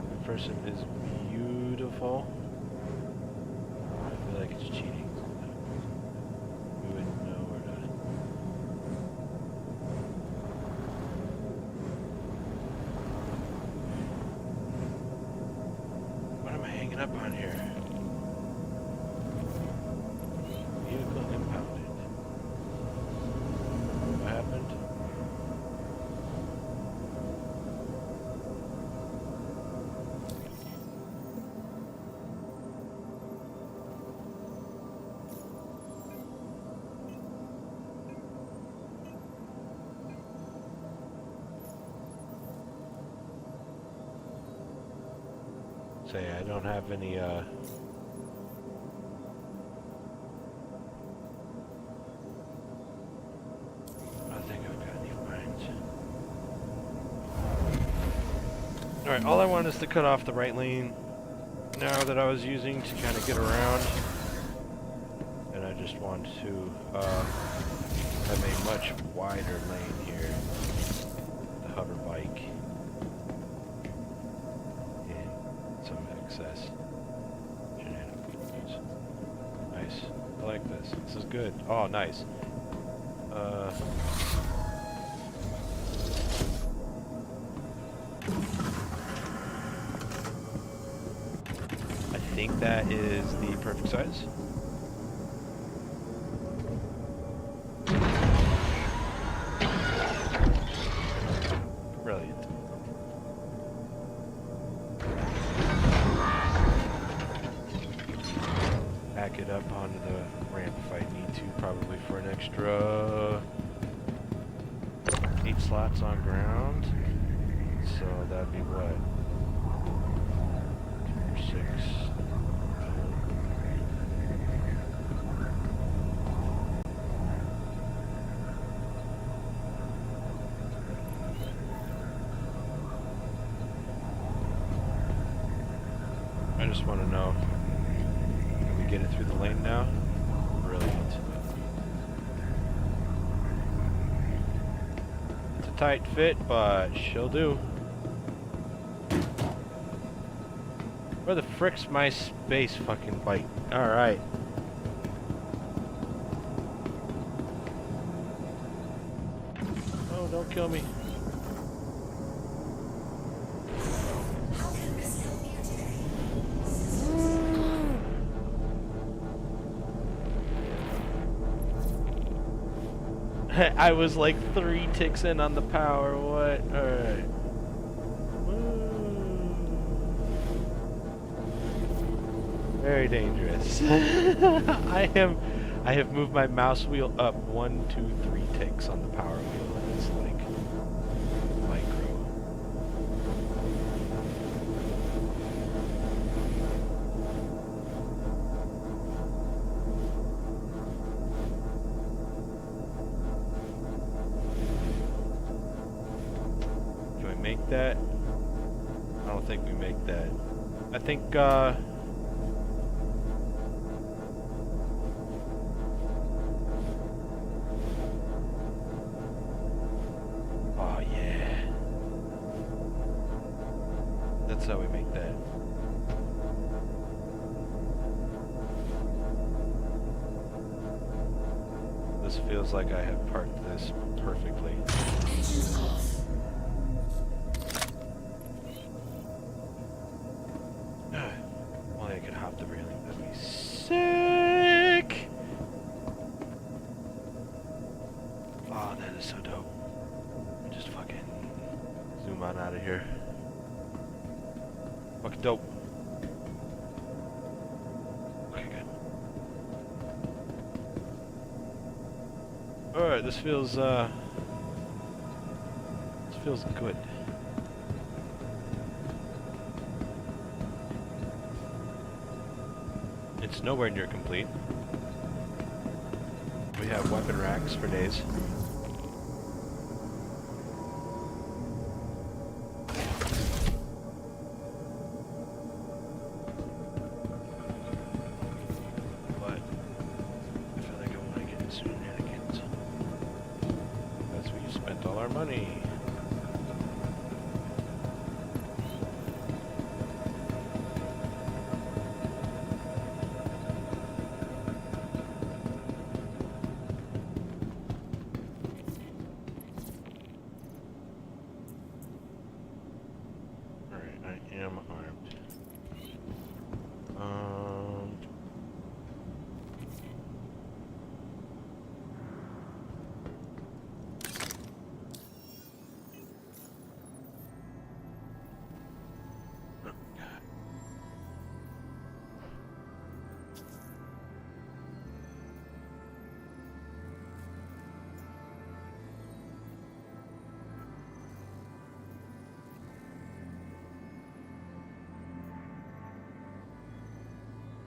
Third person is beautiful. I feel like it's cheating. We wouldn't know where to. What am I hanging up on here? Vehicle impounded. What happened? Say, I don't have any, I don't think I've got any fines. Alright, all I want is to cut off the right lane now that I was using to kind of get around. And I just want to, have a much wider lane here. The hover bike. Some excess shenanigans. Nice. I like this. This is good. Oh, nice. I think that is the perfect size. Brilliant. Back it up onto the ramp if I need to, probably for an extra 8 slots on ground. So that'd be what? 2 or 6. I just want to know. Get it through the lane now. Brilliant. It's a tight fit, but she'll do. Where the frick's my space fucking bike? Alright. Oh, don't kill me. I was like 3 ticks in on the power. What? Alright. Very dangerous. I have moved my mouse wheel up 1, 2, 3 ticks on the power wheel, and it's like micro. Make that? I don't think we make that. I think, oh yeah. That's how we make that. This feels like I have parked this perfectly. Only I could hop the railing. That'd be sick! Oh, that is so dope. Just fucking zoom on out of here. Fucking dope. Okay, good. Alright, this feels good. It's nowhere near complete. We have weapon racks for days. But I feel like I want to get into shenanigans. Because we spent all our money.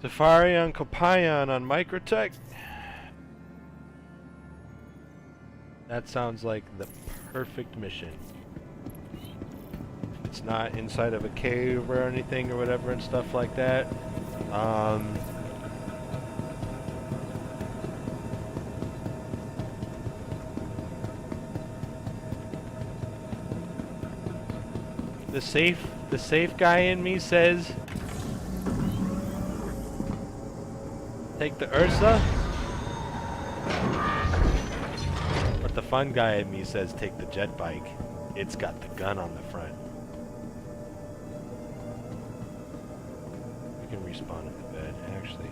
Safari on Copion on Microtech. That sounds like the perfect mission. It's not inside of a cave or anything or whatever and stuff like that. The safe guy in me says, take the Ursa. But the fun guy in me says, take the jet bike. It's got the gun on the front. We can respawn in the bed, actually.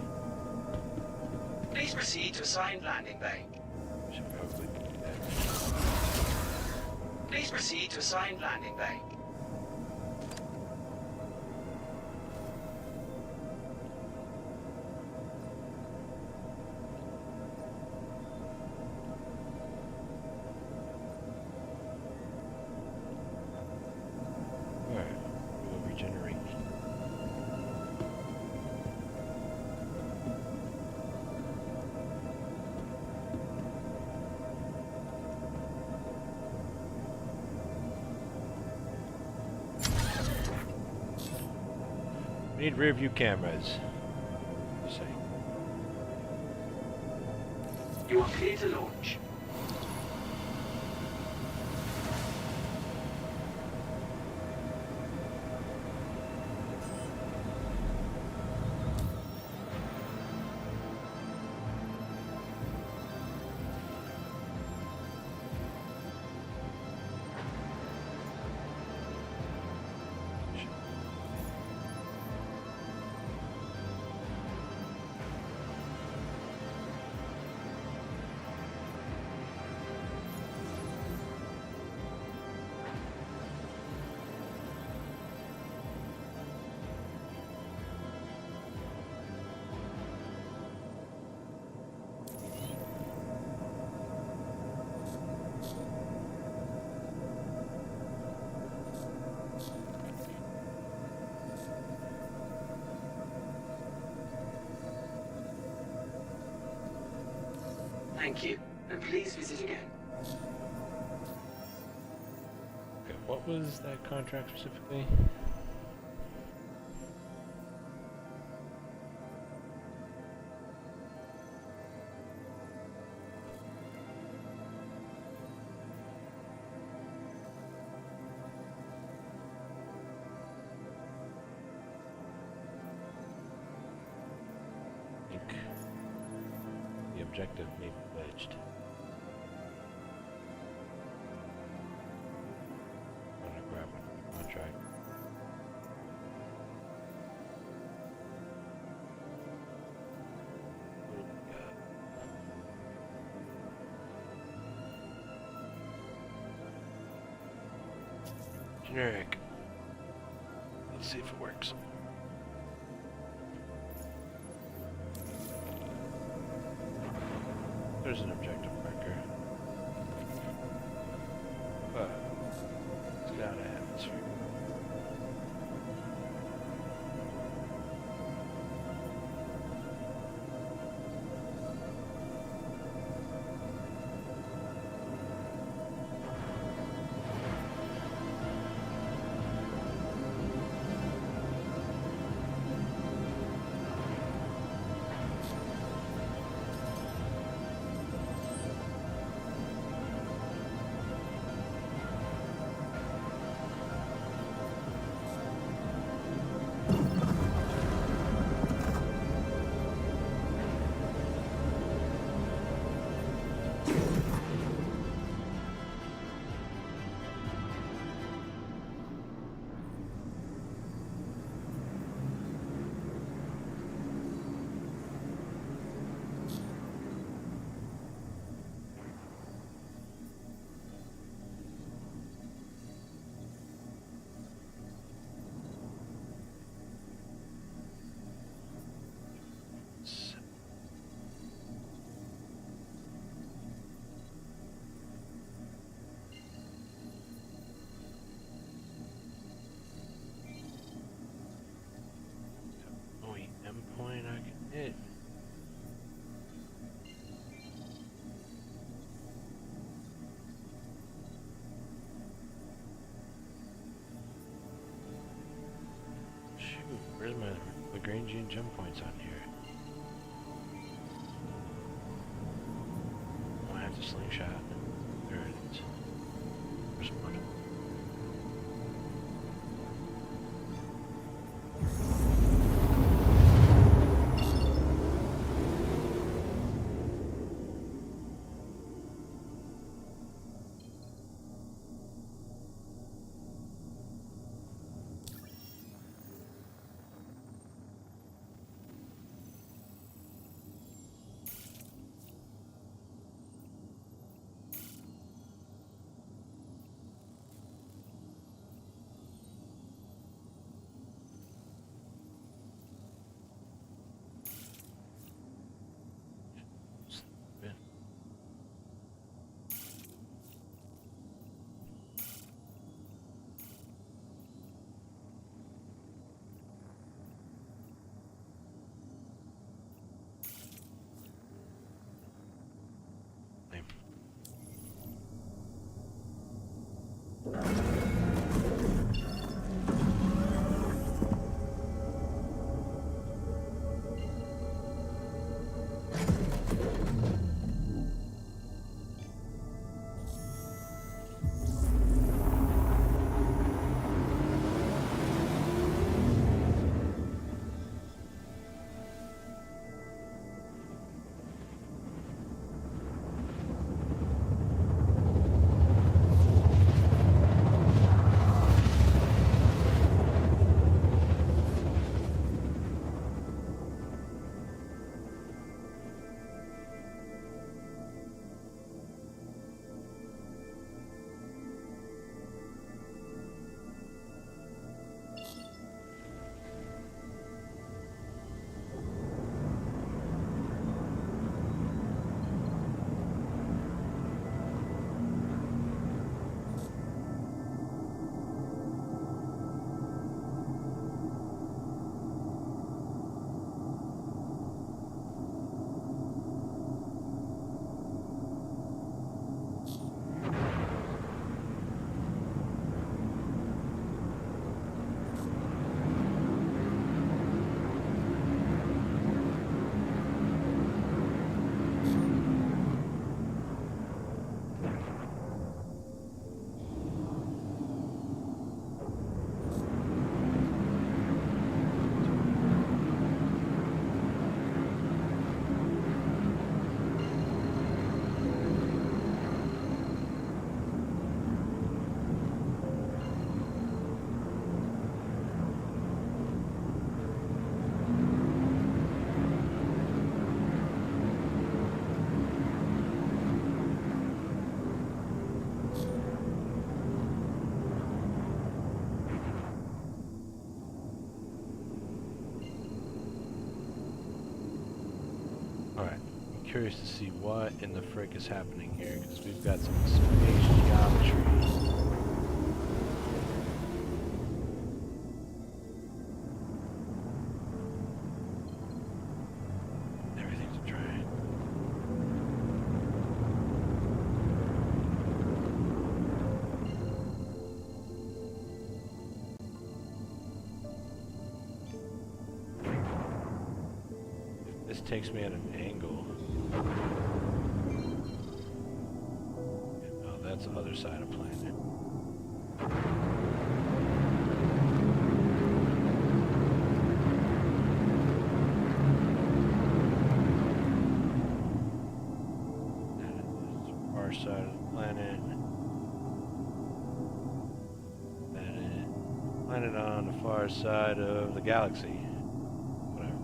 Please proceed to assigned landing bay. Should probably do that. Please proceed to assigned landing bay. Alright, we will regenerate. We need rear view cameras. Let's see. You are clear to launch. Thank you, and please visit again. Okay, what was that contract specifically? I think the objective may be pledged. I'm gonna grab another contract. What do we got? Generic. Let's see if it works. There's an objective marker. But it's gotta have this for Where's my Lagrangian gem points on here? Oh, I have to slingshot. There it is. Where's one? Curious to see what in the frick is happening here, because we've got some space geometry. Everything's a drag. This takes me at an angle. Oh, that's the other side of planet. That is the far side of the planet. That is planet on the far side of the galaxy. Whatever.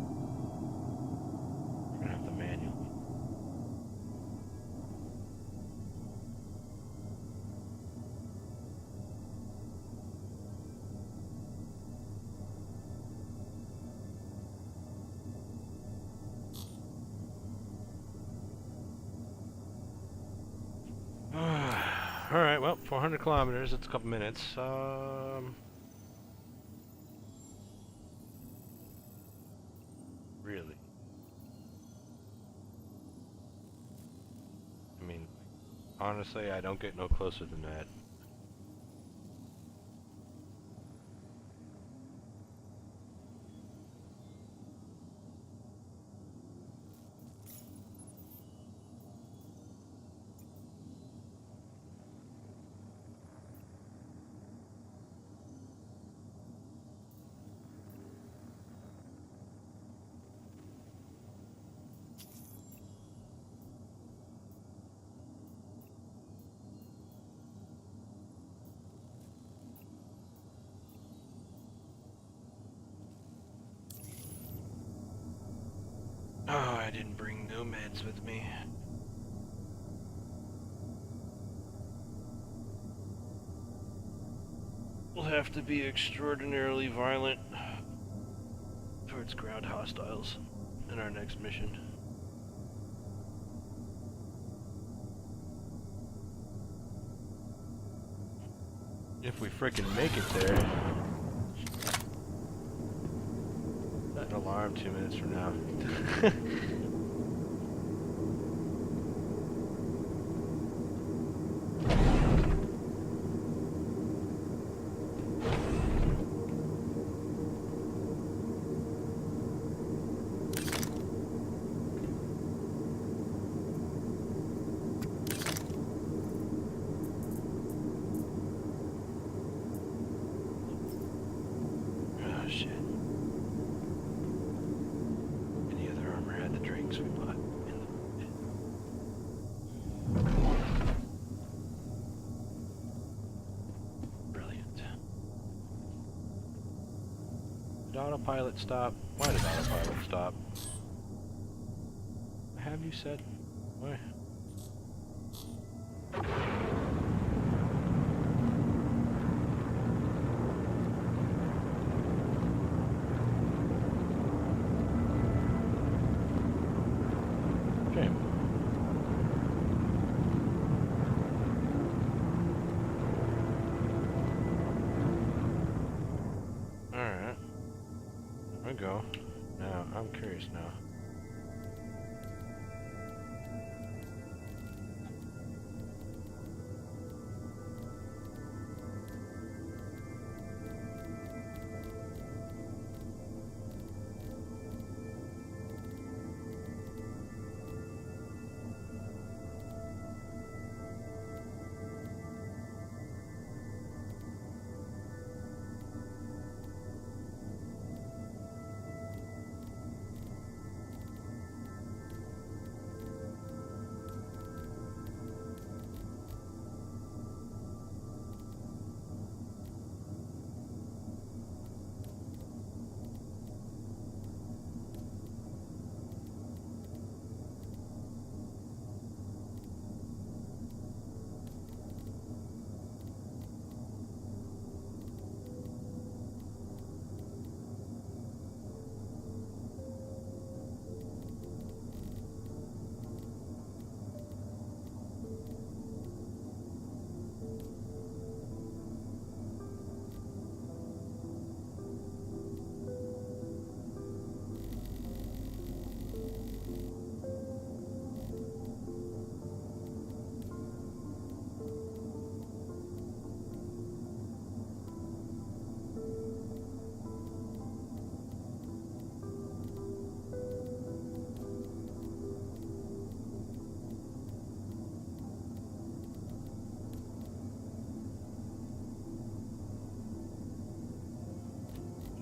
We're gonna have to manually. All right, well, 400 kilometers, that's a couple minutes. Really? I mean, honestly, I don't get no closer than that. I didn't bring no meds with me. We'll have to be extraordinarily violent towards ground hostiles in our next mission. If we frickin' make it there. Set an alarm 2 minutes from now. Oh shit. Any other armor had the drinks we bought in the... Brilliant. Did autopilot stop? Why did autopilot stop? Have you said? Why? Shame. Alright. There we go. Now, I'm curious now.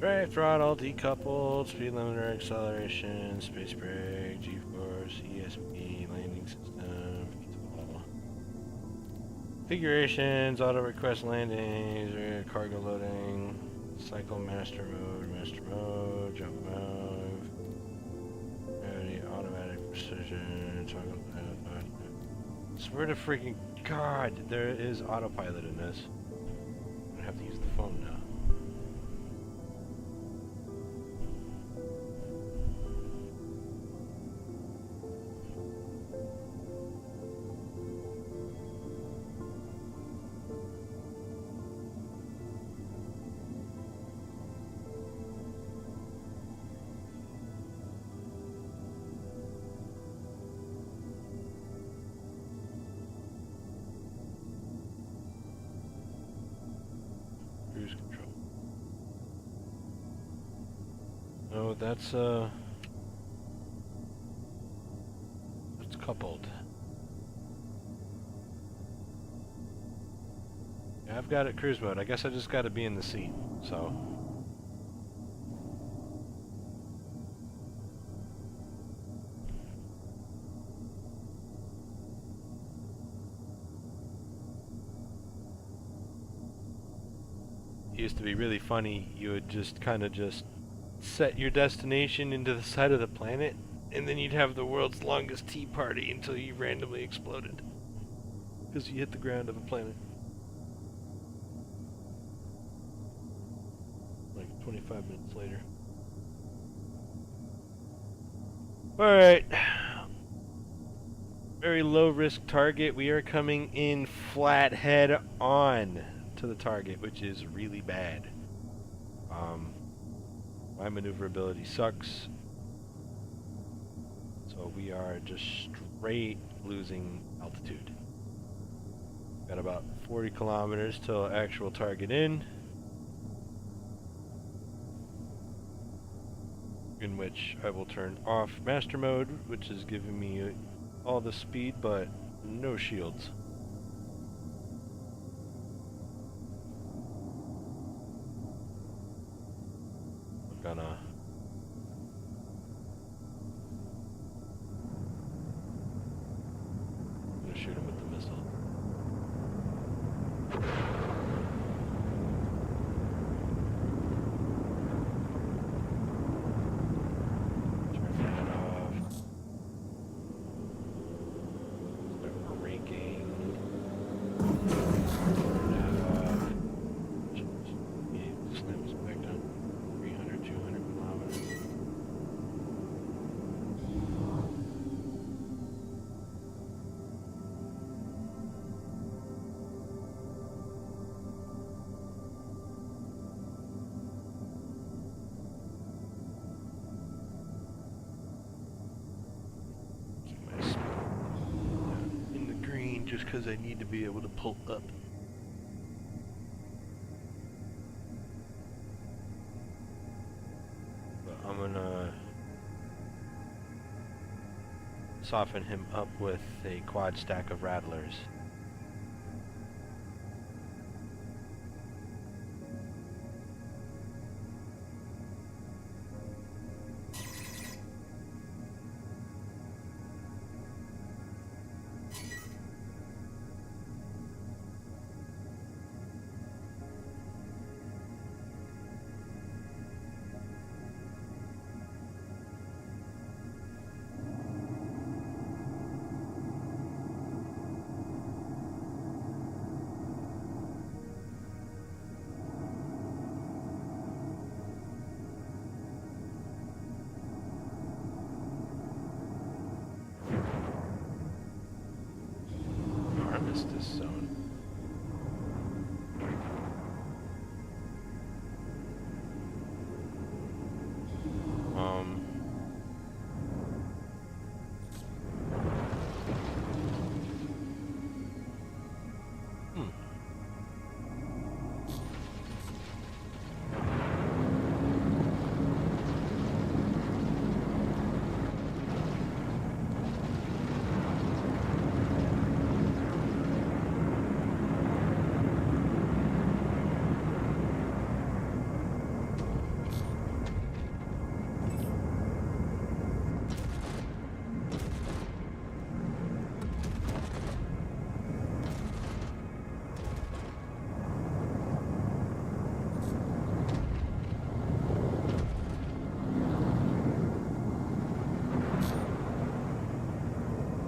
Drive throttle, decoupled, speed limiter, acceleration, space brake, G-force, ESP, landing system, configurations, auto request landings, cargo loading, cycle master mode, jump mode, gravity, automatic precision, toggle. Swear to freaking God, there is autopilot in this. I'm gonna have to use the phone now. Cruise control. Oh, that's coupled. Yeah, I've got it cruise mode. I guess I just got to be in the seat, so. It used to be really funny. You would just kind of just set your destination into the side of the planet And then you'd have the world's longest tea party until you randomly exploded. Because you hit the ground of a planet. Like 25 minutes later. Alright. Very low risk target. We are coming in flat head on to the target, which is really bad. My maneuverability sucks. So we are just straight losing altitude. Got about 40 kilometers till actual target in which I will turn off master mode, which is giving me all the speed but no shields. I'm gonna shoot him with the missile. Turn that off. Start braking. Turn that off. Slam us back down 300, 200 kilometers. In the green just because I need to be able to pull up. But I'm gonna soften him up with a quad stack of rattlers. Armistice zone.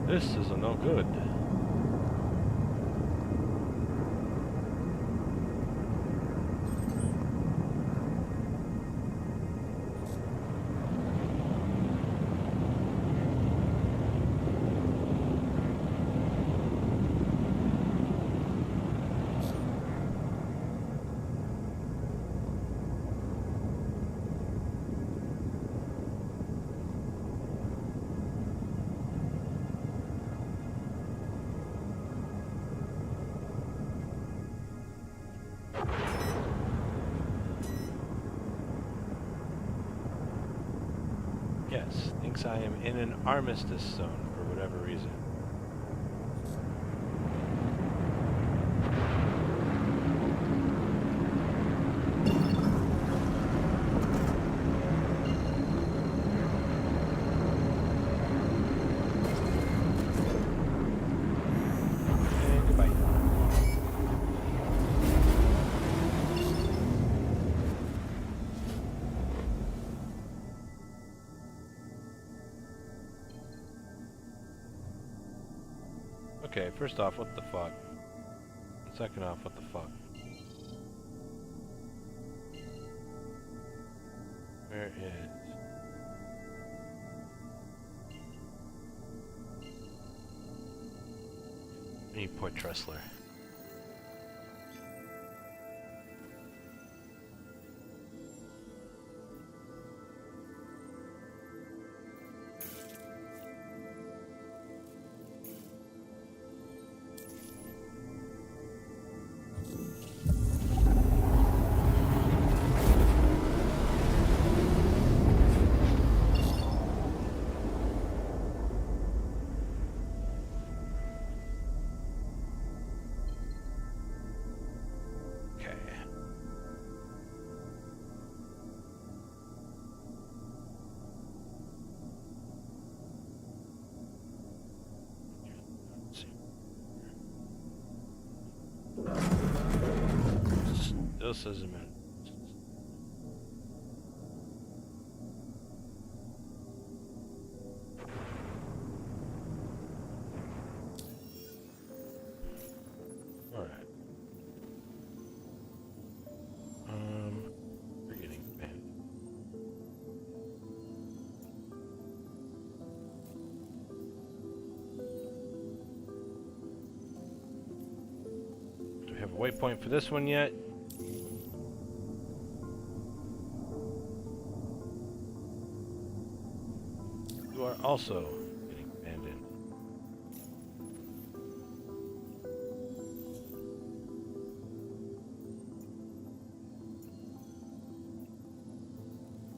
This is a no good. Yes, thinks I am in an armistice zone for whatever reason. And goodbye. Okay, first off, what the fuck? Second off, what the fuck? Where is... I need Port Tressler. Okay. Let's see. Still says a minute. Alright. We're getting banned. Do we have a waypoint for this one yet? You are also getting abandoned.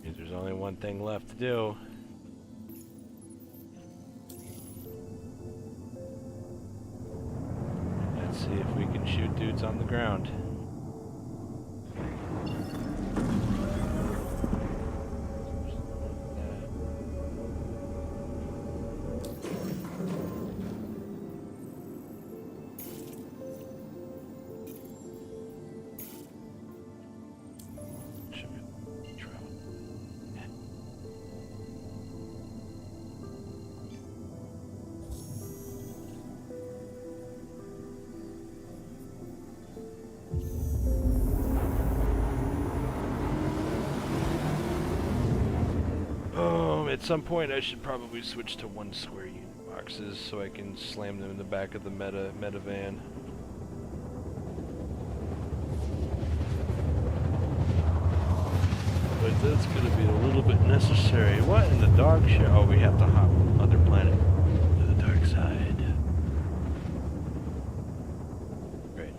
Means there's only one thing left to do. Let's see if we can shoot dudes on the ground. Should be travel. At some point I should probably switch to 1 square unit boxes so I can slam them in the back of the meta van. But that's gonna be a little bit necessary. What in the dog shit? Oh, we have to hop other planet to the dark side. Great.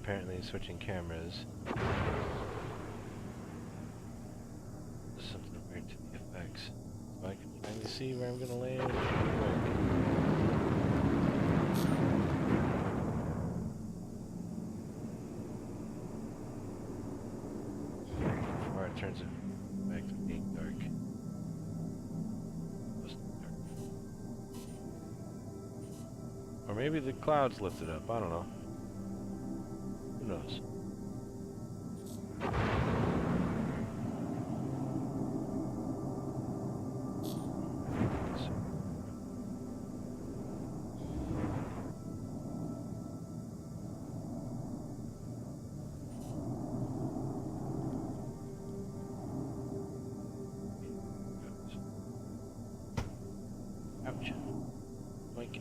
apparently switching cameras. There's something weird to the effects. So I can finally see where I'm gonna land real quick. Before it turns it back to being dark. Or maybe the clouds lifted up, I don't know. Who knows? Ouch. Boink.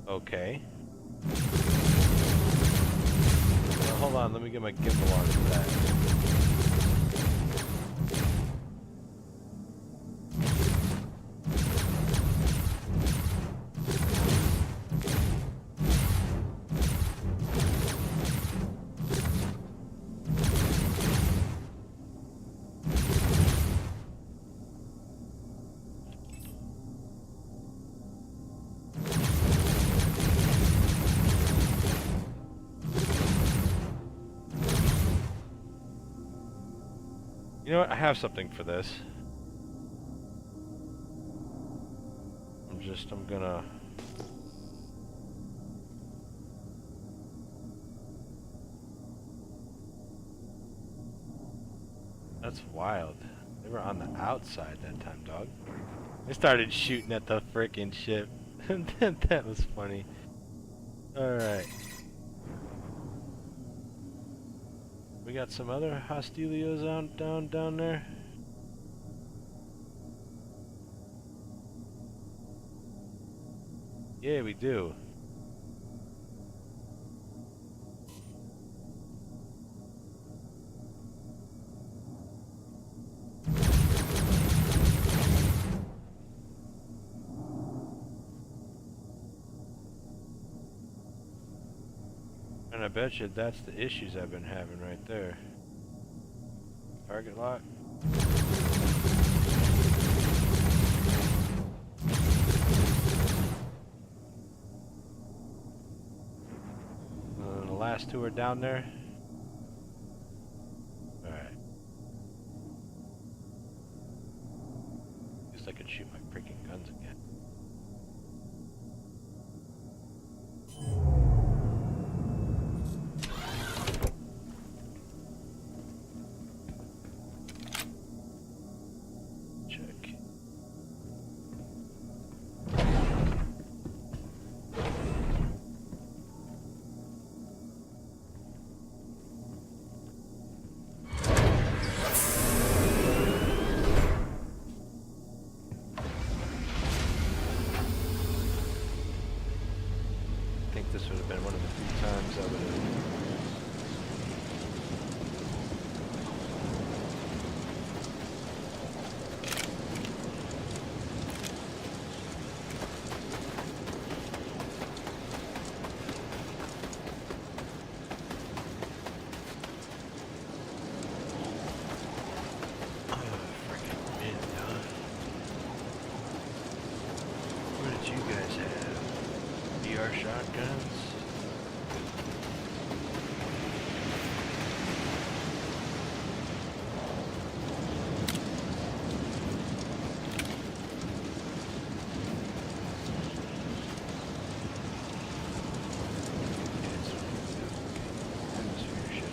Okay. Well, hold on, let me get my gimbal on for that. You know what? I have something for this. I'm gonna... That's wild. They were on the outside that time, dog. They started shooting at the frickin' ship. That was funny. Alright. We got some other hostilios down there. Yeah, we do. And I bet you that's the issues I've been having right there. Target lock. The last two are down there. Alright. Guess I could shoot my freaking guns again. Check. I think this would have been one of the few times I would have... What did you guys have? BR shotguns? Atmosphere shit on.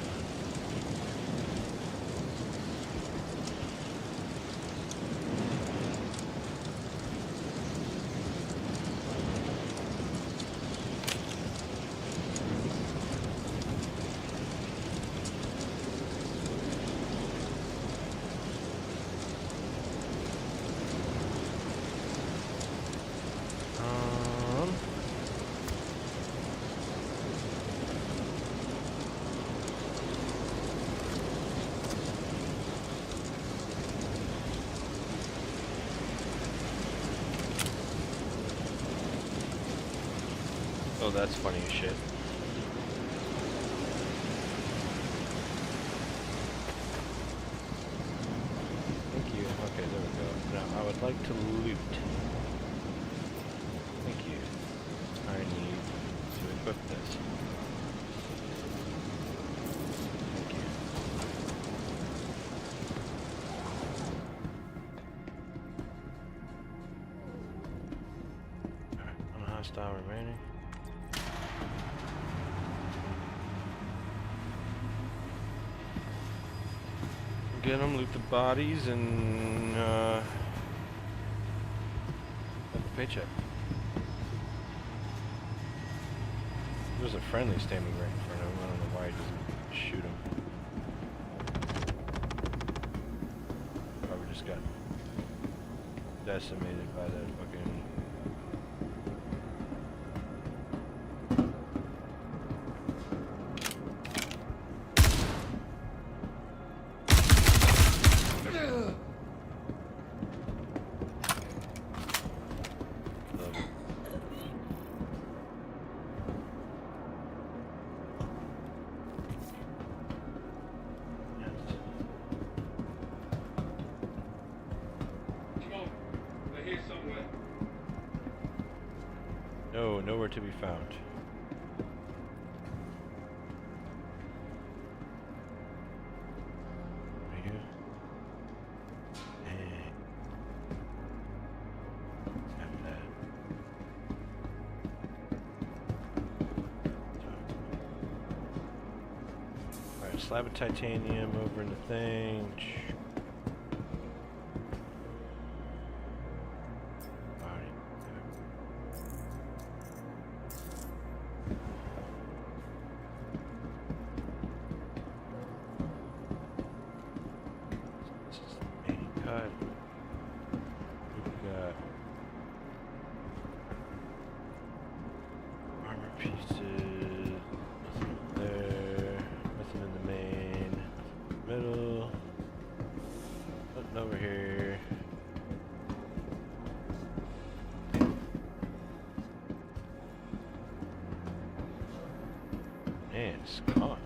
Oh, that's funny as shit. Thank you. Okay, there we go. Now, I would like to loot. Thank you. I need to equip this. Thank you. Alright, one hostile remaining. Get them, loot the bodies, and have a paycheck. There's a friendly standing right in front of him. I don't know why he doesn't shoot him. Probably just got decimated by that fucking... No, nowhere to be found. Are you? Hey. Have that. Alright, slab of titanium over in the thing. We've got armor pieces, nothing there, nothing in the main, middle, nothing over here. Man, skunked.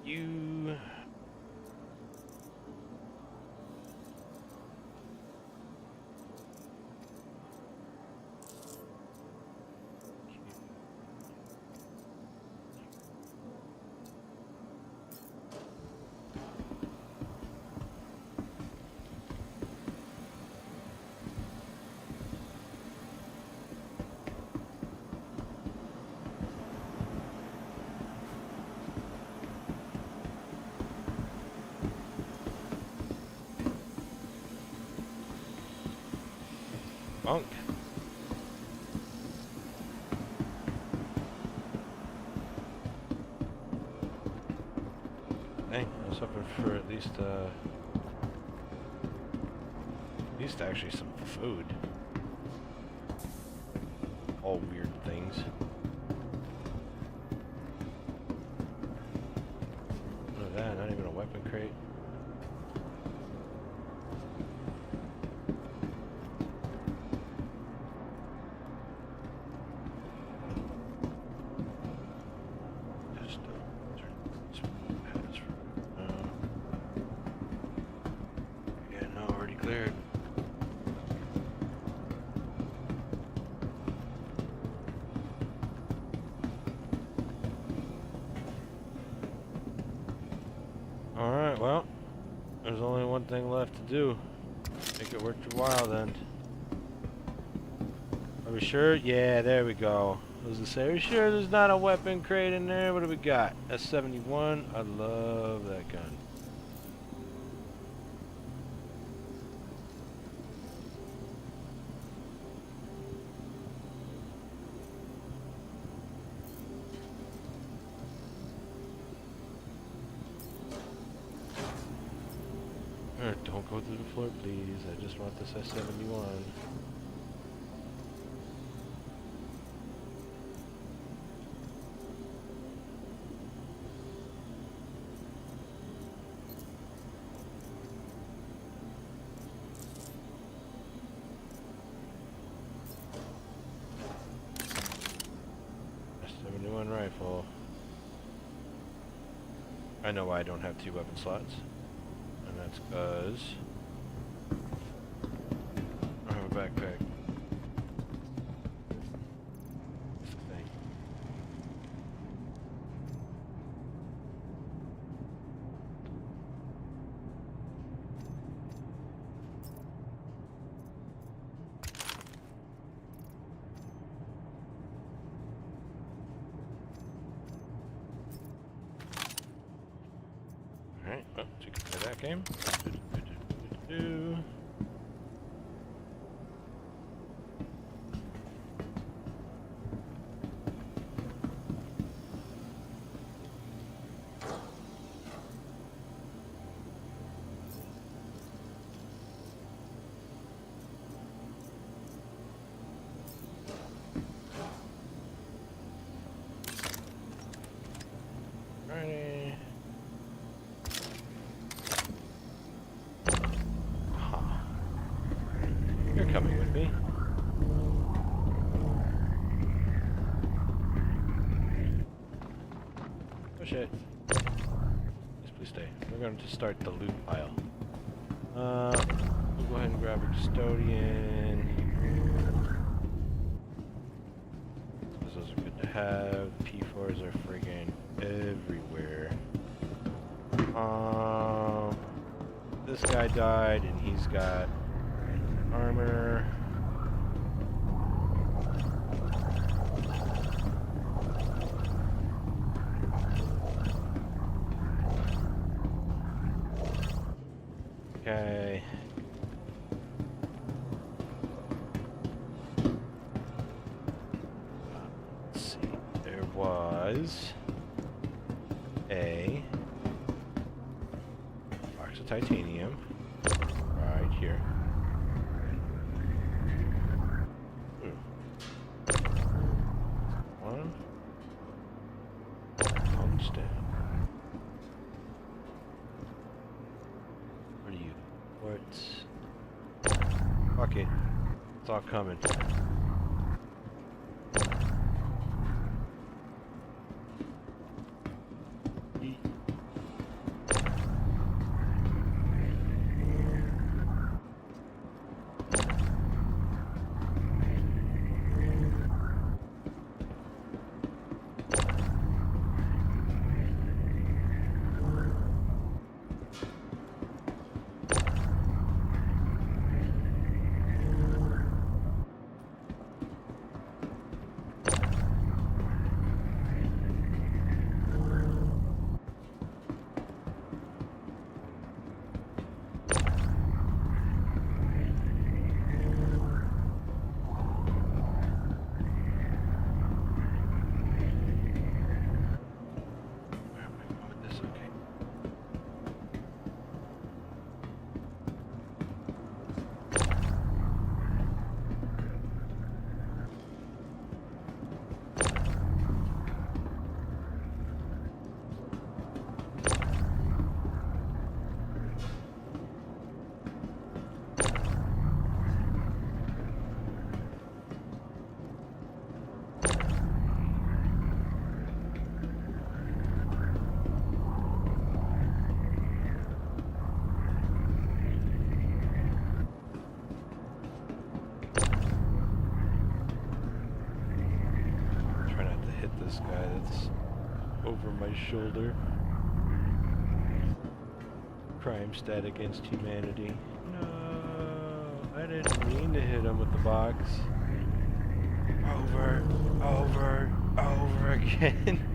You... Bunk. Dang, I was hoping for at least actually some food. All weird things. Look at that, not even a weapon crate. Cleared. Alright, well, there's only one thing left to do. Make it worth your while then. Are we sure? Yeah, there we go. I was gonna say, are we sure there's not a weapon crate in there? What do we got? S71. I love that gun. Don't go through the floor, please. I just want this S71. S71 rifle. I know why I don't have 2 weapon slots. And that's because I have a backpack. That's the thing. Alright, well, so you can play that game. Do. Alrighty. You're coming with me. Oh shit. Please stay. We're going to start the loot pile. We'll go ahead and grab a custodian. Those are good to have. P4s are friggin' everywhere. This guy died and he's got armor. Okay. Let's see. There was a box of titanium right here. One. Tungsten. What are you? Quartz. Fuck it. It's all coming. Yeet. Where am I going with this? Okay. Try not to hit this guy that's over my shoulder. Crime stat against humanity. No, I didn't mean to hit him with the box. Over again.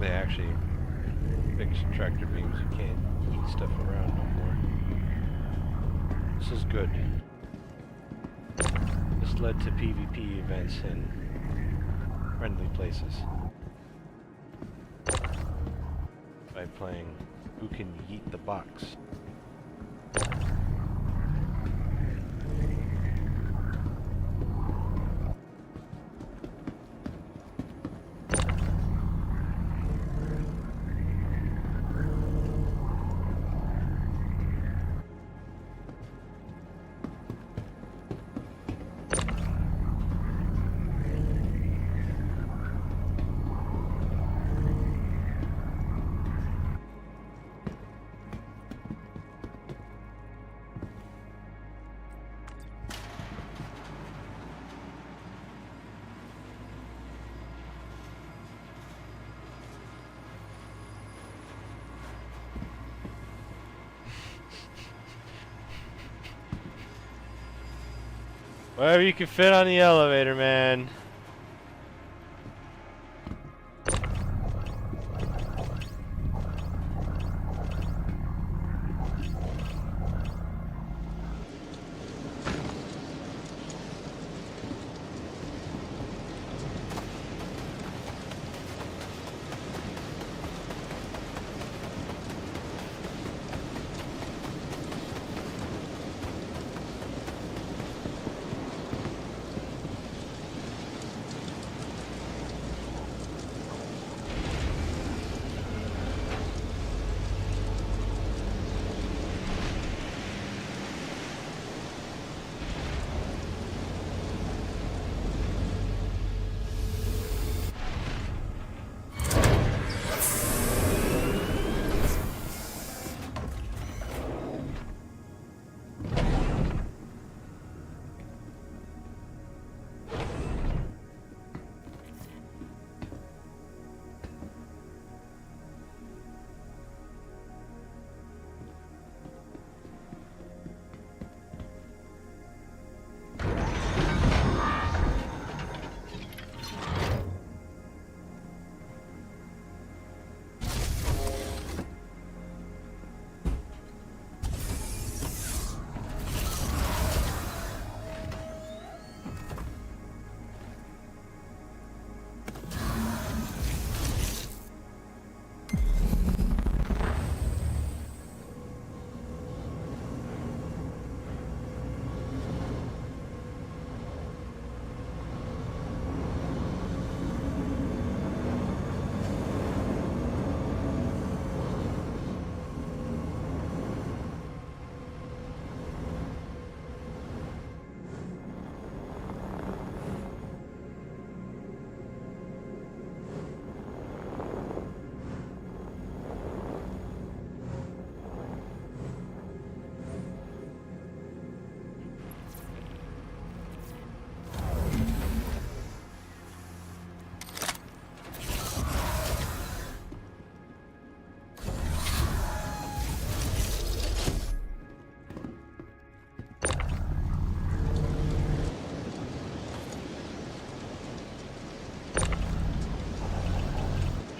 They actually fixed tractor beams. You can't eat stuff around no more. This is good. This led to PvP events in friendly places. By playing Who Can Yeet the Box. Whatever you can fit on the elevator, man.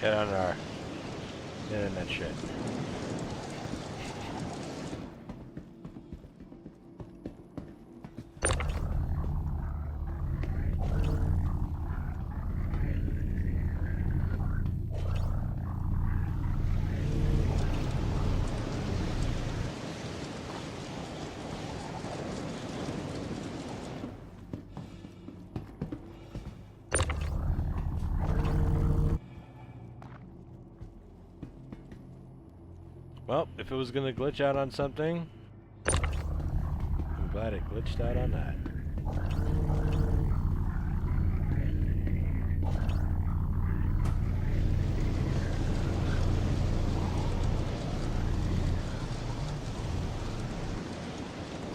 Get on our internet shit. Well, if it was gonna glitch out on something, I'm glad it glitched out on that.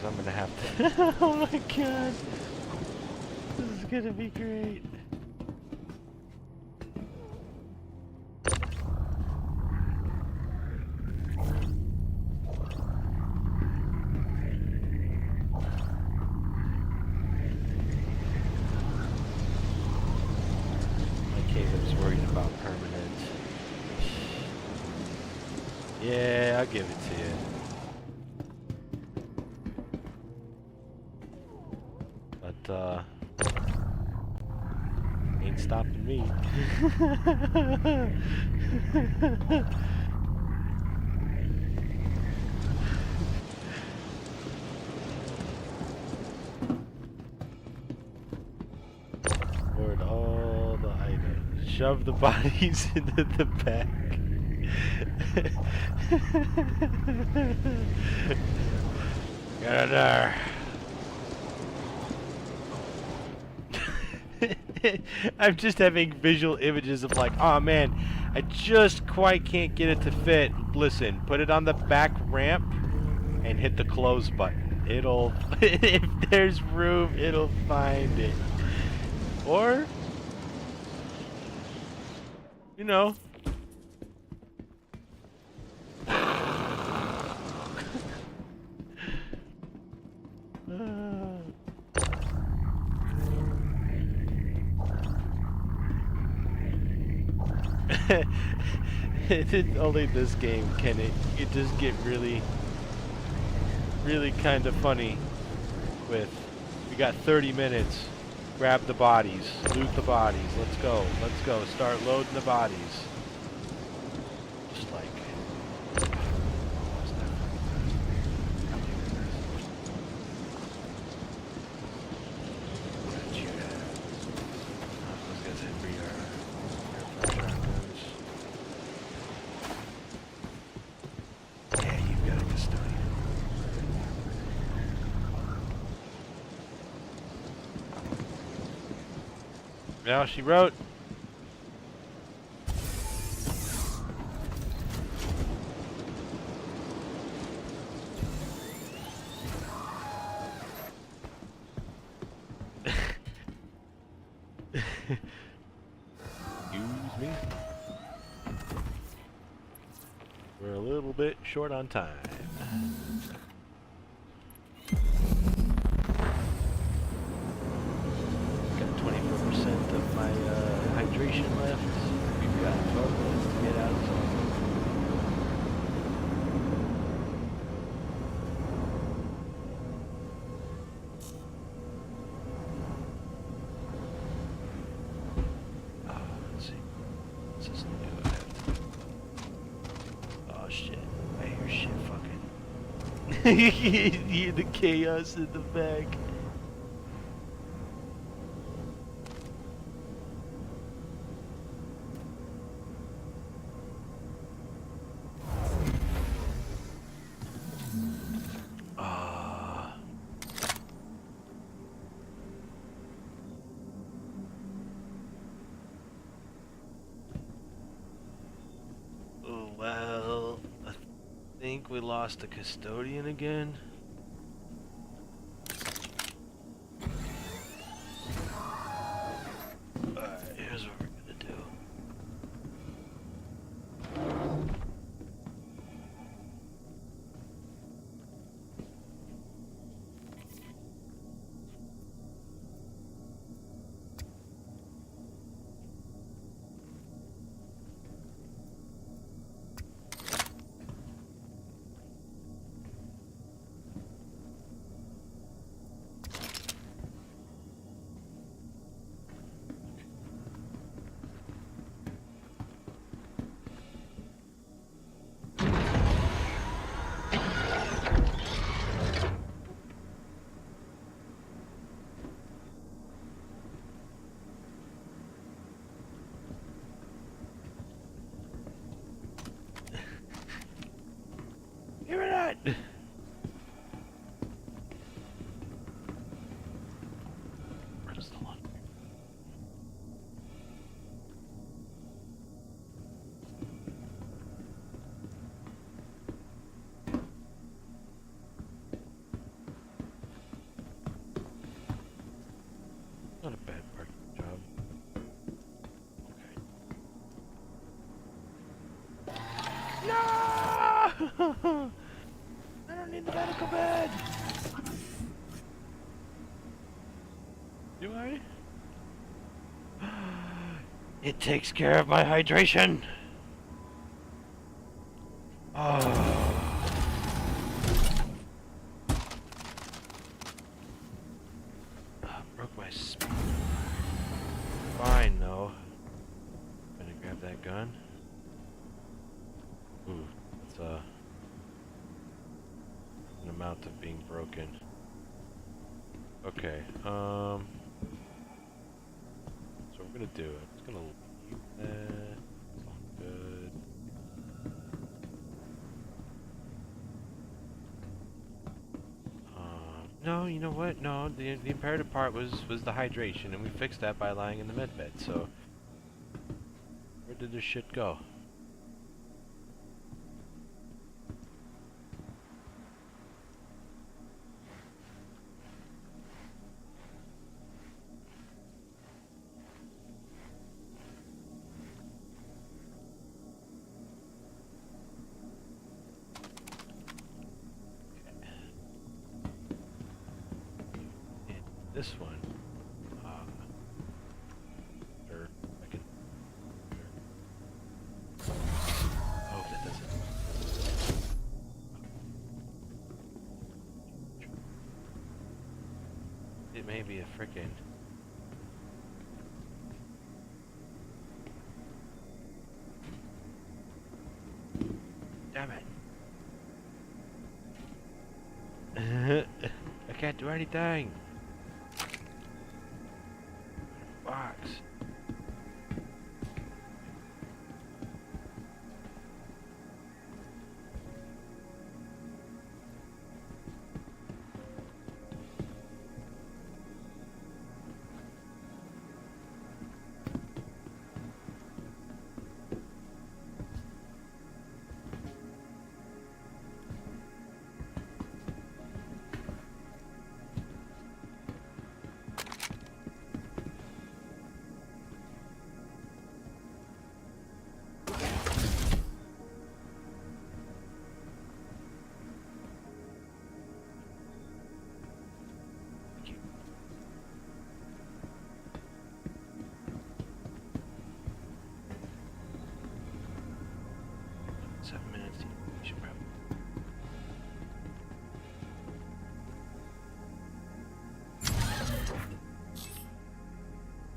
So I'm gonna have to. Oh my god! This is gonna be great. Caleb's worried about permanent. Yeah, I'll give it to you. But, ain't stopping me. Board all the items. Shove the bodies into the back. Get in there. I'm just having visual images of like, oh man, I just quite can't get it to fit. Listen, put it on the back ramp and hit the close button. It'll, if there's room, it'll find it. Or, you know. Only this game can it just get really kind of funny with, we got 30 minutes, grab the bodies, loot the bodies, let's go, start loading the bodies. Just like, yeah, you've got a custodian. Now she wrote. Excuse me. We're a little bit short on time. Got 24% of my hydration left. We've got 12 minutes to get out of zone. Let's see. What's this new I have to do? Oh shit. I hear shit fucking. You hear the chaos in the back. Oh, well, I think we lost the custodian again. Alright, here's what we're gonna do. Hear that? Where's the one? Not a bad parking job. Okay. No! I don't need the medical bed! Do I? It takes care of my hydration! Oh. Broke my speed. Fine, though. Gonna grab that gun. Ooh, that's an amount of being broken. Okay, so we're gonna do it. It's gonna leave that. It's all good. No, you know what? No, the imperative part was the hydration, and we fixed that by lying in the med bed. So where did this shit go? This one, sure, I can, sure. Oh, that doesn't. It may be a frickin'. Damn it. I can't do anything. Box.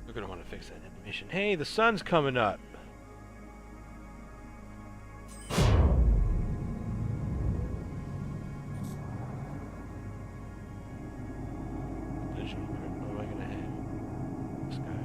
We're gonna want to fix that animation. Hey, the sun's coming up. Vision. What am I gonna have? This guy.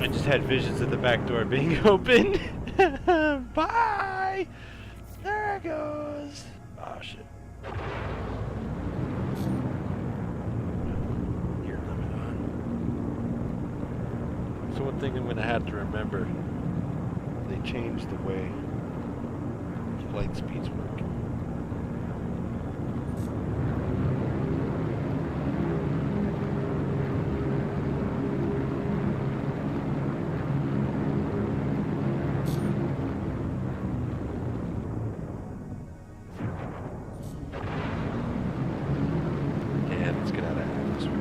I just had visions of the back door being open. Bye! There it goes. Oh shit. Gear limit on. So one thing I'm gonna have to remember, they changed the way flight speeds work. Let's get out of atmosphere.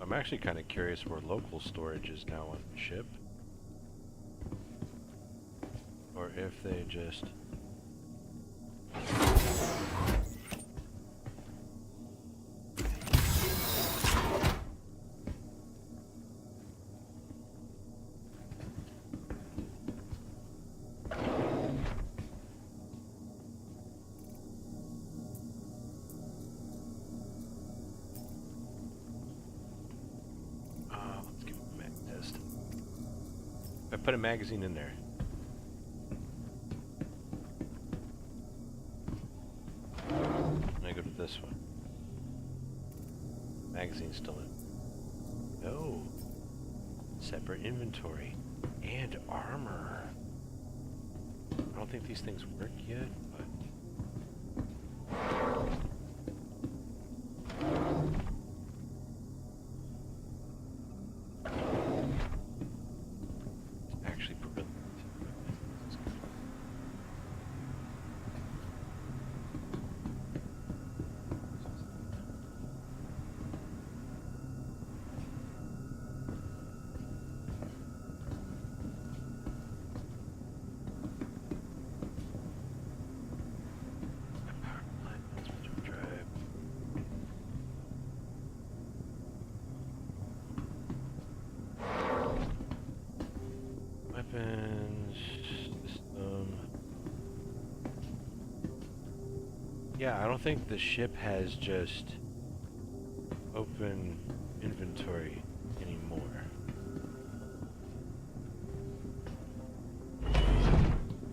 I'm actually kind of curious where local storage is now on the ship. Or if they just... let's give it a mag test. I put a magazine in there. I go to this one. Magazine's still in. No. Separate inventory. And armor. I don't think these things work yet, but... Actually, brilliant. Weapons, system. Yeah, I don't think the ship has just open inventory anymore.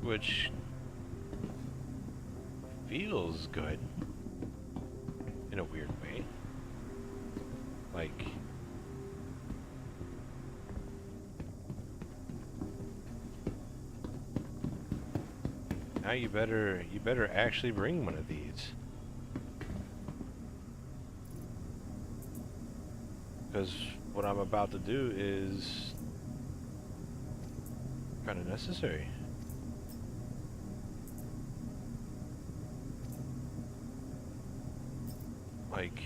Which feels good in a weird way. Like, now you better actually bring one of these. Because what I'm about to do is kind of necessary. Like,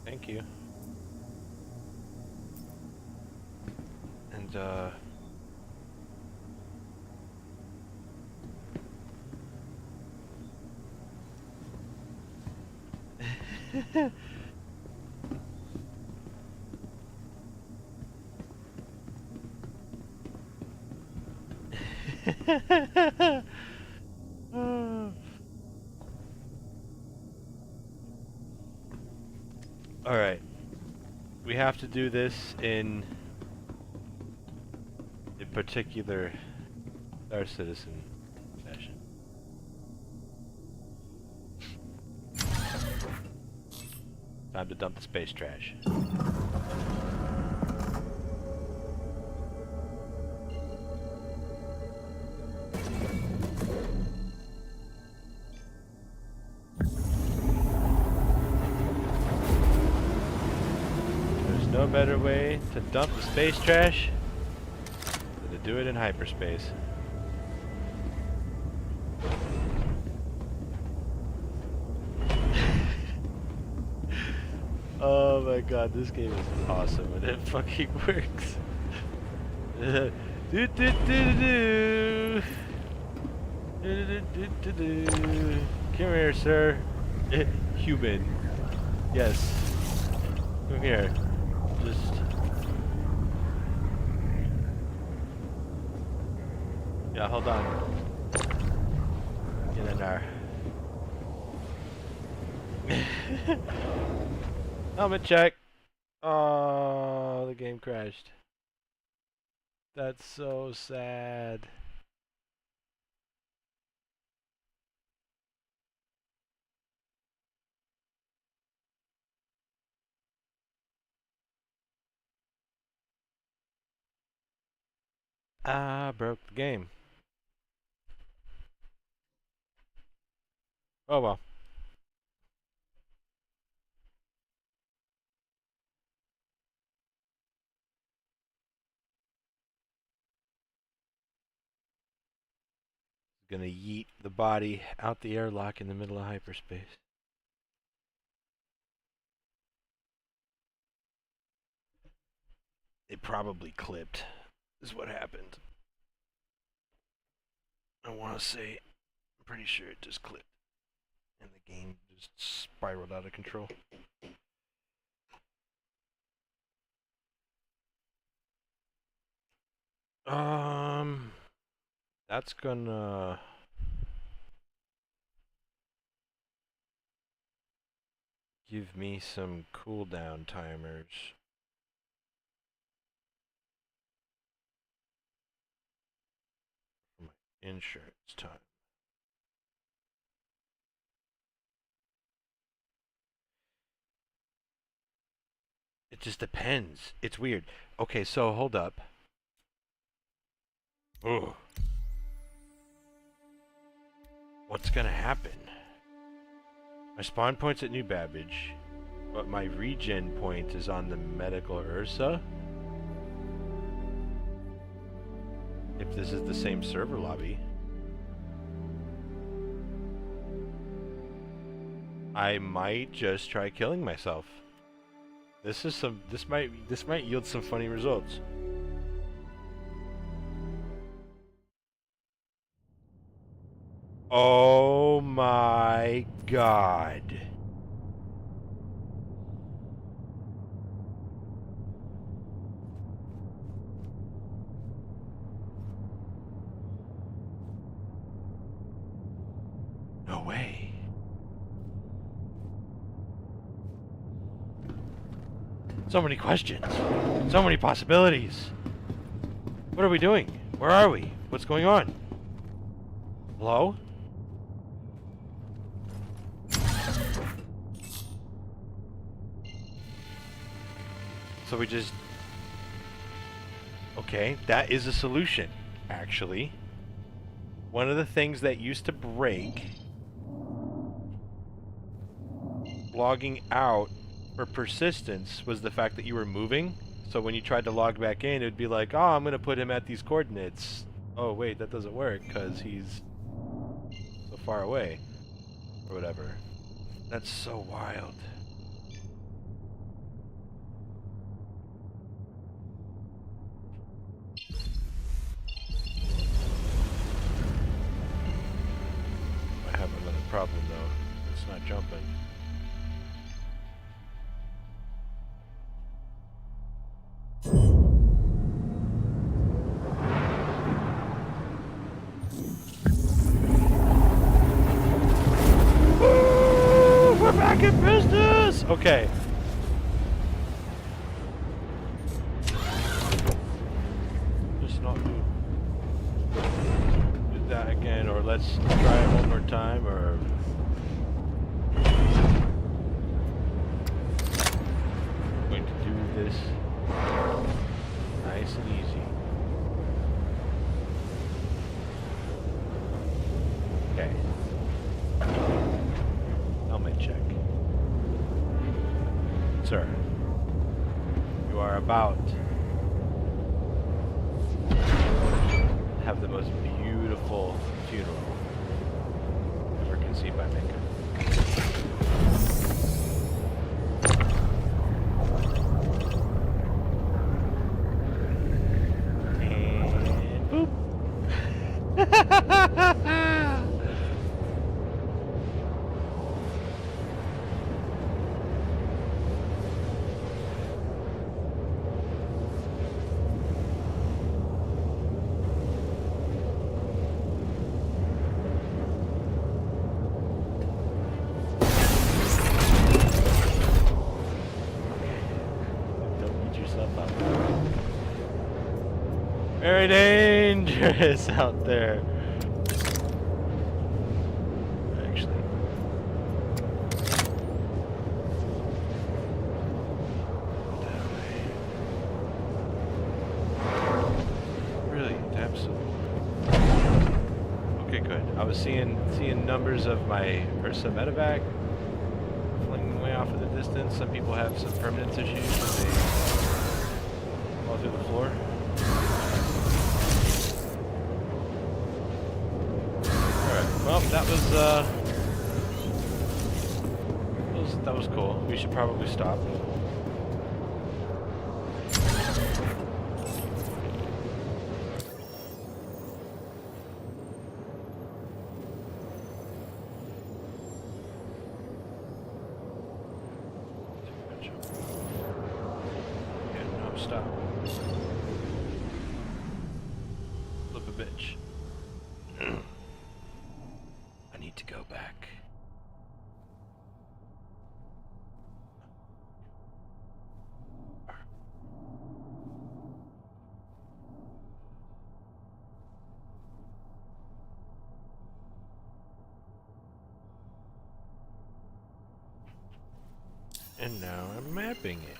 thank you. And all right. We have to do this in a particular Star Citizen fashion. Time to dump the space trash. There's no better way to dump the space trash than to do it in hyperspace. Oh my god, this game is awesome and it fucking works. Do do do do do. Come here, sir. Human. Yes. Come here. Just. Yeah, hold on. Get in there. Helmet check. Oh, the game crashed. That's so sad. I broke the game. Oh well. gonna yeet the body out the airlock in the middle of hyperspace. It probably clipped, is what happened. I want to say, I'm pretty sure it just clipped. And the game just spiraled out of control. That's gonna give me some cooldown timers. For my insurance time. It just depends. It's weird. Okay, so hold up. Ugh. What's gonna happen? My spawn point's at New Babbage, but my regen point is on the Medical Ursa? If this is the same server lobby. I might just try killing myself. This might yield some funny results. Oh my god. No way. So many questions. So many possibilities. What are we doing? Where are we? What's going on? Hello? So we just... Okay, that is a solution, actually. One of the things that used to break logging out for persistence was the fact that you were moving. So when you tried to log back in, it would be like, oh, I'm going to put him at these coordinates. Oh, wait, that doesn't work because he's so far away. Or whatever. That's so wild. I have another problem, though. It's not jumping. We're back in business! Okay. Just not do that again, or let's try it one more time, or... I'm going to do this nice and easy. Okay. Helmet check. Sir, you are about to have the most beautiful funeral ever conceived by mankind. And boop. Very dangerous out there. Actually. Brilliant, absolutely. Okay, good. I was seeing numbers of my Ursa medevac flinging way off in the distance. Some people have some permanence issues when they fall through the floor. Well, that was cool. We should probably stop. Yeah, no, stop. Flip a bitch. I need to go back. And now I'm mapping it.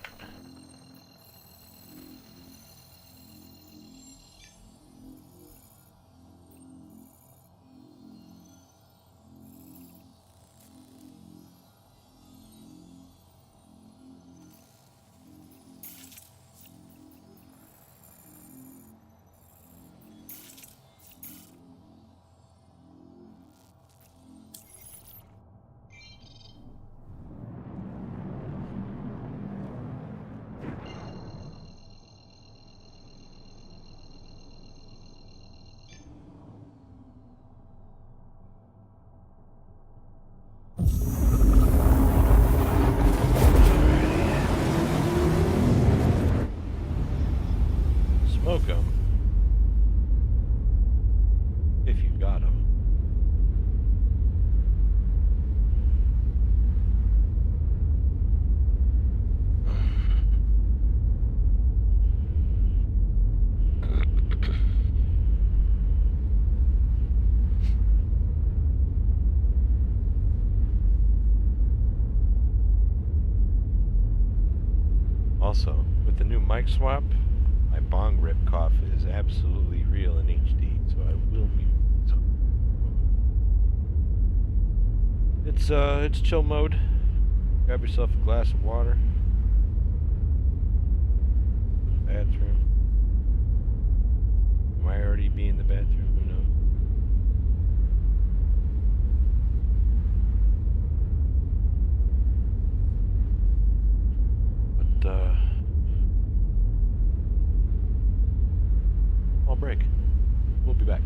Smoke 'em. If you got 'em. Also, with the new mic swap, my bong rip cough is absolutely real in HD, so I will mute. It's chill mode. Grab yourself a glass of water. Bathroom. Might already be in the bathroom, who knows? But, I'll break. We'll be back.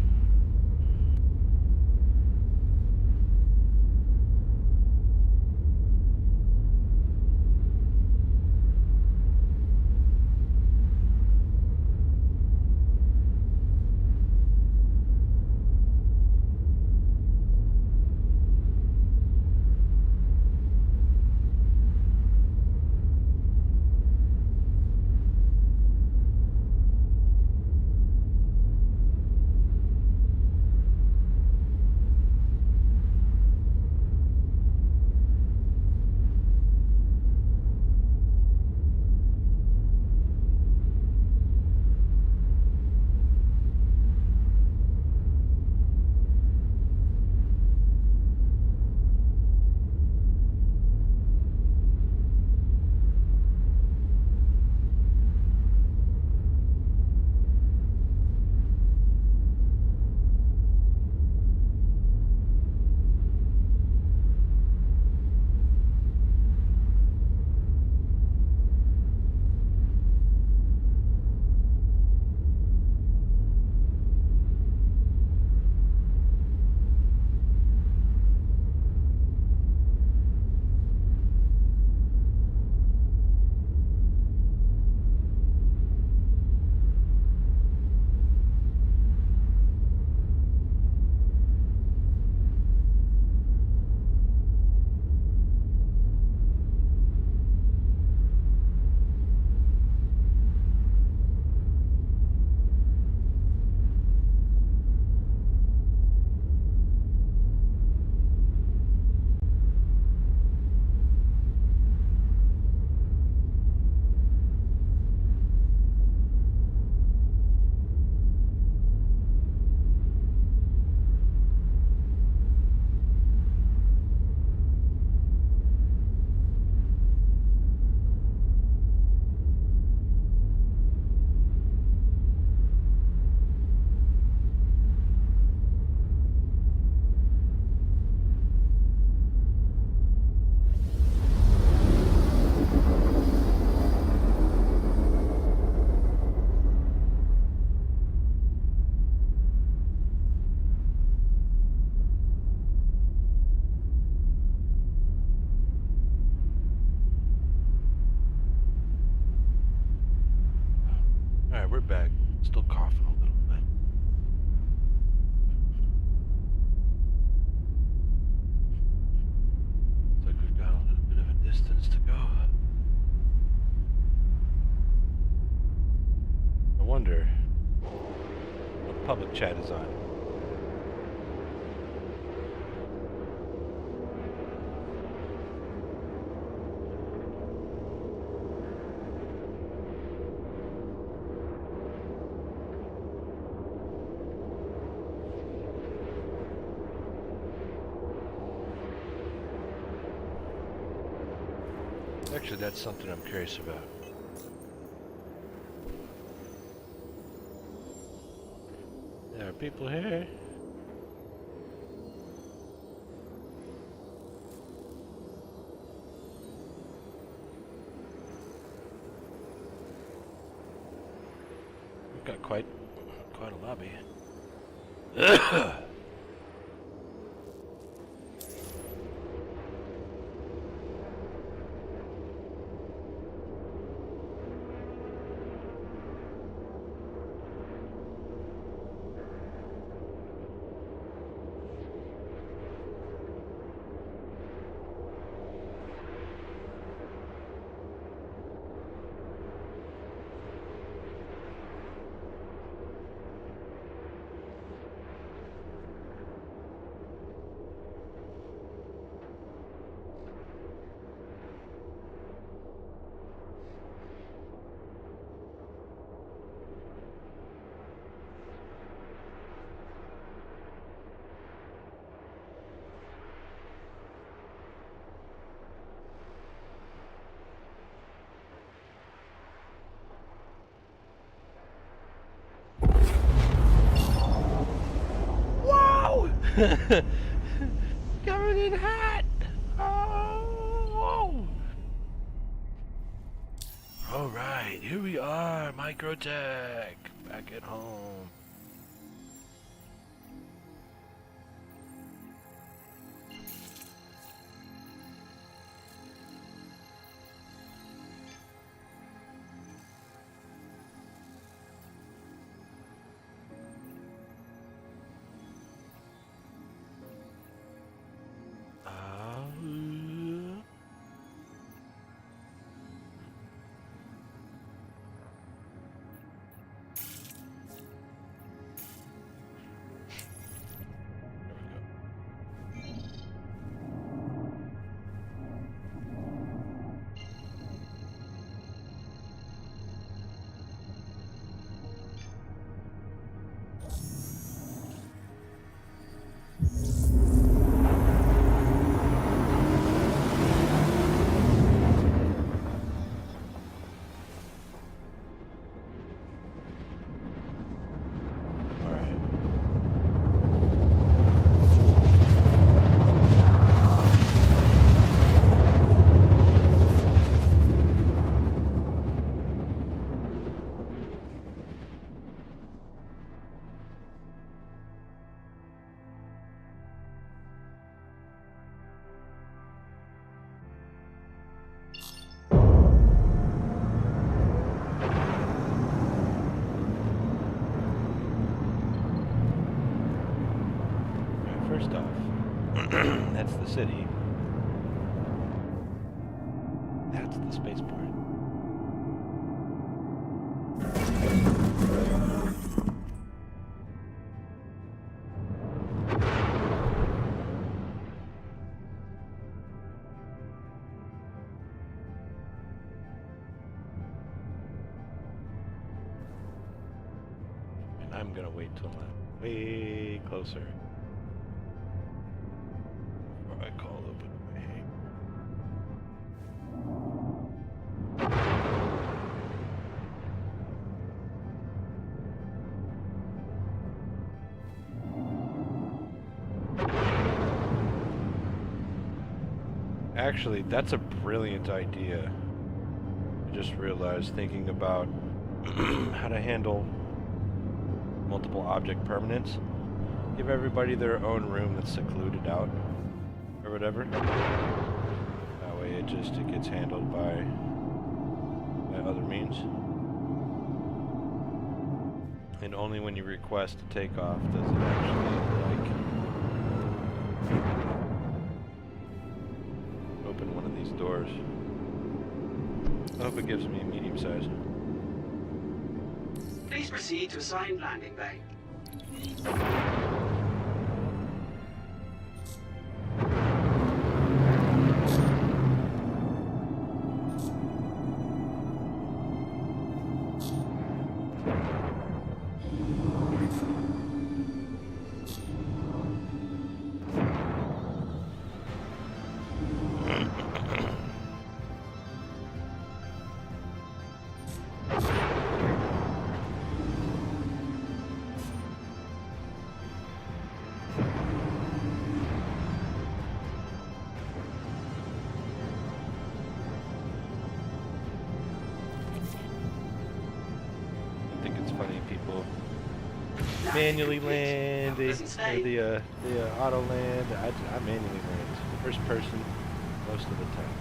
we're back. Still coughing a little bit. Looks like we've got a little bit of a distance to go. I wonder what public chat is on. Actually, that's something I'm curious about. There are people here. We've got quite a lobby. Covered in hat. Oh. All right, here we are, Microtech, back at home. First off, that's the city. That's the spaceport. And I'm gonna wait till I'm way closer. I call open my hang. Actually, that's a brilliant idea. I just realized, thinking about how to handle multiple object permanence. Give everybody their own room that's secluded out, or whatever. That way it gets handled by other means. And only when you request to take off does it actually, like, open one of these doors. I hope it gives me a medium size. Please proceed to assigned landing bay. I think it's funny people manually land, the auto land. I manually land. First person most of the time.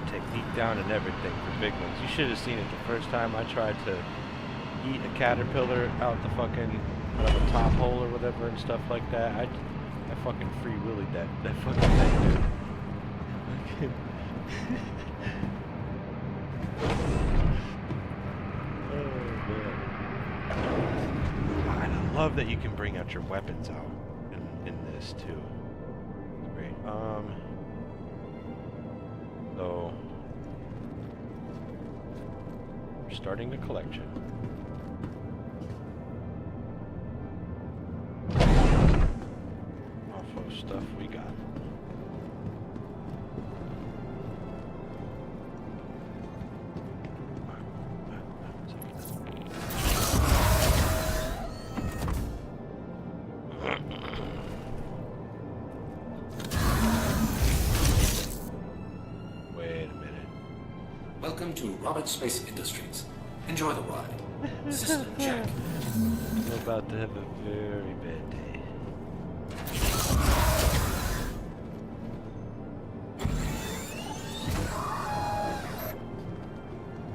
Technique down and everything for big ones. You should have seen it the first time I tried to eat a caterpillar out the fucking out of a top hole or whatever and stuff like that. I fucking free willied that fucking thing, dude. And I love that you can bring out your weapons out in this too. It's great. So we're starting a collection. Off of stuff we got. Welcome to Robert Space Industries. Enjoy the ride. System check. I'm about to have a very bad day.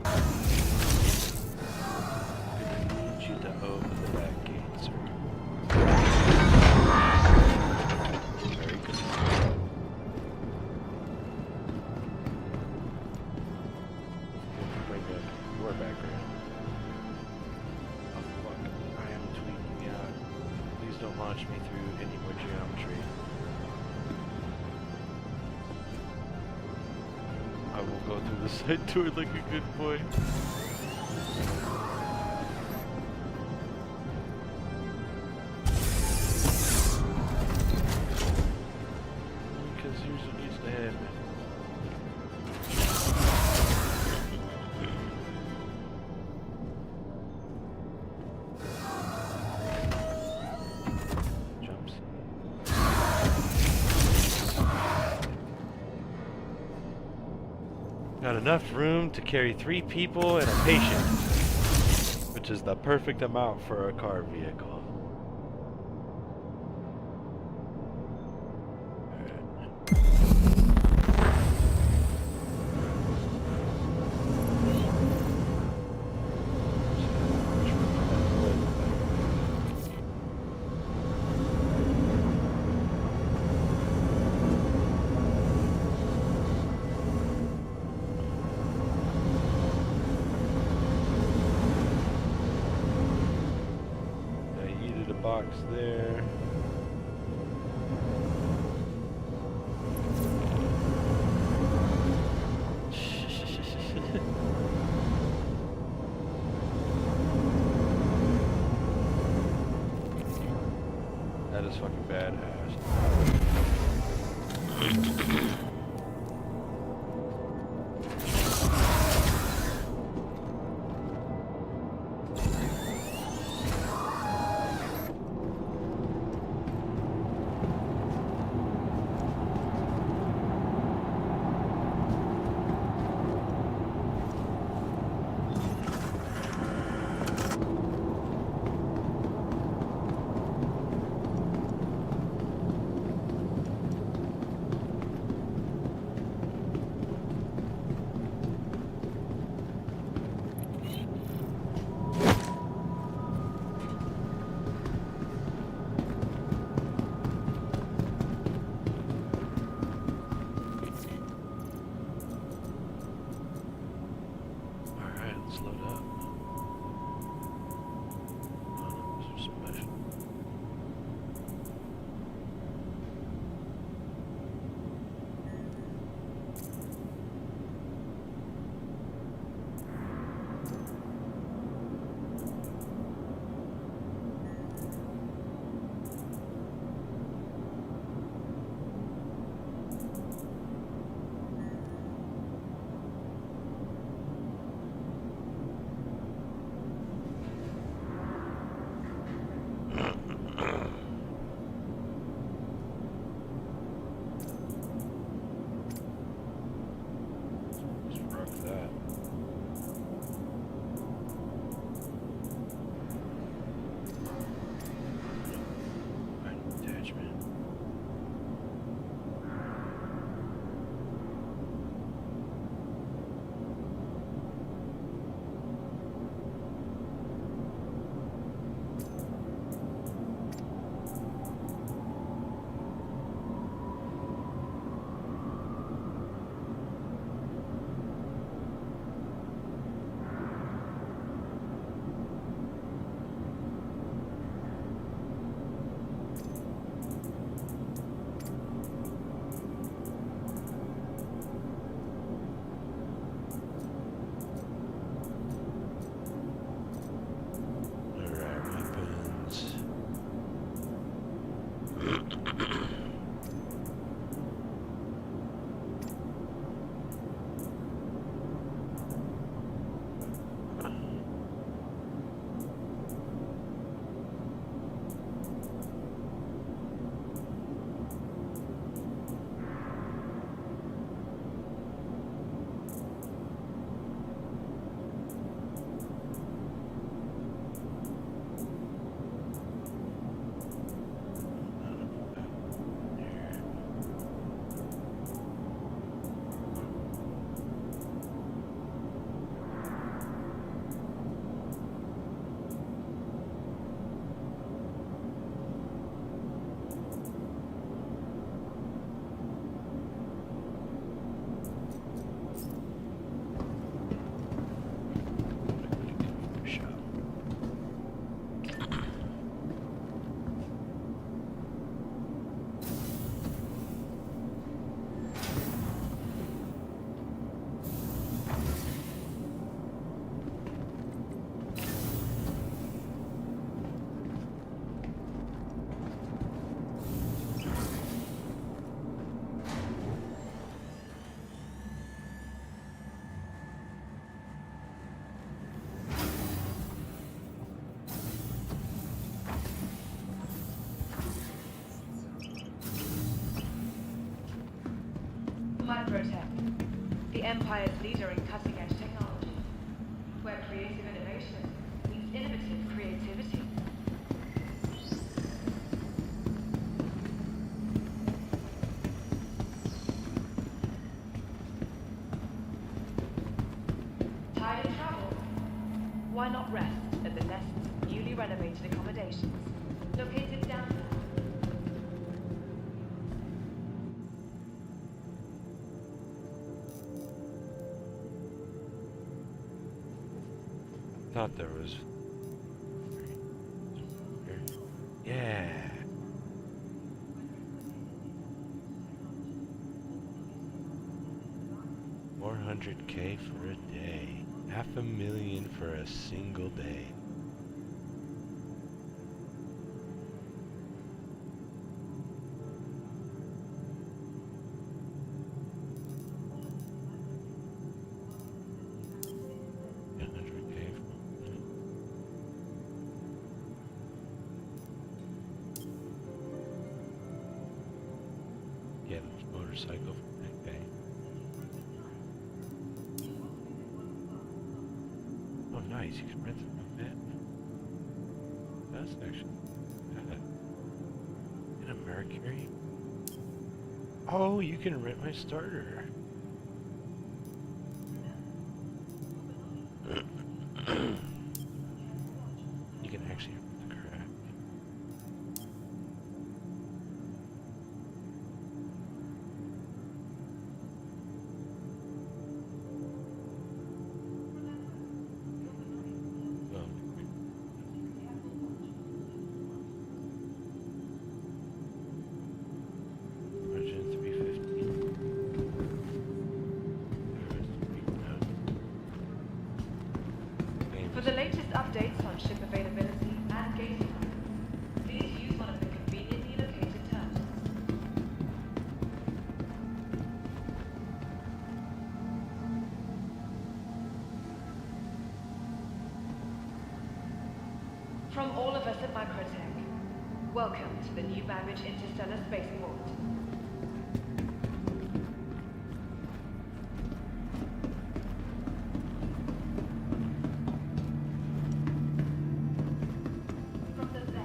I need you to open the back gate, sir. Very good. Bring the door back around. Oh fuck, I am tweaking out. Please don't launch me through any more geometry. I will go through the side door like a good boy. Because here's what needs to happen. Jumps. Got enough room to carry 3 people and a patient, which is the perfect amount for a car vehicle. I yeeted a box there. That is fucking badass. Microtech, the Empire's leader in cutting-edge technology, where creative innovation meets innovative creativity. Tired of travel? Why not rest at the Nest's newly renovated accommodations, located downtown? Thought there was. Yeah. $400K for a day. $500,000 for a single day. Yeah, there's motorcycle for that day. Oh, nice. You can rent a bit. That's actually good. And a Mercury. Oh, you can rent my starter. You can actually rent the crap. Well, For the latest updates on ship availability and gate times, please use one of the conveniently located terminals. From all of us at Microtech, welcome to the new Babbage Interstellar Spaceport. From the best.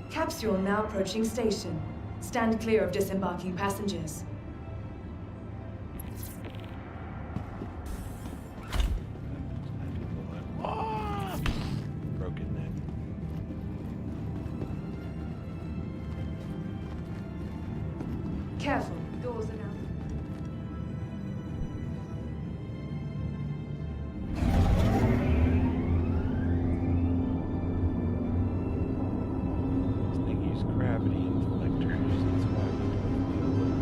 Capsule now approaching station. Stand clear of disembarking passengers. Ah! Broken neck. Careful, doors are now. This thing used gravity and deflectors. That's why we don't feel it.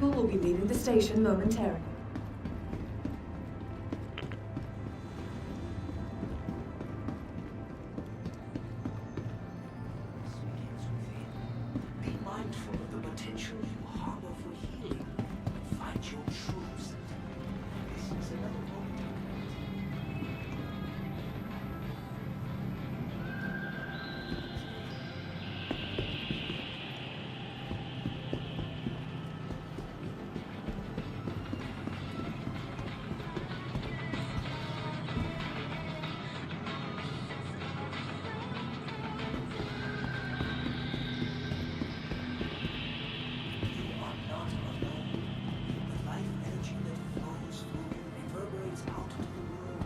vehicle will be leaving the station momentarily. Be mindful of the potential you harbor for healing. Find your true self. This is another moment. You are not alone. The life energy that flows through you reverberates out to the world.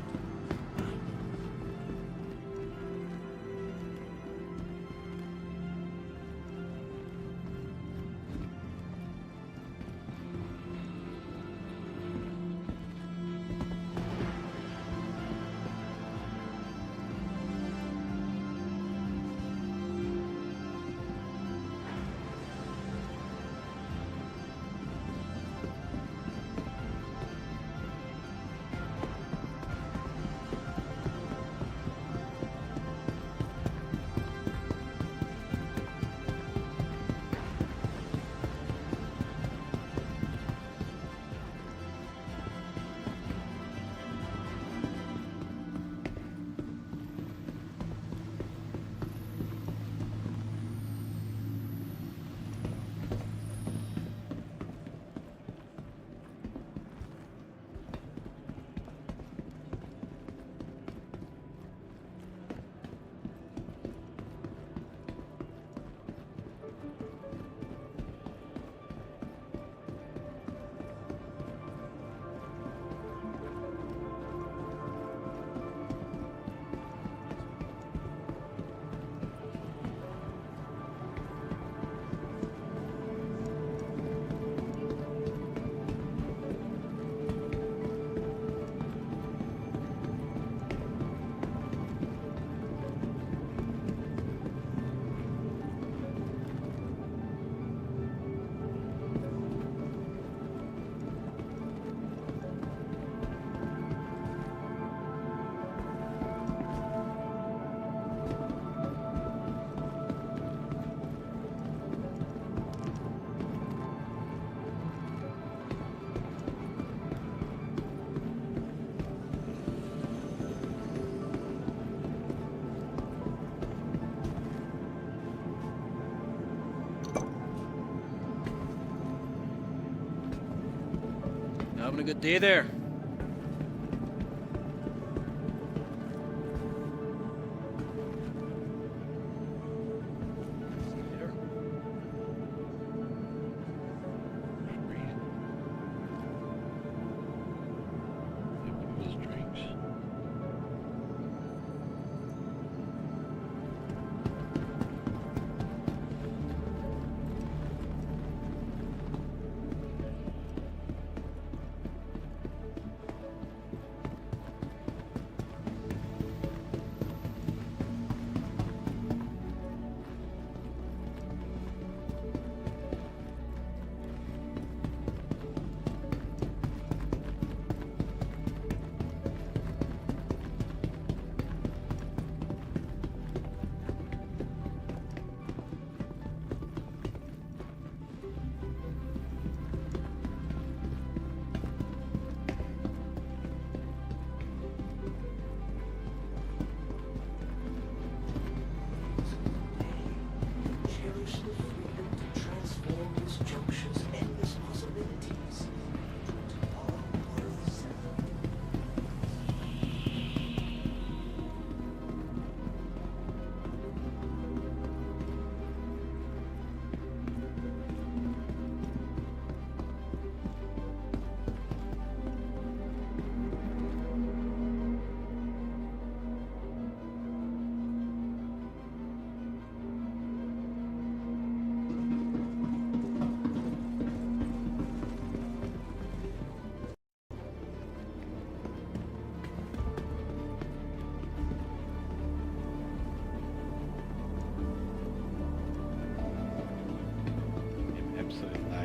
Having a good day there.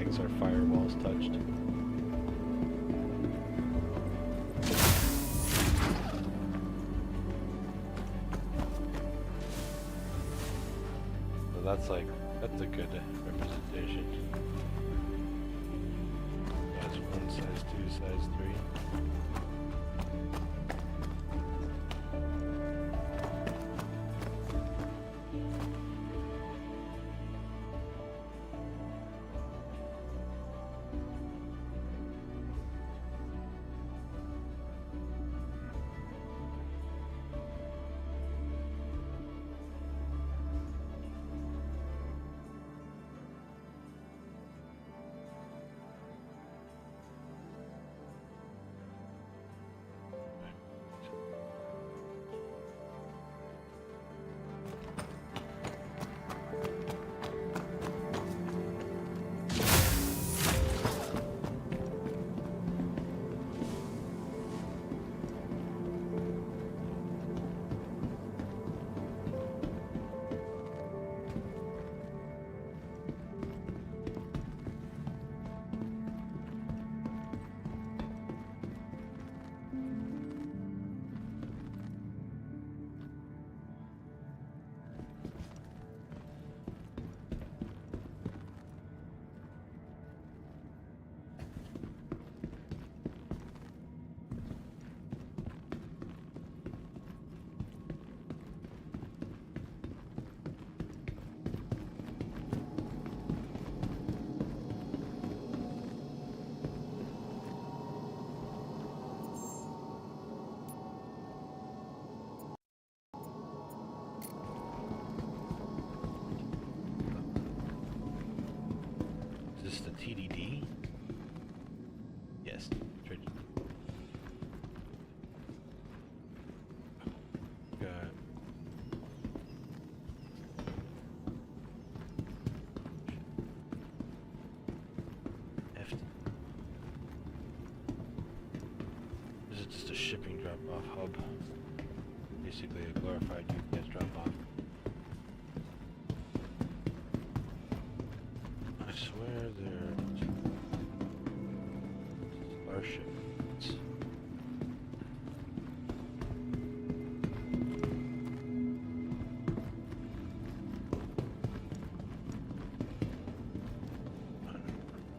lags our firewalls touched. So that's a good representation. Size 1, size 2, size 3. Is this the TDD? Yes. Got F. Is it just a shipping drop-off hub? Basically a glorified UPS drop-off. I swear there's our shipments.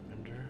Render.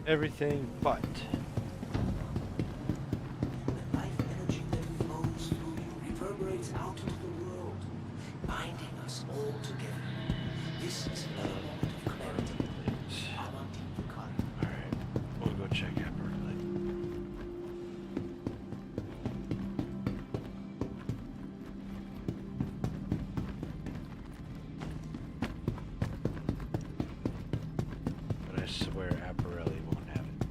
Everything but. The life energy that flows through you reverberates out into the world, binding us all together. This is another moment of clarity. Amanti Kara. Alright, we'll go check Apparently. But I swear Apparelli won't have it.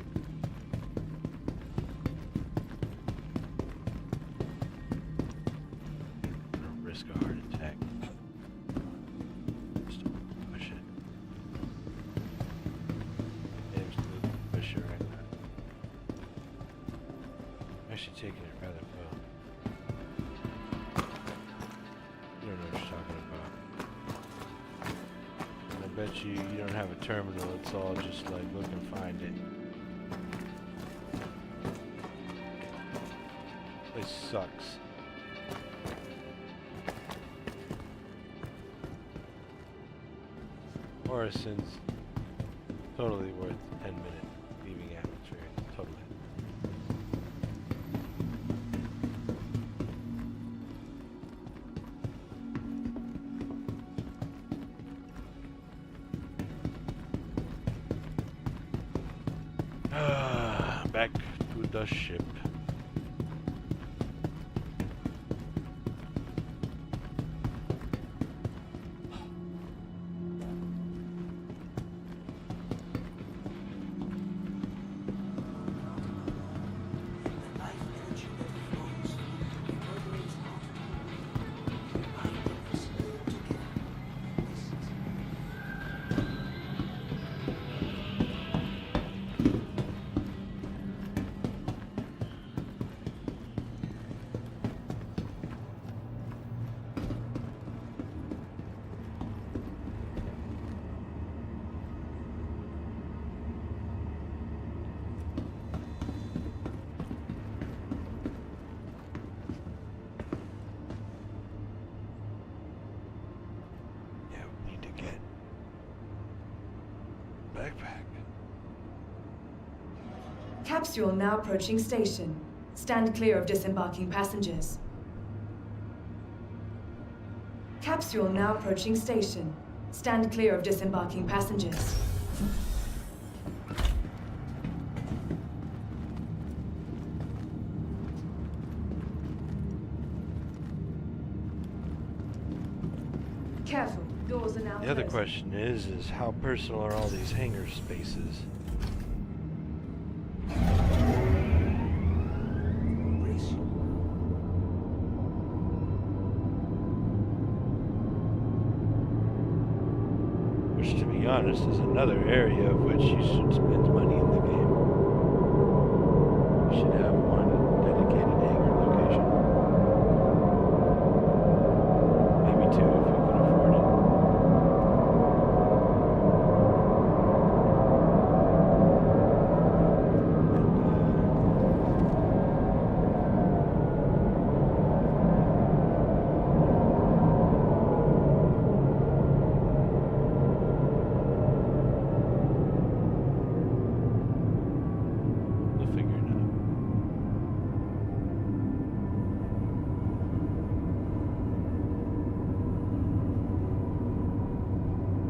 I'm gonna risk a heart attack. Just push it. Absolutely push it right now. I'm actually taking it rather well. You don't know what you're talking about. I bet you don't have a terminal, it's all just like look and find it. This sucks. Morrison's totally worth 10-minute leaving atmosphere. Totally. Back to the ship. The life energy that flows reverberates out of the world, binding us all together. This is Yeah, we need to get backpack. Capsule now approaching station. Stand clear of disembarking passengers. Capsule now approaching station. Stand clear of disembarking passengers. Careful, doors are now The other closing. question is how personal are all these hangar spaces? brace. Which, to be honest, is another area of which you should spend money in the game. You should have one dedicated hangar location. Maybe two if you can afford it. We'll figure it out.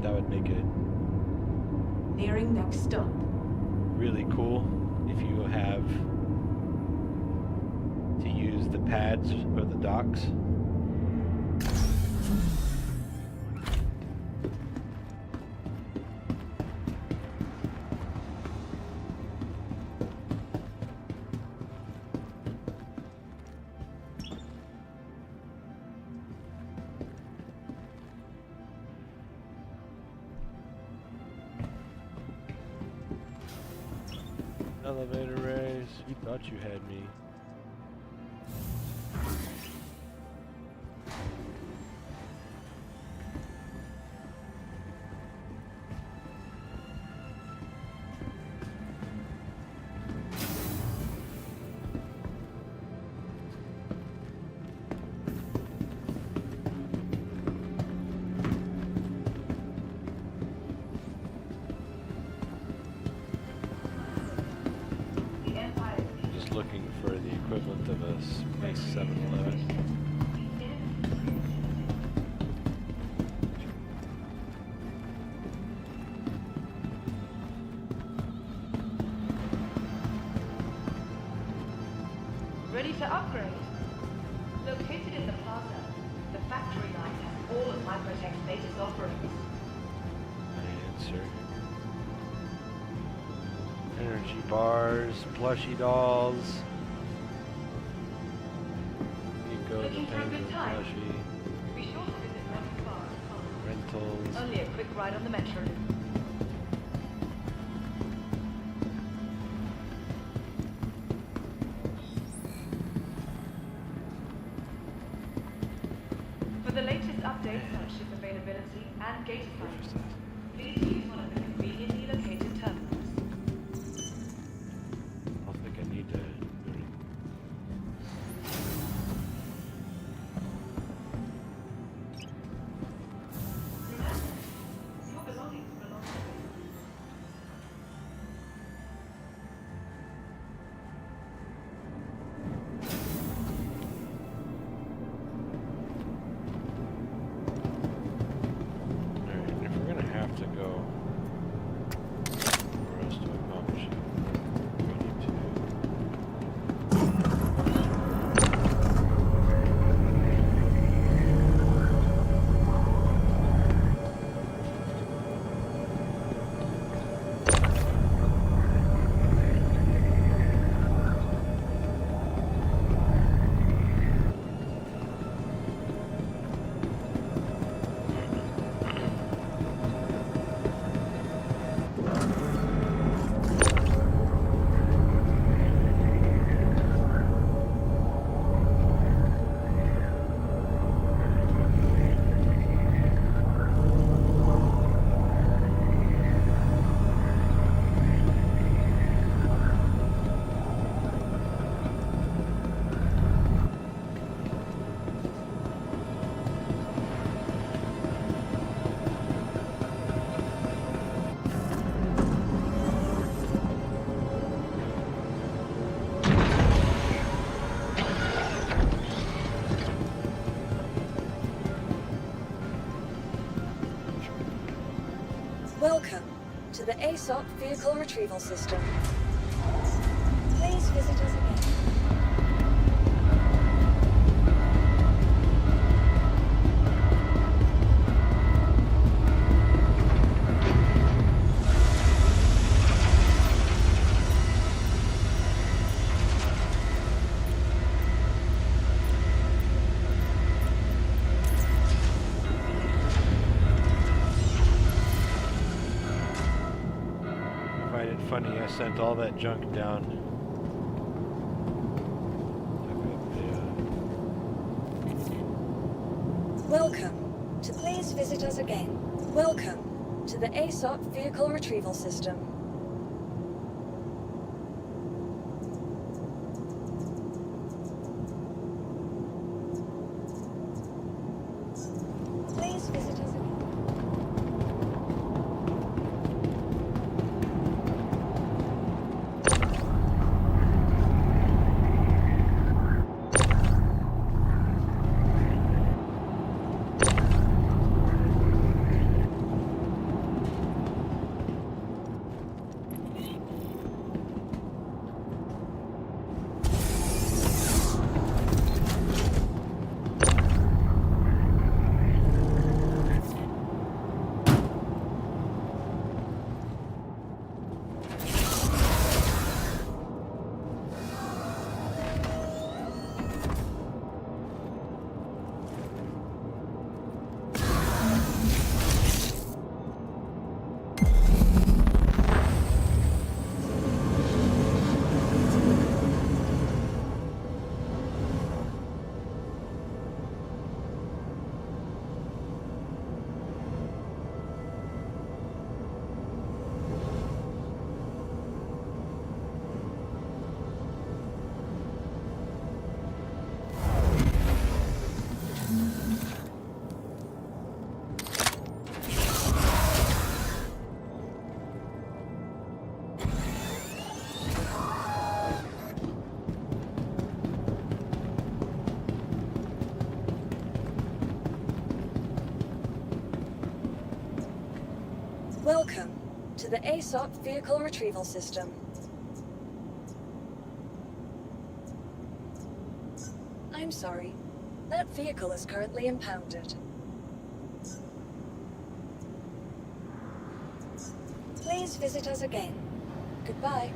That would make it Nearing next stop. really cool if you have to use the pads or the docks. Elevator race. You thought you had me. The Empire Just looking for the equivalent of a space 7-Eleven. ready to upgrade. Located in the plaza, the factory line has all of Microtech's latest offerings. Answer. Energy bars, plushie dolls. Eco, the Looking for a good penguin time? plushie. Be sure to visit Rocky Bar. Rentals. Only a quick ride on the metro. For the latest updates on ship availability and gate assignments, please use one of the conveniently located terminals. I don't think I need to do it. Your belongings belong to you. Alright, if we're gonna have to go Welcome to the ASOP Vehicle Retrieval System. Please visit us again. I find it funny, I sent all that junk down. Welcome to please visit us again. Welcome to the ASOP Vehicle Retrieval System. Please visit us again. Welcome to the ASOP Vehicle Retrieval System. I'm sorry. That vehicle is currently impounded. Please visit us again. Goodbye.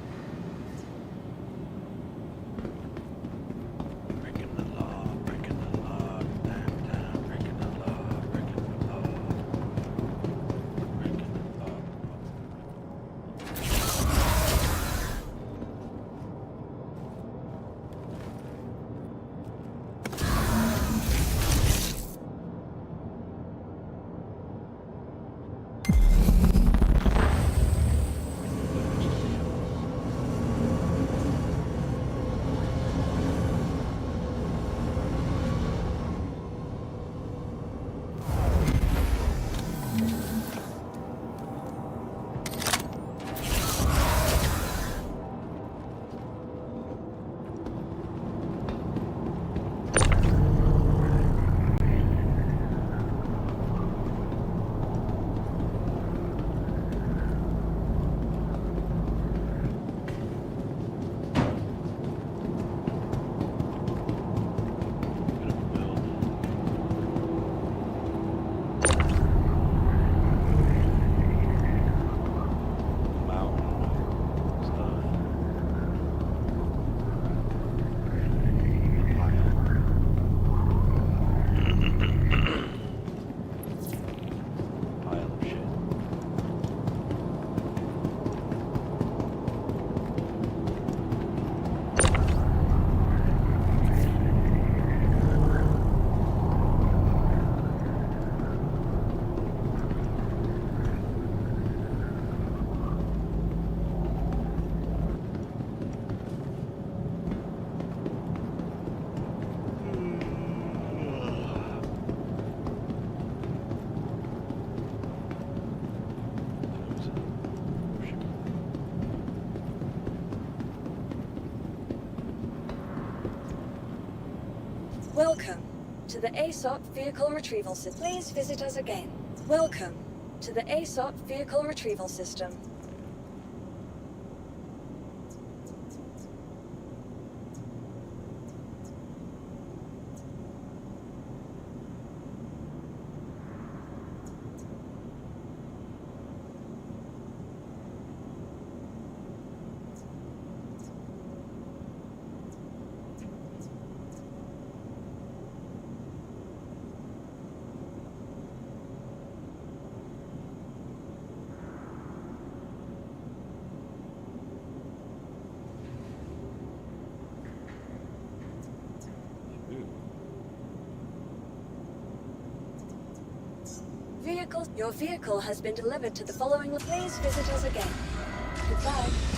Breaking the law, breaking the law, downtown, breaking the law, breaking the law, breaking the law. Welcome to the ASOP Vehicle Retrieval System. Please visit us again. Welcome to the ASOP vehicle retrieval system. Your vehicle has been delivered to the following. Please visit us again. Goodbye.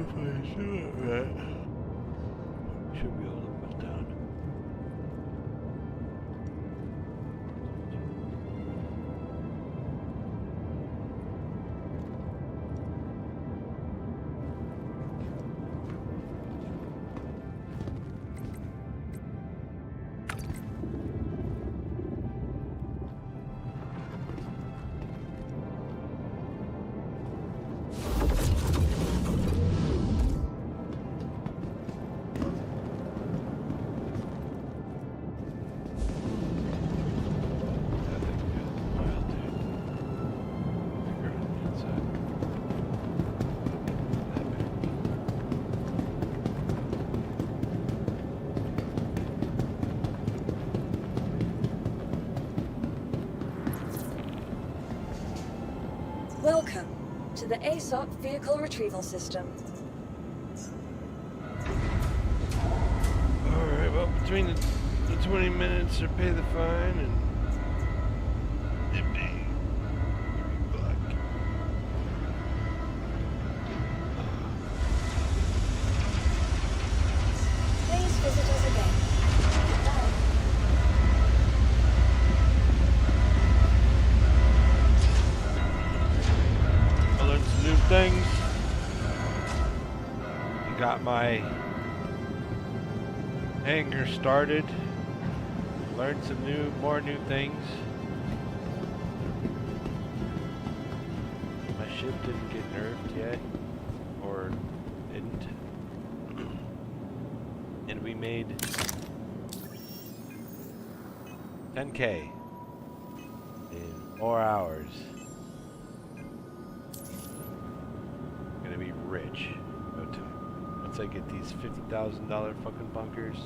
Should be able to put down. Welcome to the ASOP Vehicle Retrieval System. Alright, well, between the 20 minutes or pay the fine and empty. Black. Please visit us again. Goodbye. I learned some new things. Got my anger started. Learned some more new things. My ship didn't get nerfed yet, or didn't. And we made 10K in 4 hours. Gonna be rich. No time. Once I get these $50,000 fucking bunkers,